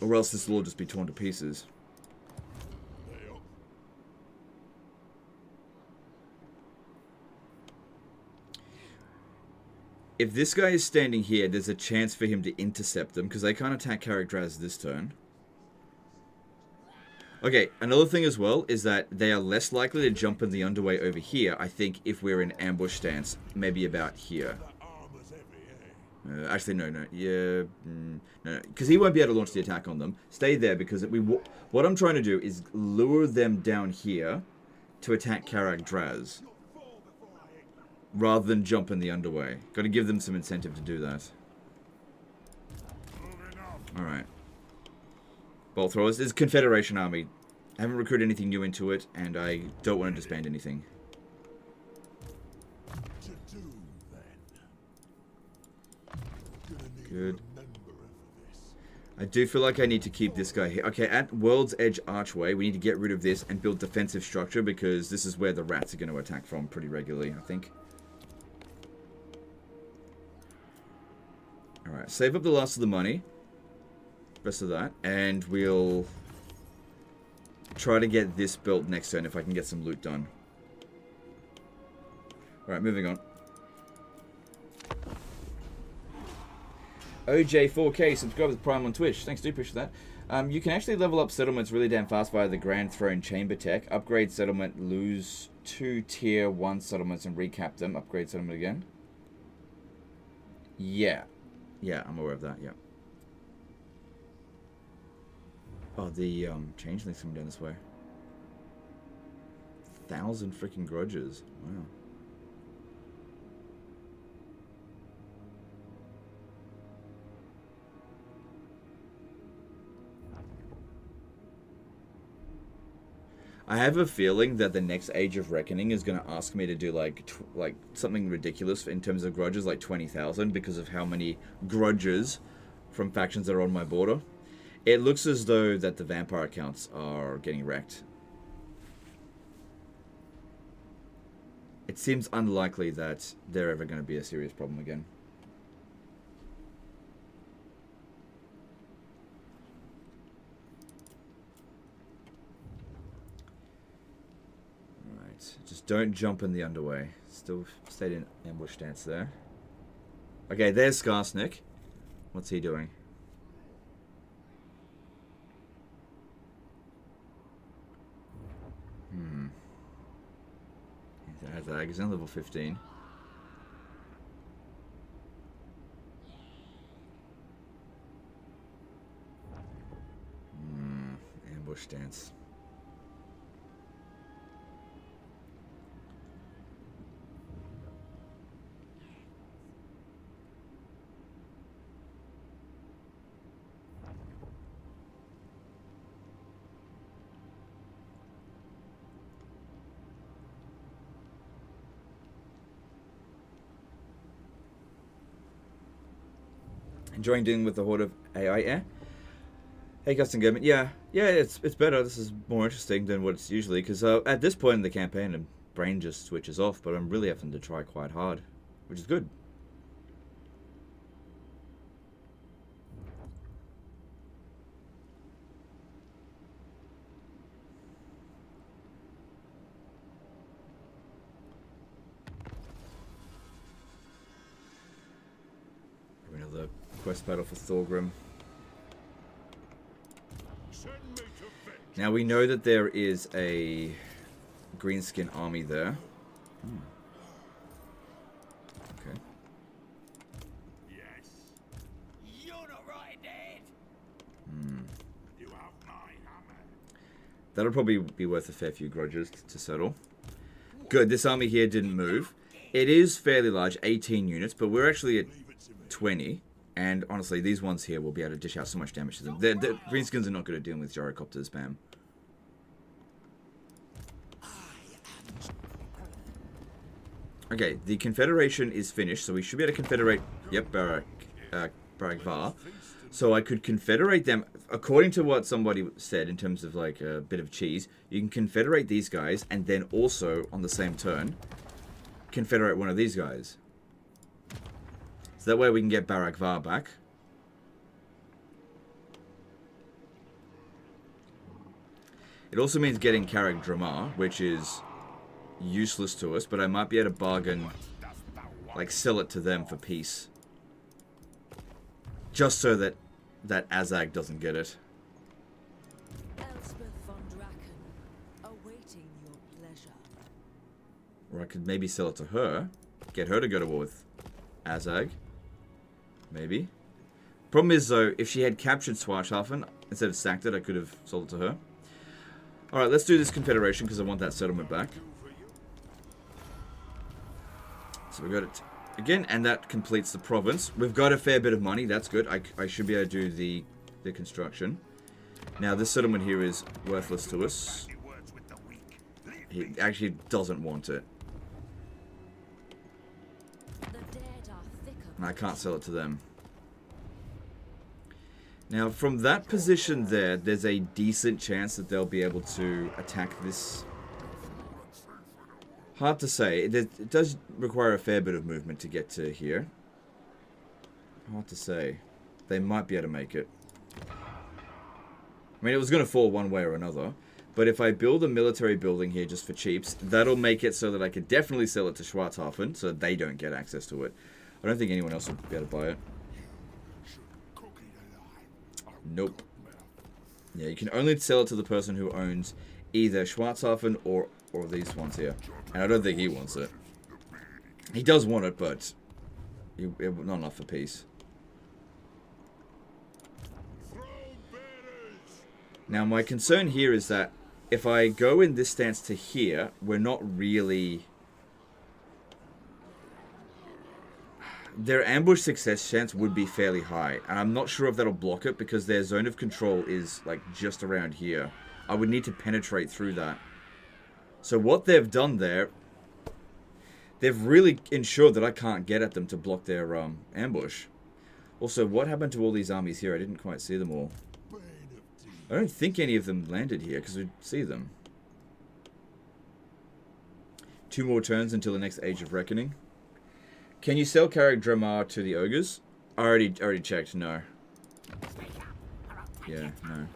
Or else this will all just be torn to pieces. If this guy is standing here, there's a chance for him to intercept them, because they can't attack Karak Draz this turn. Okay, another thing as well is that they are less likely to jump in the underway over here, I think, if we're in ambush stance. Maybe about here. Actually, no. Yeah, no. Because he won't be able to launch the attack on them. Stay there, because what I'm trying to do is lure them down here to attack Karak Draz. Rather than jump in the underway. Got to give them some incentive to do that. Alright. Bolt throwers. It's a Confederation army. I haven't recruited anything new into it, and I don't want to disband anything. Good. I do feel like I need to keep this guy here. Okay, at World's Edge Archway, we need to get rid of this and build defensive structure, because this is where the rats are going to attack from pretty regularly, I think. Alright, save up the last of the money. Rest of that. And we'll try to get this built next turn if I can get some loot done. Alright, moving on. OJ4K, subscribe with Prime on Twitch. Thanks, dude, appreciate that. You can actually level up settlements really damn fast via the Grand Throne Chamber tech. Upgrade settlement, lose 2 tier 1 settlements and recap them. Upgrade settlement again. Yeah. Yeah, I'm aware of that, yeah. Oh, the changeling's coming down this way. 1,000 freaking grudges. Wow. I have a feeling that the next Age of Reckoning is going to ask me to do like something ridiculous in terms of grudges, like 20,000, because of how many grudges from factions that are on my border. It looks as though that the vampire accounts are getting wrecked. It seems unlikely that they're ever going to be a serious problem again. Just don't jump in the underway. Still stayed in ambush stance there. Okay, there's Skarsnik. What's he doing? Azag? He's on level 15. Ambush stance. Enjoying dealing with the horde of AI, yeah? Hey, Custom Gaming. Yeah, it's better. This is more interesting than what it's usually, because at this point in the campaign, the brain just switches off, but I'm really having to try quite hard, which is good. Another quest battle for Thorgrim. Now we know that there is a greenskin army there. Okay. Yes. You're not right, Dad. You have my hammer. That'll probably be worth a fair few grudges to settle. Good, this army here didn't move. It is fairly large, 18 units, but we're actually at 20. And honestly, these ones here will be able to dish out so much damage to them. The greenskins are not good at dealing with gyrocopter spam. Okay, the Confederation is finished, so we should be able to confederate... Yep, Barak Var. So I could confederate them, according to what somebody said in terms of like a bit of cheese, you can confederate these guys, and then also, on the same turn, confederate one of these guys. So that way we can get Barak Var back. It also means getting Karak Dramar, which is useless to us, but I might be able to bargain, like sell it to them for peace. Just so that Azag doesn't get it. Elspeth von Draken, awaiting your pleasure. Or I could maybe sell it to her. Get her to go to war with Azag. Maybe. Problem is, though, if she had captured Svartalfen instead of sacked it, I could have sold it to her. Alright, let's do this Confederation, because I want that settlement back. So we got it again, and that completes the province. We've got a fair bit of money, that's good. I should be able to do the construction. Now, this settlement here is worthless to us. He actually doesn't want it. And I can't sell it to them. Now, from that position there, there's a decent chance that they'll be able to attack this. Hard to say. It does require a fair bit of movement to get to here. Hard to say. They might be able to make it. I mean, it was going to fall one way or another. But if I build a military building here just for cheaps, that'll make it so that I could definitely sell it to Schwarzhafen so they don't get access to it. I don't think anyone else will be able to buy it. Nope. Yeah, you can only sell it to the person who owns either Schwarzhafen or these ones here. And I don't think he wants it. He does want it, but not enough for peace. Now, my concern here is that if I go in this stance to here, we're not really... Their ambush success chance would be fairly high, and I'm not sure if that'll block it because their zone of control is like just around here. I would need to penetrate through that. So what they've done there, they've really ensured that I can't get at them to block their ambush. Also, what happened to all these armies here? I didn't quite see them all. I don't think any of them landed here because we'd see them. 2 more turns until the next Age of Reckoning. Can you sell Karak Dramar to the ogres? I already checked. No. Yeah, no.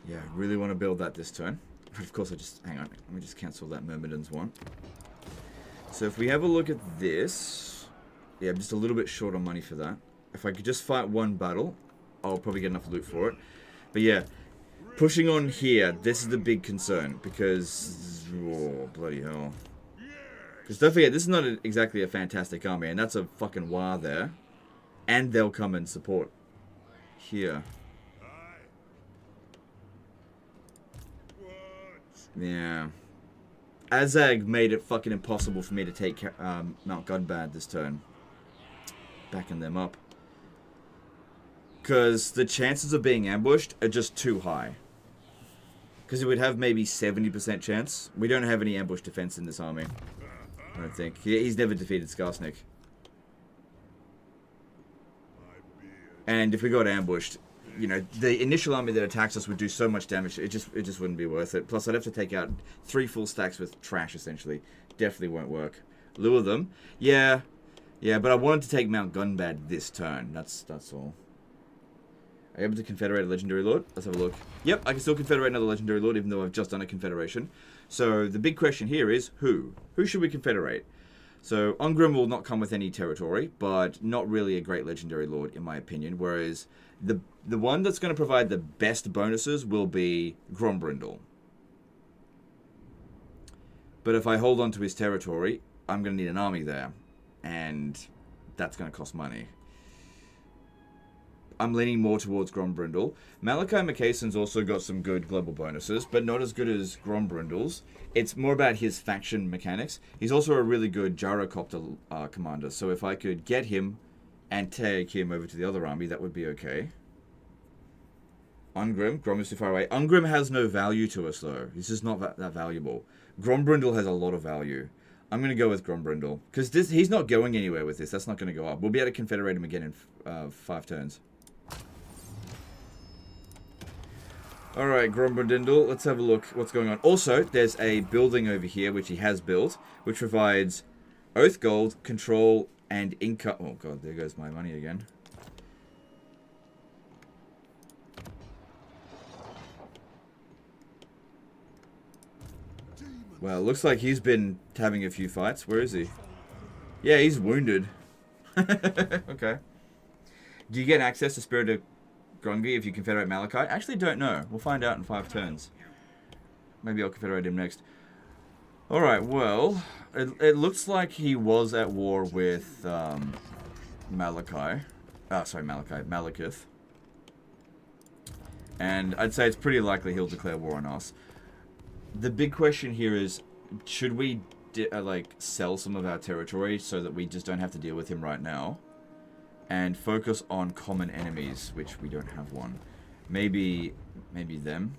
Yeah, really want to build that this turn. But of course, hang on. Let me just cancel that Myrmidon's one. So if we have a look at this, yeah, I'm just a little bit short on money for that. If I could just fight one battle, I'll probably get enough loot for it. But yeah, pushing on here, this is the big concern because, oh, bloody hell. Because don't forget, this is not exactly a fantastic army, and that's a fucking war there. And they'll come and support here. Yeah. Azag made it fucking impossible for me to take Mount Gunbad this turn. Backing them up. Because the chances of being ambushed are just too high. Because it would have maybe 70% chance. We don't have any ambush defense in this army. I don't think. He's never defeated Skarsnik. And if we got ambushed, you know, the initial army that attacks us would do so much damage, it just wouldn't be worth it. Plus, I'd have to take out 3 full stacks with trash, essentially. Definitely won't work. Lure them. Yeah, but I wanted to take Mount Gunbad this turn. That's all. Are you able to confederate a legendary lord? Let's have a look. Yep, I can still confederate another legendary lord, even though I've just done a confederation. So the big question here is who? Who should we confederate? So Ungrim will not come with any territory, but not really a great legendary lord, in my opinion. Whereas the one that's going to provide the best bonuses will be Grombrindle. But if I hold on to his territory, I'm going to need an army there. And that's going to cost money. I'm leaning more towards Grombrindle. Malachi Macasson's also got some good global bonuses, but not as good as Grombrindle's. It's more about his faction mechanics. He's also a really good gyrocopter commander, so if I could get him and take him over to the other army, that would be okay. Ungrim. Grom is too far away. Ungrim has no value to us, though. He's just not that valuable. Grombrindle has a lot of value. I'm going to go with Grombrindle, because he's not going anywhere with this. That's not going to go up. We'll be able to confederate him again in 5 turns. Alright, Grombrindle, let's have a look what's going on. Also, there's a building over here, which he has built, which provides Oath Gold, Control, and Income. Oh god, there goes my money again. Well, looks like he's been having a few fights. Where is he? Yeah, he's wounded. Okay. Do you get access to Spirit of Grungi if you confederate Malachi? I actually don't know. We'll find out in 5 turns. Maybe I'll confederate him next. Alright, well, it looks like he was at war with Malachi. Malekith. And I'd say it's pretty likely he'll declare war on us. The big question here is, should we sell some of our territory so that we just don't have to deal with him right now? And focus on common enemies, which we don't have one. Maybe them.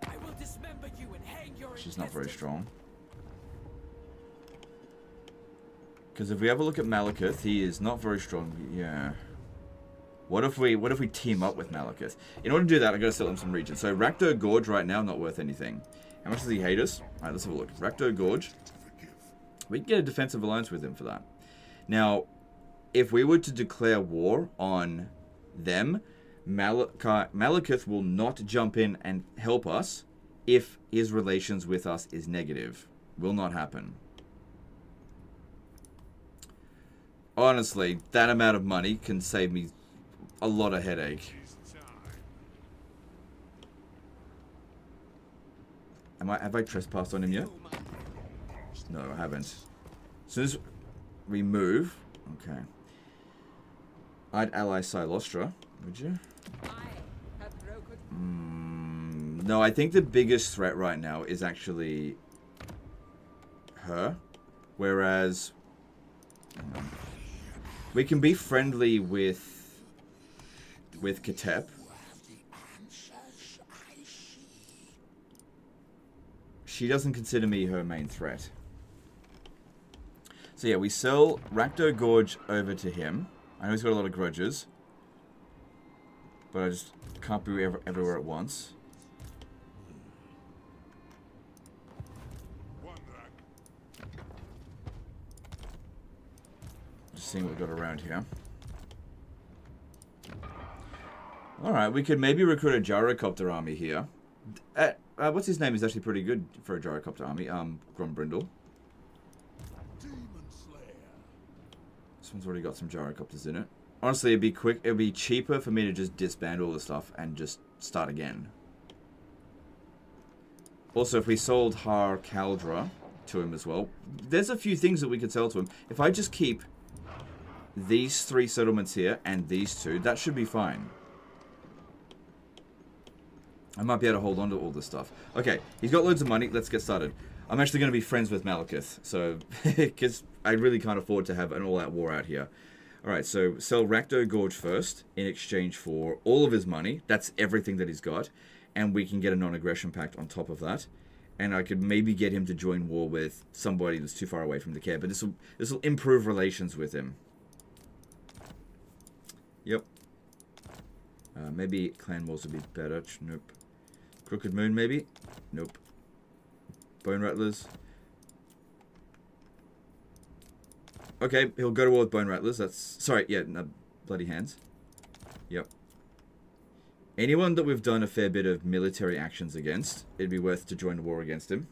I will dismember you and hang your She's not very strong. Because if we have a look at Malekith, he is not very strong. Yeah. What if we team up with Malekith? In order to do that, I gotta sell him some regions. So Rakdo Gorge right now, not worth anything. How much does he hate us? Alright, let's have a look. Rakdo Gorge. We can get a defensive alliance with him for that. Now, if we were to declare war on them, Malekith will not jump in and help us if his relations with us is negative. Will not happen. Honestly, that amount of money can save me a lot of headache. Have I trespassed on him yet? No, I haven't. As soon as we move... Okay. I'd ally Silostra, would you? No, I think the biggest threat right now is actually her. Whereas we can be friendly with Katep. She doesn't consider me her main threat. So yeah, we sell Rakdo Gorge over to him. I know he's got a lot of grudges, but I just can't be everywhere at once. Just seeing what we've got around here. Alright, we could maybe recruit a gyrocopter army here. what's his name is actually pretty good for a gyrocopter army. Grombrindle. Demon Slayer. This one's already got some gyrocopters in it. Honestly, it'd be quick. It'd be cheaper for me to just disband all the stuff and just start again. Also, if we sold Har Kaldra to him as well, there's a few things that we could sell to him. If I just keep these 3 settlements here and these 2, that should be fine. I might be able to hold on to all this stuff. Okay, he's got loads of money. Let's get started. I'm actually going to be friends with Malekith, so because I really can't afford to have an all-out war out here. All right, so sell Rakdo Gorge first in exchange for all of his money. That's everything that he's got, and we can get a non-aggression pact on top of that. And I could maybe get him to join war with somebody that's too far away from the care, but this will improve relations with him. Yep. Maybe clan wars would be better. Nope. Crooked Moon, maybe? Nope. Bone Rattlers. Okay, he'll go to war with Bone Rattlers. That's... Sorry, yeah, no, Bloody Hands. Yep. Anyone that we've done a fair bit of military actions against, it'd be worth to join a war against him.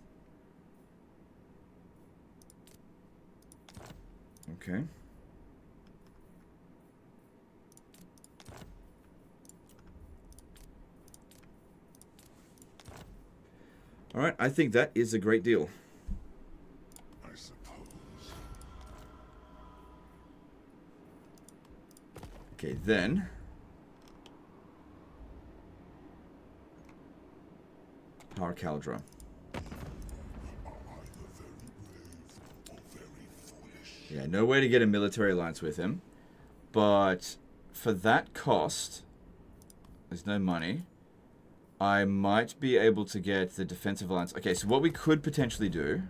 Okay. Alright, I think that is a great deal. I suppose. Okay, then... Har Kaldra. Yeah, no way to get a military alliance with him. But for that cost, there's no money. I might be able to get the defensive alliance. Okay, so what we could potentially do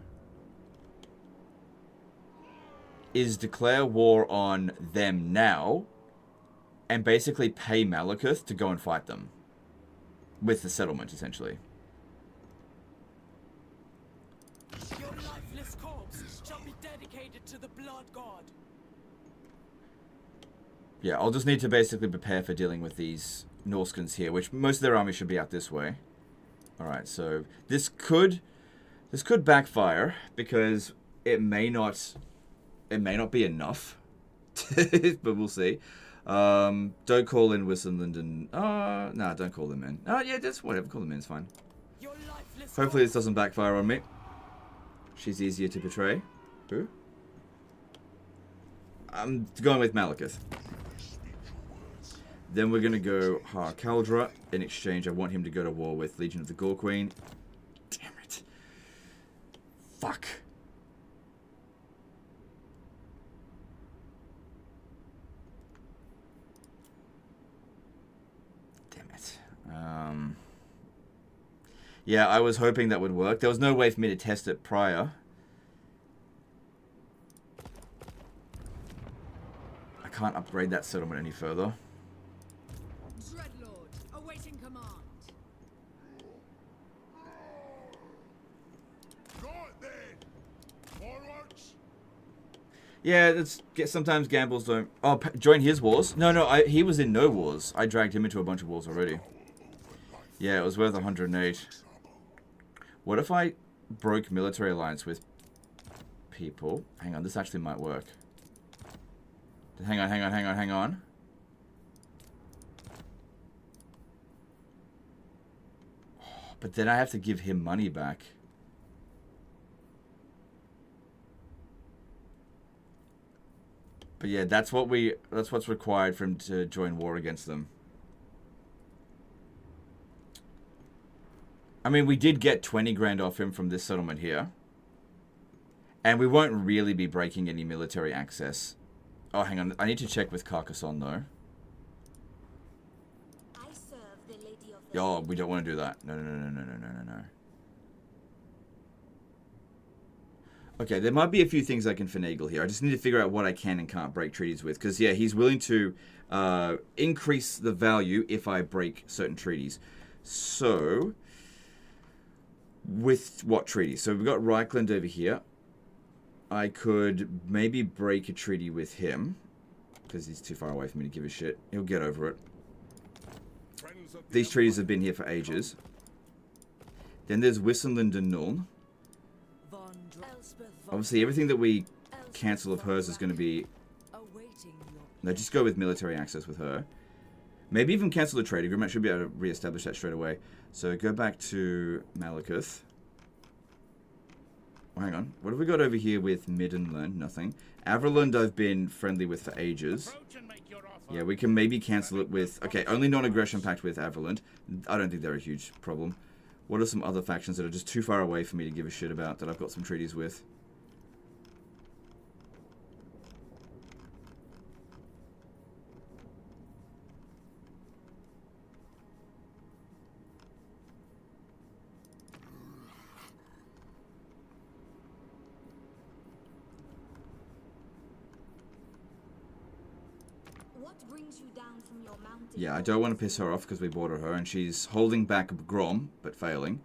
is declare war on them now and basically pay Malekith to go and fight them with the settlement, essentially. Your lifeless corpse shall be dedicated to the blood god. Yeah, I'll just need to basically prepare for dealing with these Norskins here, which most of their army should be out this way. Alright, so this could backfire because it may not be enough. But we'll see. Don't call in Wissenland and nah, don't call them in. Oh yeah, just whatever, call them in, it's fine. Your lifeless Hopefully this doesn't backfire on me. She's easier to betray. Who? I'm going with Malekith. Then we're going to go Har Kaldra. In exchange, I want him to go to war with Legion of the Gore Queen. Damn it. Fuck. Damn it. Yeah, I was hoping that would work. There was no way for me to test it prior. I can't upgrade that settlement any further. Dreadlord, awaiting command. Right then. Forwards. Yeah, that's sometimes gambles don't. Oh, join his wars? No, he was in no wars. I dragged him into a bunch of wars already. Yeah, it was worth 108. What if I broke military alliance with people? Hang on, this actually might work. Hang on. Oh, but then I have to give him money back. But yeah, that's what's required for him to join war against them. I mean, we did get 20 grand off him from this settlement here. And we won't really be breaking any military access. Oh, hang on. I need to check with Carcassonne, though. I serve the Lady of the Oh, we don't want to do that. No. Okay, there might be a few things I can finagle here. I just need to figure out what I can and can't break treaties with. Because, yeah, he's willing to increase the value if I break certain treaties. So, with what treaties? So, we've got Reichland over here. I could maybe break a treaty with him. Because he's too far away for me to give a shit. He'll get over it. These treaties have been here for ages. Then there's Wissenland and Nuln. Von Elspeth von Obviously, everything that we cancel of hers is going to be... awaiting your No, just go with military access with her. Maybe even cancel the trade agreement. Should be able to re-establish that straight away. So go back to Malekith. Oh, hang on. What have we got over here with Middenland? Nothing. Averland I've been friendly with for ages. Approach and make your offer. Yeah, we can maybe cancel it with... Okay, only non-aggression pact with Averland. I don't think they're a huge problem. What are some other factions that are just too far away for me to give a shit about that I've got some treaties with? What brings you down from your mountain? Yeah, I don't want to piss her off because we border her and she's holding back Grom, but failing.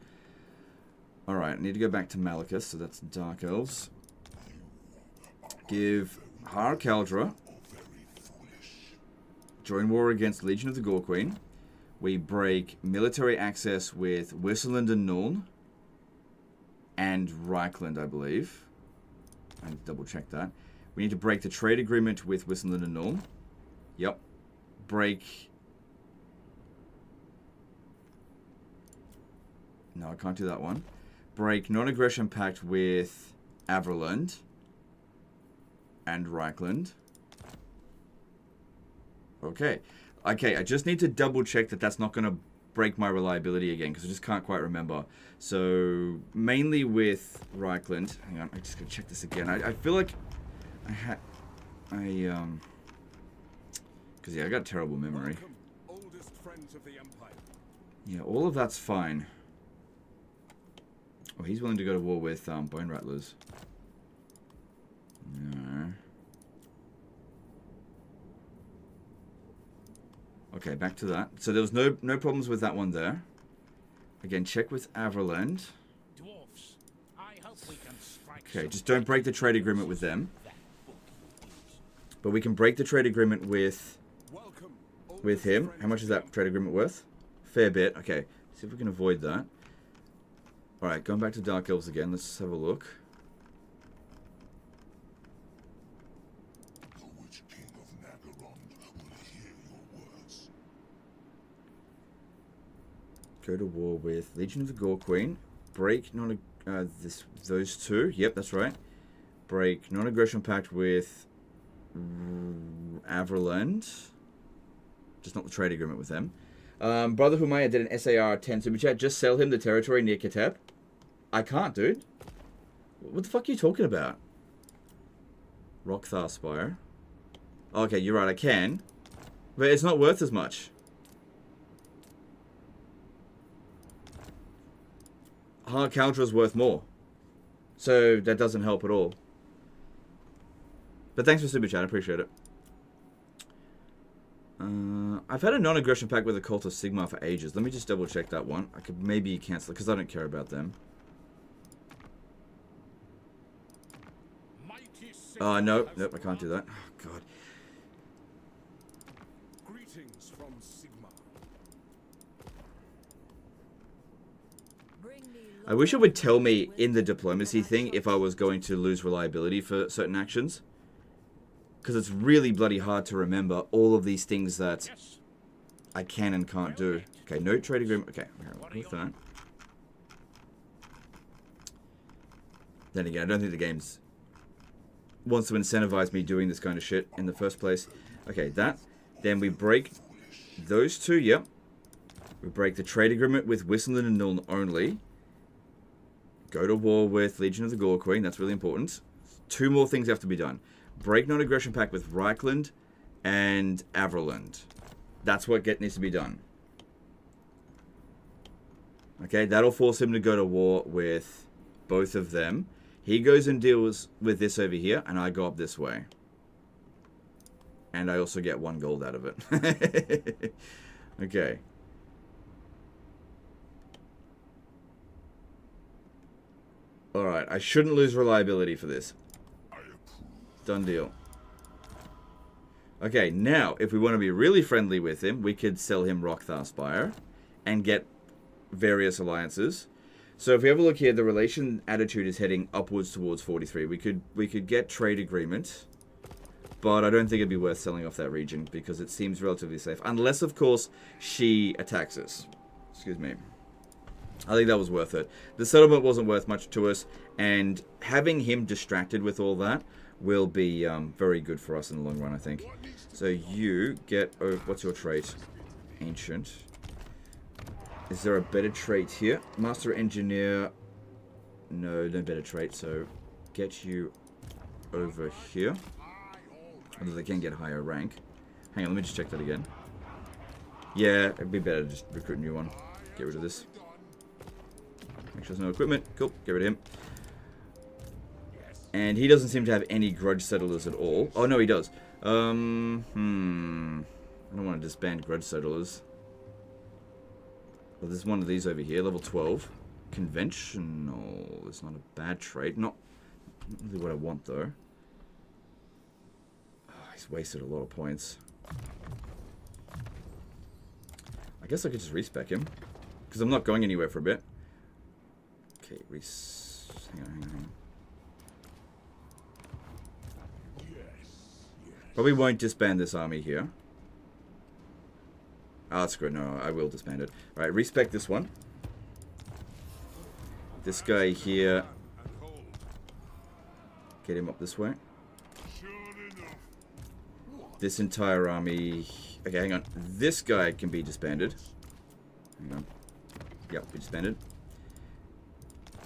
Alright, I need to go back to Malekith, so that's Dark Elves. Give Har Kaldra. Join war against Legion of the Gore Queen. We break military access with Wisseland and Nuln. And Reichland, I believe. I need to double check that. We need to break the trade agreement with Wisseland and Nuln. Yep. Break... No, I can't do that one. Break non-aggression pact with Averland and Reichland. Okay. Okay, I just need to double check that that's not going to break my reliability again because I just can't quite remember. So, mainly with Reichland. Hang on, I'm just going to check this again. I feel like I had... Because, yeah, I got a terrible memory. Welcome, oldest friends of the Empire. Yeah, all of that's fine. Oh, he's willing to go to war with Bone Rattlers. No. Okay, back to that. So there was no problems with that one there. Again, check with Averland. Dwarfs, I hope we can strike. Okay, just don't break the trade agreement with them. But we can break the trade agreement with him. How much is that trade agreement worth? Fair bit. Okay, see if we can avoid that. Alright, going back to Dark Elves again. Let's have a look. The Witch King of Nagarond will hear your words. Go to war with Legion of the Gore Queen. Break those two. Yep, that's right. Break non-aggression pact with Averland. Just not the trade agreement with them. Brother Humaya did an SAR 10 super chat. Just sell him the territory near Kateb. I can't, dude. What the fuck are you talking about? Rockthar Spire. Okay, you're right, I can. But it's not worth as much. Har Kaldra's worth more. So that doesn't help at all. But thanks for super chat, I appreciate it. I've had a non-aggression pact with the Cult of Sigmar for ages. Let me just double check that one. I could maybe cancel it because I don't care about them. Nope, I can't do that. Oh, God. Greetings from Sigmar. I wish it would tell me in the diplomacy thing if I was going to lose reliability for certain actions. Because it's really bloody hard to remember all of these things that I can and can't do. Okay, no trade agreement. Okay, with that. Then again, I don't think the game's wants to incentivize me doing this kind of shit in the first place. Okay, that. Then we break those two, yep. We break the trade agreement with Wisseland and Nuln only. Go to war with Legion of the Gore Queen. That's really important. Two more things have to be done. Break non-aggression pact with Reichland and Averland. That's what needs to be done. Okay, that'll force him to go to war with both of them. He goes and deals with this over here, and I go up this way. And I also get 1 gold out of it. Okay. Alright, I shouldn't lose reliability for this. Done deal. Okay, now, if we want to be really friendly with him, we could sell him Rockthar Spire and get various alliances. So if we have a look here, the relation attitude is heading upwards towards 43. We could get trade agreement, but I don't think it'd be worth selling off that region because it seems relatively safe. Unless, of course, she attacks us. Excuse me. I think that was worth it. The settlement wasn't worth much to us, and having him distracted with all that will be very good for us in the long run, I think. So you get... Oh, what's your trait? Ancient. Is there a better trait here? Master Engineer. No better trait, so get you over here. Although they can get higher rank. Hang on, let me just check that again. Yeah, it'd be better to just recruit a new one. Get rid of this. Make sure there's no equipment. Cool, get rid of him. And he doesn't seem to have any grudge settlers at all. Oh, no, he does. I don't want to disband grudge settlers. Well, there's one of these over here, level 12. Conventional. It's not a bad trait. Not really what I want, though. Oh, he's wasted a lot of points. I guess I could just respec him. Because I'm not going anywhere for a bit. Okay, hang on. Probably won't disband this army here. Oh, that's good. No, I will disband it. Alright, respec this one. This guy here. Get him up this way. This entire army... Okay, hang on. This guy can be disbanded. Hang on. Yep, be disbanded.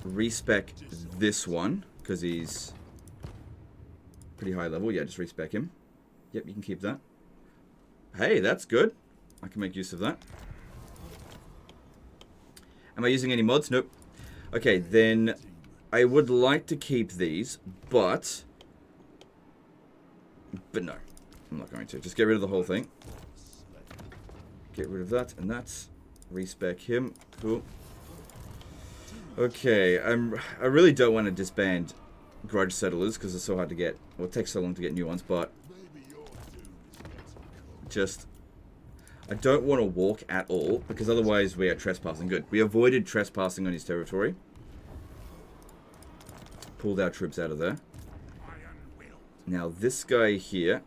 Respec this one, because he's pretty high level. Yeah, just respec him. Yep, you can keep that. Hey, that's good. I can make use of that. Am I using any mods? Nope. Okay, then I would like to keep these, but no. I'm not going to. Just get rid of the whole thing. Get rid of that and that. Respec him. Cool. Okay, I really don't want to disband grudge settlers because it's so hard to get. Well, it takes so long to get new ones, but just... I don't want to walk at all, because otherwise we are trespassing. Good. We avoided trespassing on his territory. Pulled our troops out of there. Now, this guy here...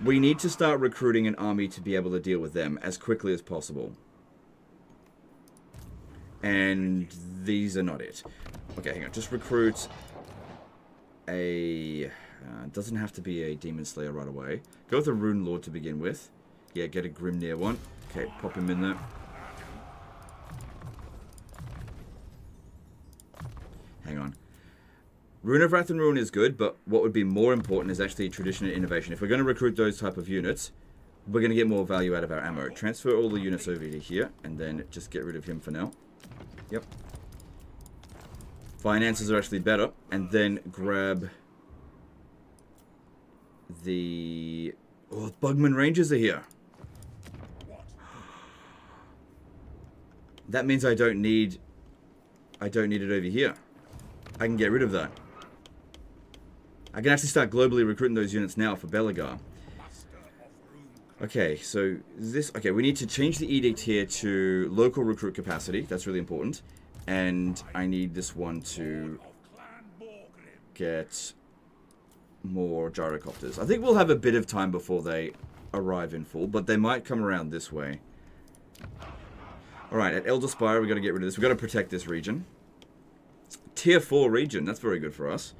We need to start recruiting an army to be able to deal with them as quickly as possible. And these are not it. Okay, hang on. Just recruit a... doesn't have to be a Demon Slayer right away. Go with a Rune Lord to begin with. Yeah, get a Grimnir one. Okay, pop him in there. Hang on. Rune of Wrath and Ruin is good, but what would be more important is actually Tradition and Innovation. If we're going to recruit those type of units, we're going to get more value out of our ammo. Transfer all the units over to here, and then just get rid of him for now. Yep. Finances are actually better, and then grab... the... Oh, Bugman Rangers are here. That means I don't need it over here. I can get rid of that. I can actually start globally recruiting those units now for Belegar. Okay, so this... Okay, we need to change the edict here to local recruit capacity. That's really important. And I need this one to get... more gyrocopters. I think we'll have a bit of time before they arrive in full, but they might come around this way. Alright, at Elder Spire, we've got to get rid of this. We've got to protect this region. Tier 4 region, that's very good for us.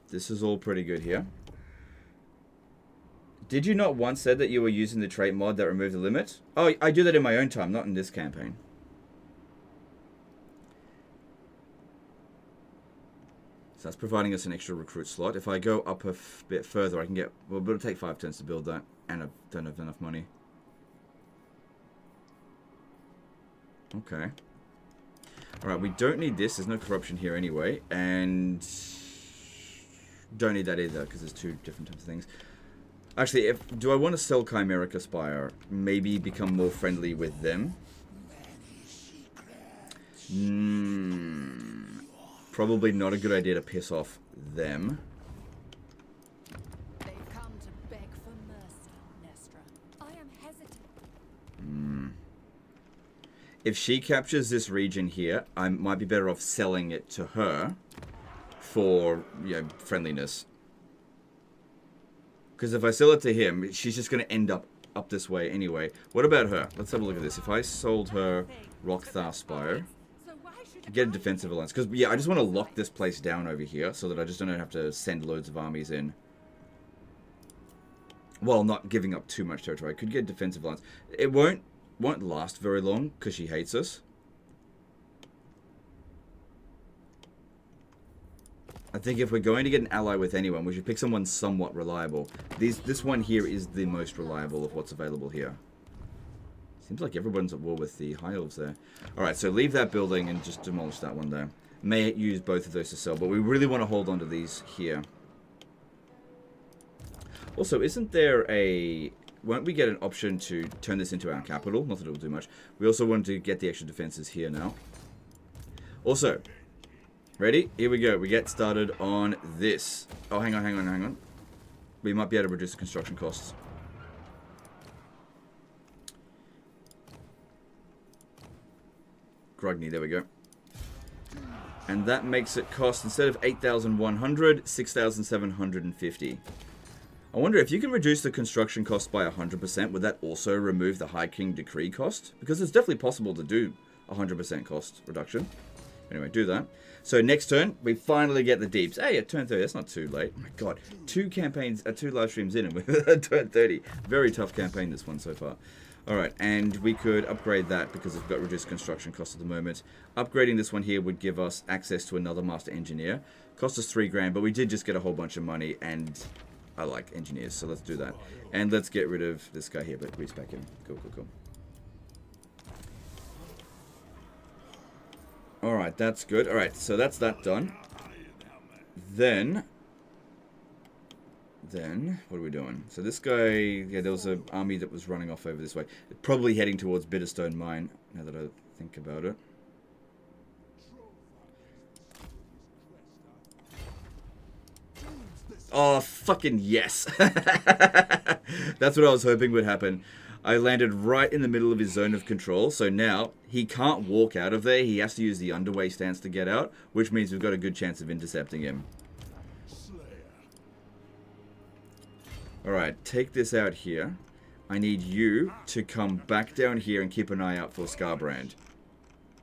This is all pretty good here. Did you not once said that you were using the trait mod that removed the limit? Oh, I do that in my own time, not in this campaign. So that's providing us an extra recruit slot. If I go up a bit further, I can get... Well, it'll take 5 turns to build that, and I don't have enough money. Okay. Alright, we don't need this. There's no corruption here anyway. And... don't need that either, because there's 2 different types of things. Actually, do I want to sell Chimerica Spire? Maybe become more friendly with them? Probably not a good idea to piss off them. They've come to beg for mercy, Nestra. I am hesitant. If she captures this region here, I might be better off selling it to her for, you know, friendliness. Because if I sell it to him, she's just going to end up this way anyway. What about her? Let's have a look at this. If I sold her Rockthar Spire, get a defensive alliance. Because, yeah, I just want to lock this place down over here so that I just don't have to send loads of armies in. While not giving up too much territory. I could get a defensive alliance. It won't last very long because she hates us. I think if we're going to get an ally with anyone, we should pick someone somewhat reliable. This one here is the most reliable of what's available here. Seems like everyone's at war with the High Elves there. Alright, so leave that building and just demolish that one there. May use both of those to sell, but we really want to hold on to these here. Also, isn't there a... Won't we get an option to turn this into our capital? Not that it will do much. We also want to get the extra defenses here now. Also, ready? Here we go. We get started on this. Oh, hang on. We might be able to reduce the construction costs. Grugny, there we go. And that makes it cost, instead of 8,100, 6,750. I wonder if you can reduce the construction cost by 100%, would that also remove the High King Decree cost? Because it's definitely possible to do 100% cost reduction. Anyway, do that. So next turn, we finally get the deeps. Hey, at turn 30, that's not too late. Oh my god, 2 live streams in and we're at turn 30. Very tough campaign, this one so far. Alright, and we could upgrade that because it's got reduced construction cost at the moment. Upgrading this one here would give us access to another Master Engineer. Cost us 3 grand, but we did just get a whole bunch of money, and I like engineers, so let's do that. And let's get rid of this guy here, but respec him. Cool. Alright, that's good. Alright, so that's that done. Then, what are we doing? So this guy, yeah, there was an army that was running off over this way. Probably heading towards Bitterstone Mine, now that I think about it. Oh, fucking yes. That's what I was hoping would happen. I landed right in the middle of his zone of control, so now he can't walk out of there. He has to use the underway stance to get out, which means we've got a good chance of intercepting him. Alright, take this out here. I need you to come back down here and keep an eye out for Skarbrand.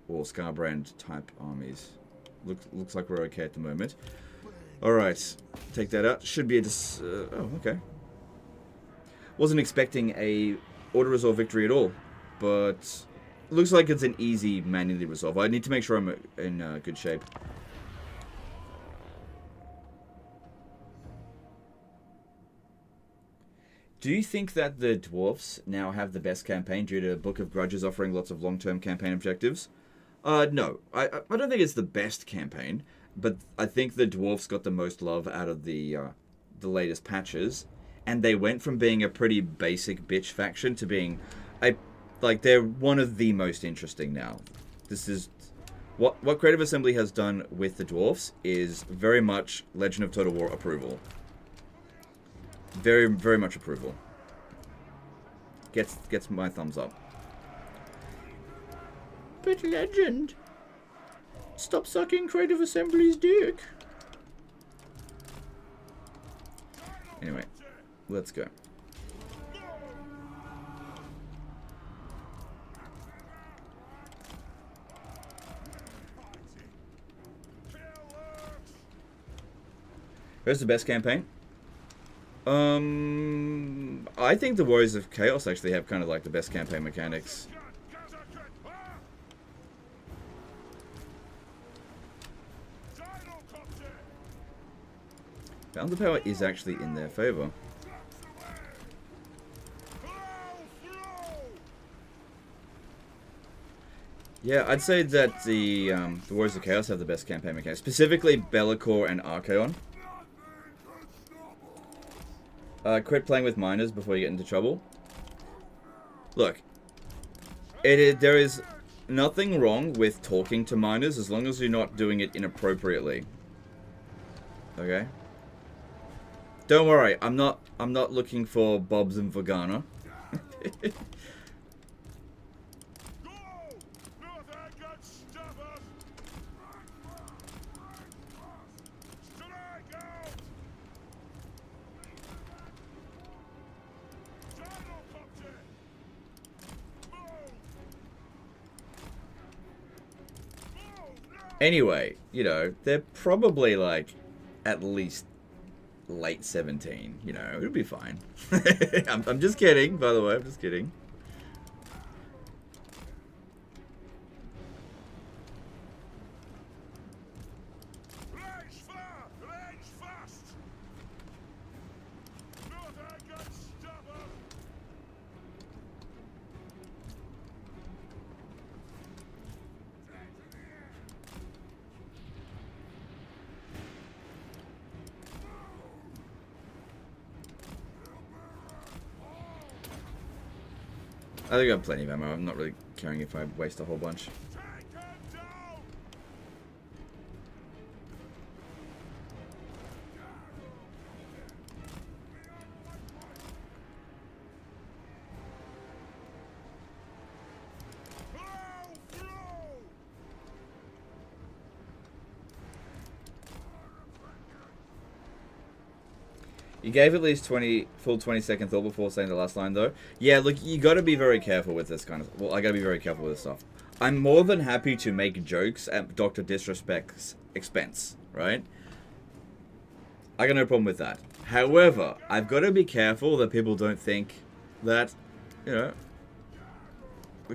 Or Skarbrand type armies. Looks like we're okay at the moment. Alright, take that out. Should be a oh, okay. Wasn't expecting a auto-resolve victory at all, but looks like it's an easy manually resolve. I need to make sure I'm in good shape. Do you think that the Dwarfs now have the best campaign due to Book of Grudges offering lots of long-term campaign objectives? No. I don't think it's the best campaign, but I think the Dwarfs got the most love out of the latest patches, and they went from being a pretty basic bitch faction to being they're one of the most interesting now. This is what Creative Assembly has done with the Dwarfs is very much Legend of Total War approval. Very, very much approval. Gets my thumbs up. But Legend, stop sucking Creative Assembly's dick. Anyway, let's go. Where's the best campaign? I think the Warriors of Chaos actually have kind of like the best campaign mechanics. Bound Power is actually in their favor. Yeah, I'd say that the Warriors of Chaos have the best campaign mechanics, specifically Be'lakor and Archaon. Quit playing with miners before you get into trouble. Look, there is nothing wrong with talking to miners as long as you're not doing it inappropriately. Okay? Don't worry, I'm not looking for Bobs and Vagana. Anyway, you know, they're probably like at least late 17. You know, it'll be fine. I'm just kidding, by the way. I'm just kidding. I think I have plenty of ammo. I'm not really caring if I waste a whole bunch. You gave at least full 20-second thought before saying the last line, though. Yeah, look, you got to be very careful with this kind of... Well, I got to be very careful with this stuff. I'm more than happy to make jokes at Dr. Disrespect's expense, right? I got no problem with that. However, I've got to be careful that people don't think that, you know,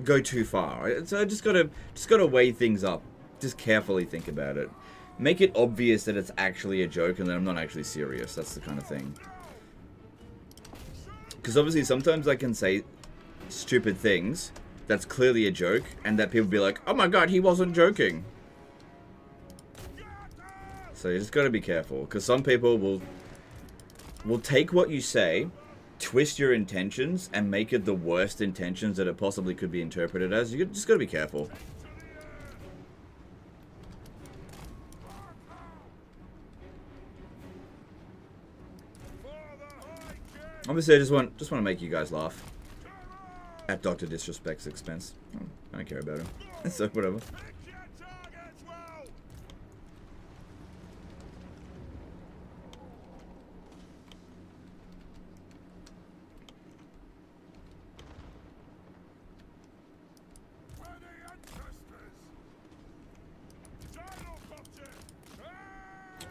go too far. Right? So I just gotta weigh things up. Just carefully think about it. Make it obvious that it's actually a joke and that I'm not actually serious. That's the kind of thing. Because obviously sometimes I can say stupid things that's clearly a joke and that people be like, oh my god, he wasn't joking. So you just gotta be careful. Because some people will take what you say, twist your intentions, and make it the worst intentions that it possibly could be interpreted as. You just gotta be careful. Obviously, I just want to make you guys laugh at Dr. Disrespect's expense. I don't care about him, so whatever.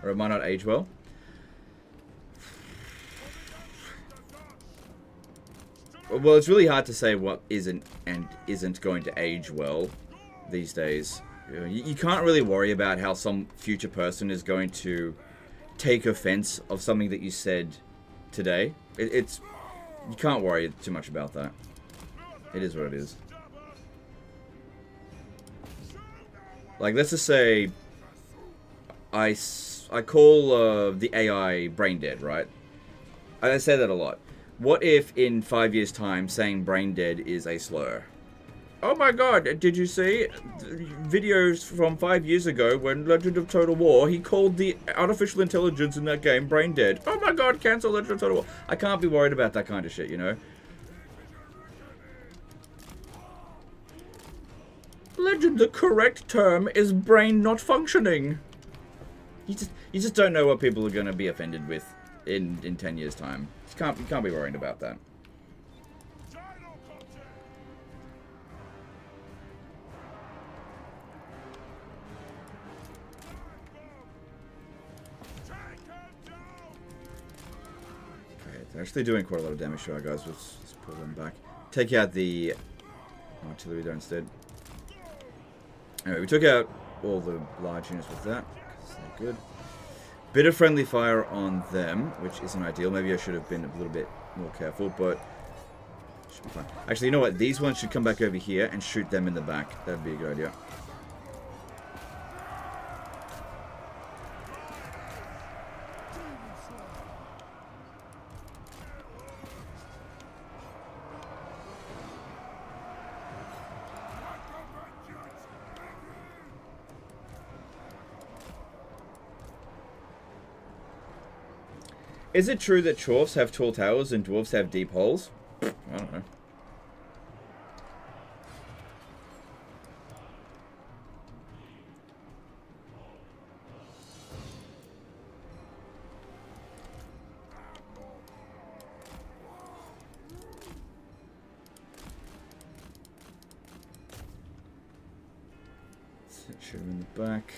Or it might not age well. Well, it's really hard to say what isn't and isn't going to age well these days. You can't really worry about how some future person is going to take offense of something that you said today. You can't worry too much about that. It is what it is. Like, let's just say I call the AI brain dead, right? I say that a lot. What if in 5 years' time saying brain dead is a slur? Oh my god, did you see videos from 5 years ago when Legend of Total War, he called the artificial intelligence in that game brain dead. Oh my god, cancel Legend of Total War. I can't be worried about that kind of shit, you know? Legend, the correct term is brain not functioning. You just don't know what people are going to be offended with in 10 years' time. You can't be worried about that. Okay, they're actually doing quite a lot of damage to our guys. Let's pull them back. Take out the artillery there instead. Anyway, we took out all the large units with that. They're good. Bit of friendly fire on them, which isn't ideal. Maybe I should have been a little bit more careful, but should be fine. Actually, you know what? These ones should come back over here and shoot them in the back. That'd be a good idea. Is it true that dwarves have tall towers and dwarves have deep holes? I don't know. Shoot him in the back.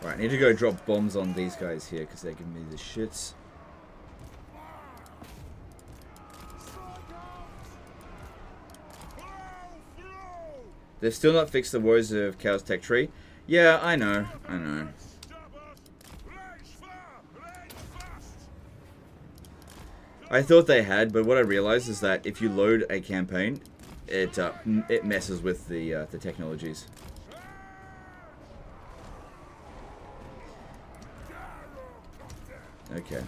Right, I need to go drop bombs on these guys here because they're giving me the shits. They've still not fixed the woes of Chaos Tech Tree. Yeah, I know. I thought they had, but what I realized is that if you load a campaign, it messes with the technologies. Okay.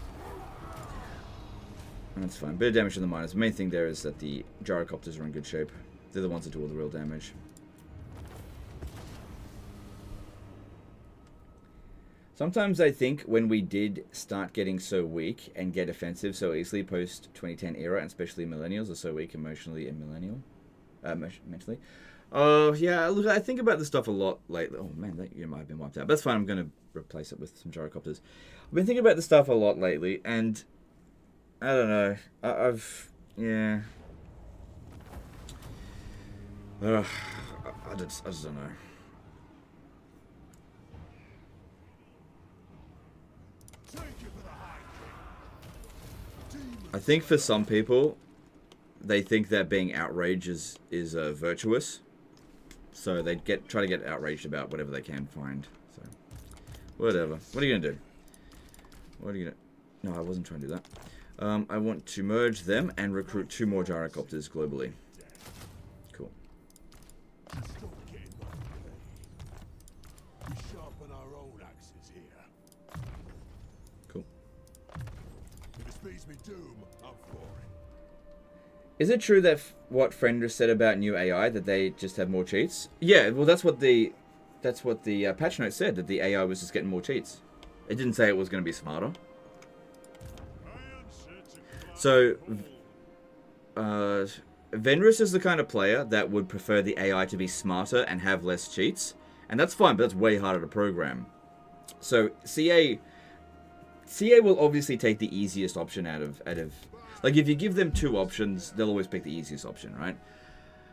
That's fine. Bit of damage to the miners. The main thing there is that the gyrocopters are in good shape. They're the ones that do all the real damage. Sometimes I think when we did start getting so weak and get offensive so easily post 2010 era, and especially millennials are so weak emotionally and mentally. Oh, yeah, look, I think about this stuff a lot lately. Oh, man, that might have been wiped out. But that's fine, I'm going to replace it with some gyrocopters. I've been thinking about this stuff a lot lately, and I don't know. Yeah. I just don't know. I think for some people, they think that being outraged is virtuous. So they try to get outraged about whatever they can find. So, whatever. What are you gonna do? What are you gonna? No, I wasn't trying to do that. I want to merge them and recruit 2 more gyrocopters globally. Cool. Cool. If it speeds me doom, I'm for it. Is it true that what Fender said about new AI, that they just have more cheats? Yeah, well that's what the patch note said, that the AI was just getting more cheats. It didn't say it was going to be smarter. So, Venrus is the kind of player that would prefer the AI to be smarter and have less cheats, and that's fine, but that's way harder to program. So CA will obviously take the easiest option out of like if you give them 2 options, they'll always pick the easiest option, right?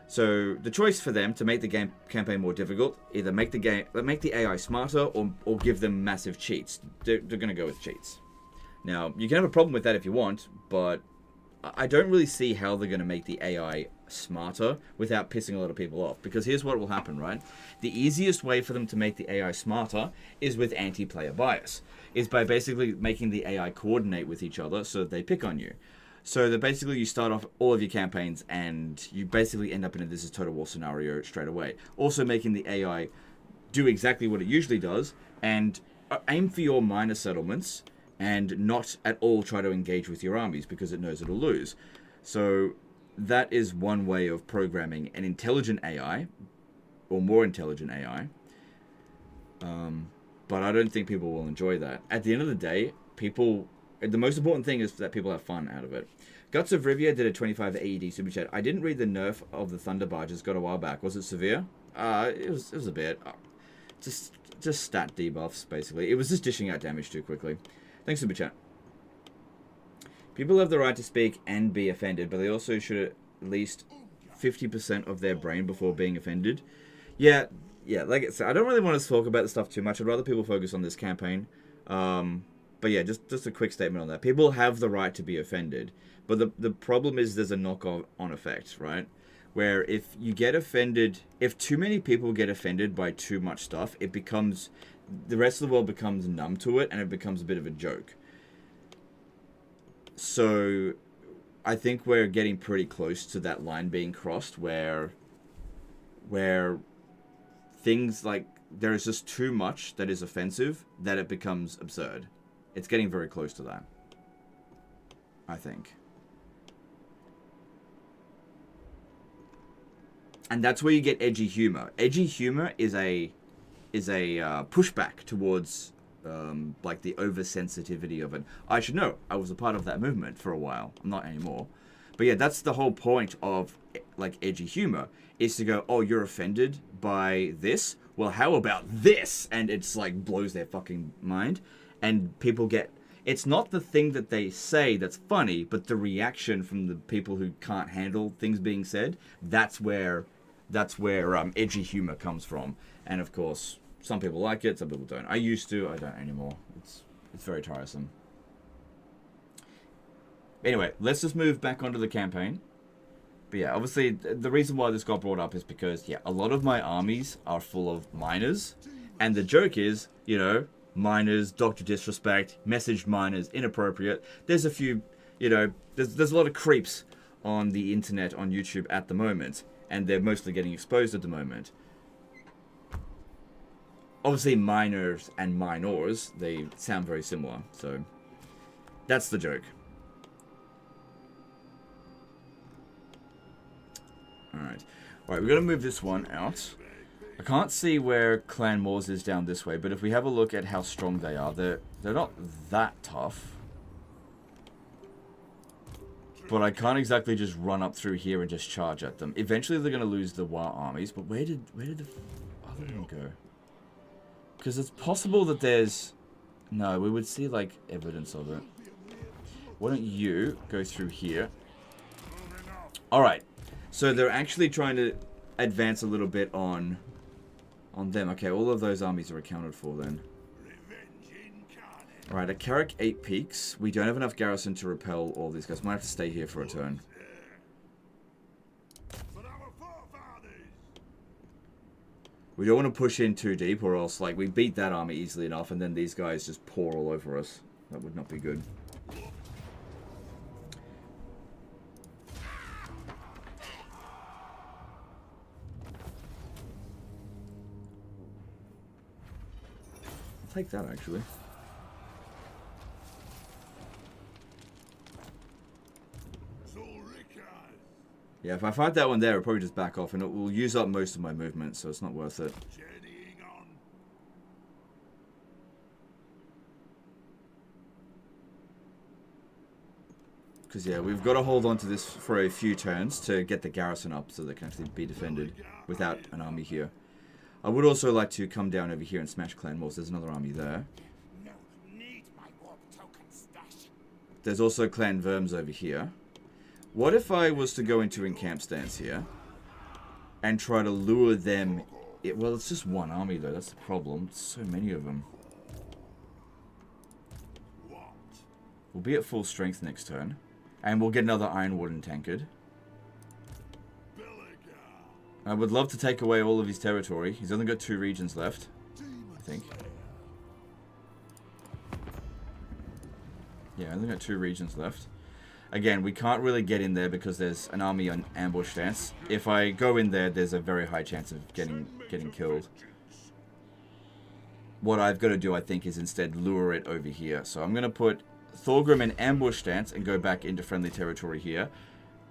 So the choice for them to make the campaign more difficult, either make the AI smarter or give them massive cheats. They're going to go with cheats. Now, you can have a problem with that if you want, but I don't really see how they're going to make the AI smarter without pissing a lot of people off. Because here's what will happen, right? The easiest way for them to make the AI smarter is with anti-player bias. Is by basically making the AI coordinate with each other so that they pick on you. So that basically you start off all of your campaigns and you basically end up in a this is total war scenario straight away. Also making the AI do exactly what it usually does and aim for your minor settlements and not at all try to engage with your armies because it knows it'll lose. So that is one way of programming an intelligent AI, or more intelligent AI. But I don't think people will enjoy that. At the end of the day, the most important thing is that people have fun out of it. Guts of Rivia did a 25 AED super chat. I didn't read the nerf of the Thunder Barges got a while back. Was it severe? It was a bit. Just stat debuffs, basically. It was just dishing out damage too quickly. Thanks, Super Chat. People have the right to speak and be offended, but they also should at least 50% of their brain before being offended. Yeah, like I said, I don't really want to talk about this stuff too much. I'd rather people focus on this campaign. But yeah, just a quick statement on that. People have the right to be offended, but the problem is there's a knock-on effect, right? Where if you get offended, if too many people get offended by too much stuff, the rest of the world becomes numb to it, and it becomes a bit of a joke. So, I think we're getting pretty close to that line being crossed, where things like there is just too much that is offensive that it becomes absurd. It's getting very close to that, I think. And that's where you get edgy humor. Edgy humor is a pushback towards like the oversensitivity of it. I should know. I was a part of that movement for a while. I'm not anymore. But yeah, that's the whole point of like edgy humor, is to go, oh, you're offended by this? Well, how about this? And it's like blows their fucking mind. And people get, it's not the thing that they say that's funny, but the reaction from the people who can't handle things being said. That's where edgy humor comes from. And of course, some people like it, some people don't. I used to, I don't anymore. It's very tiresome. Anyway, let's just move back onto the campaign. But yeah, obviously, the reason why this got brought up is because, yeah, a lot of my armies are full of miners. And the joke is, you know, miners, Dr. Disrespect, messaged miners, inappropriate. There's a few, you know, there's a lot of creeps on the internet, on YouTube at the moment. And they're mostly getting exposed at the moment. Obviously, miners and minors, they sound very similar. So, that's the joke. Alright, we're going to move this one out. I can't see where Clan Moors is down this way, but if we have a look at how strong they are, they're not that tough. But I can't exactly just run up through here and just charge at them. Eventually they're going to lose the War armies, but where did the other one go? Because it's possible that there's... No, we would see like evidence of it. Why don't you go through here? Alright. So they're actually trying to advance a little bit on them. Okay, all of those armies are accounted for then. Alright, at Karak 8 peaks. We don't have enough garrison to repel all these guys. Might have to stay here for a turn. We don't want to push in too deep, or else like we beat that army easily enough and then these guys just pour all over us. That would not be good. Take that actually. Yeah, if I fight that one there, I'll probably just back off and it will use up most of my movement, so it's not worth it. Because yeah, we've got to hold on to this for a few turns to get the garrison up so they can actually be defended without an army here. I would also like to come down over here and smash Clan Moors. There's another army there. There's also Clan Verms over here. What if I was to go into encamp stance here and try to lure them? Well, it's just one army though. That's the problem. So many of them. We'll be at full strength next turn, and we'll get another Iron Warden tankard. I would love to take away all of his territory. He's only got 2 regions left, I think. Yeah, only got 2 regions left. Again, we can't really get in there because there's an army on ambush stance. If I go in there, there's a very high chance of getting killed. What I've got to do, I think, is instead lure it over here. So I'm going to put Thorgrim in ambush stance and go back into friendly territory here.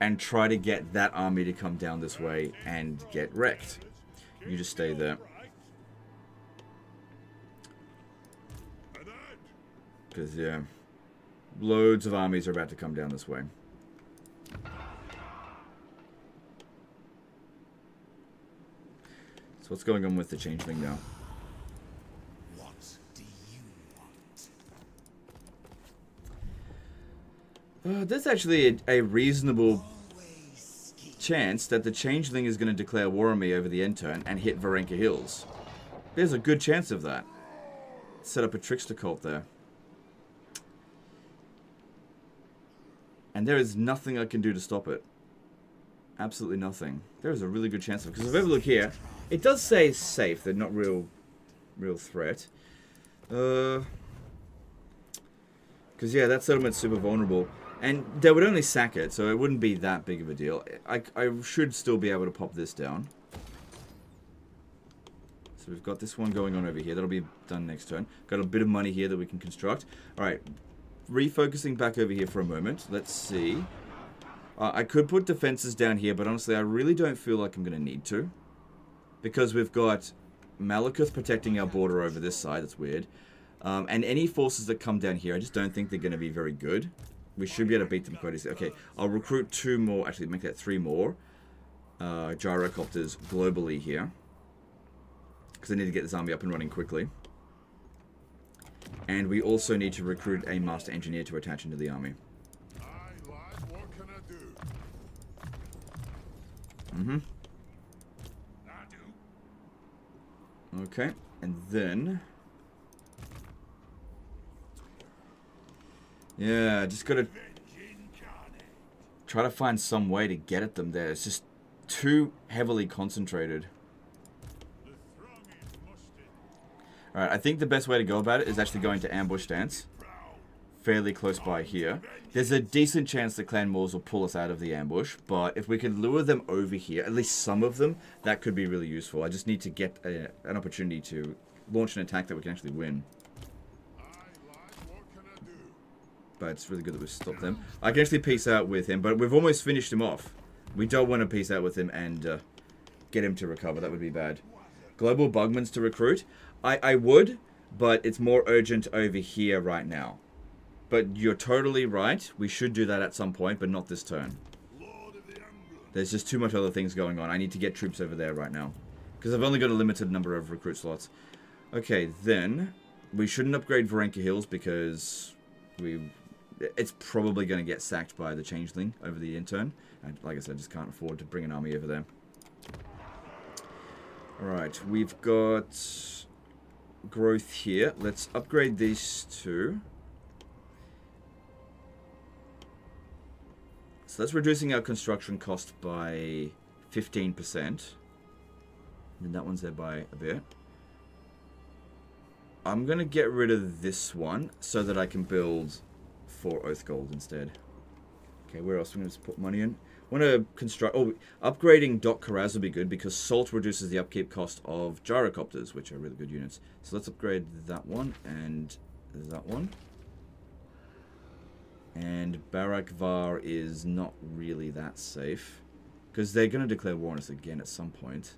And try to get that army to come down this way and get wrecked. You just stay there. Because, yeah, loads of armies are about to come down this way. So what's going on with the changeling now? What do you want? There's actually a reasonable chance that the changeling is going to declare war on me over the end turn and hit Varenka Hills. There's a good chance of that. Set up a trickster cult there. And there is nothing I can do to stop it. Absolutely nothing. There is a really good chance of it. Because if I ever look here, it does say safe. They're not real threat. Because yeah, that settlement's super vulnerable. And they would only sack it, so it wouldn't be that big of a deal. I should still be able to pop this down. So we've got this one going on over here. That'll be done next turn. Got a bit of money here that we can construct. Alright, refocusing back over here for a moment. Let's see. I could put defenses down here, but honestly, I really don't feel like I'm going to need to. Because we've got Malekith protecting our border over this side. That's weird. And any forces that come down here, I just don't think they're going to be very good. We should be able to beat them quite easily. Okay, I'll recruit 2 more, actually make that 3 more gyrocopters globally here. Because I need to get this army up and running quickly. And we also need to recruit a master engineer to attach into the army. Aye, lad, what can I do? Mm-hmm. I do. Okay, and then... yeah, just gotta try to find some way to get at them there. It's just too heavily concentrated. Alright, I think the best way to go about it is actually going to ambush stance. Fairly close by here. There's a decent chance that Clan Moors will pull us out of the ambush, but if we could lure them over here, at least some of them, that could be really useful. I just need to get an opportunity to launch an attack that we can actually win. But it's really good that we've stopped them. I can actually peace out with him, but we've almost finished him off. We don't want to peace out with him and get him to recover. That would be bad. Global Bugmans to recruit. I would, but it's more urgent over here right now. But you're totally right. We should do that at some point, but not this turn. There's just too much other things going on. I need to get troops over there right now. Because I've only got a limited number of recruit slots. Okay, then we shouldn't upgrade Varenka Hills because it's probably going to get sacked by the Changeling over the intern. And like I said, I just can't afford to bring an army over there. Alright, we've got growth here. Let's upgrade these 2. So that's reducing our construction cost by 15%. And that one's there by a bit. I'm going to get rid of this one so that I can build 4 Oath Gold instead. Okay, where else? I'm going to put money in. I want to construct... oh, upgrading Doc Karaz will be good because Salt reduces the upkeep cost of gyrocopters, which are really good units. So let's upgrade that one and that one. And Barak Var is not really that safe because they're going to declare war on us again at some point.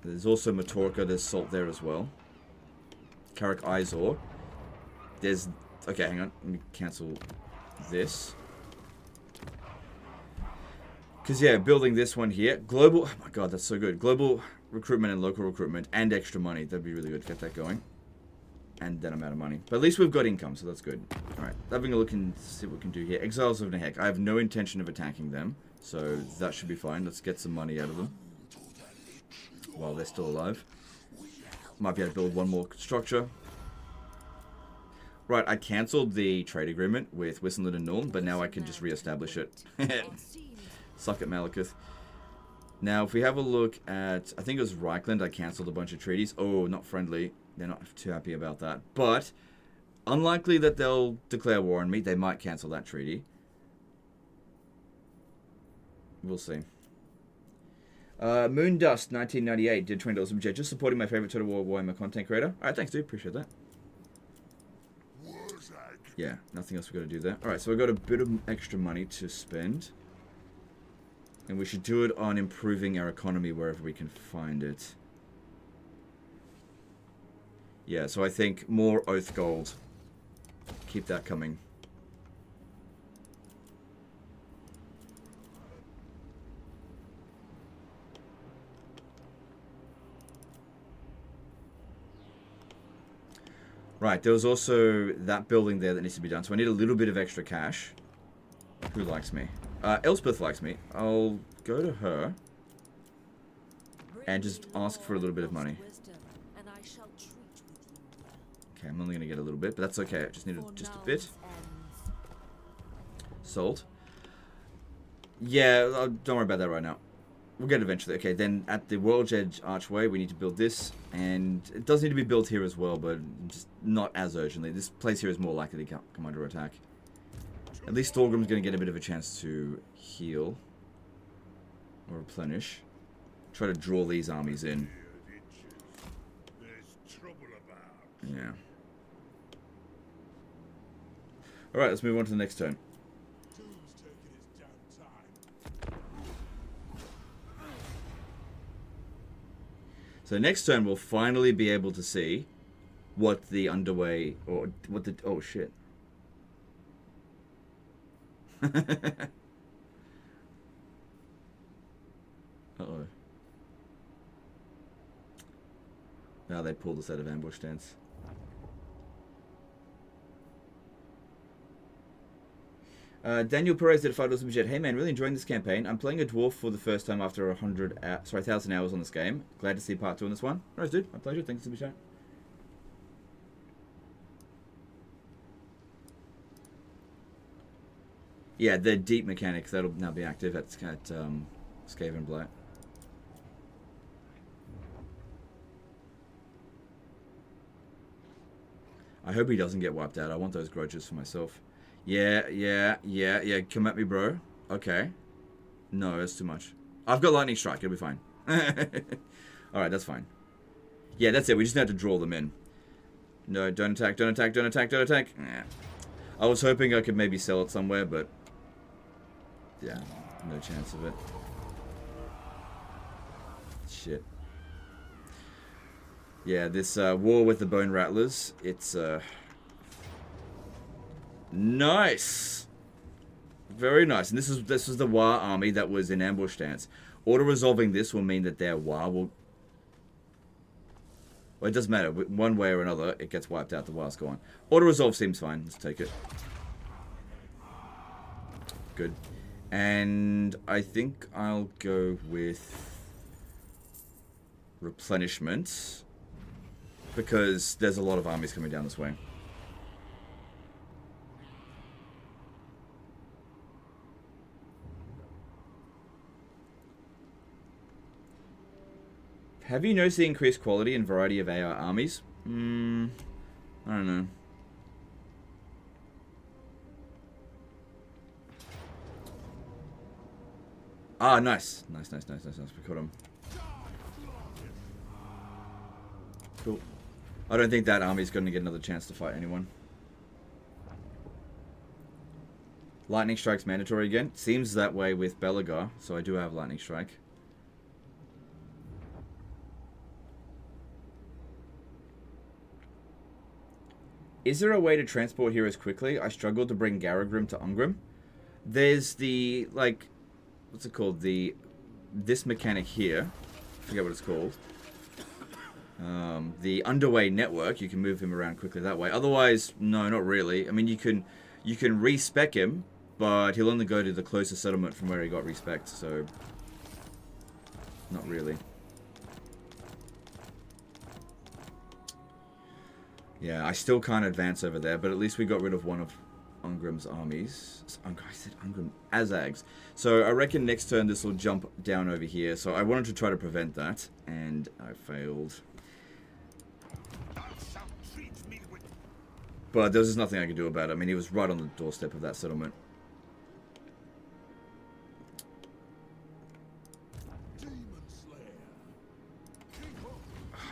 There's also Matorka, there's Salt there as well. Karak Izor. There's... okay, hang on. Let me cancel this. Because, yeah, building this one here. Global... oh my god, that's so good. Global recruitment and local recruitment and extra money. That'd be really good to get that going. And then I'm out of money. But at least we've got income, so that's good. Alright, having a look and see what we can do here. Exiles of Nehek. I have no intention of attacking them. So that should be fine. Let's get some money out of them. While they're still alive. Might be able to build one more structure. Right, I cancelled the trade agreement with Whistlewood and Nuln, but now I can just re-establish it. Suck at Malekith. Now, if we have a look at... I think it was Reichland, I cancelled a bunch of treaties. Oh, not friendly. They're not too happy about that. But, unlikely that they'll declare war on me. They might cancel that treaty. We'll see. Moondust 1998 did $20 from Jet, just supporting my favorite Total War Warhammer content creator. Alright, thanks dude, appreciate that. Yeah, nothing else we've got to do there. Alright, so we've got a bit of extra money to spend. And we should do it on improving our economy wherever we can find it. Yeah, so I think more Oath Gold. Keep that coming. Right, there was also that building there that needs to be done, so I need a little bit of extra cash. Who likes me? Elspeth likes me. I'll go to her and just ask for a little bit of money. Okay, I'm only going to get a little bit, but that's okay. I just need just a bit. Salt. Yeah, don't worry about that right now. We'll get it eventually. Okay, then at the World's Edge Archway, we need to build this. And it does need to be built here as well, but just not as urgently. This place here is more likely to come under attack. At least Thorgrim's going to get a bit of a chance to heal. Or replenish. Try to draw these armies in. Yeah. Alright, let's move on to the next turn. So next turn we'll finally be able to see what the underway, or what the, oh shit. Uh-oh. Now they pulled us out of ambush stance. Daniel Perez did a $5 super chat. Hey man, really enjoying this campaign. I'm playing a dwarf for the first time after 1,000 hours on this game. Glad to see part 2 on this one. Alright, dude. My pleasure. Thanks for the super chat. Yeah, the deep mechanics that'll now be active at Skaven Blight. I hope he doesn't get wiped out. I want those grudges for myself. Yeah. Come at me, bro. Okay. No, that's too much. I've got lightning strike. It'll be fine. Alright, that's fine. Yeah, that's it. We just have to draw them in. No, don't attack, don't attack, don't attack, don't attack. Nah. I was hoping I could maybe sell it somewhere, but... yeah, no chance of it. Shit. Yeah, this war with the Bone Rattlers, it's... nice! Very nice. And this was the War army that was in ambush stance. Auto-resolving this will mean that their War will... well, it doesn't matter. One way or another, it gets wiped out. The War's gone. Auto-resolve seems fine. Let's take it. Good. And I think I'll go with replenishment, because there's a lot of armies coming down this way. Have you noticed the increased quality and variety of AR armies? I don't know. Ah, nice. Nice. We caught him. Cool. I don't think that army's going to get another chance to fight anyone. Lightning Strike's mandatory again. Seems that way with Belegar, so I do have Lightning Strike. Is there a way to transport heroes quickly? I struggled to bring Garagrim to Ungrim. There's the, like, what's it called? This mechanic here. I forget what it's called. The underway network. You can move him around quickly that way. Otherwise, no, not really. I mean, you can respec him, but he'll only go to the closest settlement from where he got respec'd, so not really. Yeah, I still can't advance over there, but at least we got rid of one of Ungrim's armies. I said Ungrim, Azags. So I reckon next turn this will jump down over here. So I wanted to try to prevent that, and I failed. But there was just nothing I could do about it. I mean, he was right on the doorstep of that settlement.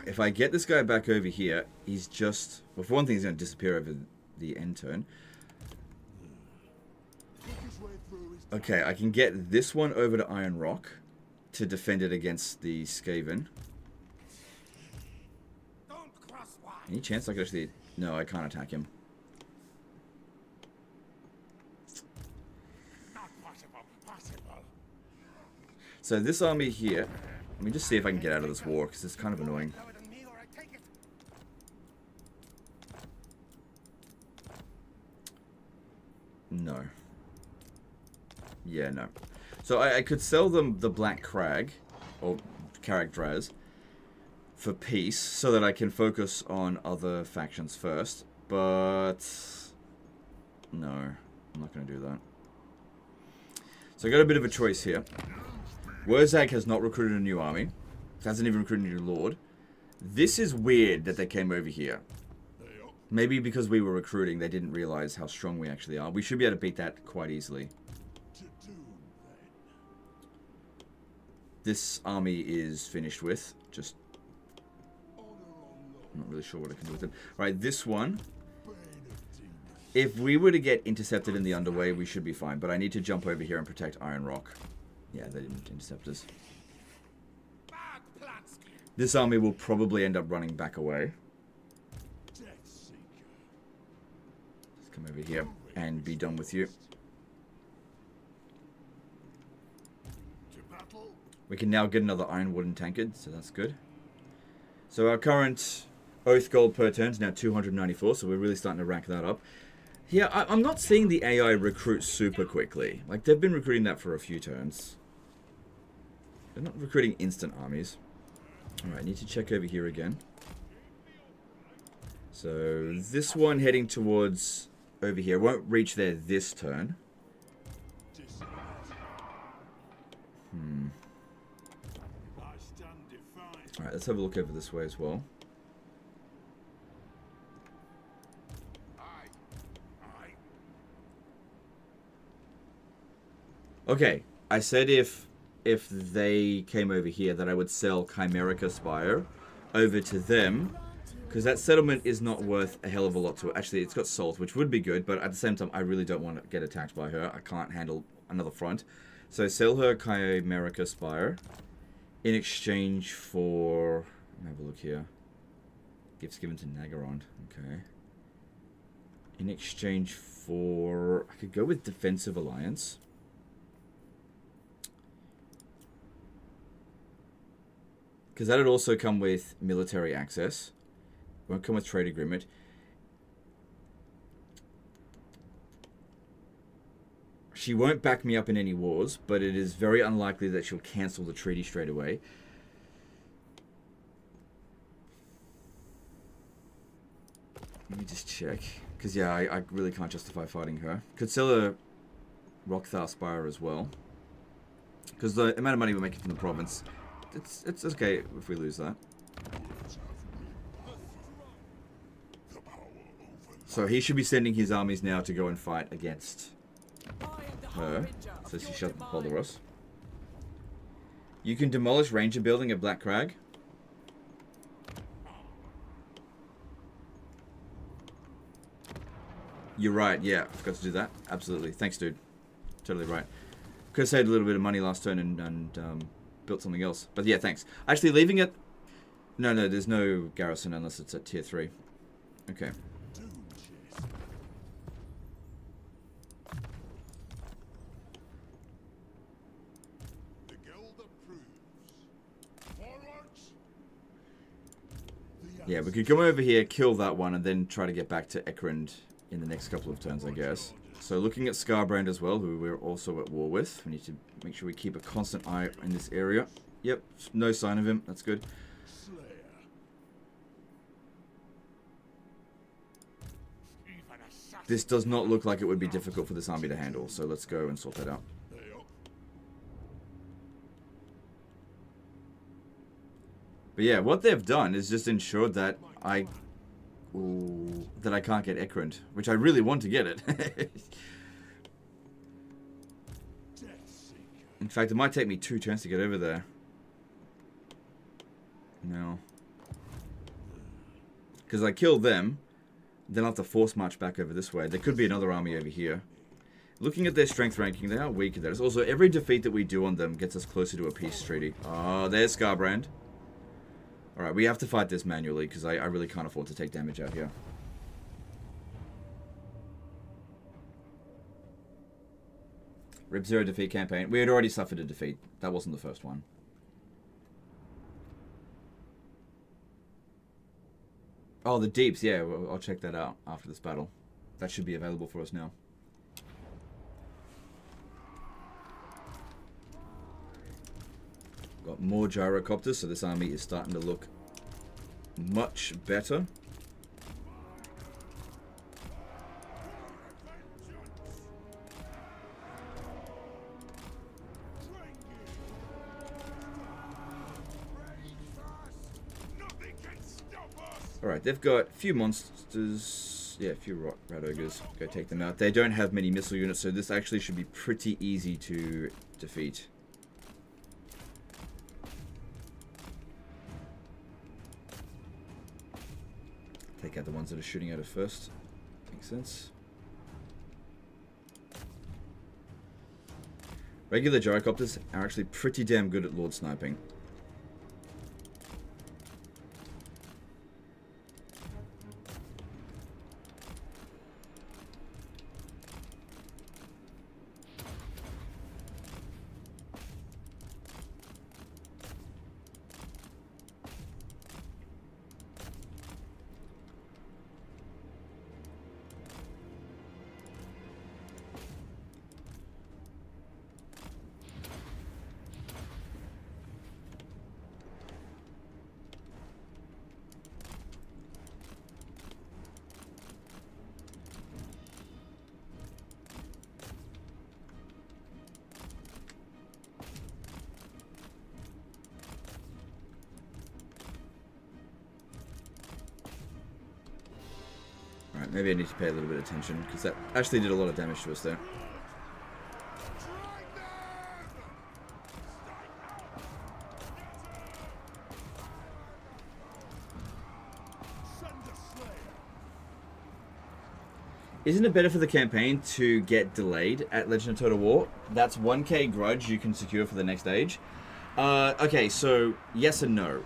If I get this guy back over here, he's just... well, for one thing, he's going to disappear over the end turn. Okay, I can get this one over to Iron Rock to defend it against the Skaven. Any chance I could actually... no, I can't attack him. So this army here... let me just see if I can get out of this war, because it's kind of annoying. No. Yeah, no. So I could sell them the Black Crag, or Karak Draz, for peace, so that I can focus on other factions first, but... no, I'm not going to do that. So I got a bit of a choice here. Wurzag has not recruited a new army. Hasn't even recruited a new lord. This is weird that they came over here. Maybe because we were recruiting, they didn't realize how strong we actually are. We should be able to beat that quite easily. This army is finished with. Just... I'm not really sure what I can do with it. Right, this one. If we were to get intercepted in the underway, we should be fine. But I need to jump over here and protect Iron Rock. Yeah, they didn't intercept us. This army will probably end up running back away. Let's come over here and be done with you. We can now get another iron wooden tankard, so that's good. So our current oath gold per turn is now 294, so we're really starting to rank that up. Yeah, I'm not seeing the AI recruit super quickly. Like, they've been recruiting that for a few turns. They're not recruiting instant armies. Alright, I need to check over here again. So, this one heading towards over here won't reach there this turn. Alright, let's have a look over this way as well. Okay, I said if they came over here that I would sell Chimerica Spire over to them, because that settlement is not worth a hell of a lot to it. Actually, it's got salt, which would be good, but at the same time, I really don't want to get attacked by her. I can't handle another front. So sell her Chimerica Spire in exchange for... Let me have a look here. Gifts given to Nagaron. Okay. In exchange for... I could go with Defensive Alliance. Because that would also come with military access. Won't come with trade agreement. She won't back me up in any wars, but it is very unlikely that she'll cancel the treaty straight away. Let me just check. Because, yeah, I really can't justify fighting her. Could sell a Rockthar Spire as well. Because the amount of money we're making from the province... It's okay if we lose that. So he should be sending his armies now to go and fight against her, so she shouldn't bother us. You can demolish ranger building at Black Crag. You're right, yeah, I forgot to do that. Absolutely, thanks dude. Totally right. Could have saved a little bit of money last turn and built something else. But yeah, thanks. Actually, leaving it... No, there's no garrison unless it's at tier 3. Okay. Yeah, we could come over here, kill that one, and then try to get back to Ekrund in the next couple of turns, I guess. So looking at Scarbrand as well, who we're also at war with. We need to make sure we keep a constant eye in this area. Yep, no sign of him. That's good. This does not look like it would be difficult for this army to handle, so let's go and sort that out. But yeah, what they've done is just ensured that I can't get Ekrund, which I really want to get it. In fact, it might take me 2 turns to get over there. No. Because I killed them, then I'll have to force march back over this way. There could be another army over here. Looking at their strength ranking, they are weak at that. Also, every defeat that we do on them gets us closer to a peace treaty. Oh, there's Scarbrand. Alright, we have to fight this manually, because I really can't afford to take damage out here. Rip 0 defeat campaign. We had already suffered a defeat. That wasn't the first one. Oh, the deeps. Yeah, well, I'll check that out after this battle. That should be available for us now. Got more gyrocopters, so this army is starting to look much better. Alright, they've got a few monsters. Yeah, a few rat ogres. Go take them out. They don't have many missile units, so this actually should be pretty easy to defeat. Take out the ones that are shooting at it first. Makes sense. Regular gyrocopters are actually pretty damn good at lord sniping. Alright, maybe I need to pay a little bit of attention, because that actually did a lot of damage to us there. Isn't it better for the campaign to get delayed at Legend of Total War? That's 1k grudge you can secure for the next stage. Okay, so yes and no.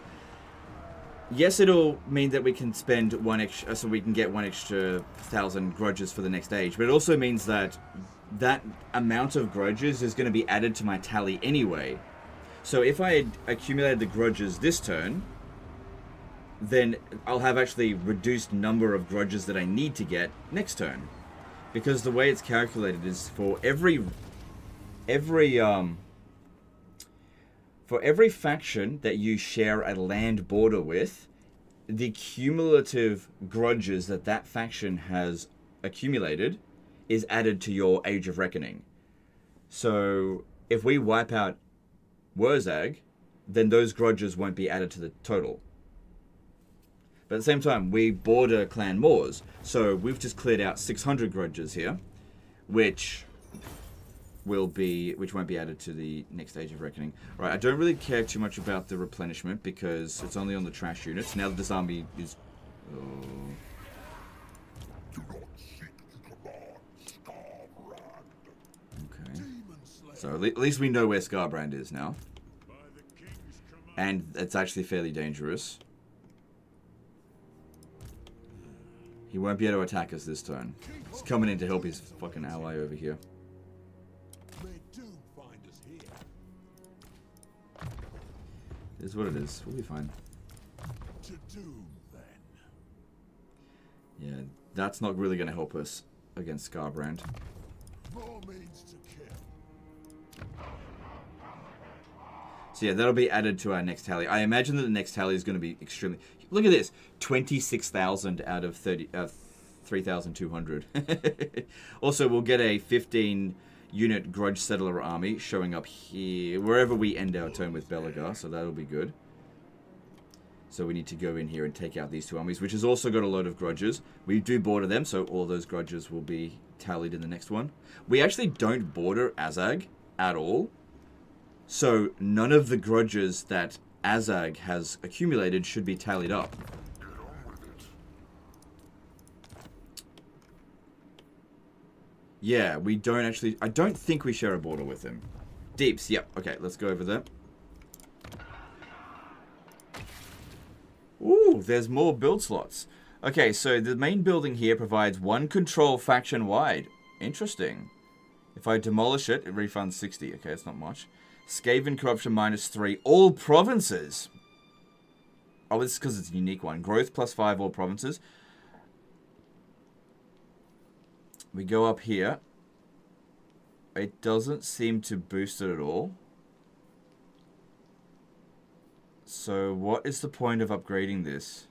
Yes, it'll mean that we can spend one extra, so we can get 1 extra 1,000 grudges for the next stage. But it also means that that amount of grudges is going to be added to my tally anyway. So if I had accumulated the grudges this turn, then I'll have actually reduced number of grudges that I need to get next turn. Because the way it's calculated is for every faction that you share a land border with, the cumulative grudges that that faction has accumulated is added to your Age of Reckoning. So if we wipe out Wurzag, then those grudges won't be added to the total. But at the same time, we border Clan Moors, so we've just cleared out 600 grudges here, which won't be added to the next Age of Reckoning. All right, I don't really care too much about the replenishment because it's only on the trash units. Now that this army is... Okay. So at least we know where Scarbrand is now. And it's actually fairly dangerous. He won't be able to attack us this turn. He's coming in to help his fucking ally over here. It is what it is. We'll be fine. Yeah, that's not really going to help us against Scarbrand. So yeah, that'll be added to our next tally. I imagine that the next tally is going to be extremely... Look at this. 26,000 out of 3,200. Also, we'll get a 15-unit Grudge Settler army showing up here, wherever we end our turn with Belegar, so that'll be good. So we need to go in here and take out these two armies, which has also got a load of grudges. We do border them, so all those grudges will be tallied in the next one. We actually don't border Azag at all. So none of the grudges that Azag has accumulated should be tallied up. Yeah, we don't actually... I don't think we share a border with him. Deeps, yep. Okay, let's go over there. Ooh, there's more build slots. Okay, so the main building here provides 1 control faction wide. Interesting. If I demolish it, it refunds 60. Okay, it's not much. Skaven Corruption -3. All provinces. Oh, this is because it's a unique one. Growth +5 all provinces. We go up here. It doesn't seem to boost it at all. So what is the point of upgrading this?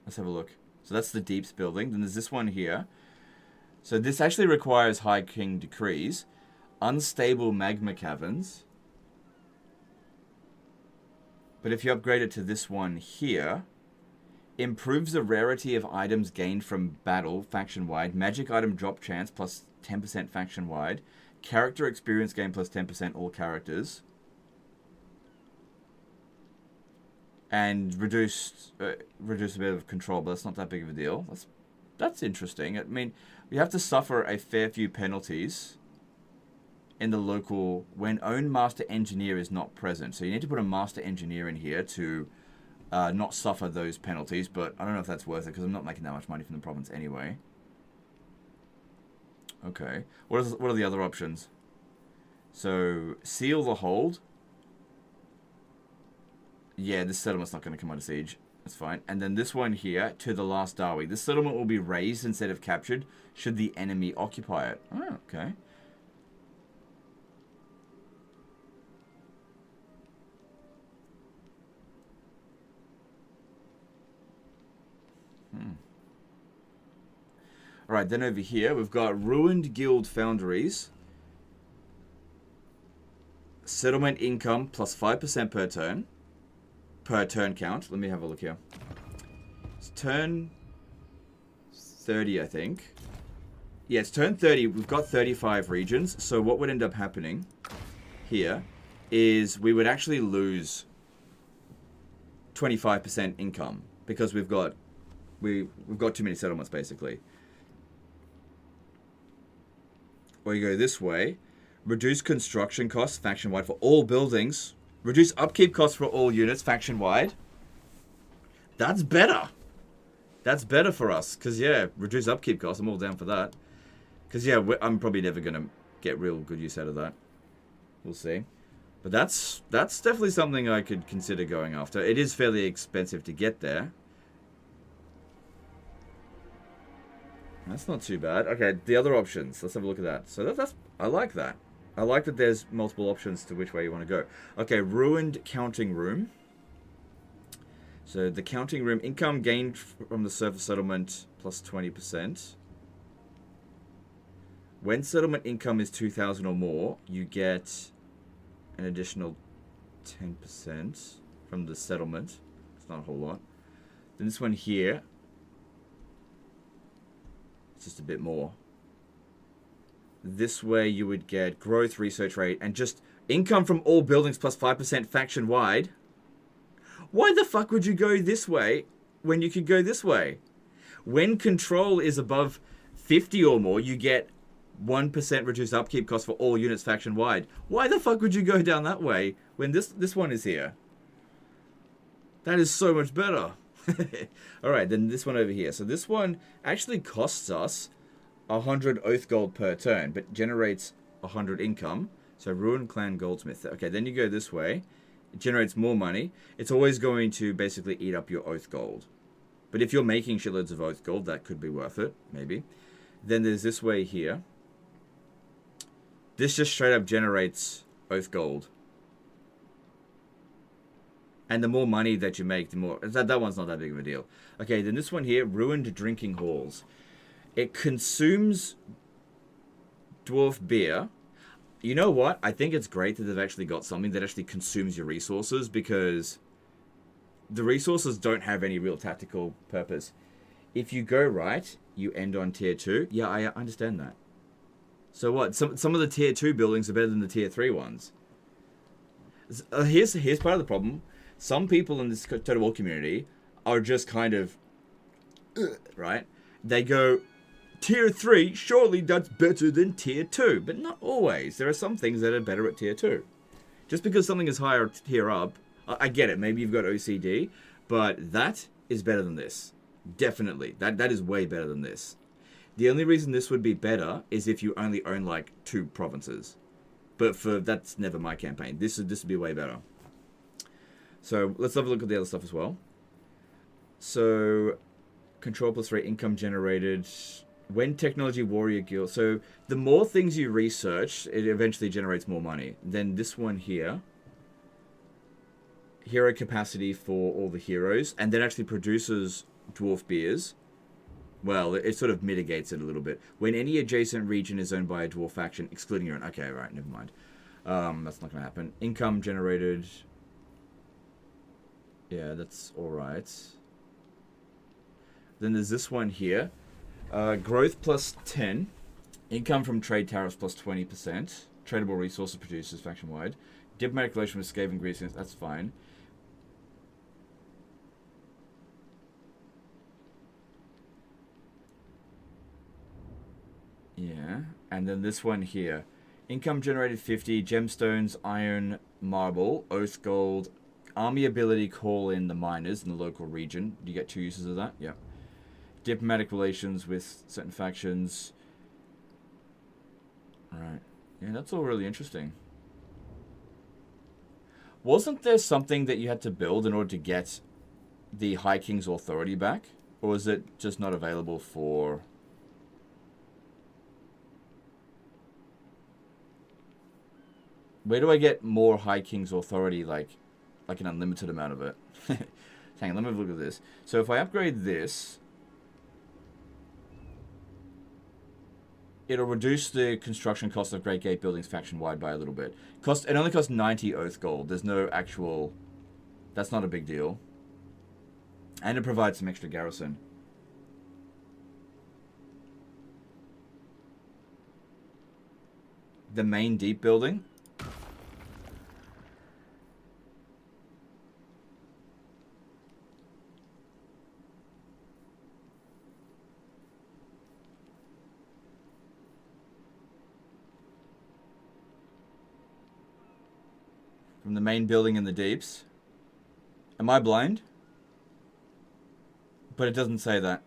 Let's have a look. So that's the Deeps building. Then there's this one here. So this actually requires High King Decrees. Unstable magma caverns. But if you upgrade it to this one here, improves the rarity of items gained from battle faction-wide, magic item drop chance plus 10% faction-wide, character experience gain plus 10% all characters, and reduce a bit of control, but that's not that big of a deal. That's interesting. I mean, we have to suffer a fair few penalties in the local when own master engineer is not present. So you need to put a master engineer in here to not suffer those penalties, but I don't know if that's worth it because I'm not making that much money from the province anyway. Okay, what are the other options? So seal the hold. Yeah, this settlement's not going to come out of siege. That's fine. And then this one here, to the last Darwi. This settlement will be razed instead of captured should the enemy occupy it. Oh, okay. Alright, then over here, we've got Ruined Guild Foundries. Settlement income plus 5% per turn. Per turn count. Let me have a look here. It's turn 30, I think. Yeah, it's turn 30. We've got 35 regions. So what would end up happening here is we would actually lose 25% income because we've got too many settlements, basically. Or you go this way. Reduce construction costs faction-wide for all buildings. Reduce upkeep costs for all units faction-wide. That's better. That's better for us. Because, yeah, reduce upkeep costs. I'm all down for that. Because, yeah, I'm probably never going to get real good use out of that. We'll see. But that's definitely something I could consider going after. It is fairly expensive to get there. That's not too bad. Okay, the other options. Let's have a look at that. So that's I like that. I like that there's multiple options to which way you want to go. Okay, ruined counting room. So the counting room, income gained from the surface settlement plus 20%. When settlement income is 2,000 or more, you get an additional 10% from the settlement. It's not a whole lot. Then this one here, it's just a bit more. This way you would get growth, research rate, and just income from all buildings plus 5% faction-wide. Why the fuck would you go this way when you could go this way? When control is above 50 or more, you get 1% reduced upkeep cost for all units faction-wide. Why the fuck would you go down that way when this one is here? That is so much better. Alright, then this one over here. So this one actually costs us 100 oath gold per turn, but generates 100 income. So Ruined Clan Goldsmith. Okay, then you go this way. It generates more money. It's always going to basically eat up your oath gold. But if you're making shitloads of oath gold, that could be worth it, maybe. Then there's this way here. This just straight up generates oath gold. And the more money that you make, the more... That one's not that big of a deal. Okay, then this one here, Ruined Drinking Halls. It consumes dwarf beer. You know what? I think it's great that they've actually got something that actually consumes your resources, because the resources don't have any real tactical purpose. If you go right, you end on tier 2. Yeah, I understand that. So what? Some of the tier 2 buildings are better than the tier 3 ones. Here's part of the problem. Some people in this Total War community are just kind of... right? They go, tier 3, surely that's better than tier 2. But not always. There are some things that are better at tier 2. Just because something is higher tier up, I get it. Maybe you've got OCD. But that is better than this. Definitely. That is way better than this. The only reason this would be better is if you only own like 2 provinces. But that's never my campaign. This would be way better. So let's have a look at the other stuff as well. So control plus 3 income generated. When technology warrior guild. So the more things you research, it eventually generates more money. Then this one here. Hero capacity for all the heroes. And that actually produces dwarf beers. Well, it sort of mitigates it a little bit. When any adjacent region is owned by a dwarf faction, excluding your own. Okay, right, never mind. That's not going to happen. Income generated. Yeah, that's alright. Then there's this one here. Growth plus 10. Income from trade tariffs plus 20%. Tradable resources producers faction-wide. Diplomatic relation with Skaven Greece, that's fine. Yeah, and then this one here. Income generated 50, gemstones, iron, marble, oath gold, army ability call in the miners in the local region. Do you get 2 uses of that? Yeah. Diplomatic relations with certain factions. Alright. Yeah, that's all really interesting. Wasn't there something that you had to build in order to get the High King's authority back? Or is it just not available for... Where do I get more High King's authority, like an unlimited amount of it? Hang on, let me have a look at this. So if I upgrade this, it'll reduce the construction cost of Great Gate buildings faction-wide by a little bit. It only costs 90 oath gold. There's no actual... That's not a big deal. And it provides some extra garrison. the main deep building. From the main building in the deeps. Am I blind? But it doesn't say that.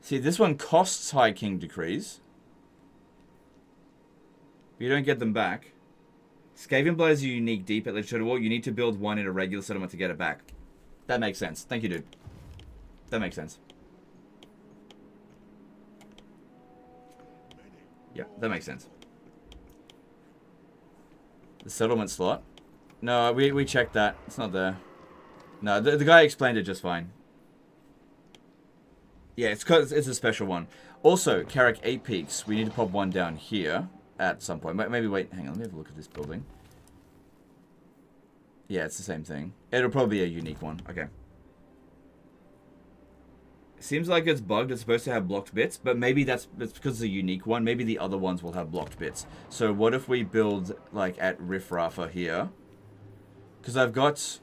See, this one costs High King Decrees. But you don't get them back. Skaven Blade is a unique deep at Legislative War. You need to build one in a regular settlement to get it back. That makes sense. Thank you, dude. That makes sense. Yeah, that makes sense. The settlement slot? No, we checked that. It's not there. No, the guy explained it just fine. Yeah, it's because it's a special one. Also, Karak 8 peaks. We need to pop one down here at some point. Maybe wait, hang on, let me have a look at this building. Yeah, it's the same thing. It'll probably be a unique one. Okay. Seems like it's bugged. It's supposed to have blocked bits, but maybe that's because it's a unique one. Maybe the other ones will have blocked bits. So what if we build like at Riff Rafa here? Because I've got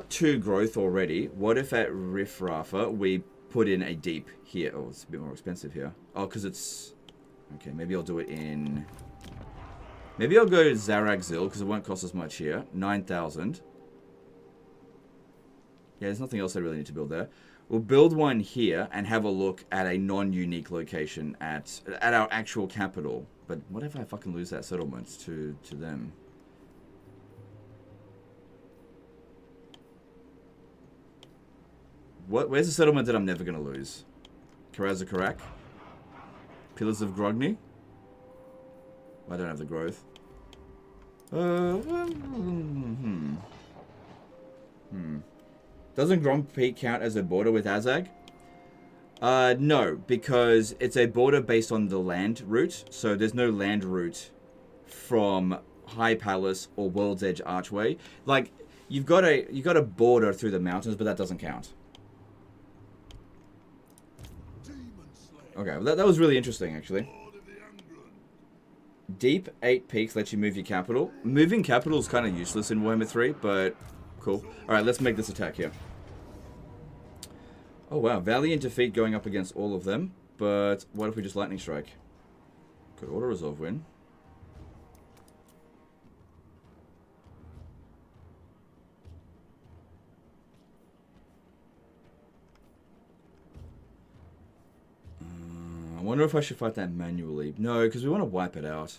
2 growth already. What if at Riff Rafa we put in a deep here? Oh, it's a bit more expensive here. Oh, because it's... Okay, maybe I'll do it in... Maybe I'll go to Zaragzil because it won't cost as much here. 9,000. Yeah, there's nothing else I really need to build there. We'll build one here and have a look at a non-unique location at our actual capital. But what if I fucking lose that settlement to them? Where's the settlement that I'm never going to lose? Karak? Pillars of Grogny? I don't have the growth. Doesn't Grom Peak count as a border with Azag? No, because it's a border based on the land route. So there's no land route from High Palace or World's Edge Archway. Like, you've got a border through the mountains, but that doesn't count. Okay, well, that was really interesting, actually. Deep 8 peaks lets you move your capital. Moving capital is kind of useless in Warhammer 3, but cool. Alright, let's make this attack here. Oh wow, Valiant defeat going up against all of them. But what if we just Lightning Strike? Could auto-resolve win. I wonder if I should fight that manually. No, because we want to wipe it out.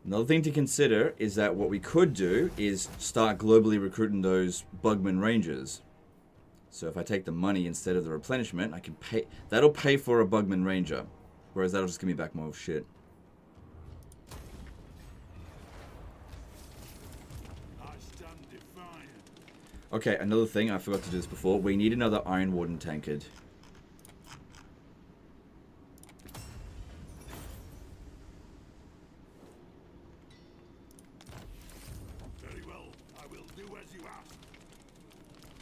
Another thing to consider is that what we could do is start globally recruiting those Bugman Rangers. So if I take the money instead of the replenishment, I can pay. That'll pay for a Bugman Ranger. Whereas that'll just give me back more shit. Okay, another thing, I forgot to do this before. We need another Iron Warden tankard. Very well, I will do as you ask.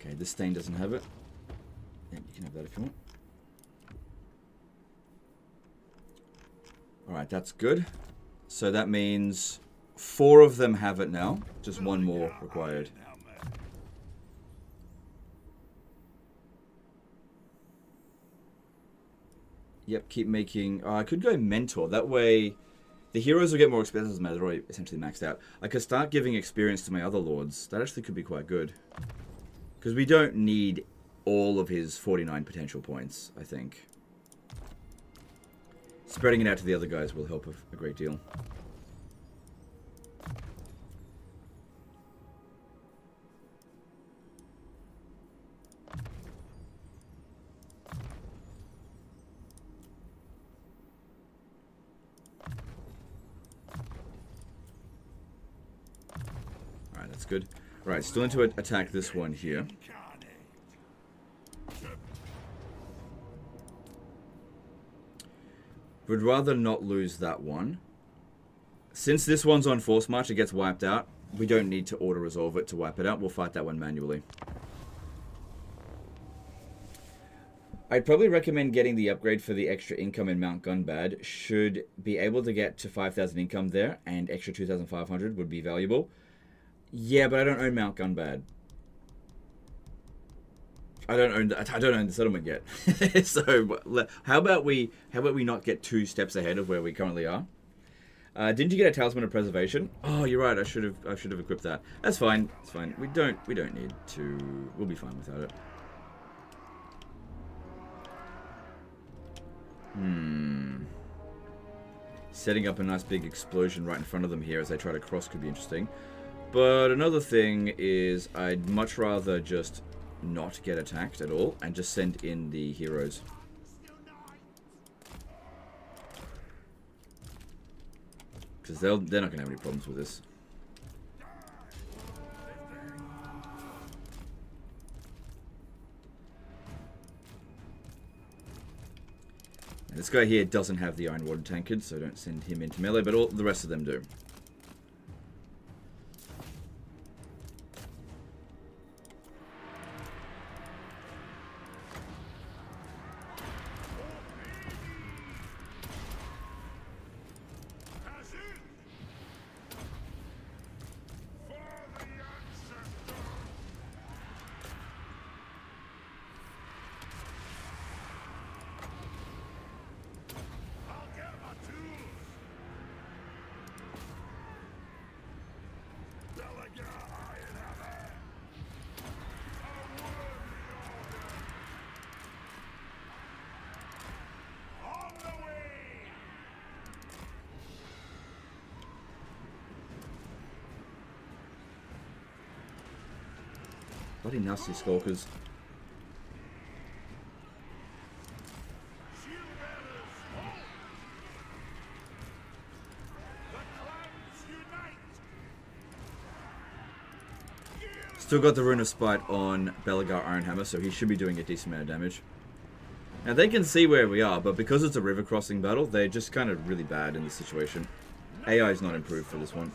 Okay, this stain doesn't have it. Yeah, you can have that if you want. Alright, that's good. So that means 4 of them have it now. Just 1 more required. Yep, keep making... I could go Mentor. That way, the heroes will get more expensive. They're already essentially maxed out. I could start giving experience to my other lords. That actually could be quite good. Because we don't need all of his 49 potential points, I think. Spreading it out to the other guys will help a great deal. Alright, that's good. Right, still need to attack this one here. Would rather not lose that one. Since this one's on force march, it gets wiped out. We don't need to auto-resolve it to wipe it out. We'll fight that one manually. I'd probably recommend getting the upgrade for the extra income in Mount Gunbad. Should be able to get to 5,000 income there, and extra 2,500 would be valuable. Yeah, but I don't own Mount Gunbad. I don't own the settlement yet. So how about we not get 2 steps ahead of where we currently are? Didn't you get a Talisman of Preservation? Oh, you're right. I should have equipped that. That's fine. It's fine. We don't need to. We'll be fine without it. Setting up a nice big explosion right in front of them here as they try to cross could be interesting. But another thing is I'd much rather just not get attacked at all and just send in the heroes. Because they're not going to have any problems with this. And this guy here doesn't have the Iron Water Tankard, so don't send him into melee, but all the rest of them do. Bloody nasty skulkers. Still got the Rune of Spite on Belegar Ironhammer, so he should be doing a decent amount of damage. Now they can see where we are, but because it's a river crossing battle, they're just kind of really bad in this situation. AI is not improved for this one.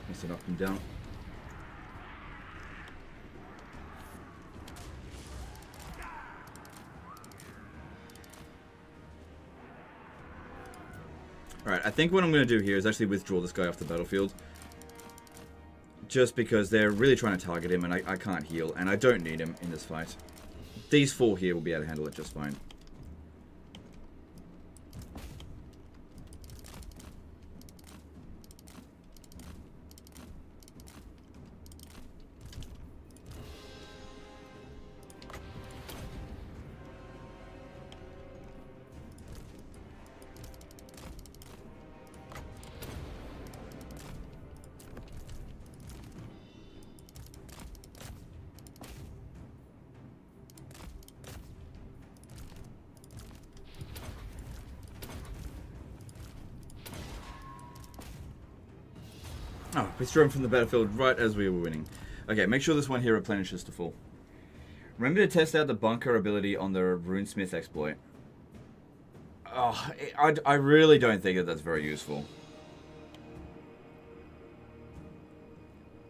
Must have knocked him down. Alright, I think what I'm going to do here is actually withdraw this guy off the battlefield. Just because they're really trying to target him and I can't heal. And I don't need him in this fight. These 4 here will be able to handle it just fine. Oh, withdraw him from the battlefield right as we were winning. Okay, make sure this one here replenishes to full. Remember to test out the bunker ability on the Runesmith exploit. Oh, I really don't think that that's very useful.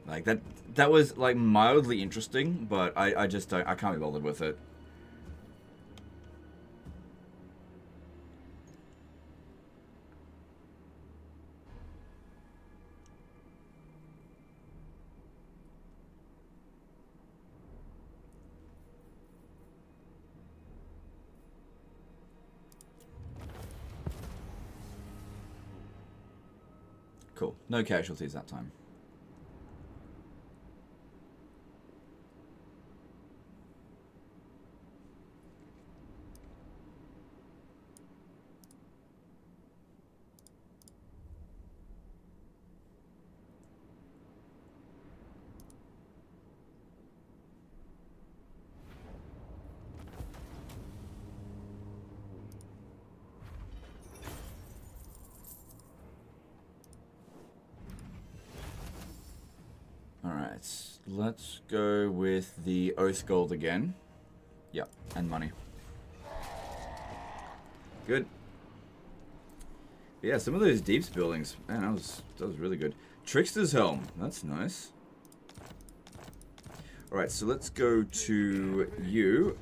Like, that was, like, mildly interesting, but I just don't, I can't be bothered with it. Cool. No casualties that time. Let's go with the Oath Gold again. Yep, and money. Good. Yeah, some of those deeps buildings, man, that was really good. Trickster's Helm, that's nice. Alright, so let's go to you.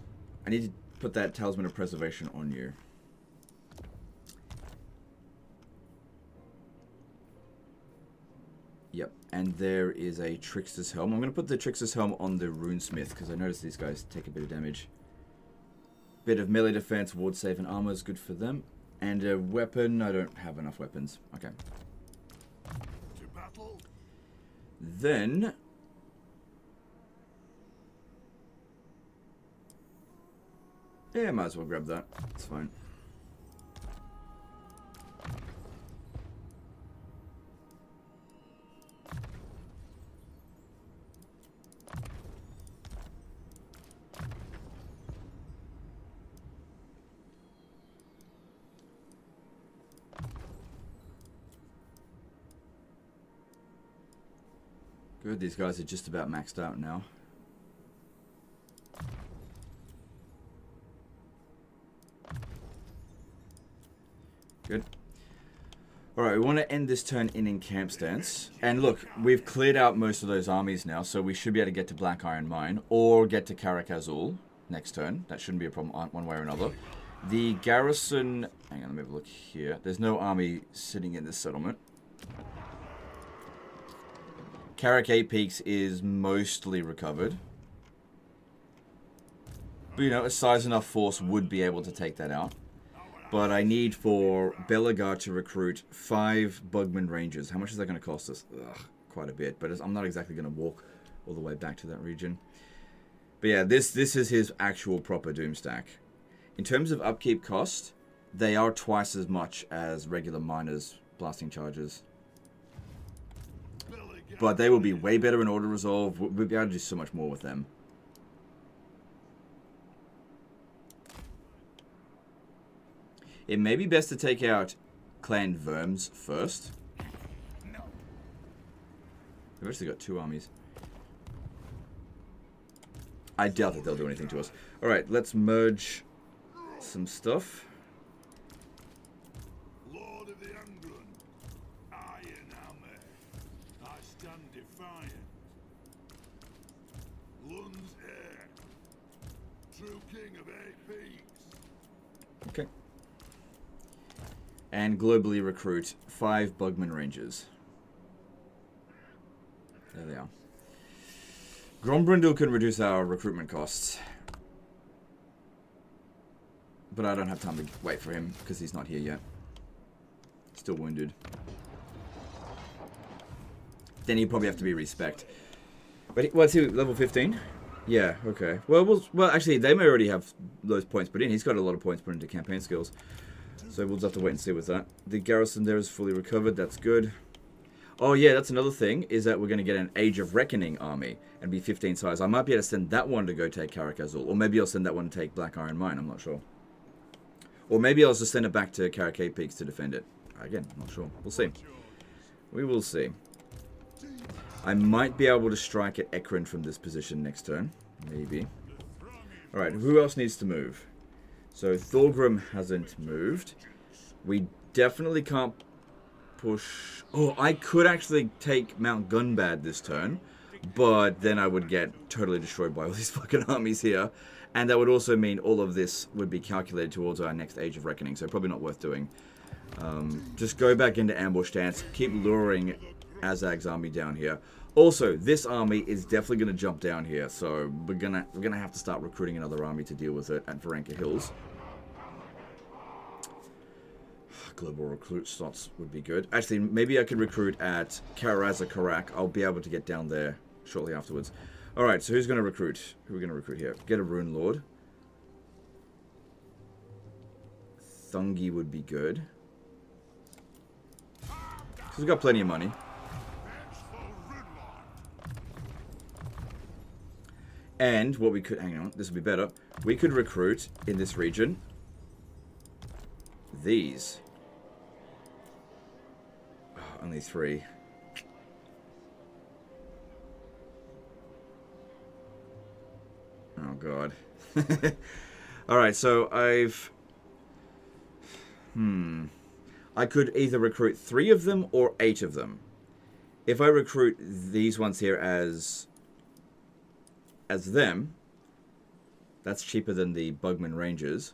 I need to put that Talisman of Preservation on you. Yep, and there is a Trickster's Helm. I'm going to put the Trickster's Helm on the Runesmith, because I noticed these guys take a bit of damage. Bit of melee defense, ward save, and armor is good for them. And a weapon, I don't have enough weapons. Okay. To battle. Then... yeah, might as well grab that. It's fine. Good, these guys are just about maxed out now. Good. Alright, we want to end this turn in camp stance. And look, we've cleared out most of those armies now, so we should be able to get to Black Iron Mine, or get to Karak Azul next turn. That shouldn't be a problem one way or another. The garrison... hang on, let me have a look here. There's no army sitting in this settlement. Karak 8 Peaks is mostly recovered. But, you know, a size enough force would be able to take that out. But I need for Belegar to recruit 5 Bugman Rangers. How much is that going to cost us? Ugh, quite a bit. But I'm not exactly going to walk all the way back to that region. But yeah, this is his actual proper Doomstack. In terms of upkeep cost, they are twice as much as regular miners blasting charges. But they will be way better in auto resolve. We'll be able to do so much more with them. It may be best to take out Clan Verms first. We've actually got 2 armies. I doubt that they'll do anything to us. Alright, let's merge some stuff. Lord of the England, Ironhammer, I stand defiant. Lund's heir, true king of 8 peaks. Okay. And globally recruit 5 Bugman Rangers. There they are. Grombrindle can reduce our recruitment costs. But I don't have time to wait for him, because he's not here yet. Still wounded. Then he'd probably have to be respect. But what's he, level 15? Yeah, okay. Well, actually, they may already have those points put in. He's got a lot of points put into campaign skills. So we'll just have to wait and see with that. The garrison there is fully recovered. That's good. Oh, yeah, that's another thing, is that we're going to get an Age of Reckoning army and be 15 size. I might be able to send that one to go take Karak Azul. Or maybe I'll send that one to take Black Iron Mine. I'm not sure. Or maybe I'll just send it back to Karak 8 Peaks to defend it. Again, I'm not sure. We'll see. We will see. I might be able to strike at Ekron from this position next turn. Maybe. Alright, who else needs to move? So Thorgrim hasn't moved. We definitely can't push... oh, I could actually take Mount Gunbad this turn. But then I would get totally destroyed by all these fucking armies here. And that would also mean all of this would be calculated towards our next Age of Reckoning. So probably not worth doing. Just go back into ambush stance. Keep luring Azag's army down here. Also, this army is definitely going to jump down here. So we're gonna have to start recruiting another army to deal with it at Varenka Hills. Global recruit slots would be good. Actually, maybe I could recruit at Karak. I'll be able to get down there shortly afterwards. Alright, so who's going to recruit? Who are we going to recruit here? Get a Rune Lord. Thungi would be good. So we've got plenty of money. And what we could... Hang on, this would be better. We could recruit in this region these. Oh, only 3. Oh, God. Alright, so I've... I could either recruit 3 of them or 8 of them. If I recruit these ones here as them, that's cheaper than the Bugman Rangers.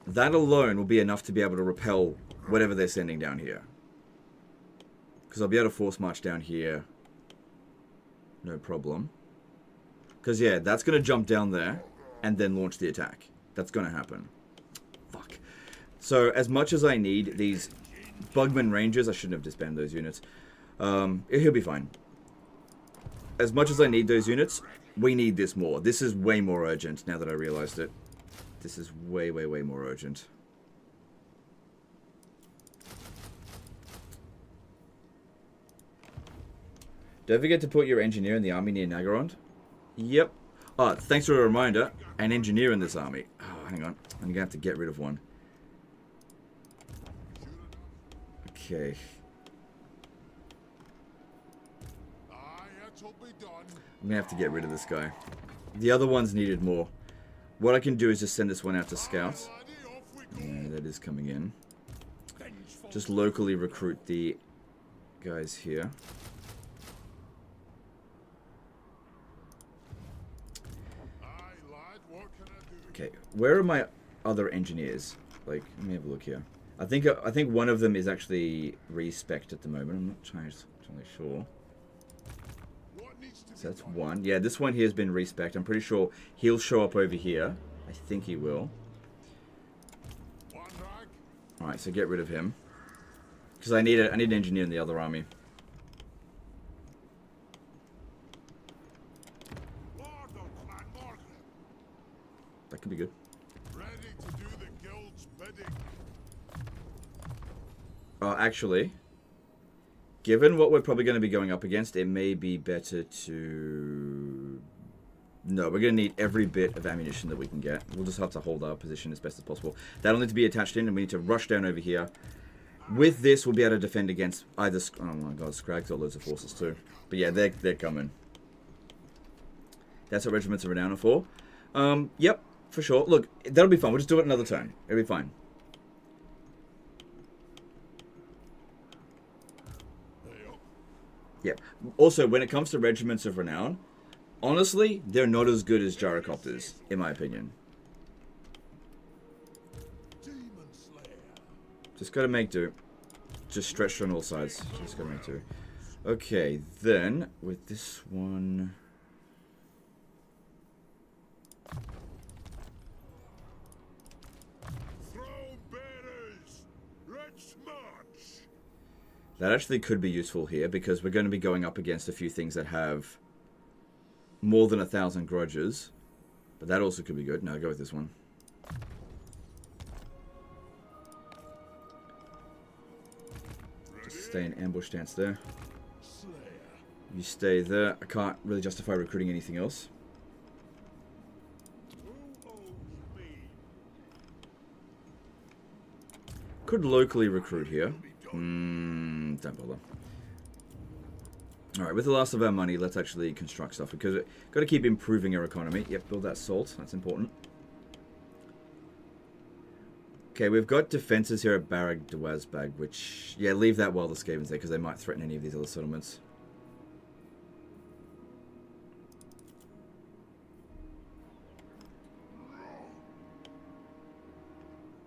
That alone will be enough to be able to repel whatever they're sending down here. Because I'll be able to force march down here. No problem. Because, yeah, that's going to jump down there and then launch the attack. That's going to happen. Fuck. So, as much as I need these Bugman Rangers, I shouldn't have disbanded those units. He'll be fine. As much as I need those units, we need this more. This is way more urgent now that I realized it. This is way, way, way more urgent. Don't forget to put your engineer in the army near Nagarond. Yep. Oh, thanks for a reminder. An engineer in this army. Oh, hang on. I'm going to have to get rid of one. Okay. I'm going to have to get rid of this guy. The other ones needed more. What I can do is just send this one out to scouts. Yeah, that is coming in. Just locally recruit the guys here. Okay, where are my other engineers? Like, let me have a look here. I think one of them is actually respec'd at the moment. I'm not entirely sure. So that's one. Yeah, this one here has been respec'd. I'm pretty sure he'll show up over here. I think he will. Alright, so get rid of him. Because I need an engineer in the other army. That could be good. Actually, given what we're probably going to be going up against, it may be better to... No, we're going to need every bit of ammunition that we can get. We'll just have to hold our position as best as possible. That'll need to be attached in, and we need to rush down over here. With this, we'll be able to defend against either... Oh my god, Scrag's got loads of forces too. But yeah, they're coming. That's what Regiments of Renown are for. Yep, for sure. Look, that'll be fun. We'll just do it another turn. It'll be fine. Yeah. Also, when it comes to Regiments of Renown, honestly, they're not as good as gyrocopters, in my opinion. Just gotta make do. Just stretched on all sides. Just gotta make do. Okay, then, with this one... That actually could be useful here, because we're going to be going up against a few things that have more than 1,000 grudges. But that also could be good. No, go with this one. Just stay in ambush stance there. You stay there. I can't really justify recruiting anything else. Could locally recruit here. Don't bother. Alright, with the last of our money, let's actually construct stuff, because we've got to keep improving our economy. Yep, build that salt. That's important. Okay, we've got defenses here at Barag Dewazbag, which... Yeah, leave that while the Skaven's there, because they might threaten any of these other settlements.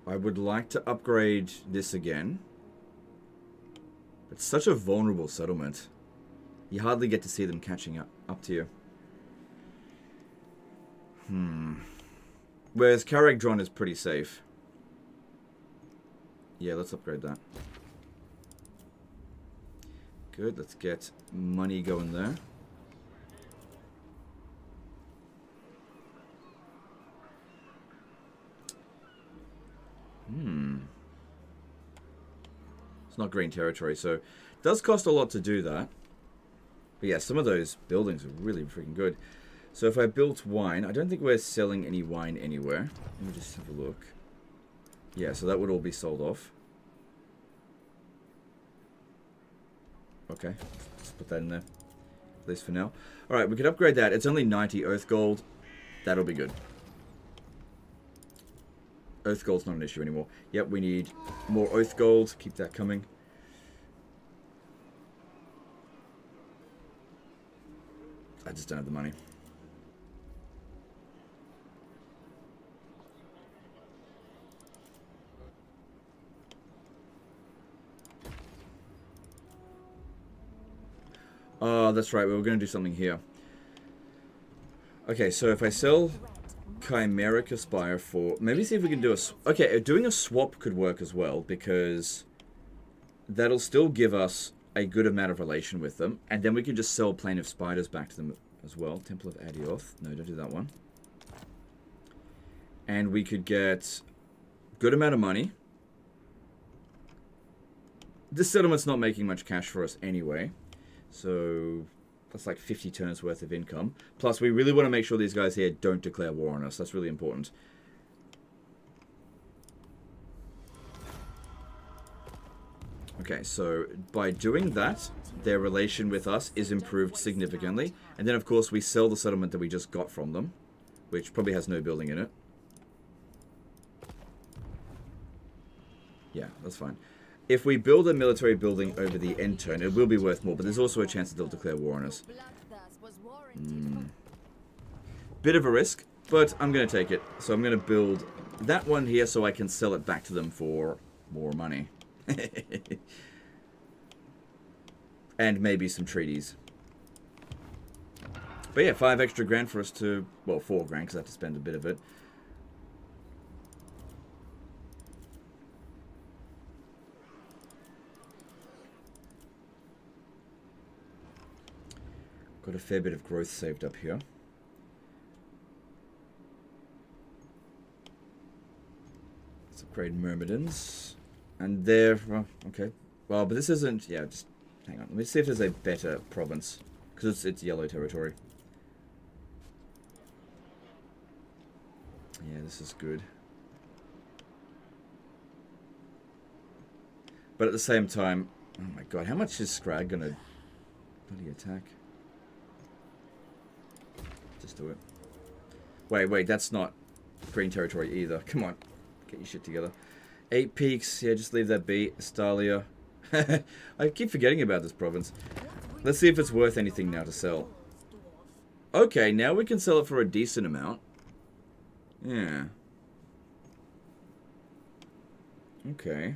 I would like to upgrade this again. It's such a vulnerable settlement. You hardly get to see them catching up to you. Whereas Karak is pretty safe. Yeah, let's upgrade that. Good, let's get money going there. It's not green territory, so it does cost a lot to do that. But yeah, some of those buildings are really freaking good. So if I built wine, I don't think we're selling any wine anywhere. Let me just have a look. Yeah, so that would all be sold off. Okay, let's put that in there, at least for now. Alright, we could upgrade that. It's only 90 Earth Gold. That'll be good. Earth Gold's not an issue anymore. Yep, we need more Earth Gold. Keep that coming. I just don't have the money. Oh, that's right. We were going to do something here. Okay, so if I sell Chimeric Aspire for... Maybe see if we can do a... Okay, doing a swap could work as well, because that'll still give us a good amount of relation with them, and then we can just sell Plane of Spiders back to them as well. Temple of Adioth. No, don't do that one. And we could get good amount of money. This settlement's not making much cash for us anyway. So that's like 50 turns worth of income. Plus, we really want to make sure these guys here don't declare war on us. That's really important. Okay, so by doing that, their relation with us is improved significantly. And then, of course, we sell the settlement that we just got from them, which probably has no building in it. Yeah, that's fine. If we build a military building over the end turn, it will be worth more, but there's also a chance that they'll declare war on us. Bit of a risk, but I'm going to take it. So I'm going to build that one here so I can sell it back to them for more money. And maybe some treaties. But yeah, 5 extra grand for us to... Well, 4 grand, because I have to spend a bit of it. Got a fair bit of growth saved up here. Let's upgrade Myrmidons. And there... Well, okay. Well, but this isn't... Yeah, just... Hang on. Let me see if there's a better province. Because it's yellow territory. Yeah, this is good. But at the same time... Oh my god, how much is Scrag gonna... bloody attack? Just do it. Wait, that's not green territory either. Come on, get your shit together. 8 peaks, yeah, just leave that be. Estalia. I keep forgetting about this province. Let's see if it's worth anything now to sell. Okay, now we can sell it for a decent amount. Yeah. Okay.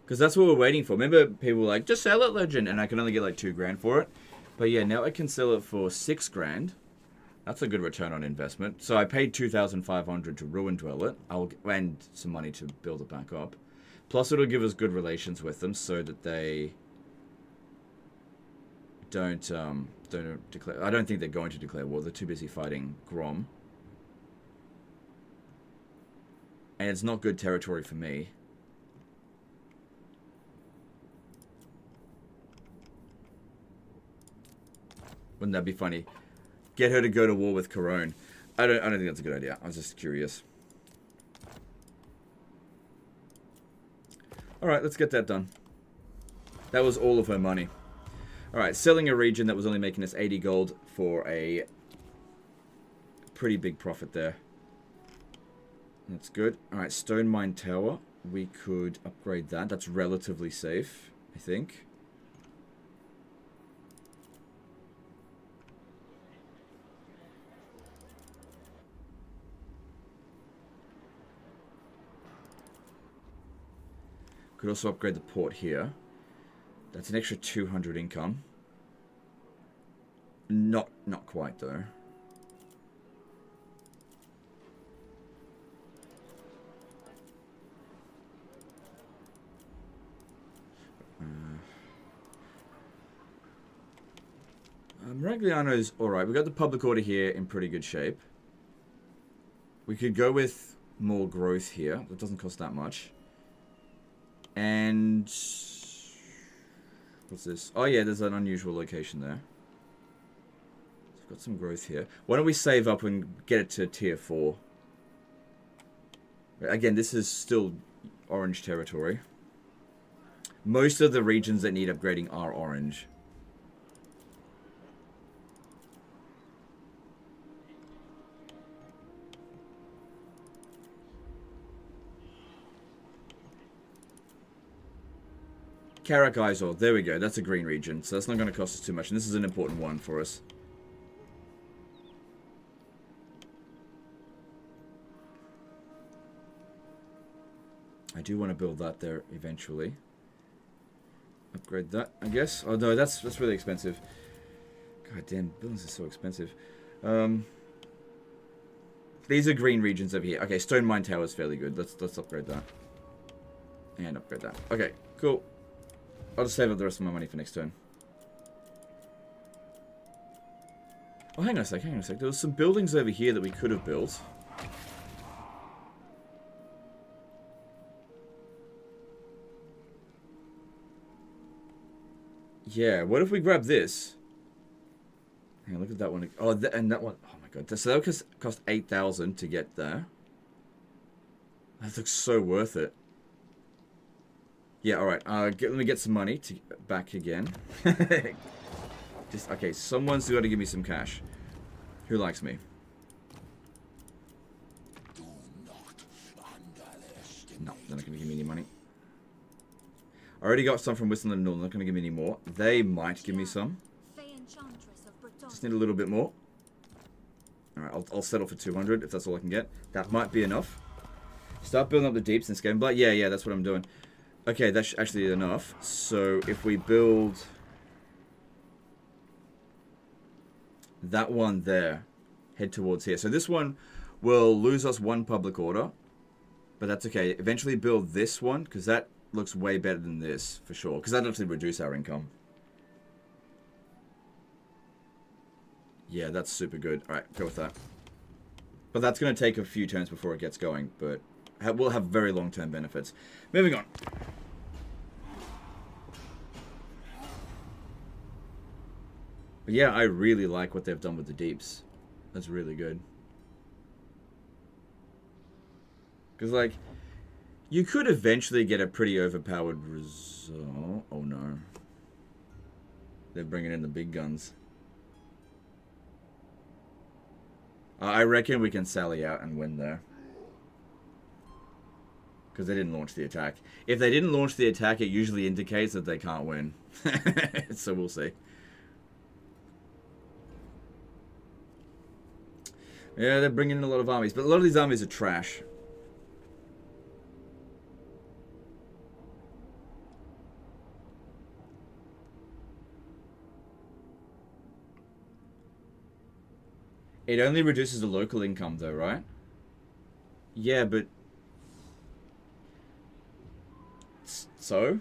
Because that's what we're waiting for. Remember, people were like, just sell it, Legend, and I can only get like 2 grand for it. But yeah, now I can sell it for 6 grand. That's a good return on investment. So I paid 2,500 to ruin dwell it. And some money to build it back up. Plus it'll give us good relations with them so that they don't declare... I don't think they're going to declare war. They're too busy fighting Grom. And it's not good territory for me. Wouldn't that be funny? Get her to go to war with Corone. I don't think that's a good idea. I was just curious. Alright, let's get that done. That was all of her money. Alright, selling a region that was only making us 80 gold for a pretty big profit there. That's good. Alright, Stone Mine Tower. We could upgrade that. That's relatively safe, I think. Could also upgrade the port here. That's an extra 200 income. Not quite though. Maragliano's alright. We got the public order here in pretty good shape. We could go with more growth here. That doesn't cost that much. And... what's this? Oh yeah, there's an unusual location there. So we've got some growth here. Why don't we save up and get it to tier 4? Again, this is still orange territory. Most of the regions that need upgrading are orange. Karak Isol, there we go. That's a green region, so that's not going to cost us too much. And this is an important one for us. I do want to build that there eventually. Upgrade that, I guess. Oh no, that's really expensive. God damn, buildings are so expensive. These are green regions over here. Okay, Stone Mine Tower is fairly good. Let's upgrade that. And upgrade that. Okay, cool. I'll just save up the rest of my money for next turn. Oh, hang on a sec, hang on a sec. There was some buildings over here that we could have built. Yeah, what if we grab this? Hang on, look at that one. Oh, and that one. Oh my god. So that would cost 8,000 to get there. That looks so worth it. Yeah, alright. Let me get some money back again. Okay, someone's got to give me some cash. Who likes me? No, they're not going to give me any money. I already got some from Whistling and North. They're not going to give me any more. They might give me some. Just need a little bit more. Alright, I'll settle for 200 if that's all I can get. That might be enough. Start building up the deeps and Scam Blight. Yeah, that's what I'm doing. Okay, that's actually enough. So if we build that one there, head towards here. So this one will lose us one public order, but that's okay. Eventually build this one, because that looks way better than this, for sure. Because that'll actually reduce our income. Yeah, that's super good. Alright, go with that. But that's going to take a few turns before it gets going, but we'll have very long-term benefits. Moving on. But yeah, I really like what they've done with the deeps. That's really good. Because, like, you could eventually get a pretty overpowered result. Oh, no. They're bringing in the big guns. I reckon we can sally out and win there. Because they didn't launch the attack. If they didn't launch the attack, it usually indicates that they can't win. So we'll see. Yeah, they're bringing in a lot of armies. But a lot of these armies are trash. It only reduces the local income though, right? Yeah, but... So?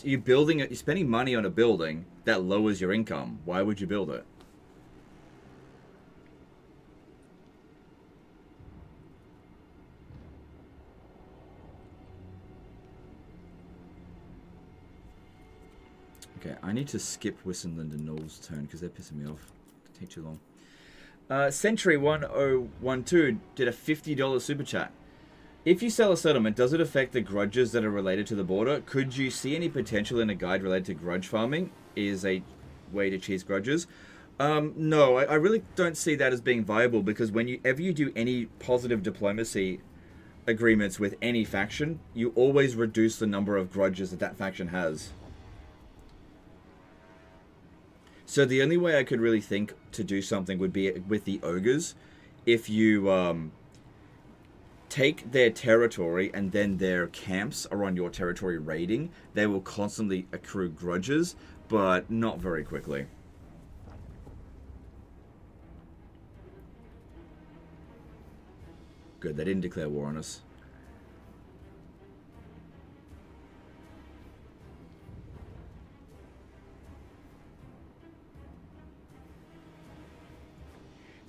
You're building it, you're spending money on a building that lowers your income. Why would you build it? Okay, I need to skip Wissenland and Null's turn because they're pissing me off. It'll take too long. Century 1012 did a $50 super chat. If you sell a settlement, does it affect the grudges that are related to the border? Could you see any potential in a guide related to grudge farming? Is a way to cheese grudges? No, I really don't see that as being viable because whenever you do any positive diplomacy agreements with any faction, you always reduce the number of grudges that faction has. So the only way I could really think to do something would be with the ogres. If you take their territory and then their camps are on your territory raiding, they will constantly accrue grudges, but not very quickly. Good, they didn't declare war on us.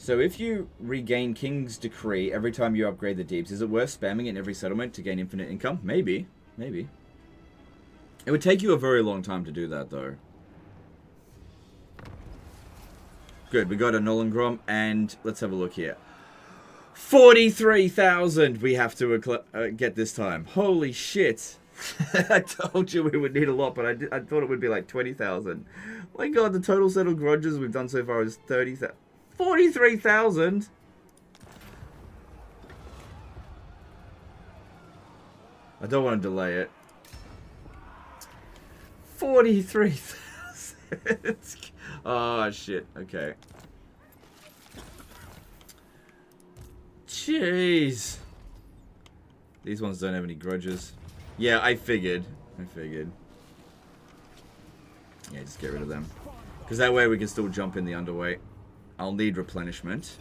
So if you regain King's Decree every time you upgrade the deeps, is it worth spamming it in every settlement to gain infinite income? Maybe. Maybe. It would take you a very long time to do that, though. Good, we got a Nolengrom, and let's have a look here. 43,000 we have to get this time. Holy shit. I told you we would need a lot, but I thought it would be like 20,000. My god, the total settled grudges we've done so far is 30,000. 43,000? I don't want to delay it. 43,000. Oh, shit. Okay. Jeez. These ones don't have any grudges. Yeah, I figured. Yeah, just get rid of them. Because that way we can still jump in the underweight. I'll need replenishment.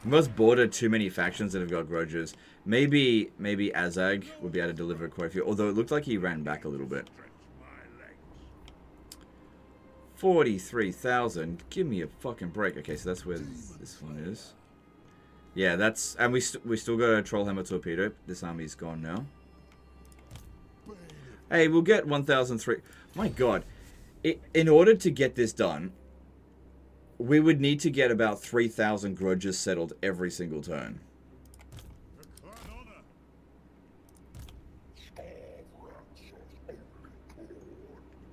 We must border too many factions that have got grudges. Maybe Azag would be able to deliver quite a few. Although it looked like he ran back a little bit. 43,000. Give me a fucking break. Okay, so that's where this one is. Yeah, that's... And we still got a Trollhammer Torpedo. This army's gone now. Hey, we'll get 1,003... My god. In order to get this done, we would need to get about 3,000 grudges settled every single turn.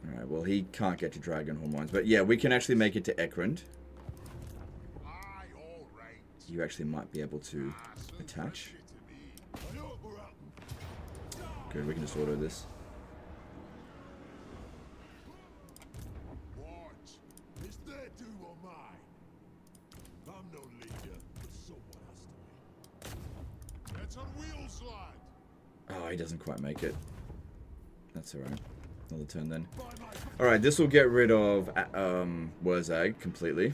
Alright, well, he can't get to Dragonhorn Mines. But yeah, we can actually make it to Ekrund. You actually might be able to attach. Good, we can just auto this. Oh, he doesn't quite make it. That's alright. Another turn then. Alright, this will get rid of Wurzag completely.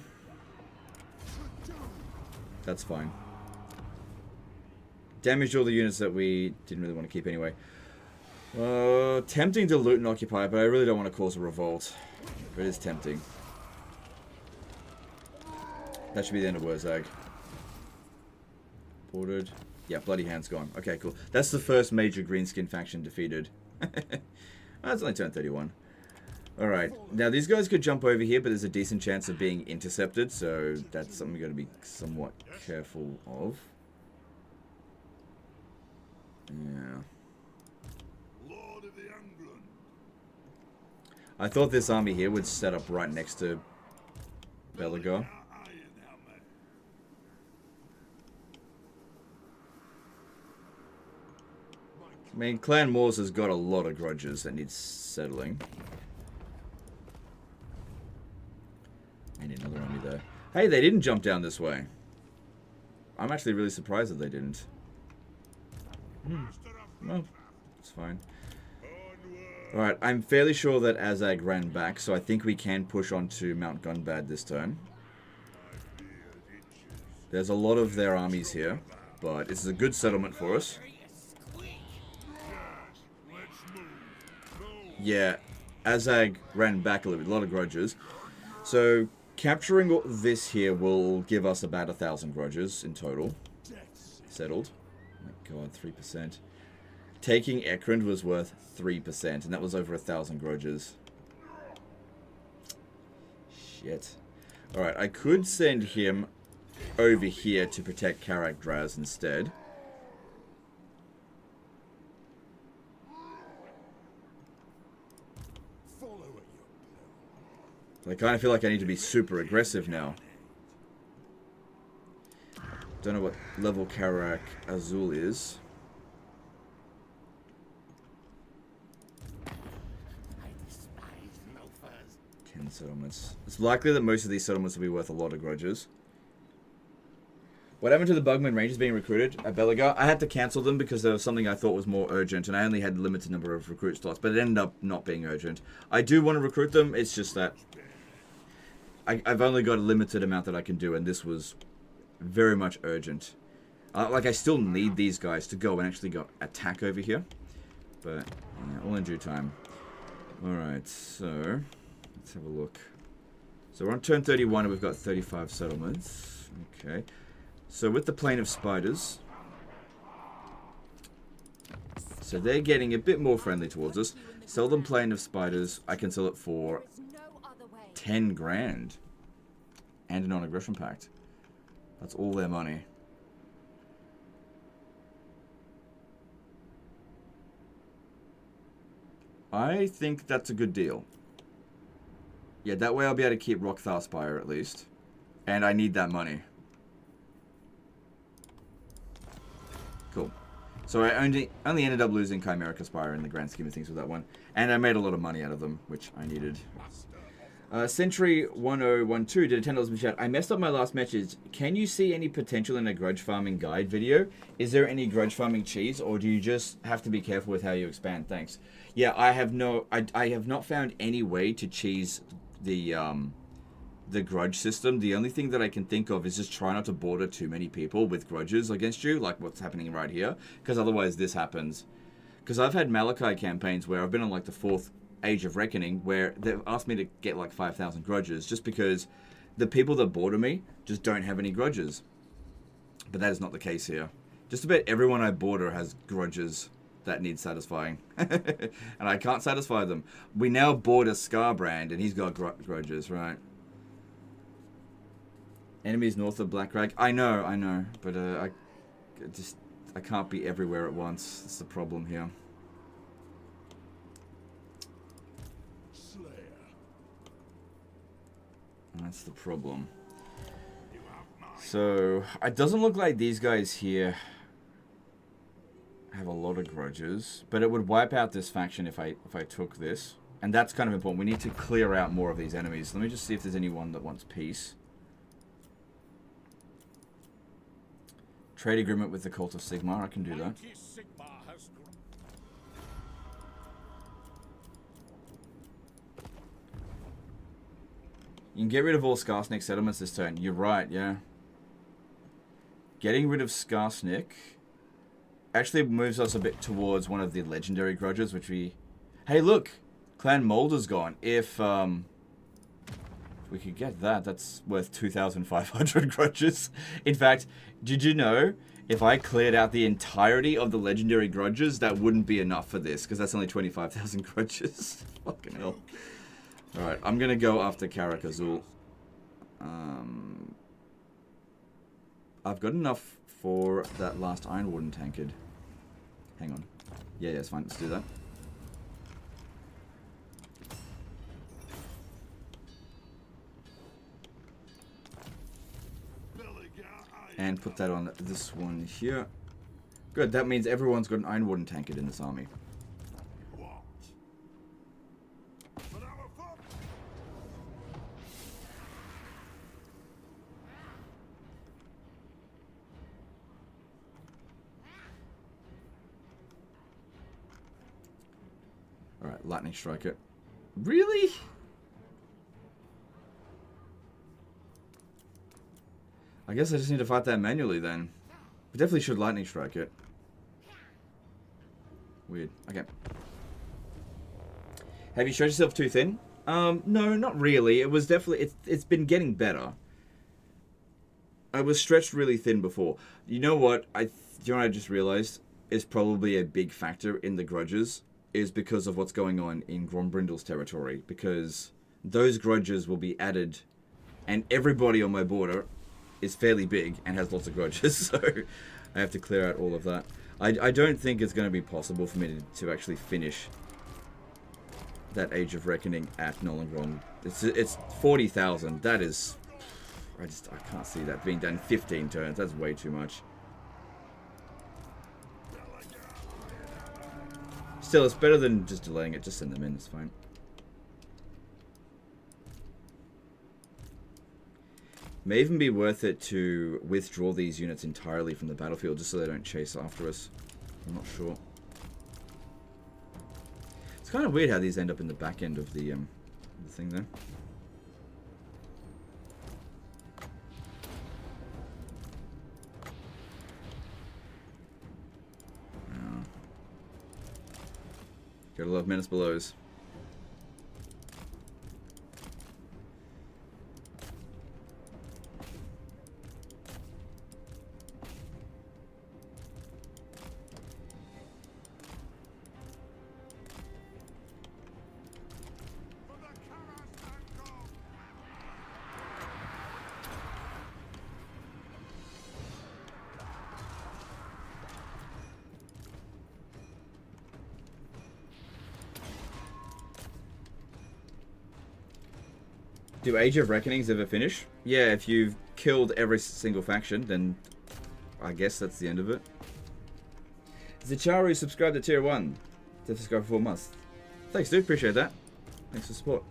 That's fine. Damaged all the units that we didn't really want to keep anyway. Tempting to loot and occupy, but I really don't want to cause a revolt. But it is tempting. That should be the end of Wurzag. Ordered. Yeah, Bloody Hand's gone. Okay, cool. That's the first major greenskin faction defeated. That's only turn 31. Alright. Now, these guys could jump over here, but there's a decent chance of being intercepted, so that's something we've got to be somewhat careful of. Yeah. Lord of the England. I thought this army here would set up right next to Belegar. I mean, Clan Moors has got a lot of grudges that need settling. I need another army there. Hey, they didn't jump down this way. I'm actually really surprised that they didn't. Well, it's fine. Alright, I'm fairly sure that Azag ran back, so I think we can push on to Mount Gunbad this turn. There's a lot of their armies here, but this is a good settlement for us. Yeah, Azag ran back a little bit, a lot of grudges. So, capturing this here will give us about 1,000 grudges in total. Settled. Oh my god, 3%. Taking Ekrund was worth 3%, and that was over 1,000 grudges. Shit. Alright, I could send him over here to protect Karak Draz instead. I kind of feel like I need to be super aggressive now. Don't know what level Karak Azul is. 10 settlements. It's likely that most of these settlements will be worth a lot of grudges. What happened to the Bugman Rangers being recruited at Belegar? I had to cancel them because there was something I thought was more urgent, and I only had a limited number of recruit slots, but it ended up not being urgent. I do want to recruit them, it's just that I've only got a limited amount that I can do, and this was very much urgent. Like, I still need these guys to go and actually go attack over here, but yeah, all in due time. Alright, so let's have a look. So we're on turn 31 and we've got 35 settlements. Okay. So with the Plain of Spiders... So they're getting a bit more friendly towards us. Sell them Plain of Spiders. I can sell it for 10 grand. And a non-aggression pact. That's all their money. I think that's a good deal. Yeah, that way I'll be able to keep Rockthar Spire at least. And I need that money. Cool. So I only ended up losing Chimerica Spire in the grand scheme of things with that one. And I made a lot of money out of them, which I needed. Century1012 did a $10 in chat. I messed up my last message. Can you see any potential in a grudge farming guide video? Is there any grudge farming cheese, or do you just have to be careful with how you expand? Thanks. Yeah, I have not found any way to cheese the grudge system. The only thing that I can think of is just try not to border too many people with grudges against you, like what's happening right here, because otherwise this happens. Because I've had Malachi campaigns where I've been on like the 4th Age of Reckoning, where they've asked me to get like 5,000 grudges just because the people that border me just don't have any grudges. But that is not the case here. Just about everyone I border has grudges that need satisfying. And I can't satisfy them. We now border Scarbrand and he's got grudges, right? Enemies north of Blackrag. I know. But I can't be everywhere at once. That's the problem here. That's the problem. So, it doesn't look like these guys here have a lot of grudges, but it would wipe out this faction if I took this. And that's kind of important. We need to clear out more of these enemies. Let me just see if there's anyone that wants peace. Trade agreement with the Cult of Sigmar. I can do that. You can get rid of all Skarsnik settlements this turn. You're right, yeah. Getting rid of Skarsnik actually moves us a bit towards one of the legendary grudges, which we... Hey, look! Clan Molder's gone. If we could get that, that's worth 2,500 grudges. In fact, did you know, if I cleared out the entirety of the legendary grudges, that wouldn't be enough for this, because that's only 25,000 grudges. Fucking hell. Alright, I'm gonna go after Karak Azul. I've got enough for that last Iron Warden tankard. Hang on. Yeah, it's fine. Let's do that. And put that on this one here. Good, that means everyone's got an Iron Warden tankard in this army. Alright, Lightning Strike it. Really? I guess I just need to fight that manually then. We definitely should Lightning Strike it. Weird. Okay. Have you stretched yourself too thin? No, not really. It was definitely... It's been getting better. I was stretched really thin before. You know what? Do you know what I just realized? Is probably a big factor in the grudges. Is because of what's going on in Grombrindal's territory. Because those grudges will be added. And everybody on my border is fairly big and has lots of grudges. So I have to clear out all of that. I don't think it's going to be possible for me to actually finish that Age of Reckoning at Nollengrom. It's 40,000. That is... I can't see that being done in 15 turns. That's way too much. Still, it's better than just delaying it. Just send them in. It's fine. May even be worth it to withdraw these units entirely from the battlefield just so they don't chase after us. I'm not sure. It's kind of weird how these end up in the back end of the thing there. Gotta love Menace Belows. Do Age of Reckonings ever finish? Yeah, if you've killed every single faction, then I guess that's the end of it. Zicharu subscribed to tier 1. To subscribe for 4 months. Thanks, dude. Appreciate that. Thanks for support.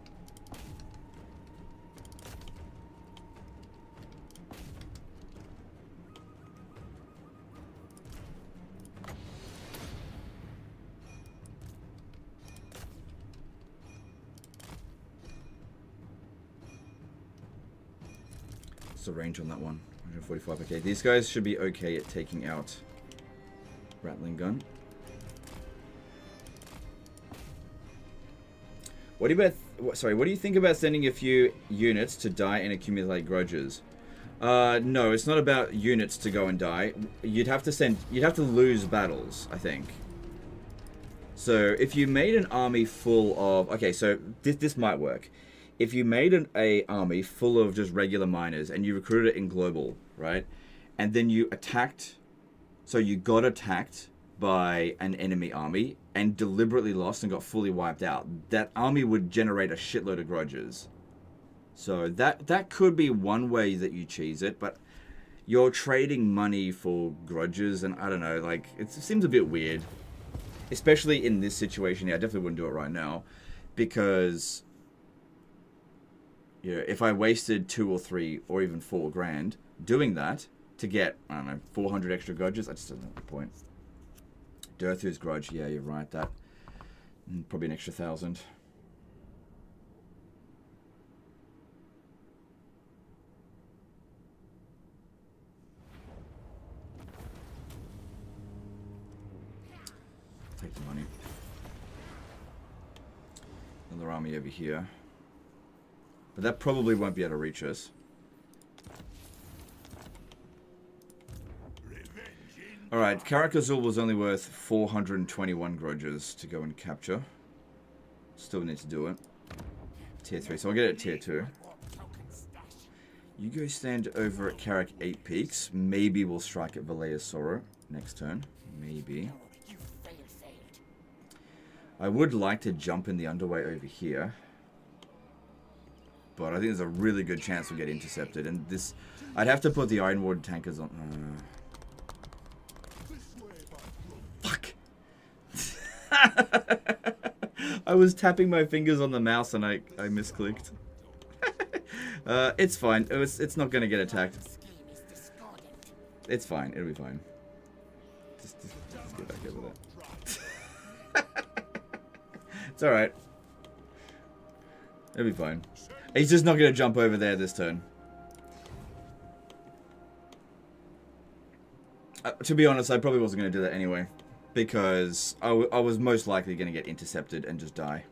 What's the range on that one? 145. Okay, these guys should be okay at taking out Rattling Gun. What do you think about sending a few units to die and accumulate grudges? No, it's not about units to go and die. You'd have to lose battles, I think. So if you made an army full of, okay, so this might work. If you made an army full of just regular miners and you recruited it in global, right? And then you attacked, so you got attacked by an enemy army and deliberately lost and got fully wiped out, that army would generate a shitload of grudges. So that could be one way that you cheese it, but you're trading money for grudges, and I don't know, like, it seems a bit weird. Especially in this situation. Yeah, I definitely wouldn't do it right now, because yeah, if I wasted 2 or 3 or even 4 grand doing that to get, I don't know, 400 extra grudges, I just don't know the point. Durthu's grudge, yeah, you're right, that probably an extra 1,000. Take the money. Another army over here. But that probably won't be able to reach us. Alright, Karak was only worth 421 grudges to go and capture. Still need to do it. Tier 3, so I'll get it at tier 2. You go stand over at Karak 8 Peaks. Maybe we'll strike at Valea's Sorrow next turn. Maybe. I would like to jump in the underway over here. But I think there's a really good chance we'll get intercepted. And this, I'd have to put the Iron Warden tankers on. Fuck! I was tapping my fingers on the mouse and I misclicked. It's fine. It's not going to get attacked. It's fine. It'll be fine. Just get back over there. It's alright. It'll be fine. He's just not going to jump over there this turn. To be honest, I probably wasn't going to do that anyway. Because I was most likely going to get intercepted and just die.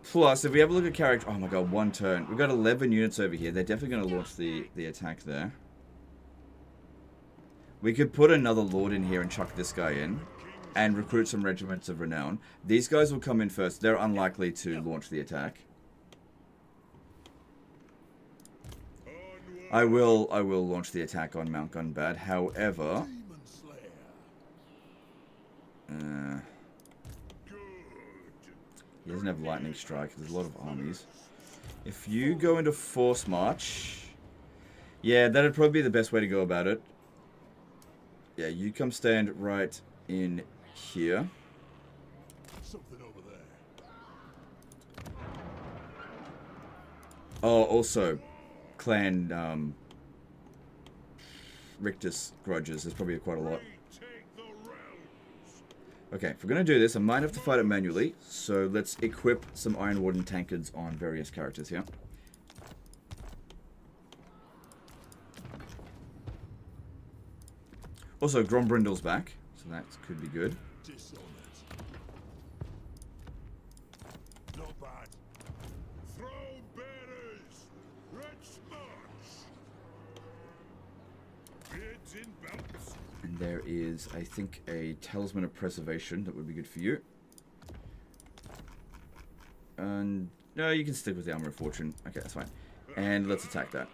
Plus, if we have a look at character... Oh my god, 1 turn. We've got 11 units over here. They're definitely going to launch the attack there. We could put another lord in here and chuck this guy in. And recruit some regiments of renown. These guys will come in first. They're unlikely to launch the attack. I will launch the attack on Mount Gunbad. However, he doesn't have lightning strike. There's a lot of armies. If you go into force march, yeah, that'd probably be the best way to go about it. Yeah, you come stand right in here. Something over there. Oh, also, clan Rictus grudges. There's probably quite a lot. Okay, if we're going to do this, I might have to fight it manually. So let's equip some Iron Warden tankards on various characters here. Also, Grombrindle's back, so that could be good. Not bad. Throw bearers. Let's march. Beards in belts. And there is, I think, a Talisman of Preservation that would be good for you. And no, you can stick with the Armor of Fortune. Okay, that's fine. And let's attack that.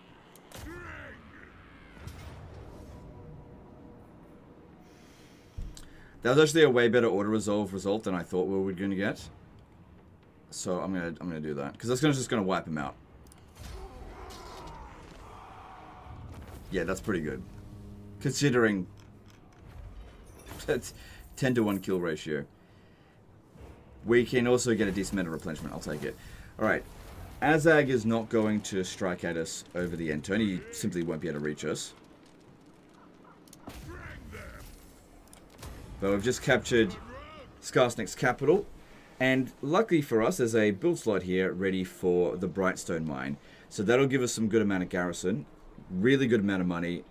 That was actually a way better auto resolve result than I thought we were going to get. So I'm gonna do that because that's just gonna wipe him out. Yeah, that's pretty good. Considering that's 10 to 1 kill ratio. We can also get a decent amount of replenishment. I'll take it. Alright. Azag is not going to strike at us over the end turn. He simply won't be able to reach us. But we've just captured Skarsnik's capital. And luckily for us, there's a build slot here ready for the Brightstone mine. So that'll give us some good amount of garrison. Really good amount of money.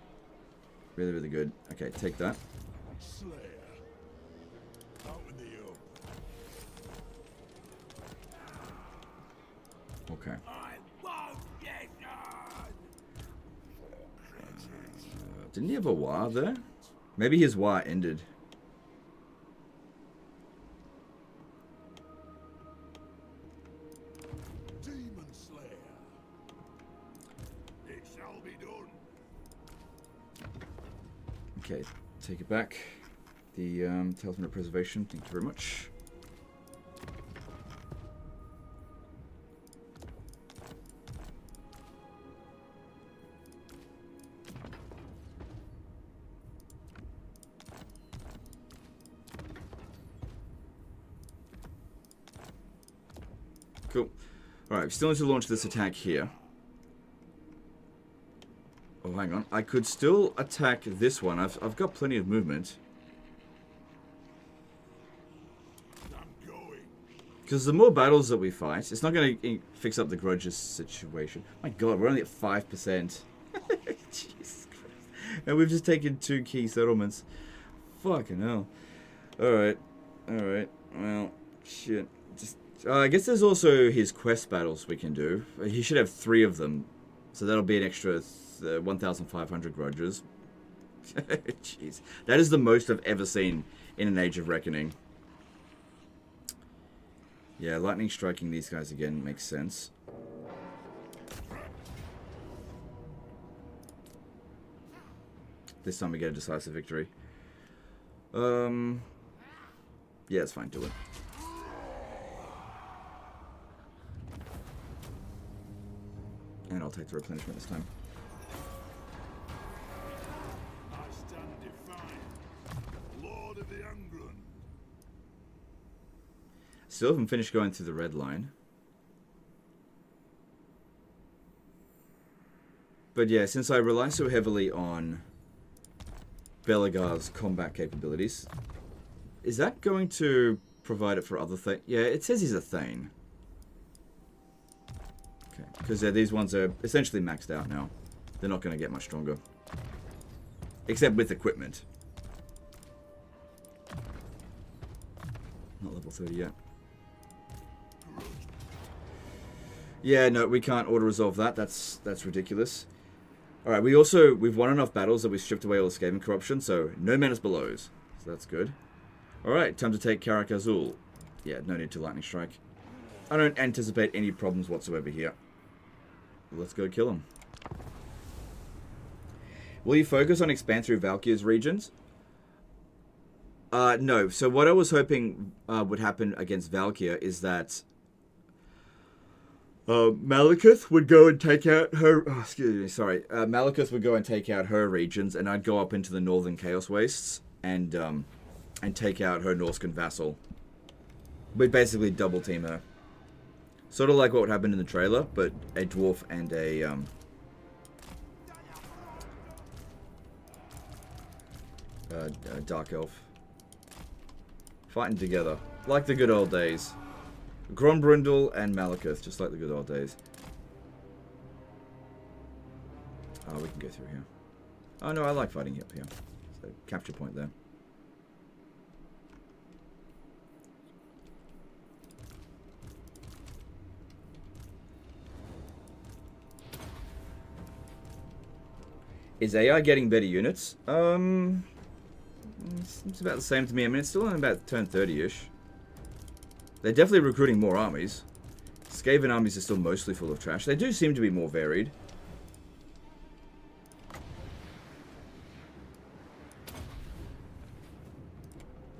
Really, really good. Okay, take that. Okay. Didn't he have a war there? Maybe his war ended. Demon Slayer. It shall be done. Okay, take it back. The Talisman of Preservation. Thank you very much. Cool. Alright, we still need to launch this attack here. Oh, hang on. I could still attack this one. I've got plenty of movement. I'm going. Because the more battles that we fight, it's not going to fix up the grudges situation. My god, we're only at 5%. Jesus Christ. And we've just taken 2 key settlements. Fucking hell. Alright. Alright. Well, shit. Just... I guess there's also his quest battles we can do. He should have 3 of them. So that'll be an extra 1,500 grudges. Jeez. That is the most I've ever seen in an Age of Reckoning. Yeah, lightning striking these guys again makes sense. This time we get a decisive victory. Yeah, it's fine, do it. And I'll take the replenishment this time. I stand defiant, Lord of the Angron. Still haven't finished going through the red line. But yeah, since I rely so heavily on Belegar's combat capabilities, is that going to provide it for other things? Yeah, it says he's a Thane. Okay, because these ones are essentially maxed out now. They're not going to get much stronger. Except with equipment. Not level 30 yet. Yeah, no, we can't auto-resolve that. That's ridiculous. Alright, we've won enough battles that we stripped away all the Skaven corruption, so no menace belows. So that's good. Alright, time to take Karak Azul. Yeah, no need to lightning strike. I don't anticipate any problems whatsoever here. Let's go kill him. Will you focus on expand through Valkyr's regions? No. So what I was hoping would happen against Valkyr is that Malekith would go and take out her... Oh, excuse me, sorry. Malekith would go and take out her regions, and I'd go up into the northern Chaos Wastes and take out her Norscan vassal. We'd basically double team her. Sort of like what would happen in the trailer, but a dwarf and a dark elf fighting together like the good old days. Grombrindle and Malekith, just like the good old days. Oh, we can go through here. Oh no, I like fighting up here. So capture point there. Is AI getting better units? It's about the same to me. I mean, it's still on about turn 30-ish. They're definitely recruiting more armies. Skaven armies are still mostly full of trash. They do seem to be more varied.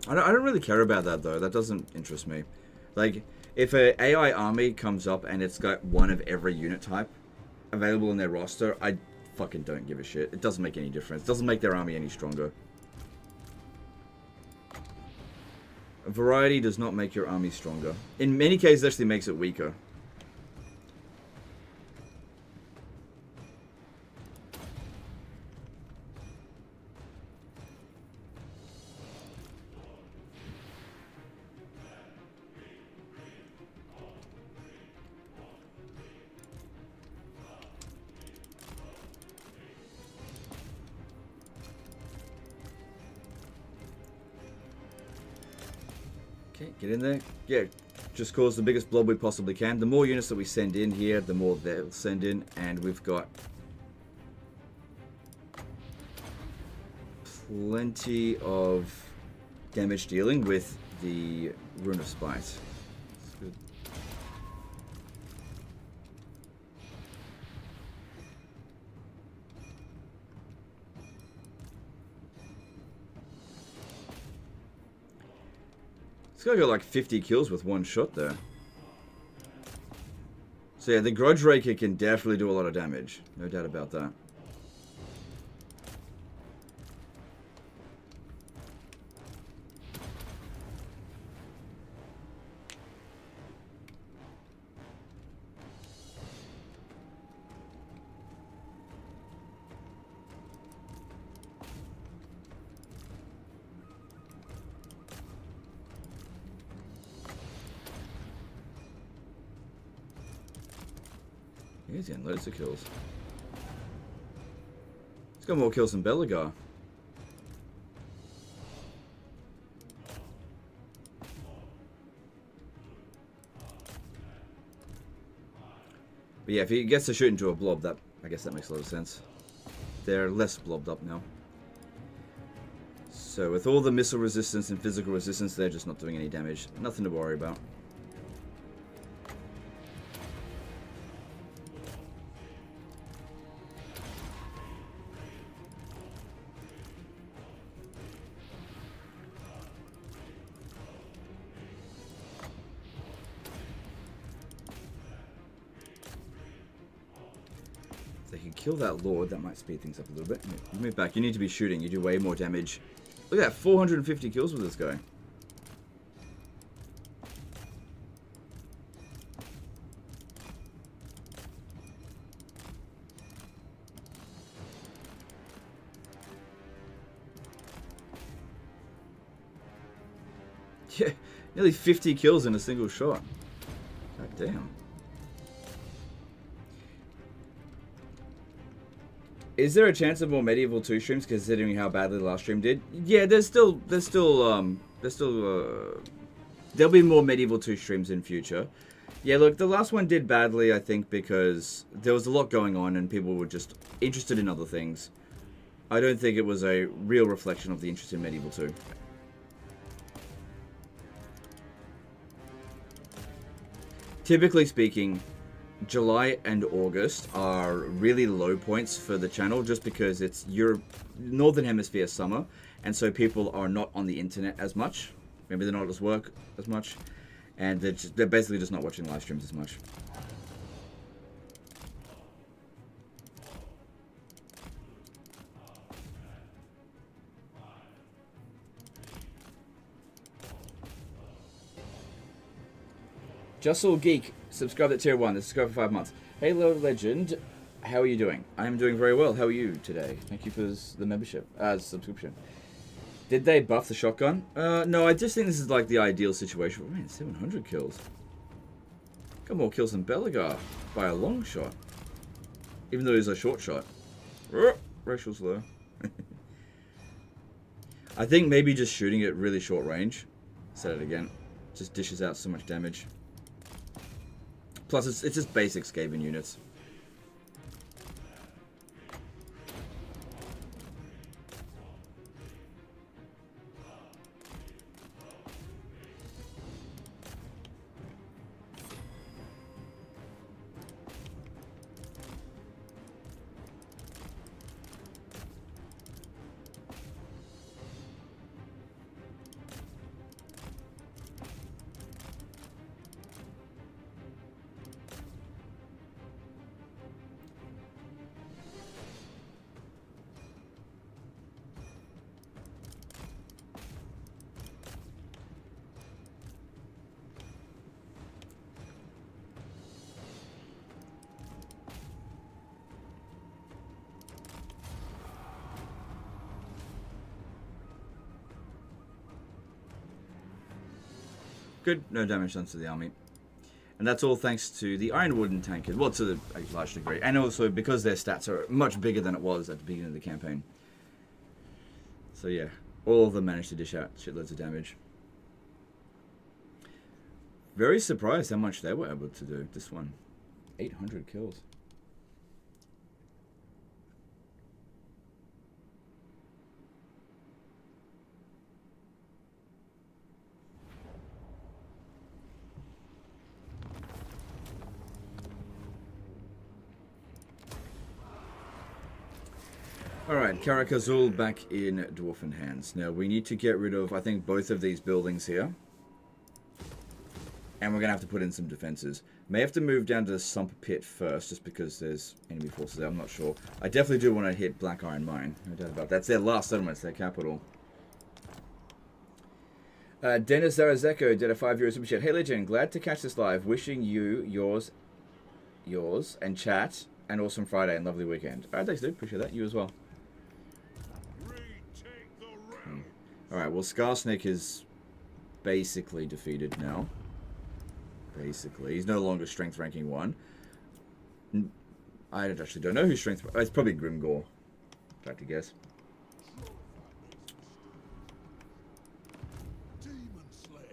I don't really care about that, though. That doesn't interest me. Like, if an AI army comes up and it's got one of every unit type available in their roster, I fucking don't give a shit. It doesn't make any difference. It doesn't make their army any stronger. Variety does not make your army stronger. In many cases, it actually makes it weaker. Okay, get in there. Yeah, just cause the biggest blob we possibly can. The more units that we send in here, the more they'll send in. And we've got plenty of damage dealing with the Rune of Spite. That's good. This guy got like 50 kills with one shot there. So yeah, the Grudge Raker can definitely do a lot of damage. No doubt about that. He's getting loads of kills. He's got more kills than Belegar. But yeah, if he gets to shoot into a blob, that I guess that makes a lot of sense. They're less blobbed up now. So with all the missile resistance and physical resistance, they're just not doing any damage. Nothing to worry about. Kill that Lord, that might speed things up a little bit. You move back, you need to be shooting, you do way more damage. Look at that, 450 kills with this guy. Yeah, nearly 50 kills in a single shot. God damn. Is there a chance of more Medieval 2 streams considering how badly the last stream did? Yeah, there'll be more Medieval 2 streams in future. Yeah, look, the last one did badly, I think, because there was a lot going on and people were just interested in other things. I don't think it was a real reflection of the interest in Medieval 2. Typically speaking, July and August are really low points for the channel just because it's Northern Hemisphere summer, and so people are not on the internet as much. Maybe they're not at work as much, and they're basically just not watching live streams as much. Justle Geek subscribed at tier 1. This subscribed for 5 months. Halo Legend, how are you doing? I am doing very well. How are you today? Thank you for the membership, subscription. Did they buff the shotgun? No, I just think this is like the ideal situation. Oh, man, 700 kills. Got more kills than Belegar by a long shot. Even though he's a short shot. Racial slur. I think maybe just shooting at really short range. Said it again. Just dishes out so much damage. Plus, it's just basic Skaven units. Good. No damage done to the army. And that's all thanks to the Ironwooden tankers. Well, to a large degree. And also because their stats are much bigger than it was at the beginning of the campaign. So yeah, all of them managed to dish out shitloads of damage. Very surprised how much they were able to do, this one. 800 kills. Alright, Karak Azul back in Dwarfen hands. Now we need to get rid of, I think, both of these buildings here. And we're going to have to put in some defenses. May have to move down to the Sump Pit first, just because there's enemy forces there, I'm not sure. I definitely do want to hit Black Iron Mine, no doubt about that. That's their last settlement, it's their capital. Dennis Zarazeko did a €5 super chat. Hey Legend, glad to catch this live. Wishing you, yours, and chat, and awesome Friday and lovely weekend. Alright, thanks dude, appreciate that. You as well. Alright, well Skarsnik is basically defeated now. Basically. He's no longer strength ranking 1. I actually don't know who's strength... It's probably Grimgore, if I had to guess. Demon Slayer.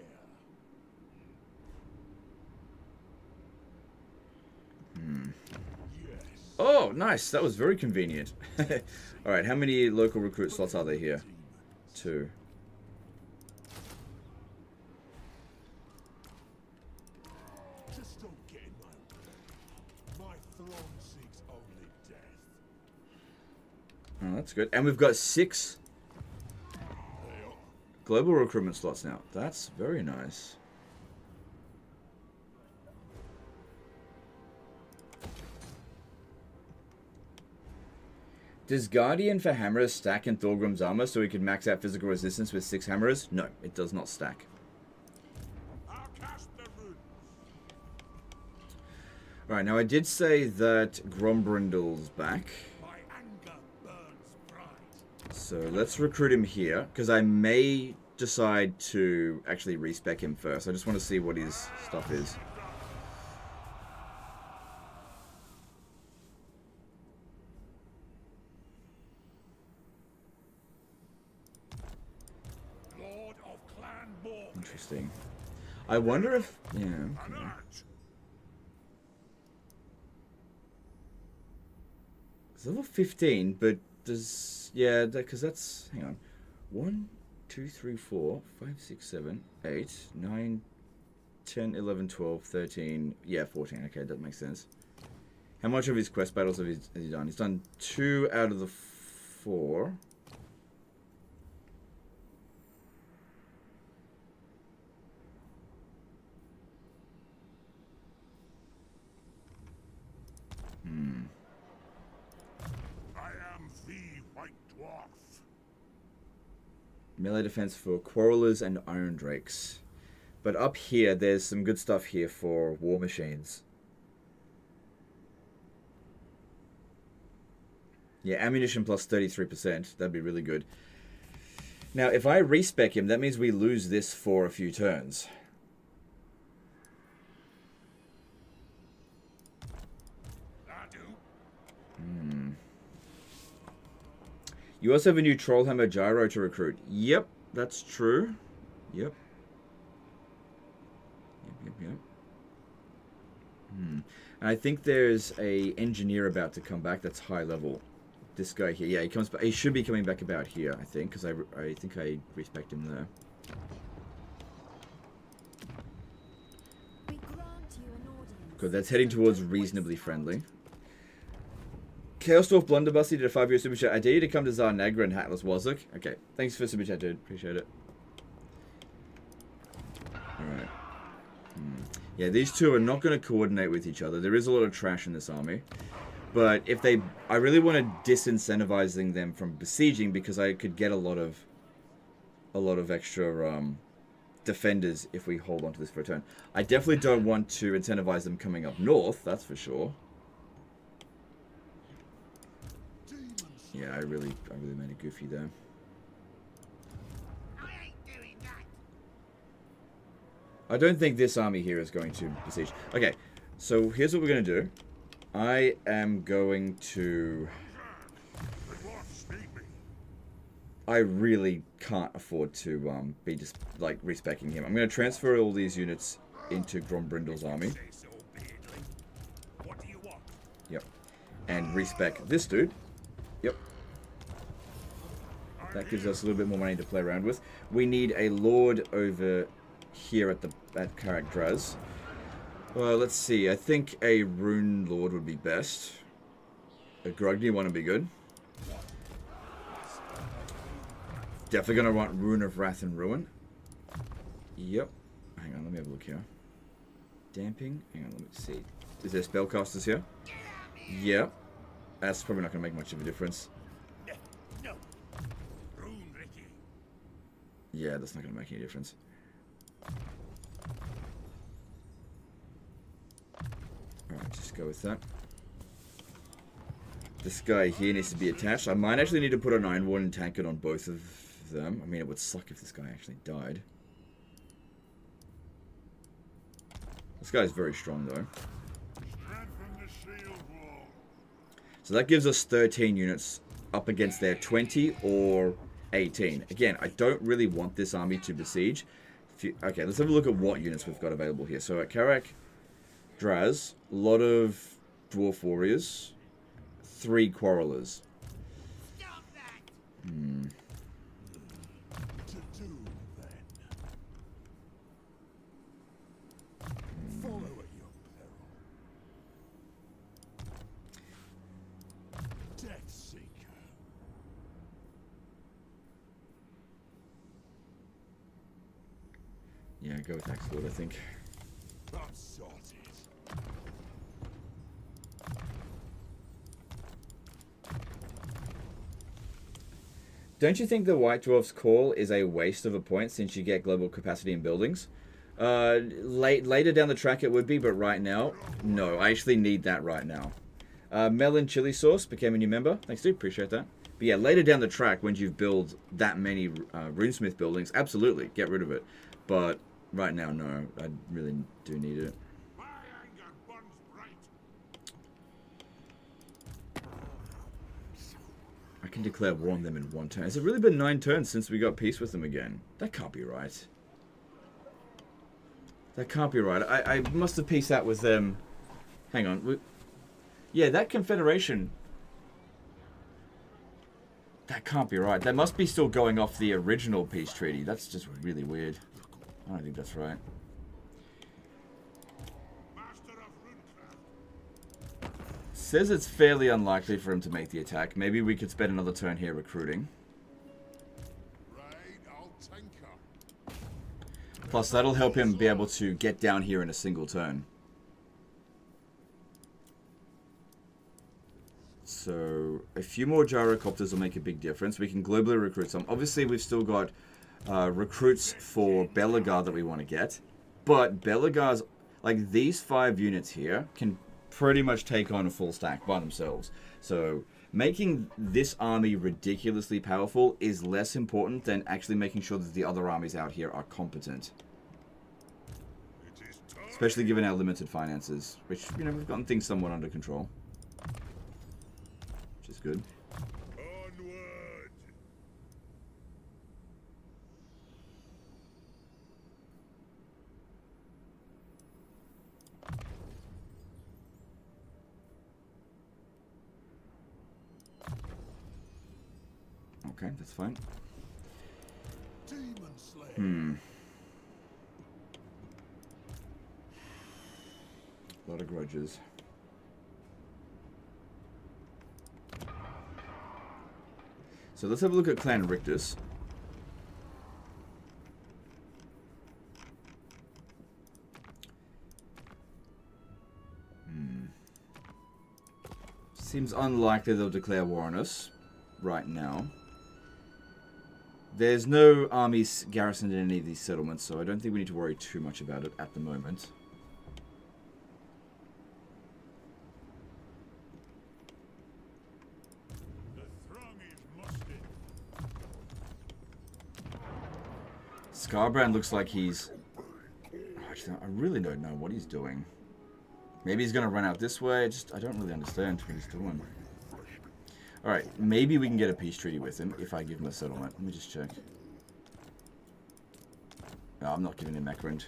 Yes. Oh, nice. That was very convenient. Alright, how many local recruit slots are there here? 2. Just don't get in my way. My throne seeks only death. Oh, that's good. And we've got 6 global recruitment slots now. That's very nice. Does Guardian for Hammerers stack in Thorgrim's armor so he can max out physical resistance with 6 Hammerers? No, it does not stack. I'll cast the runes. Alright, now I did say that Grombrindal's back. My anger burns bright. So let's recruit him here, because I may decide to actually respec him first. I just want to see what his stuff is. Lord of Clan Mork. Interesting. I wonder if... Yeah, An okay. arch. It's level 15, but does... Yeah, because that's... Hang on. 1, 2, 3, 4, 5, 6, 7, 8, 9, 10, 11, 12, 13... Yeah, 14. Okay, that makes sense. How much of his quest battles has he done? He's done 2 out of the 4. I am the White Dwarf. Melee defense for Quarrelers and Iron Drakes. But up here, there's some good stuff here for War Machines. Yeah, ammunition plus 33%. That'd be really good. Now, if I respec him, that means we lose this for a few turns. I do. You also have a new Trollhammer Gyro to recruit. Yep, that's true. Yep. Yep. And I think there's a engineer about to come back that's high level. This guy here. Yeah, he comes back. He should be coming back about here, I think, because I think I respect him there. We grant you an audience. Good, that's heading towards reasonably friendly. Chaos Dwarf Blunderbuss, he did a 5-year super chat. I dare you to come to Tsar Nagra and Hatless Wazuk. Okay, thanks for super chat, dude. Appreciate it. Alright. Yeah, these two are not going to coordinate with each other. There is a lot of trash in this army. But if they... I really want to disincentivizing them from besieging because I could get a lot of extra defenders if we hold on to this for a turn. I definitely don't want to incentivize them coming up north, that's for sure. Yeah, I really made a goofy there. I ain't doing that. I don't think this army here is going to besiege. Okay, so here's what we're going to do. I am going to... I really can't afford to be just like respecking him. I'm going to transfer all these units into Grombrindal's army. Yep. And respec this dude. Yep. That gives us a little bit more money to play around with. We need a lord over here at Karak Draz. Well, let's see. I think a rune lord would be best. A Grugny one would be good. Definitely gonna want Rune of Wrath and Ruin. Yep. Hang on, let me have a look here. Damping. Hang on, let me see. Is there spellcasters here? Yep. That's probably not gonna make much of a difference. Yeah, that's not gonna make any difference. Alright, just go with that. This guy here needs to be attached. I might actually need to put an Iron Warden Tankard on both of them. I mean, it would suck if this guy actually died. This guy's very strong, though. So that gives us 13 units up against their 20 or 18. Again, I don't really want this army to besiege. Okay, let's have a look at what units we've got available here. So at Karak Draz, a lot of Dwarf Warriors, 3 Quarrelers. Hmm. Yeah, go with Axe Lord, I think. Don't you think the White Dwarf's Call is a waste of a point since you get global capacity in buildings? Later down the track it would be, but right now, no. I actually need that right now. Melon Chili Sauce became a new member. Thanks, dude. Appreciate that. But yeah, later down the track, when you've built that many Runesmith buildings, absolutely, get rid of it. But right now, no. I really do need it. I can declare war on them in 1 turn. Has it really been 9 turns since we got peace with them again? That can't be right. That can't be right. I must have peaced out with them. Hang on. Yeah, that Confederation. That can't be right. That must be still going off the original peace treaty. That's just really weird. I don't think that's right. Says it's fairly unlikely for him to make the attack. Maybe we could spend another turn here recruiting. Plus, that'll help him be able to get down here in a single turn. So, a few more gyrocopters will make a big difference. We can globally recruit some. Obviously, we've still got recruits for Belegar that we want to get. But Belegar's, like these 5 units here, can pretty much take on a full stack by themselves. So making this army ridiculously powerful is less important than actually making sure that the other armies out here are competent. Especially given our limited finances, which, you know, we've gotten things somewhat under control. Which is good. Okay, that's fine. A lot of grudges. So let's have a look at Clan Rictus. Seems unlikely they'll declare war on us right now. There's no armies garrisoned in any of these settlements, so I don't think we need to worry too much about it at the moment. Scarbrand looks like he's I really don't know what he's doing. Maybe he's going to run out this way. I don't really understand what he's doing. Alright, maybe we can get a peace treaty with him if I give him a settlement. Let me just check. No, I'm not giving him Macrand.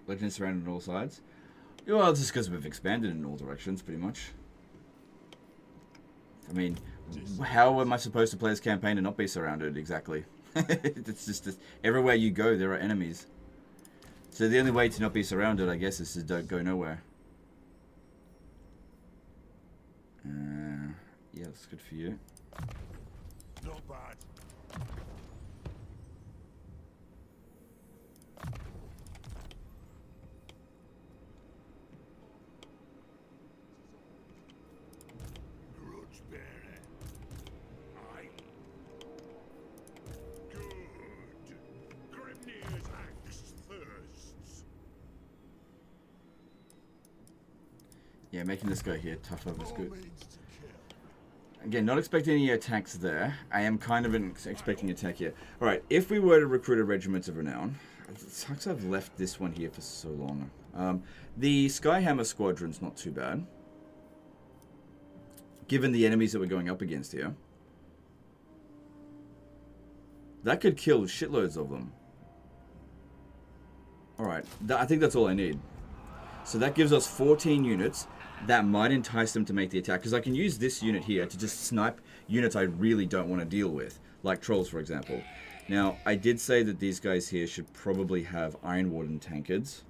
Legends surrounded on all sides. Well, it's just because we've expanded in all directions, pretty much. I mean, how am I supposed to play this campaign and not be surrounded exactly? It's just everywhere you go, there are enemies. So the only way to not be surrounded, I guess, is to don't go nowhere. Yeah, that's good for you. Not bad. Grudge bearer. Aye. Good. Grimnir's axe thirsts. Yeah, making this guy here tougher was good. Means to kill. Again, not expecting any attacks there. I am kind of expecting attack here. Alright, if we were to recruit a regiment of renown... It sucks I've left this one here for so long. The Skyhammer squadron's not too bad. Given the enemies that we're going up against here. That could kill shitloads of them. Alright, I think that's all I need. So that gives us 14 units. That might entice them to make the attack. Because I can use this unit here to just snipe units I really don't want to deal with. Like trolls, for example. Now, I did say that these guys here should probably have Iron Warden tankards.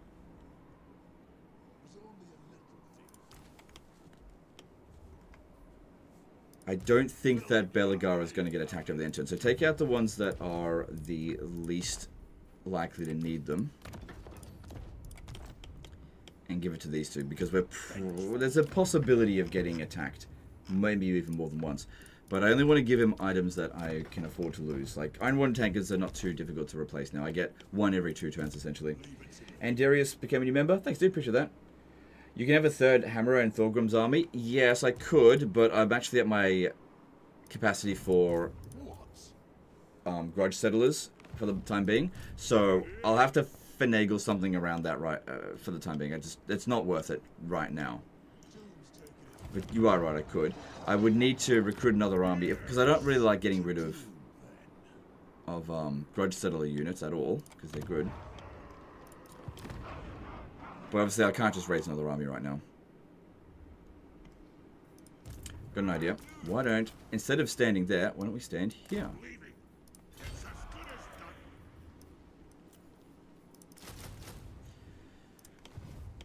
I don't think that Belegar is going to get attacked over the end turn. So take out the ones that are the least likely to need them. And give it to these two, because there's a possibility of getting attacked. Maybe even more than once. But I only want to give him items that I can afford to lose. Like, Iron Warden tankards are not too difficult to replace now. I get one every 2 turns, essentially. And Darius became a new member. Thanks, dude. Appreciate that. You can have a third Hammerer in Thorgrim's army. Yes, I could, but I'm actually at my capacity for Grudge Settlers for the time being. So I'll have to finagle something around that for the time being. It's not worth it right now. But you are right, I could. I would need to recruit another army because I don't really like getting rid of Grudge Settler units at all because they're good. But obviously I can't just raise another army right now. Got an idea. Why don't, instead of standing there, why don't we stand here?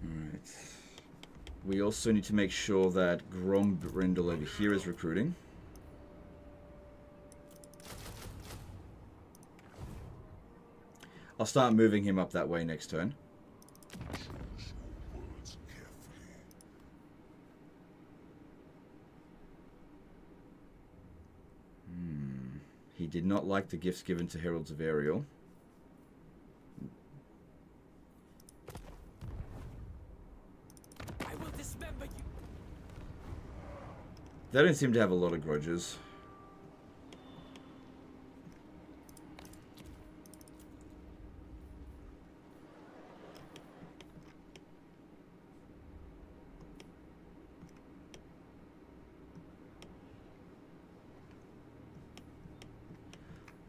Alright. We also need to make sure that Grombrindle over here is recruiting. I'll start moving him up that way next turn. He did not like the gifts given to Heralds of Ariel. I will dismember you. They don't seem to have a lot of grudges.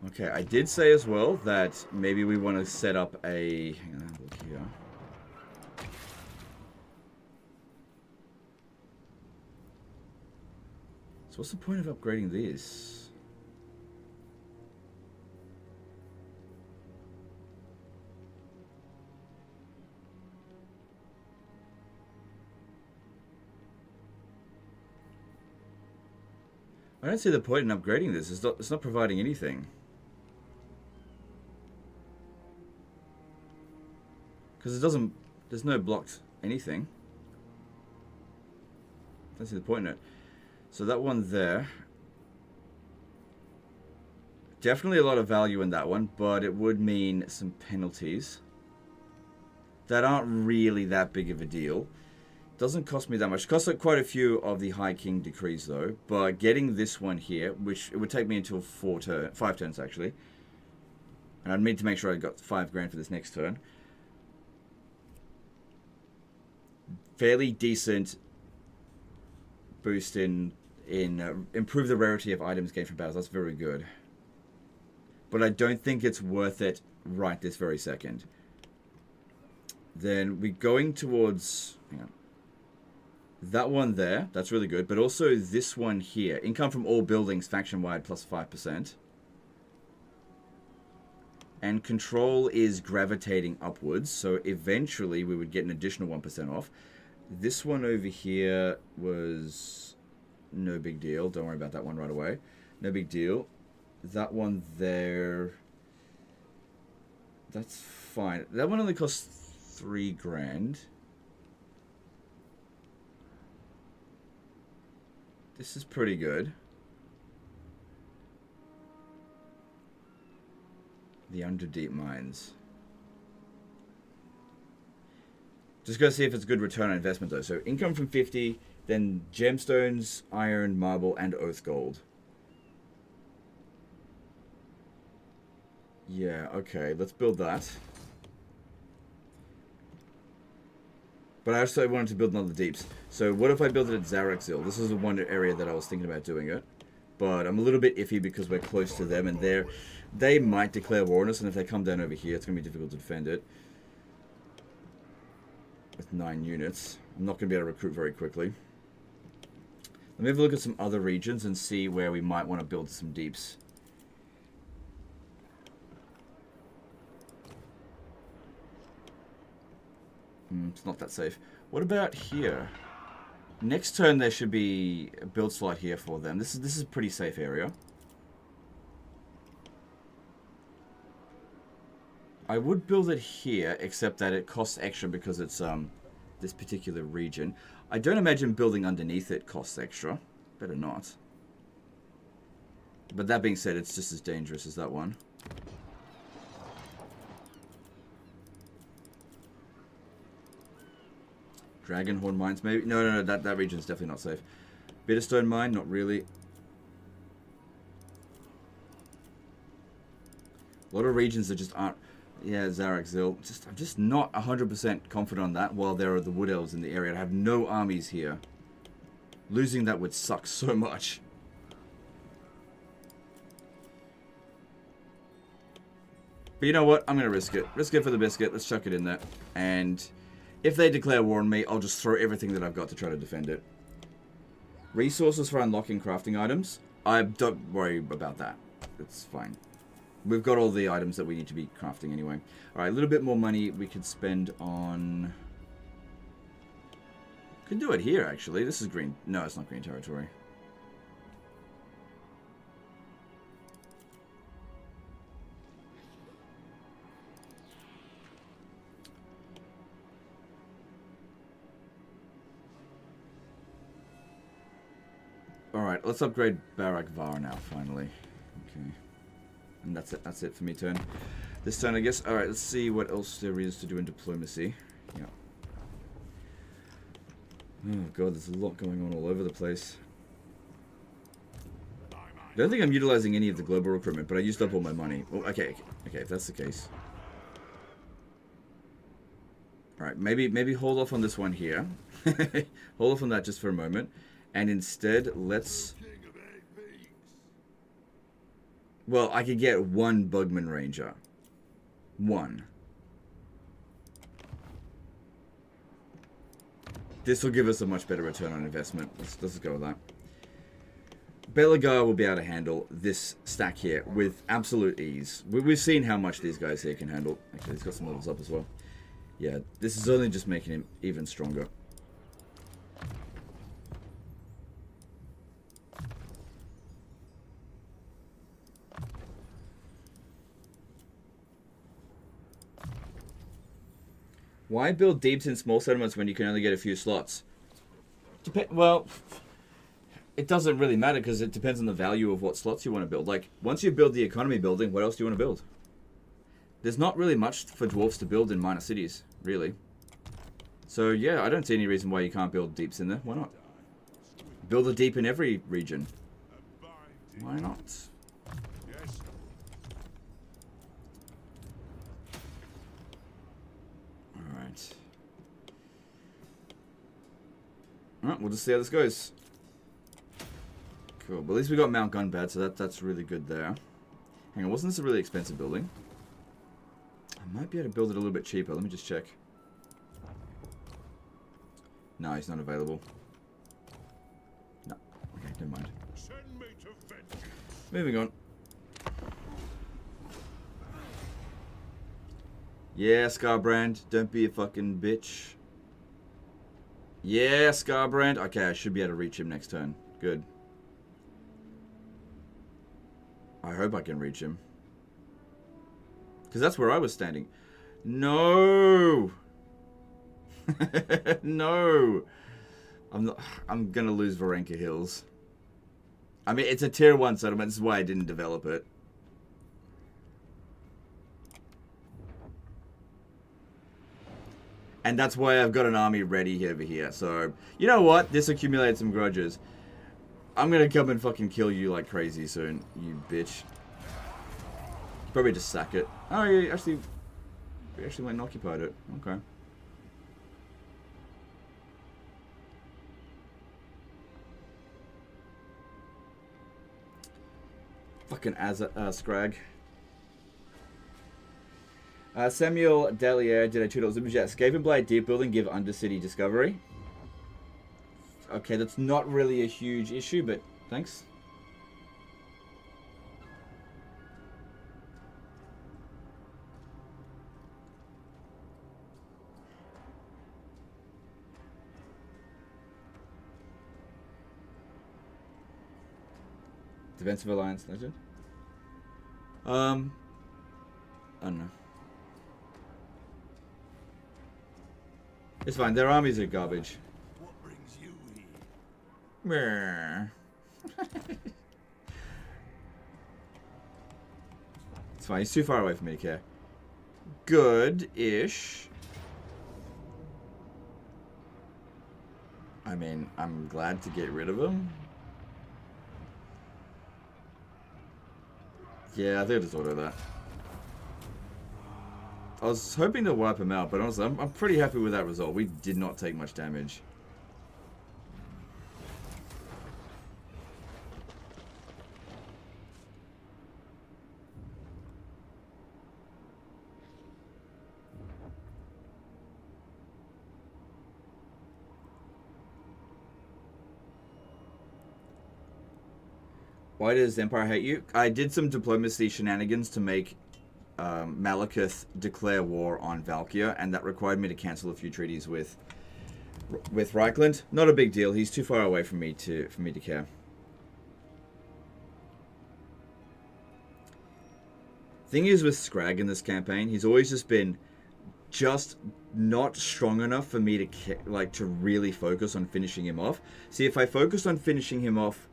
Okay, I did say as well that maybe we want to set up a... Hang on, look here. So what's the point of upgrading this? I don't see the point in upgrading this. It's not providing anything. Because it doesn't... There's no blocked anything. I don't see the point in it. So that one there. Definitely a lot of value in that one, but it would mean some penalties that aren't really that big of a deal. Doesn't cost me that much. It costs like quite a few of the High King decrees though. But getting this one here, which it would take me until 5 turns actually. And I'd need to make sure I got 5 grand for this next turn. Fairly decent boost in improve the rarity of items gained from battles. That's very good. But I don't think it's worth it right this very second. Then we're going towards... Hang on. That one there, that's really good. But also this one here. Income from all buildings faction-wide plus 5%. And control is gravitating upwards. So eventually we would get an additional 1% off. This one over here was no big deal. Don't worry about that one right away. No big deal. That one there... That's fine. That one only costs 3 grand. This is pretty good. The Underdeep Mines. Just gotta see if it's a good return on investment though. So income from 50, then gemstones, iron, marble, and oath gold. Yeah, okay, let's build that. But I also wanted to build another deeps. So what if I build it at Zarakzil? This is the one area that I was thinking about doing it. But I'm a little bit iffy because we're close to them and they might declare war on us, and if they come down over here, it's going to be difficult to defend it. With 9 units. I'm not going to be able to recruit very quickly. Let me have a look at some other regions and see where we might want to build some deeps. It's not that safe. What about here? Next turn there should be a build slot here for them. This is a pretty safe area. I would build it here, except that it costs extra because it's this particular region. I don't imagine building underneath it costs extra. Better not. But that being said, it's just as dangerous as that one. Dragonhorn mines, maybe? No, that region's definitely not safe. Bitterstone mine, not really. A lot of regions that just aren't... Yeah, Zarakzil. I'm just not 100% confident on that, while there are the Wood Elves in the area. I have no armies here. Losing that would suck so much. But you know what? I'm going to risk it. Risk it for the biscuit. Let's chuck it in there. And... if they declare war on me, I'll just throw everything that I've got to try to defend it. Resources for unlocking crafting items. I don't worry about that. It's fine. We've got all the items that we need to be crafting anyway. Alright, a little bit more money we could spend on... Could do it here, actually. This is green. No, it's not green territory. Alright, let's upgrade Barak Var now, finally. Okay. And that's it for me turn. This turn, I guess. Alright, let's see what else there is to do in diplomacy. Yeah. Oh god, there's a lot going on all over the place. I don't think I'm utilizing any of the global recruitment, but I used up all my money. Oh, okay, if that's the case. Alright, maybe hold off on this one here. Hold off on that just for a moment. And instead, let's... Well, I could get 1 Bugman Ranger. 1. This will give us a much better return on investment. Let's go with that. Belegar will be able to handle this stack here with absolute ease. We've seen how much these guys here can handle. Actually, he's got some levels up as well. Yeah, this is only just making him even stronger. Why build deeps in small settlements when you can only get a few slots? Well, it doesn't really matter because it depends on the value of what slots you want to build. Like, once you build the economy building, what else do you want to build? There's not really much for dwarves to build in minor cities, really. So yeah, I don't see any reason why you can't build deeps in there. Why not? Build a deep in every region. Why not? Yes. Alright. Alright, we'll just see how this goes. Cool, but at least we got Mount Gunpad, so that's really good there. Hang on, wasn't this a really expensive building? I might be able to build it a little bit cheaper. Let me just check. No, he's not available. No. Okay, never mind. Send me to vengeance. Moving on. Yeah, Scarbrand, don't be a fucking bitch. Yeah, Scarbrand. Okay, I should be able to reach him next turn. Good. I hope I can reach him. Because that's where I was standing. No! No! I'm gonna lose Varenka Hills. I mean, it's a tier 1 settlement. This is why I didn't develop it. And that's why I've got an army ready over here. So, you know what? This accumulated some grudges. I'm gonna come and fucking kill you like crazy soon, you bitch. Probably just sack it. Oh, yeah, actually, we actually went and occupied it. Okay. Fucking Scrag. Samuel Delier did a $2 Superchats. Skaven Blade Deep Building give Undercity Discovery. Okay, that's not really a huge issue, but thanks. Defensive Alliance Legend. I don't know. It's fine. Their armies are garbage. What brings you here? Meh. It's fine. He's too far away for me to care. Good-ish. I mean, I'm glad to get rid of him. Yeah, I think I'll just order that. I was hoping to wipe him out, but honestly, I'm pretty happy with that result. We did not take much damage. Why does Empire hate you? I did some diplomacy shenanigans to make Malekith declare war on Valkyria, and that required me to cancel a few treaties with Reichland. Not a big deal. He's too far away from me to care. Thing is with Scrag in this campaign, he's always just been just not strong enough for me to really focus on finishing him off. See, if I focused on finishing him off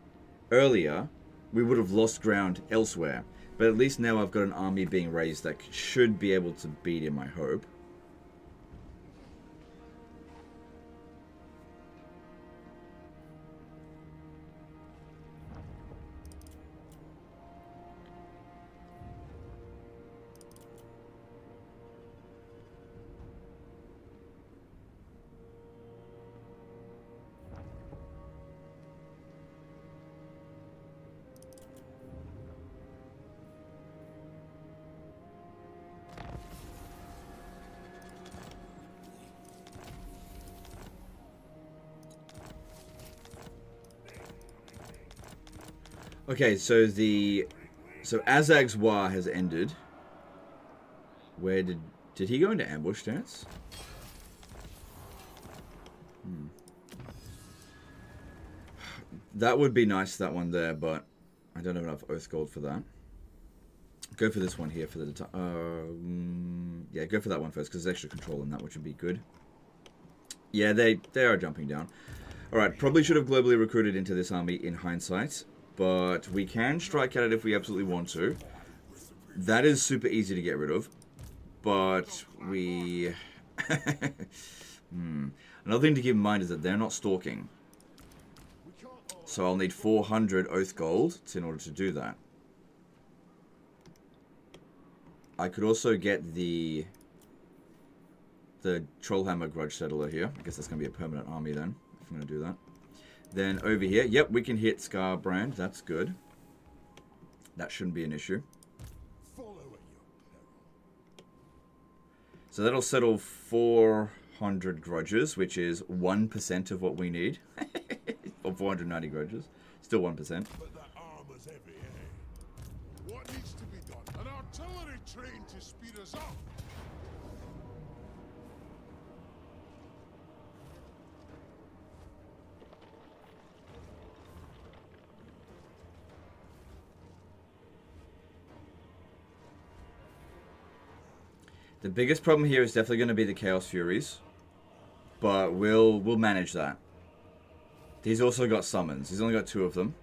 earlier, we would have lost ground elsewhere. But at least now I've got an army being raised that should be able to beat him, I hope. Okay, so Azag's war has ended. Where did he go into ambush stance? That would be nice, that one there, but I don't have enough Oath Gold for that. Go for this one here for the yeah, go for that one first because there's extra control in that, which would be good. Yeah, they are jumping down. All right, probably should have globally recruited into this army in hindsight. But we can strike at it if we absolutely want to. That is super easy to get rid of. But we Another thing to keep in mind is that they're not stalking. So I'll need 400 oath gold in order to do that. I could also get the Trollhammer Grudge Settler here. I guess that's going to be a permanent army then, if I'm going to do that. Then over here, yep, we can hit Scarbrand. That's good. That shouldn't be an issue. So that'll settle 400 grudges, which is 1% of what we need. Or 490 grudges. Still 1%. But that armor's heavy, eh? What needs to be done? An artillery train to speed us up. The biggest problem here is definitely going to be the Chaos Furies. But we'll manage that. He's also got summons. He's only got 2 of them.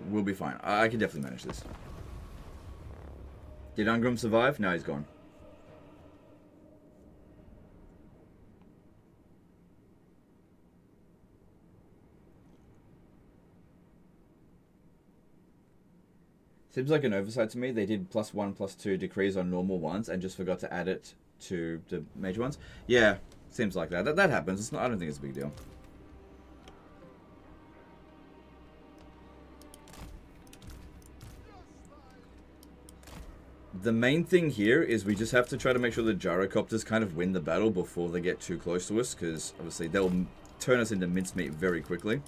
We'll be fine. I can definitely manage this. Did Ungrim survive? No, he's gone. Seems like an oversight to me. They did +1/+2 decrees on normal ones and just forgot to add it to the major ones. Yeah, seems like that. That happens. It's not, I don't think it's a big deal. The main thing here is we just have to try to make sure the gyrocopters kind of win the battle before they get too close to us, because obviously they'll turn us into mincemeat very quickly.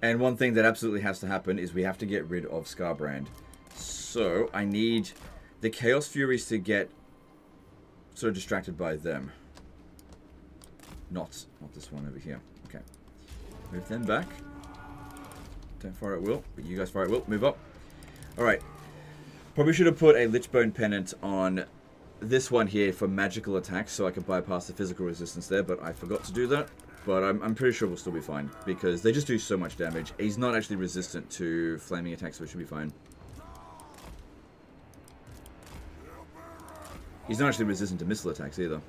And one thing that absolutely has to happen is we have to get rid of Scarbrand. So I need the Chaos Furies to get sort of distracted by them. Not this one over here. Okay. Move them back. Don't fire at will, but you guys fire at will. Move up. Alright. Probably should have put a Lichbone Pennant on this one here for magical attacks so I could bypass the physical resistance there, but I forgot to do that. But I'm pretty sure we'll still be fine, because they just do so much damage. He's not actually resistant to flaming attacks, so it should be fine. He's not actually resistant to missile attacks either.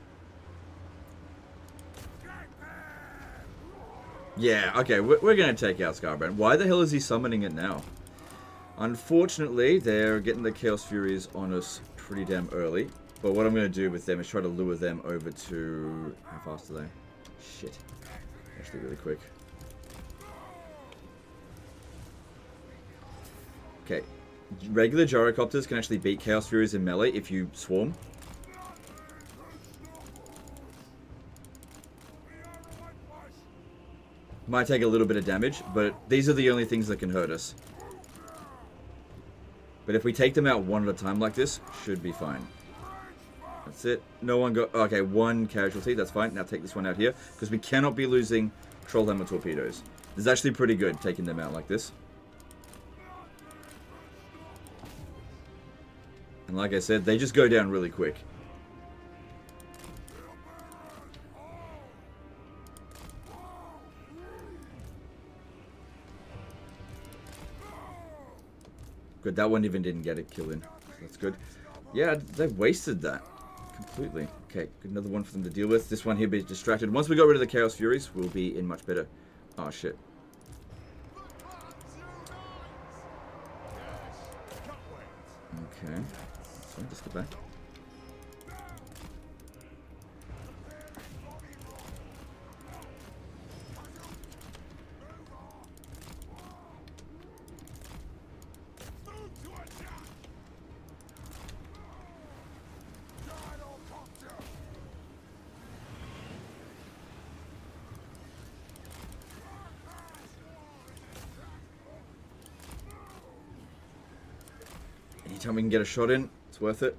Yeah, okay, we're going to take out Scarbrand. Why the hell is he summoning it now? Unfortunately, they're getting the Chaos Furies on us pretty damn early. But what I'm going to do with them is try to lure them over to... How fast are they? Shit. Actually really quick. Okay. Regular gyrocopters can actually beat Chaos Furies in melee if you swarm. Might take a little bit of damage, but these are the only things that can hurt us. But if we take them out one at a time like this, should be fine. That's it. No one got... Okay, 1 casualty. That's fine. Now take this one out here. Because we cannot be losing Trollhammer torpedoes. This is actually pretty good, taking them out like this. And like I said, they just go down really quick. Good, that one even didn't get a kill in. That's good. Yeah, they've wasted that completely. Okay, good, another one for them to deal with. This one here be distracted. Once we got rid of the Chaos Furies, we'll be in much better... Oh, shit. Okay. So, just get back. Anytime we can get a shot in, it's worth it.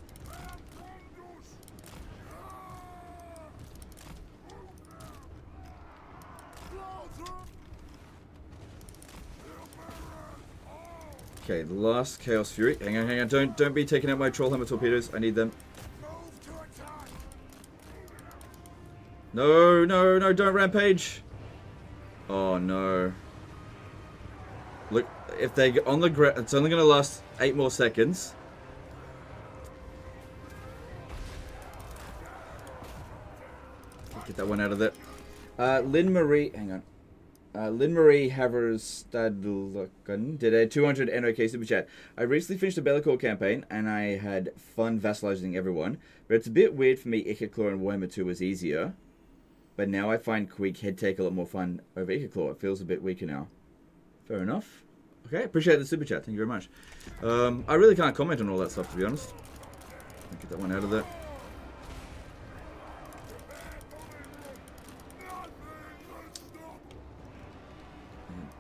Okay, the last Chaos Fury. Hang on, hang on. Don't be taking out my Trollhammer torpedoes. I need them. No, no, no, don't rampage. Oh, no. Look, if they get on the ground, it's only going to last 8 more seconds. Get that one out of there. Lynn Marie, hang on. Lynn Marie Haverstadlucken did a 200 NOK super chat. I recently finished a Belegar campaign and I had fun vassalizing everyone, but it's a bit weird for me. Ichiclaw and Warhammer 2 was easier, but now I find Quick Head Take a lot more fun over Ichiclaw. It feels a bit weaker now. Fair enough. Okay, appreciate the super chat. Thank you very much. I really can't comment on all that stuff, to be honest. Get that one out of there.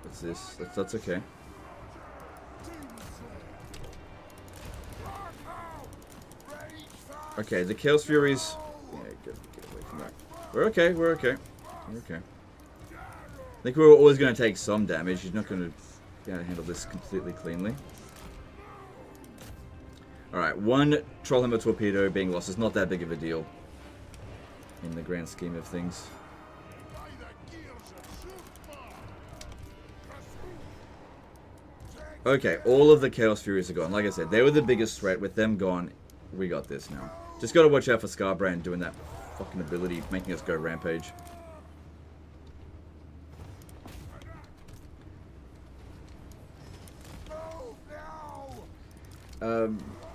What's this? That's okay. Okay, the Chaos Furies. Yeah, get away from that. We're okay. We're okay. We're okay. I think we're always going to take some damage. He's not going to be able to handle this completely cleanly. Alright, one Trollhammer torpedo being lost is not that big of a deal in the grand scheme of things. Okay, all of the Chaos Furies are gone. Like I said, they were the biggest threat. With them gone, we got this now. Just gotta watch out for Scarbrand doing that fucking ability, making us go rampage.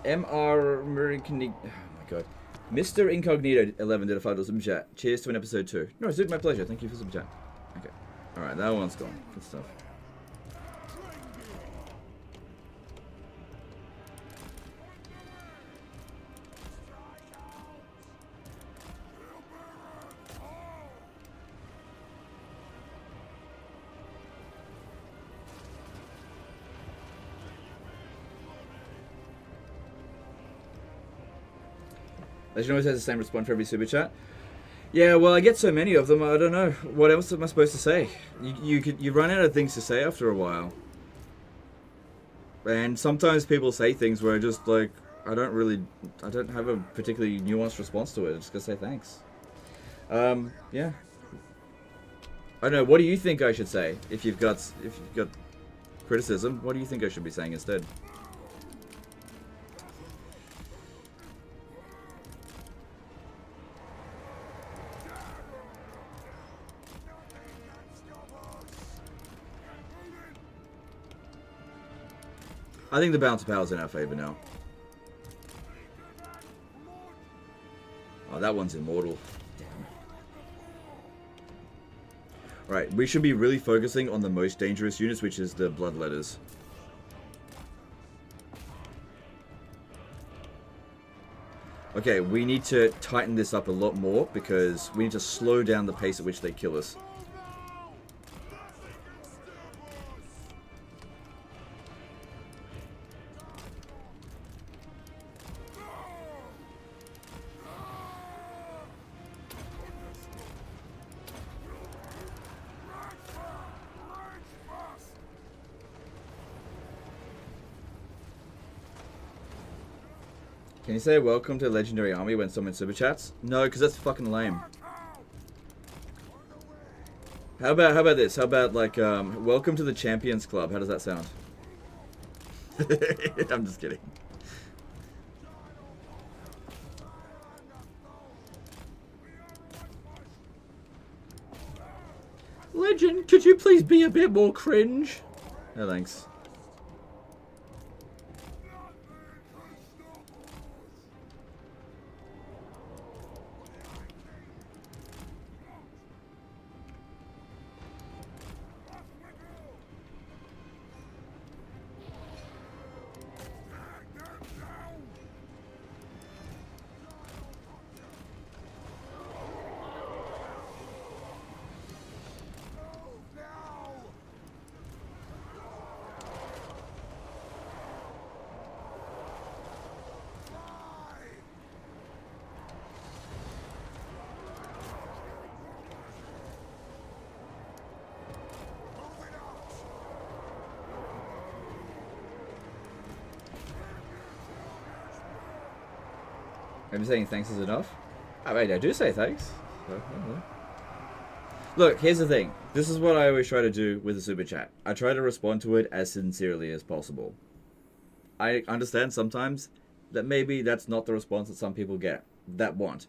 MR American. Oh my god. Mr. Incognito 11 did a $5 super chat. Cheers to an episode 2. No, it's my pleasure. Thank you for super chat. Okay. Alright, that one's gone. Good stuff. Legend always has the same response for every super chat. Yeah, well, I get so many of them. I don't know. What else am I supposed to say? You run out of things to say after a while. And sometimes people say things where I just like I don't have a particularly nuanced response to it. I just gotta say thanks. Yeah. I don't know. What do you think I should say if you've got criticism? What do you think I should be saying instead? I think the balance of power is in our favor now. Oh, that one's Immortal. Damn. Alright, we should be really focusing on the most dangerous units, which is the Bloodletters. Okay, we need to tighten this up a lot more because we need to slow down the pace at which they kill us. Can you say welcome to Legendary Army when someone super chats? No, because that's fucking lame. How about this? How about like welcome to the Champions Club? How does that sound? I'm just kidding. Legend, could you please be a bit more cringe? No thanks. I'm saying thanks is enough? I mean, I do say thanks. So, look, here's the thing. This is what I always try to do with a super chat. I try to respond to it as sincerely as possible. I understand sometimes that maybe that's not the response that some people get, that want.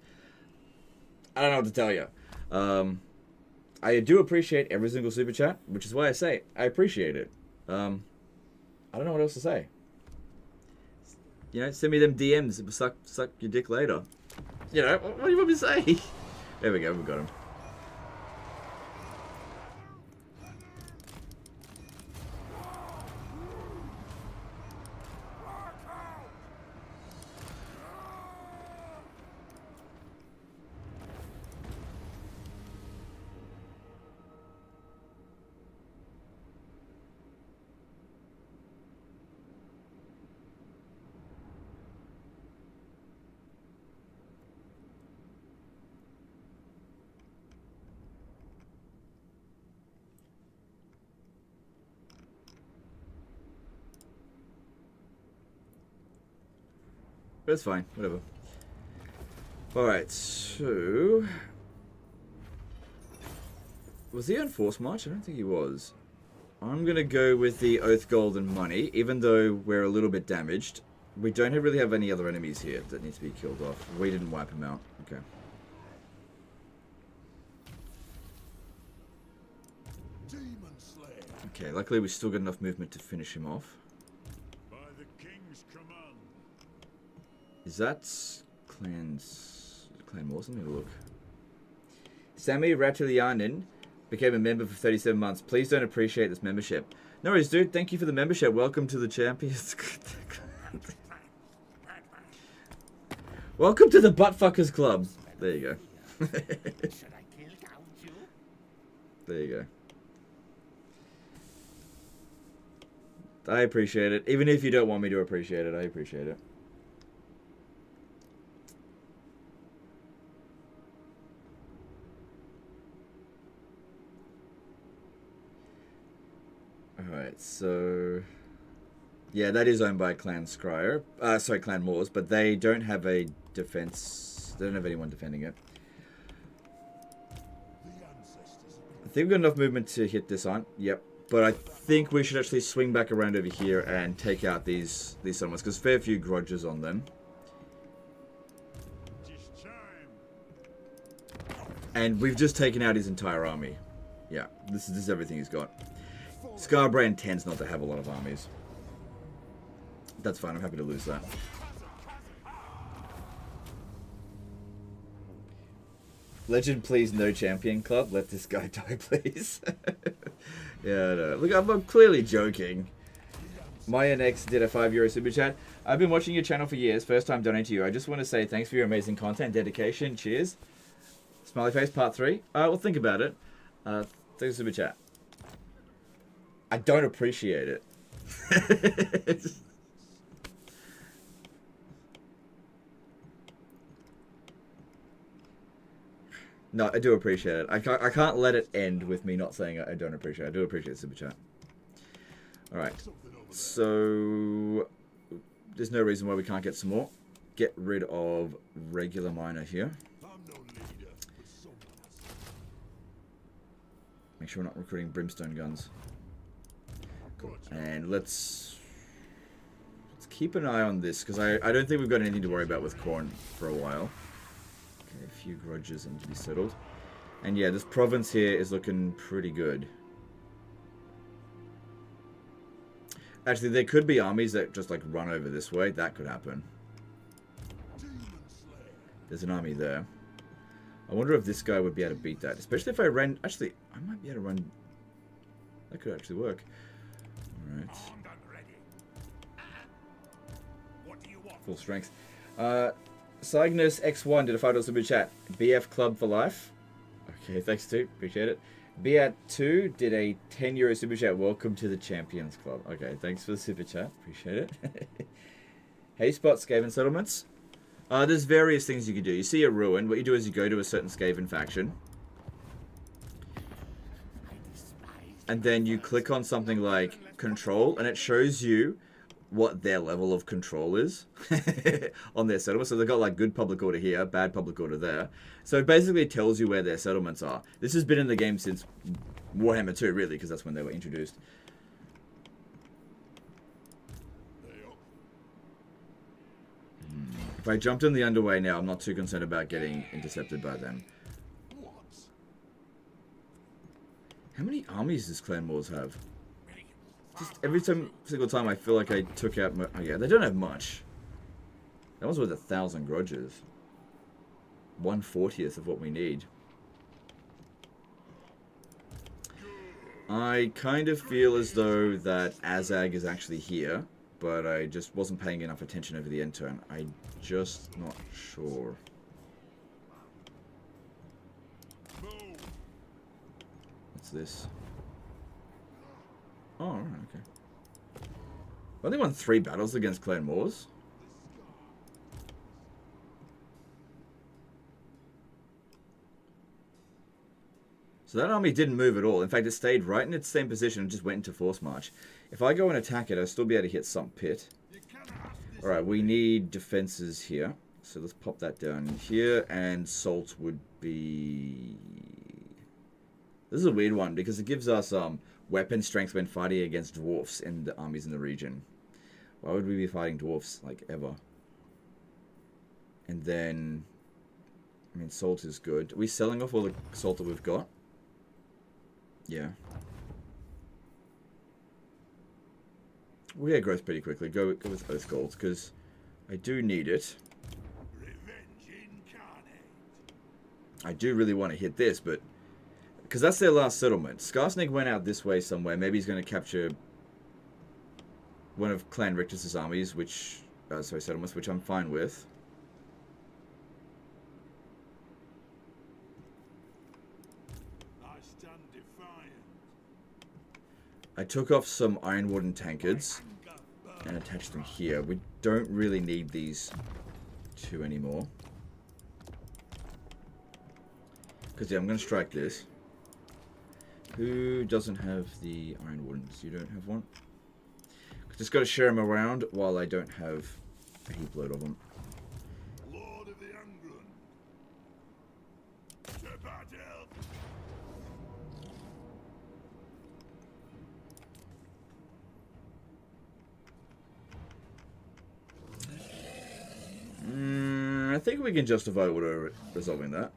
I don't know what to tell you. I do appreciate every single super chat, which is why I say I appreciate it. I don't know what else to say. You know, send me them DMs. Suck your dick later. You know, what do you want me to say? There we go. We got him. But it's fine, whatever. Alright, so... Was he on Force March? I don't think he was. I'm going to go with the Oath Gold and Money, even though we're a little bit damaged. We don't really have any other enemies here that need to be killed off. We didn't wipe him out. Okay. Demon Slayer. Okay, luckily we still got enough movement to finish him off. By the King's command. Is that Clan Wars? Let me have a look. Sami Ratilianen became a member for 37 months. Please don't appreciate this membership. No worries, dude. Thank you for the membership. Welcome to the Champions. Welcome to the Buttfuckers Club. There you go. There you go. I appreciate it. Even if you don't want me to appreciate it, I appreciate it. Alright, so... Yeah, that is owned by Clan Scryer. Sorry, Clan Moors, but they don't have a defense... They don't have anyone defending it. I think we've got enough movement to hit this on. Yep. But I think we should actually swing back around over here and take out these settlements, because fair few grudges on them. And we've just taken out his entire army. Yeah, this is everything he's got. Scarbrand tends not to have a lot of armies. That's fine, I'm happy to lose that. Legend, please, no champion club. Let this guy die, please. Yeah, no. Look, I'm clearly joking. MyNX did a €5 super chat. I've been watching your channel for years. First time donating to you. I just want to say thanks for your amazing content, dedication. Cheers. Smiley face, part 3. Well, think about it. Thanks for super chat. I don't appreciate it. No, I do appreciate it. I can't let it end with me not saying I don't appreciate it. I do appreciate super chat. Alright. So, there's no reason why we can't get some more. Get rid of regular miner here. Make sure we're not recruiting brimstone guns. Cool. And let's keep an eye on this, because I don't think we've got anything to worry about with corn for a while. Okay, a few grudges need to be settled. And yeah, this province here is looking pretty good. Actually, there could be armies that just like run over this way. That could happen. There's an army there. I wonder if this guy would be able to beat that. Especially if I ran... Actually, I might be able to run... That could actually work. Alright. Full strength. Cygnus X1 did a $5 super chat. BF Club for life. Okay, thanks too. Appreciate it. Beat2 did a €10 super chat. Welcome to the Champions Club. Okay, thanks for the super chat. Appreciate it. Hey, Spot Skaven Settlements. There's various things you can do. You see a ruin. What you do is you go to a certain Skaven faction. And then you click on something like control, and it shows you what their level of control is on their settlement. So they've got like good public order here, bad public order there. So it basically tells you where their settlements are. This has been in the game since Warhammer 2, really, because that's when they were introduced. If I jumped in the underway now, I'm not too concerned about getting intercepted by them. How many armies does Clan Wars have? Just every single time I feel like I took out... Oh yeah, they don't have much. That one's worth 1,000 grudges. 1/40th of what we need. I kind of feel as though that Azag is actually here, but I just wasn't paying enough attention over the end turn. I'm just not sure. What's this? Oh, alright, okay. I only won 3 battles against Clan Wars. So that army didn't move at all. In fact, it stayed right in its same position and just went into force march. If I go and attack it, I'll still be able to hit some pit. Alright, we need defenses here. So let's pop that down here. And salt would be... This is a weird one because it gives us weapon strength when fighting against dwarfs in the armies in the region. Why would we be fighting dwarfs, like, ever? And then... I mean, salt is good. Are we selling off all the salt that we've got? Yeah. We'll get growth pretty quickly. Go with Oath Gold, because I do need it. I do really want to hit this, but... Because that's their last settlement. Skarsnik went out this way somewhere. Maybe he's going to capture one of Clan Rictus's armies, which... sorry, settlements, which I'm fine with. I took off some Ironwarden tankards and attached them here. We don't really need these 2 anymore. Because, yeah, I'm going to strike this. Who doesn't have the Ironwardens? You don't have one? Just got to share them around while I don't have a heap load of them. Lord of the Angrun. To battle. I think we can justify auto-resolving that.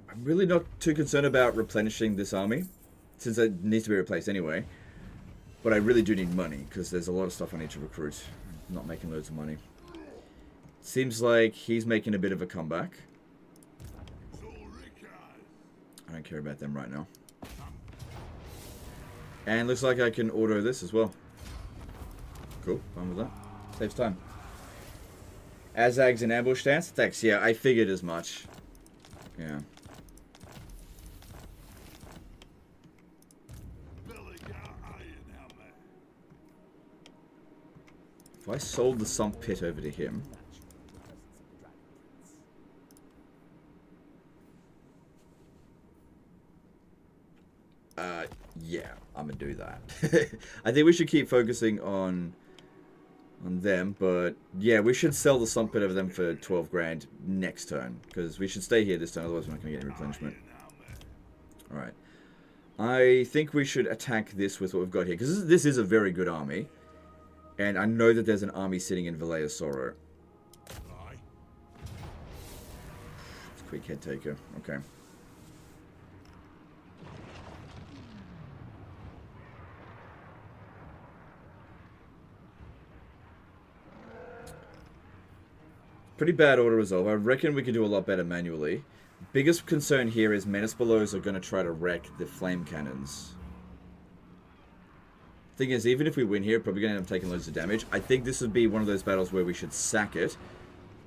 I'm really not too concerned about replenishing this army, since it needs to be replaced anyway. But I really do need money, because there's a lot of stuff I need to recruit. I'm not making loads of money. Seems like he's making a bit of a comeback. I don't care about them right now. And looks like I can auto this as well. Cool, fine with that. Saves time. Azag's in ambush stance? Thanks, yeah, I figured as much. Yeah. Belegar Ironhammer. If I sold the sump pit over to him... yeah, I'm gonna do that. I think we should keep focusing on them, but yeah, we should sell the sump pit over them for 12 grand next turn, because we should stay here this turn, otherwise we're not gonna get any replenishment. Alright. I think we should attack this with what we've got here, because this is a very good army, and I know that there's an army sitting in Valea's Sorrow. It's a quick head taker, okay. Pretty bad auto resolve. I reckon we could do a lot better manually. Biggest concern here is Menace Belows are going to try to wreck the flame cannons. Thing is, even if we win here, probably going to end up taking loads of damage. I think this would be one of those battles where we should sack it,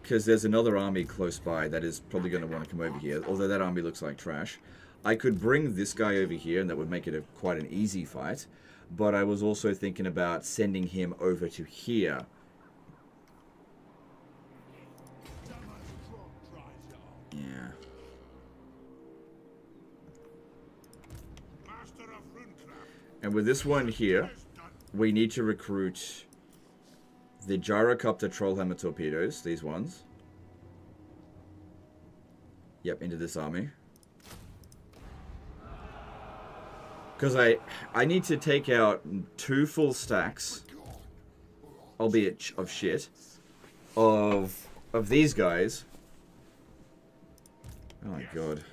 because there's another army close by that is probably going to want to come over here, although that army looks like trash. I could bring this guy over here, and that would make it quite an easy fight, but I was also thinking about sending him over to here. Yeah. And with this one here, we need to recruit the Gyrocopter Trollhammer torpedoes, these ones. Yep, into this army. Because I need to take out 2 full stacks, albeit of shit, of of these guys. Oh my god.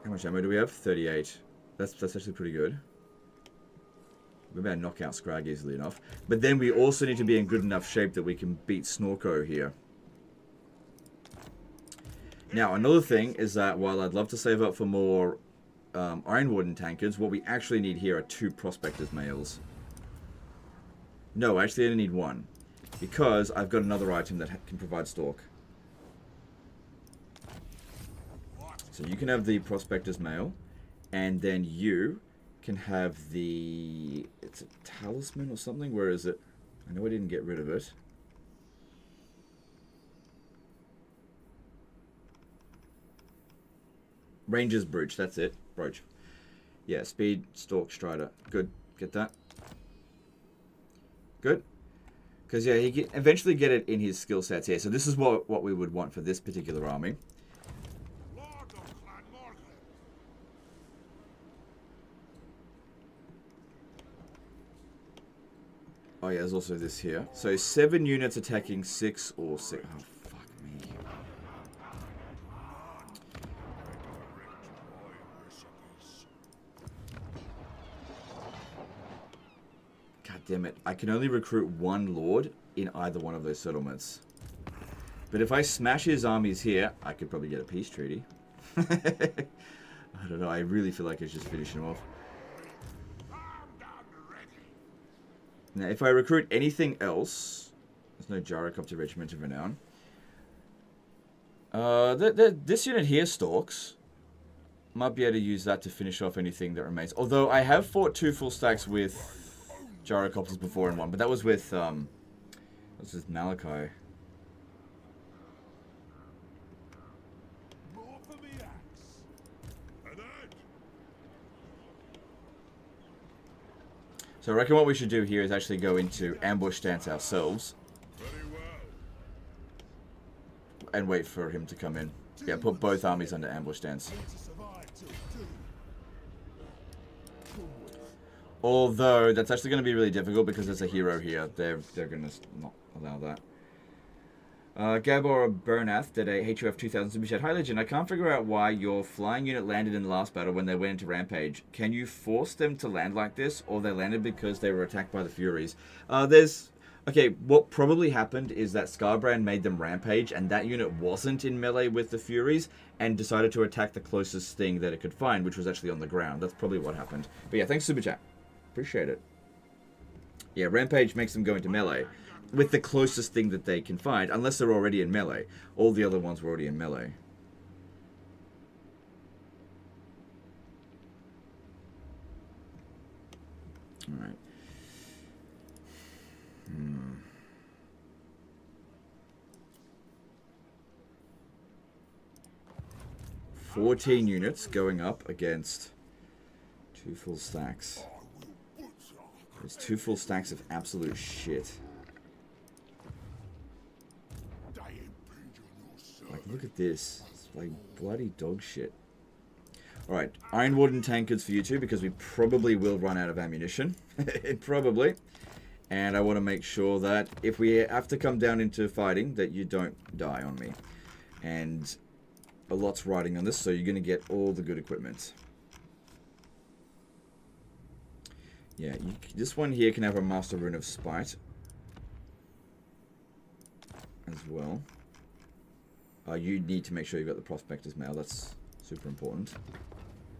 How much ammo do we have? 38. That's actually pretty good. We're about to knock out Scrag easily enough. But then we also need to be in good enough shape that we can beat Snorko here. Now, another thing is that while I'd love to save up for more Iron Warden tankards, what we actually need here are 2 Prospector's Mails. No, actually I only need 1. Because I've got another item that can provide Stalk. So you can have the Prospector's Mail, and then you can have the... It's a Talisman or something? Where is it? I know I didn't get rid of it. Ranger's Brooch, that's it. Brooch. Yeah, Speed, Stalk, Strider. Good. Get that. Good. Because, yeah, he can eventually get it in his skill sets here. So this is what we would want for this particular army. Oh, yeah, there's also this here. So 7 units attacking 6 or 6. Oh, fuck me. God damn it. I can only recruit 1 Lord in either one of those settlements. But if I smash his armies here, I could probably get a peace treaty. I don't know. I really feel like I should just finish him off. Now, if I recruit anything else... There's no Gnashrak up to Regiment of Renown. This unit here, Stalks. Might be able to use that to finish off anything that remains. Although, I have fought 2 full stacks with Gyrocopters before in one. But that was with... What's this? Malachi. So I reckon what we should do here is actually go into ambush stance ourselves. And wait for him to come in. Yeah, put both armies under ambush stance. Although, that's actually going to be really difficult because there's a hero here. They're going to not allow that. Gabor Bernath did a HUF 2000 super chat. Hi Legend, I can't figure out why your flying unit landed in the last battle when they went into Rampage. Can you force them to land like this, or they landed because they were attacked by the Furies? Okay, what probably happened is that Scarbrand made them Rampage, and that unit wasn't in melee with the Furies, and decided to attack the closest thing that it could find, which was actually on the ground. That's probably what happened. But yeah, thanks super chat. Appreciate it. Yeah, Rampage makes them go into melee with the closest thing that they can find, unless they're already in melee. All the other ones were already in melee. Alright. 14 units going up against 2 full stacks. There's 2 full stacks of absolute shit. Like, look at this. It's like bloody dog shit. Alright, Iron Warden tankards for you two, because we probably will run out of ammunition. Probably. And I want to make sure that if we have to come down into fighting, that you don't die on me. And a lot's riding on this, so you're going to get all the good equipment. Yeah, this one here can have a Master Rune of Spite as well. You need to make sure you've got the Prospector's Mail. That's super important.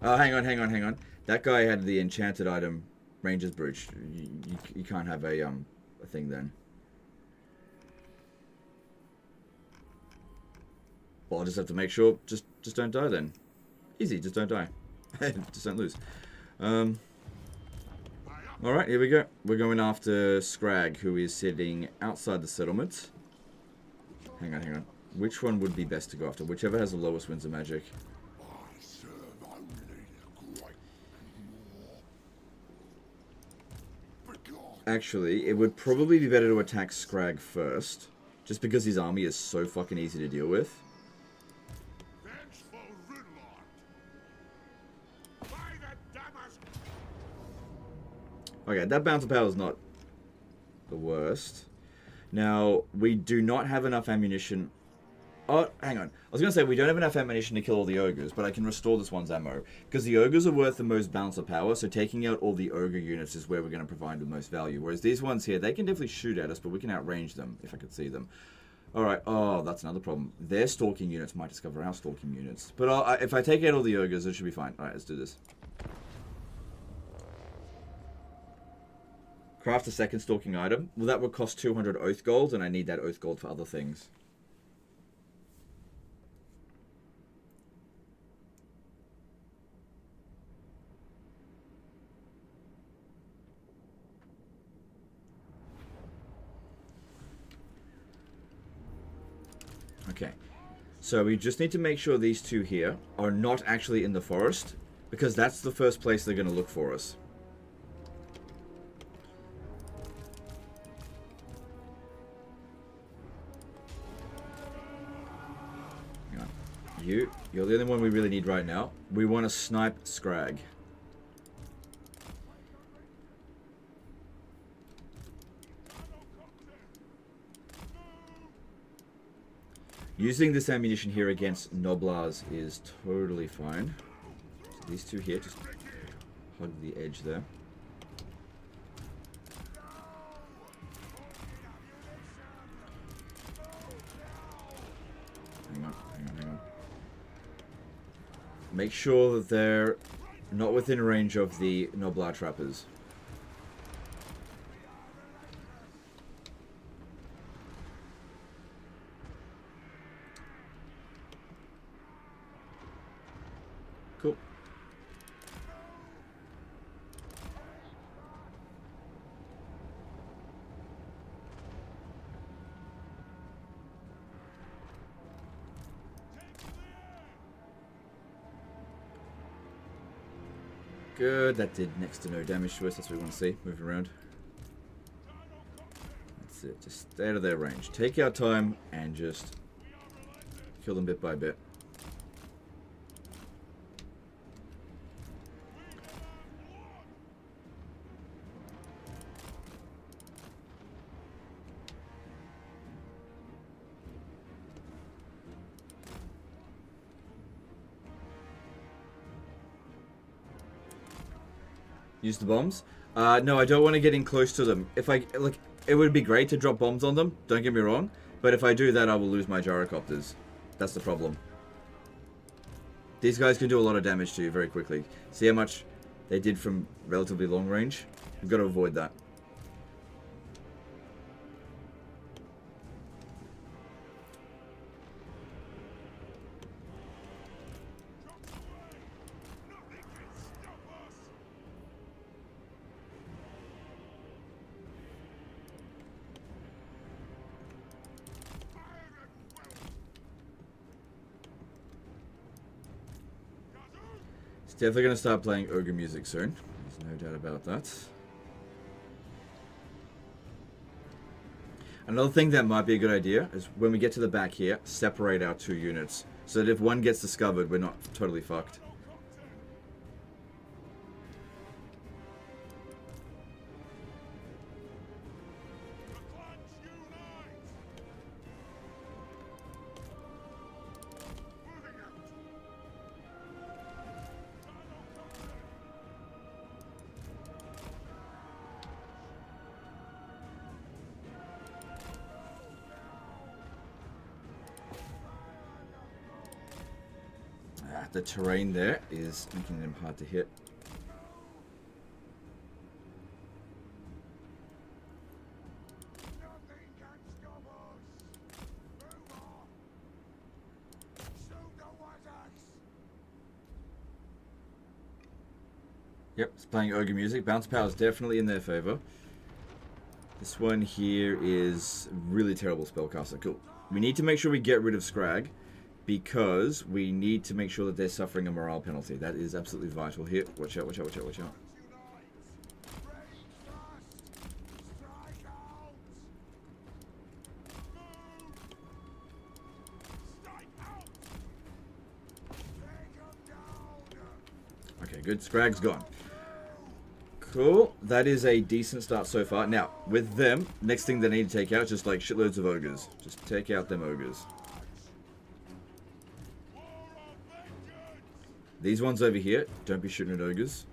Hang on. That guy had the enchanted item, Ranger's Brooch. You can't have a thing then. Well, I'll just have to make sure. Just don't die then. Easy, just don't die. Just don't lose. Alright, here we go. We're going after Scrag, who is sitting outside the settlement. Hang on. Which one would be best to go after? Whichever has the lowest Winds of Magic. Actually, it would probably be better to attack Scrag first. Just because his army is so fucking easy to deal with. Okay, that bounce of power is not the worst. Now, we do not have enough ammunition Oh, hang on. I was going to say, we don't have enough ammunition to kill all the ogres, but I can restore this one's ammo. Because the ogres are worth the most bouncer power, so taking out all the ogre units is where we're going to provide the most value. Whereas these ones here, they can definitely shoot at us, but we can outrange them, if I could see them. Alright, oh, that's another problem. Their stalking units might discover our stalking units. But if I take out all the ogres, it should be fine. Alright, let's do this. Craft a second stalking item. Well, that would cost 200 oath gold, and I need that oath gold for other things. Okay, so we just need to make sure these two here are not actually in the forest, because that's the first place they're going to look for us. Hang on. You're the only one we really need right now. We want to snipe Scrag. Using this ammunition here against Noblars is totally fine. So these two here, just hug the edge there. Hang on. Make sure that they're not within range of the Noblar trappers. Cool. Good, that did next to no damage to us, that's what we want to see. Move around. That's it, just stay out of their range. Take our time and just kill them bit by bit. Use the bombs? No, I don't want to get in close to them. If I, like, it would be great to drop bombs on them, don't get me wrong. But if I do that, I will lose my gyrocopters. That's the problem. These guys can do a lot of damage to you very quickly. See how much they did from relatively long range? We've got to avoid that. Definitely going to start playing ogre music soon. There's no doubt about that. Another thing that might be a good idea is when we get to the back here, separate our two units. So that if one gets discovered, we're not totally fucked. The terrain there is making them hard to hit. Yep, it's playing ogre music. Bounce power is definitely in their favor. This one here is really terrible spellcaster. Cool. We need to make sure we get rid of Scrag, because we need to make sure that they're suffering a morale penalty. That is absolutely vital here. Watch out, watch out, watch out, watch out. Okay, good. Scrag's gone. Cool. That is a decent start so far. Now, with them, next thing they need to take out is just like shitloads of ogres. Just take out them ogres. These ones over here, don't be shooting at ogres.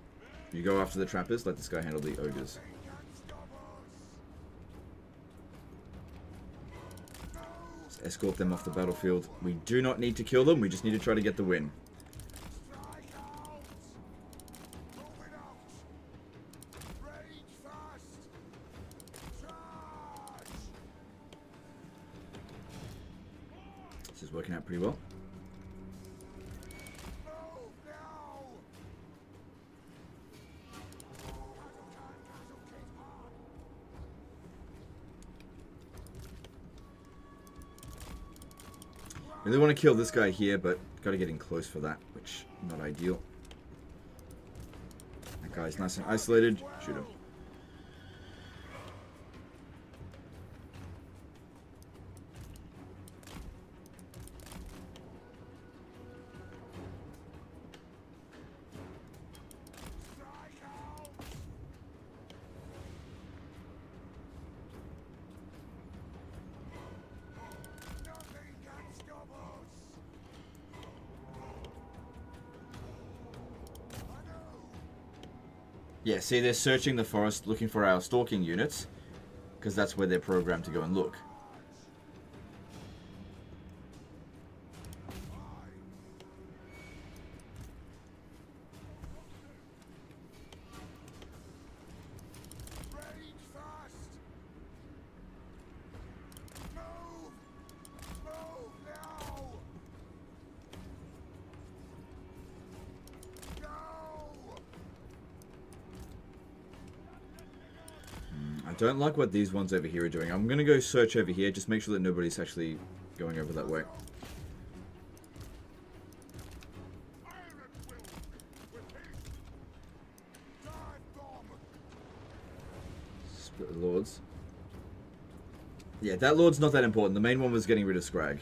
You go after the trappers, let this guy handle the ogres. Just escort them off the battlefield. We do not need to kill them, we just need to try to get the win. This is working out pretty well. Really want to kill this guy here, but got to get in close for that, which not ideal. That guy's nice and isolated. Shoot him. Yeah, see, they're searching the forest looking for our stalking units, because that's where they're programmed to go and look. Don't like what these ones over here are doing. I'm going to go search over here. Just make sure that nobody's actually going over that way. Split the lords. Yeah, that lord's not that important. The main one was getting rid of Scrag.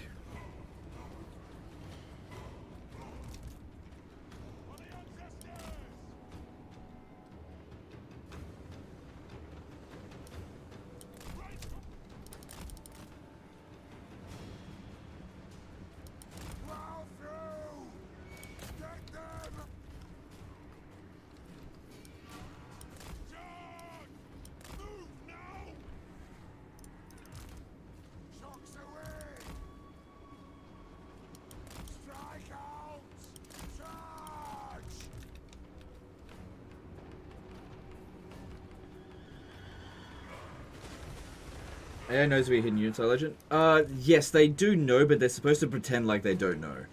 AI knows we're hidden units, Legend. Yes, they do know, but they're supposed to pretend like they don't know.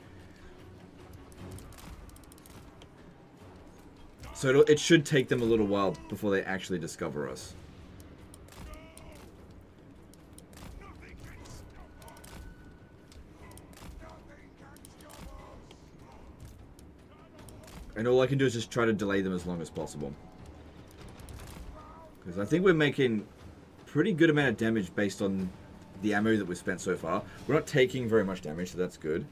So it should take them a little while before they actually discover us. And all I can do is just try to delay them as long as possible. Because I think we're making pretty good amount of damage based on the ammo that we've spent so far. We're not taking very much damage, so that's good.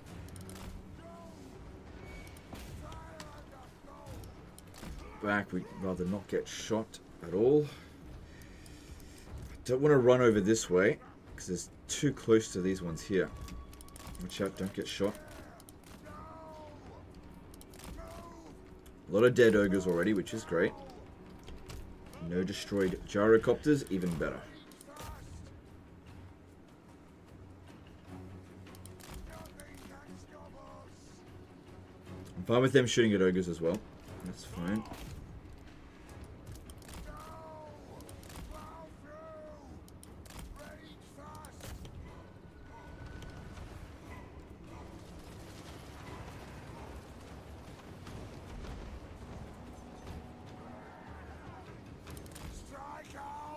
Back, we'd rather not get shot at all. Don't want to run over this way, because it's too close to these ones here. Watch out, don't get shot. A lot of dead ogres already, which is great. No destroyed gyrocopters, even better. I'm fine with them shooting at ogres as well. That's fine.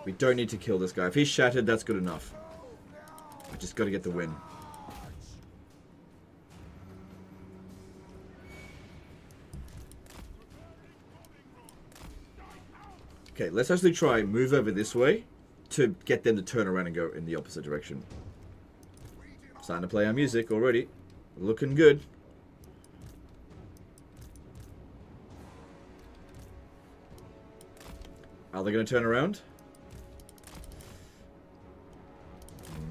We don't need to kill this guy. If he's shattered, that's good enough. I just got to get the win. Okay, let's actually try move over this way to get them to turn around and go in the opposite direction. Starting to play our music already. Looking good. Are they going to turn around?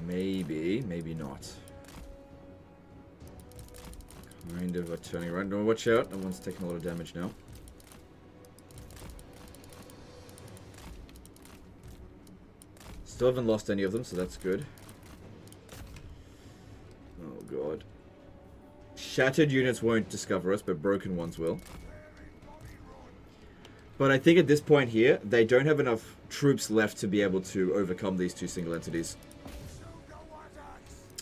Maybe, maybe not. Kind of turning around. No, watch out. That one's taking a lot of damage now. Still haven't lost any of them, so that's good. Oh god. Shattered units won't discover us, but broken ones will. But I think at this point here, they don't have enough troops left to be able to overcome these two single entities.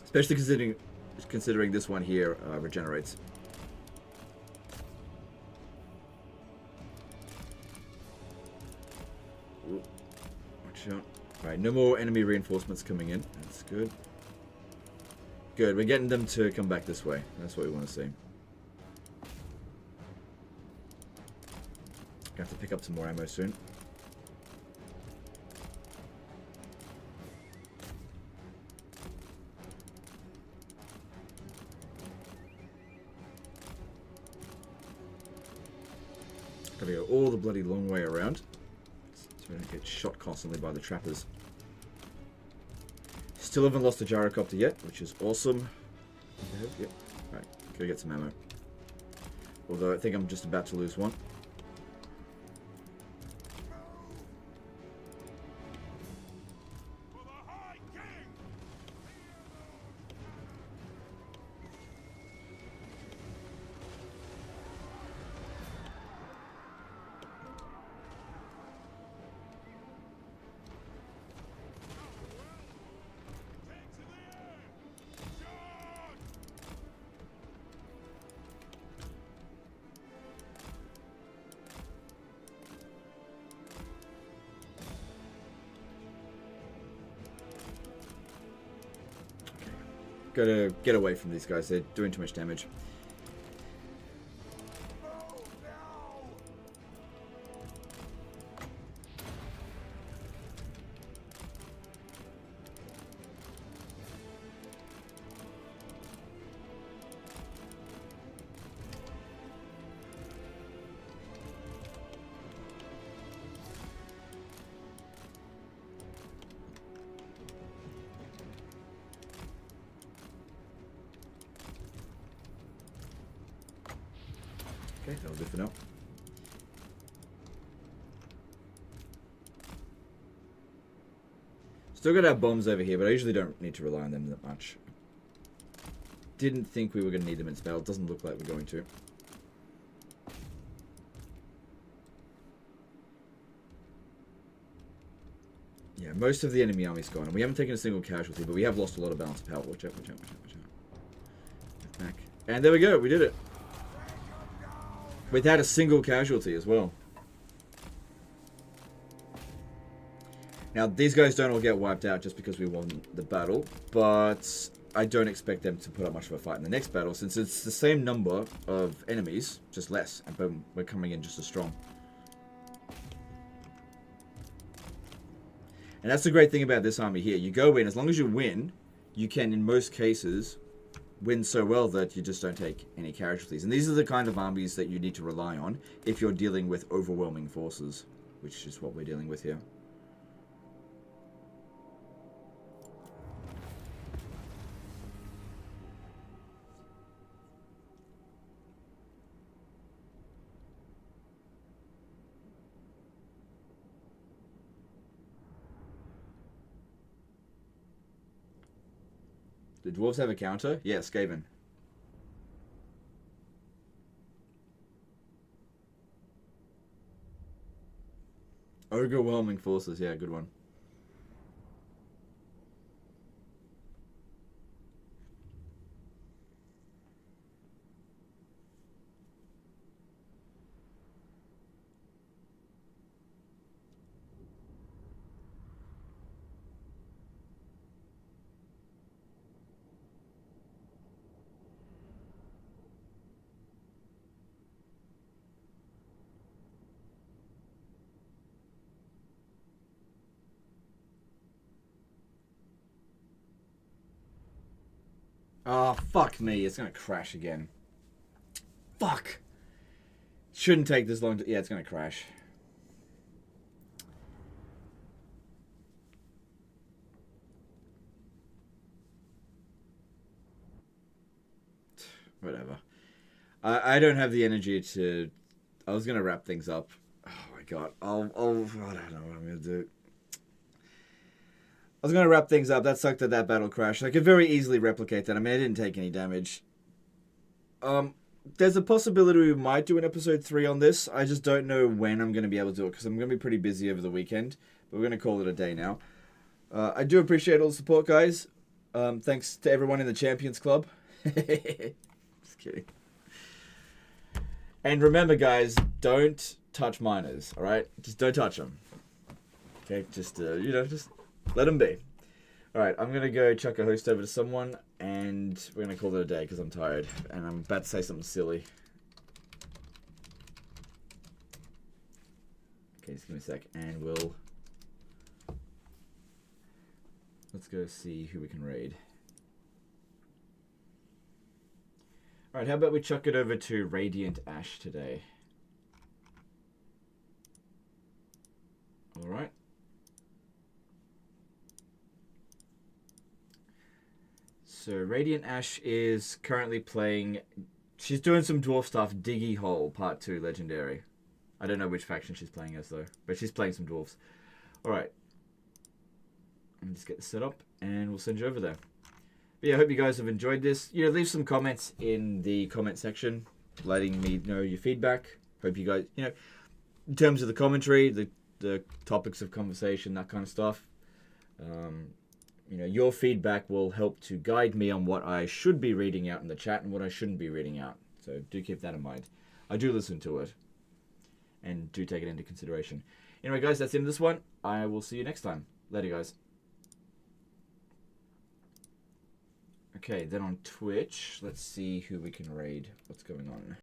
Especially considering this one here regenerates. Ooh, watch out. Alright, no more enemy reinforcements coming in. That's good. Good, we're getting them to come back this way. That's what we want to see. Gonna have to pick up some more ammo soon. Gotta go all the bloody long way around, so we don't get shot constantly by the trappers. Still haven't lost a gyrocopter yet, which is awesome. Yep. Alright, go get some ammo. Although I think I'm just about to lose one. Gotta get away from these guys, they're doing too much damage. Okay, that'll do for now. Still got our bombs over here, but I usually don't need to rely on them that much. Didn't think we were going to need them in this battle. Doesn't look like we're going to. Yeah, most of the enemy army's gone, and we haven't taken a single casualty, but we have lost a lot of balance of power. Watch out, watch out, watch out, watch out. Back. And there we go, we did it. Without a single casualty as well. Now, these guys don't all get wiped out just because we won the battle, but I don't expect them to put up much of a fight in the next battle, since it's the same number of enemies, just less, and boom, we're coming in just as strong. And that's the great thing about this army here. You go in, as long as you win, you can, in most cases, win so well that you just don't take any casualties. And these are the kind of armies that you need to rely on if you're dealing with overwhelming forces, which is what we're dealing with here. The dwarves have a counter? Yeah, Skaven. Overwhelming forces, yeah, good one. Oh, fuck me. It's going to crash again. Fuck. Shouldn't take this long to... Yeah, it's going to crash. Whatever. I don't have the energy to... I was going to wrap things up. Oh my god. I don't know what I'm going to do. I was going to wrap things up. That sucked that that battle crashed. I could very easily replicate that. I mean, I didn't take any damage. There's a possibility we might do an episode 3 on this. I just don't know when I'm going to be able to do it, because I'm going to be pretty busy over the weekend. But we're going to call it a day now. I do appreciate all the support, guys. Thanks to everyone in the Champions Club. Just kidding. And remember, guys, don't touch miners, alright? Just don't touch them. Okay, just, just let them be. Alright, I'm going to go chuck a host over to someone, and we're going to call it a day because I'm tired. And I'm about to say something silly. Okay, just give me a sec, and we'll... Let's go see who we can raid. Alright, how about we chuck it over to Radiant Ash today? Alright. So, Radiant Ash is currently playing... She's doing some dwarf stuff, Diggy Hole, Part 2, Legendary. I don't know which faction she's playing as, though. But she's playing some dwarves. Alright. Let me just get this set up, and we'll send you over there. But yeah, I hope you guys have enjoyed this. Leave some comments in the comment section, letting me know your feedback. Hope you guys, in terms of the commentary, the topics of conversation, that kind of stuff. Your feedback will help to guide me on what I should be reading out in the chat and what I shouldn't be reading out. So do keep that in mind. I do listen to it, and do take it into consideration. Anyway, guys, that's the end of this one. I will see you next time. Later, guys. Okay, then on Twitch, let's see who we can raid. What's going on?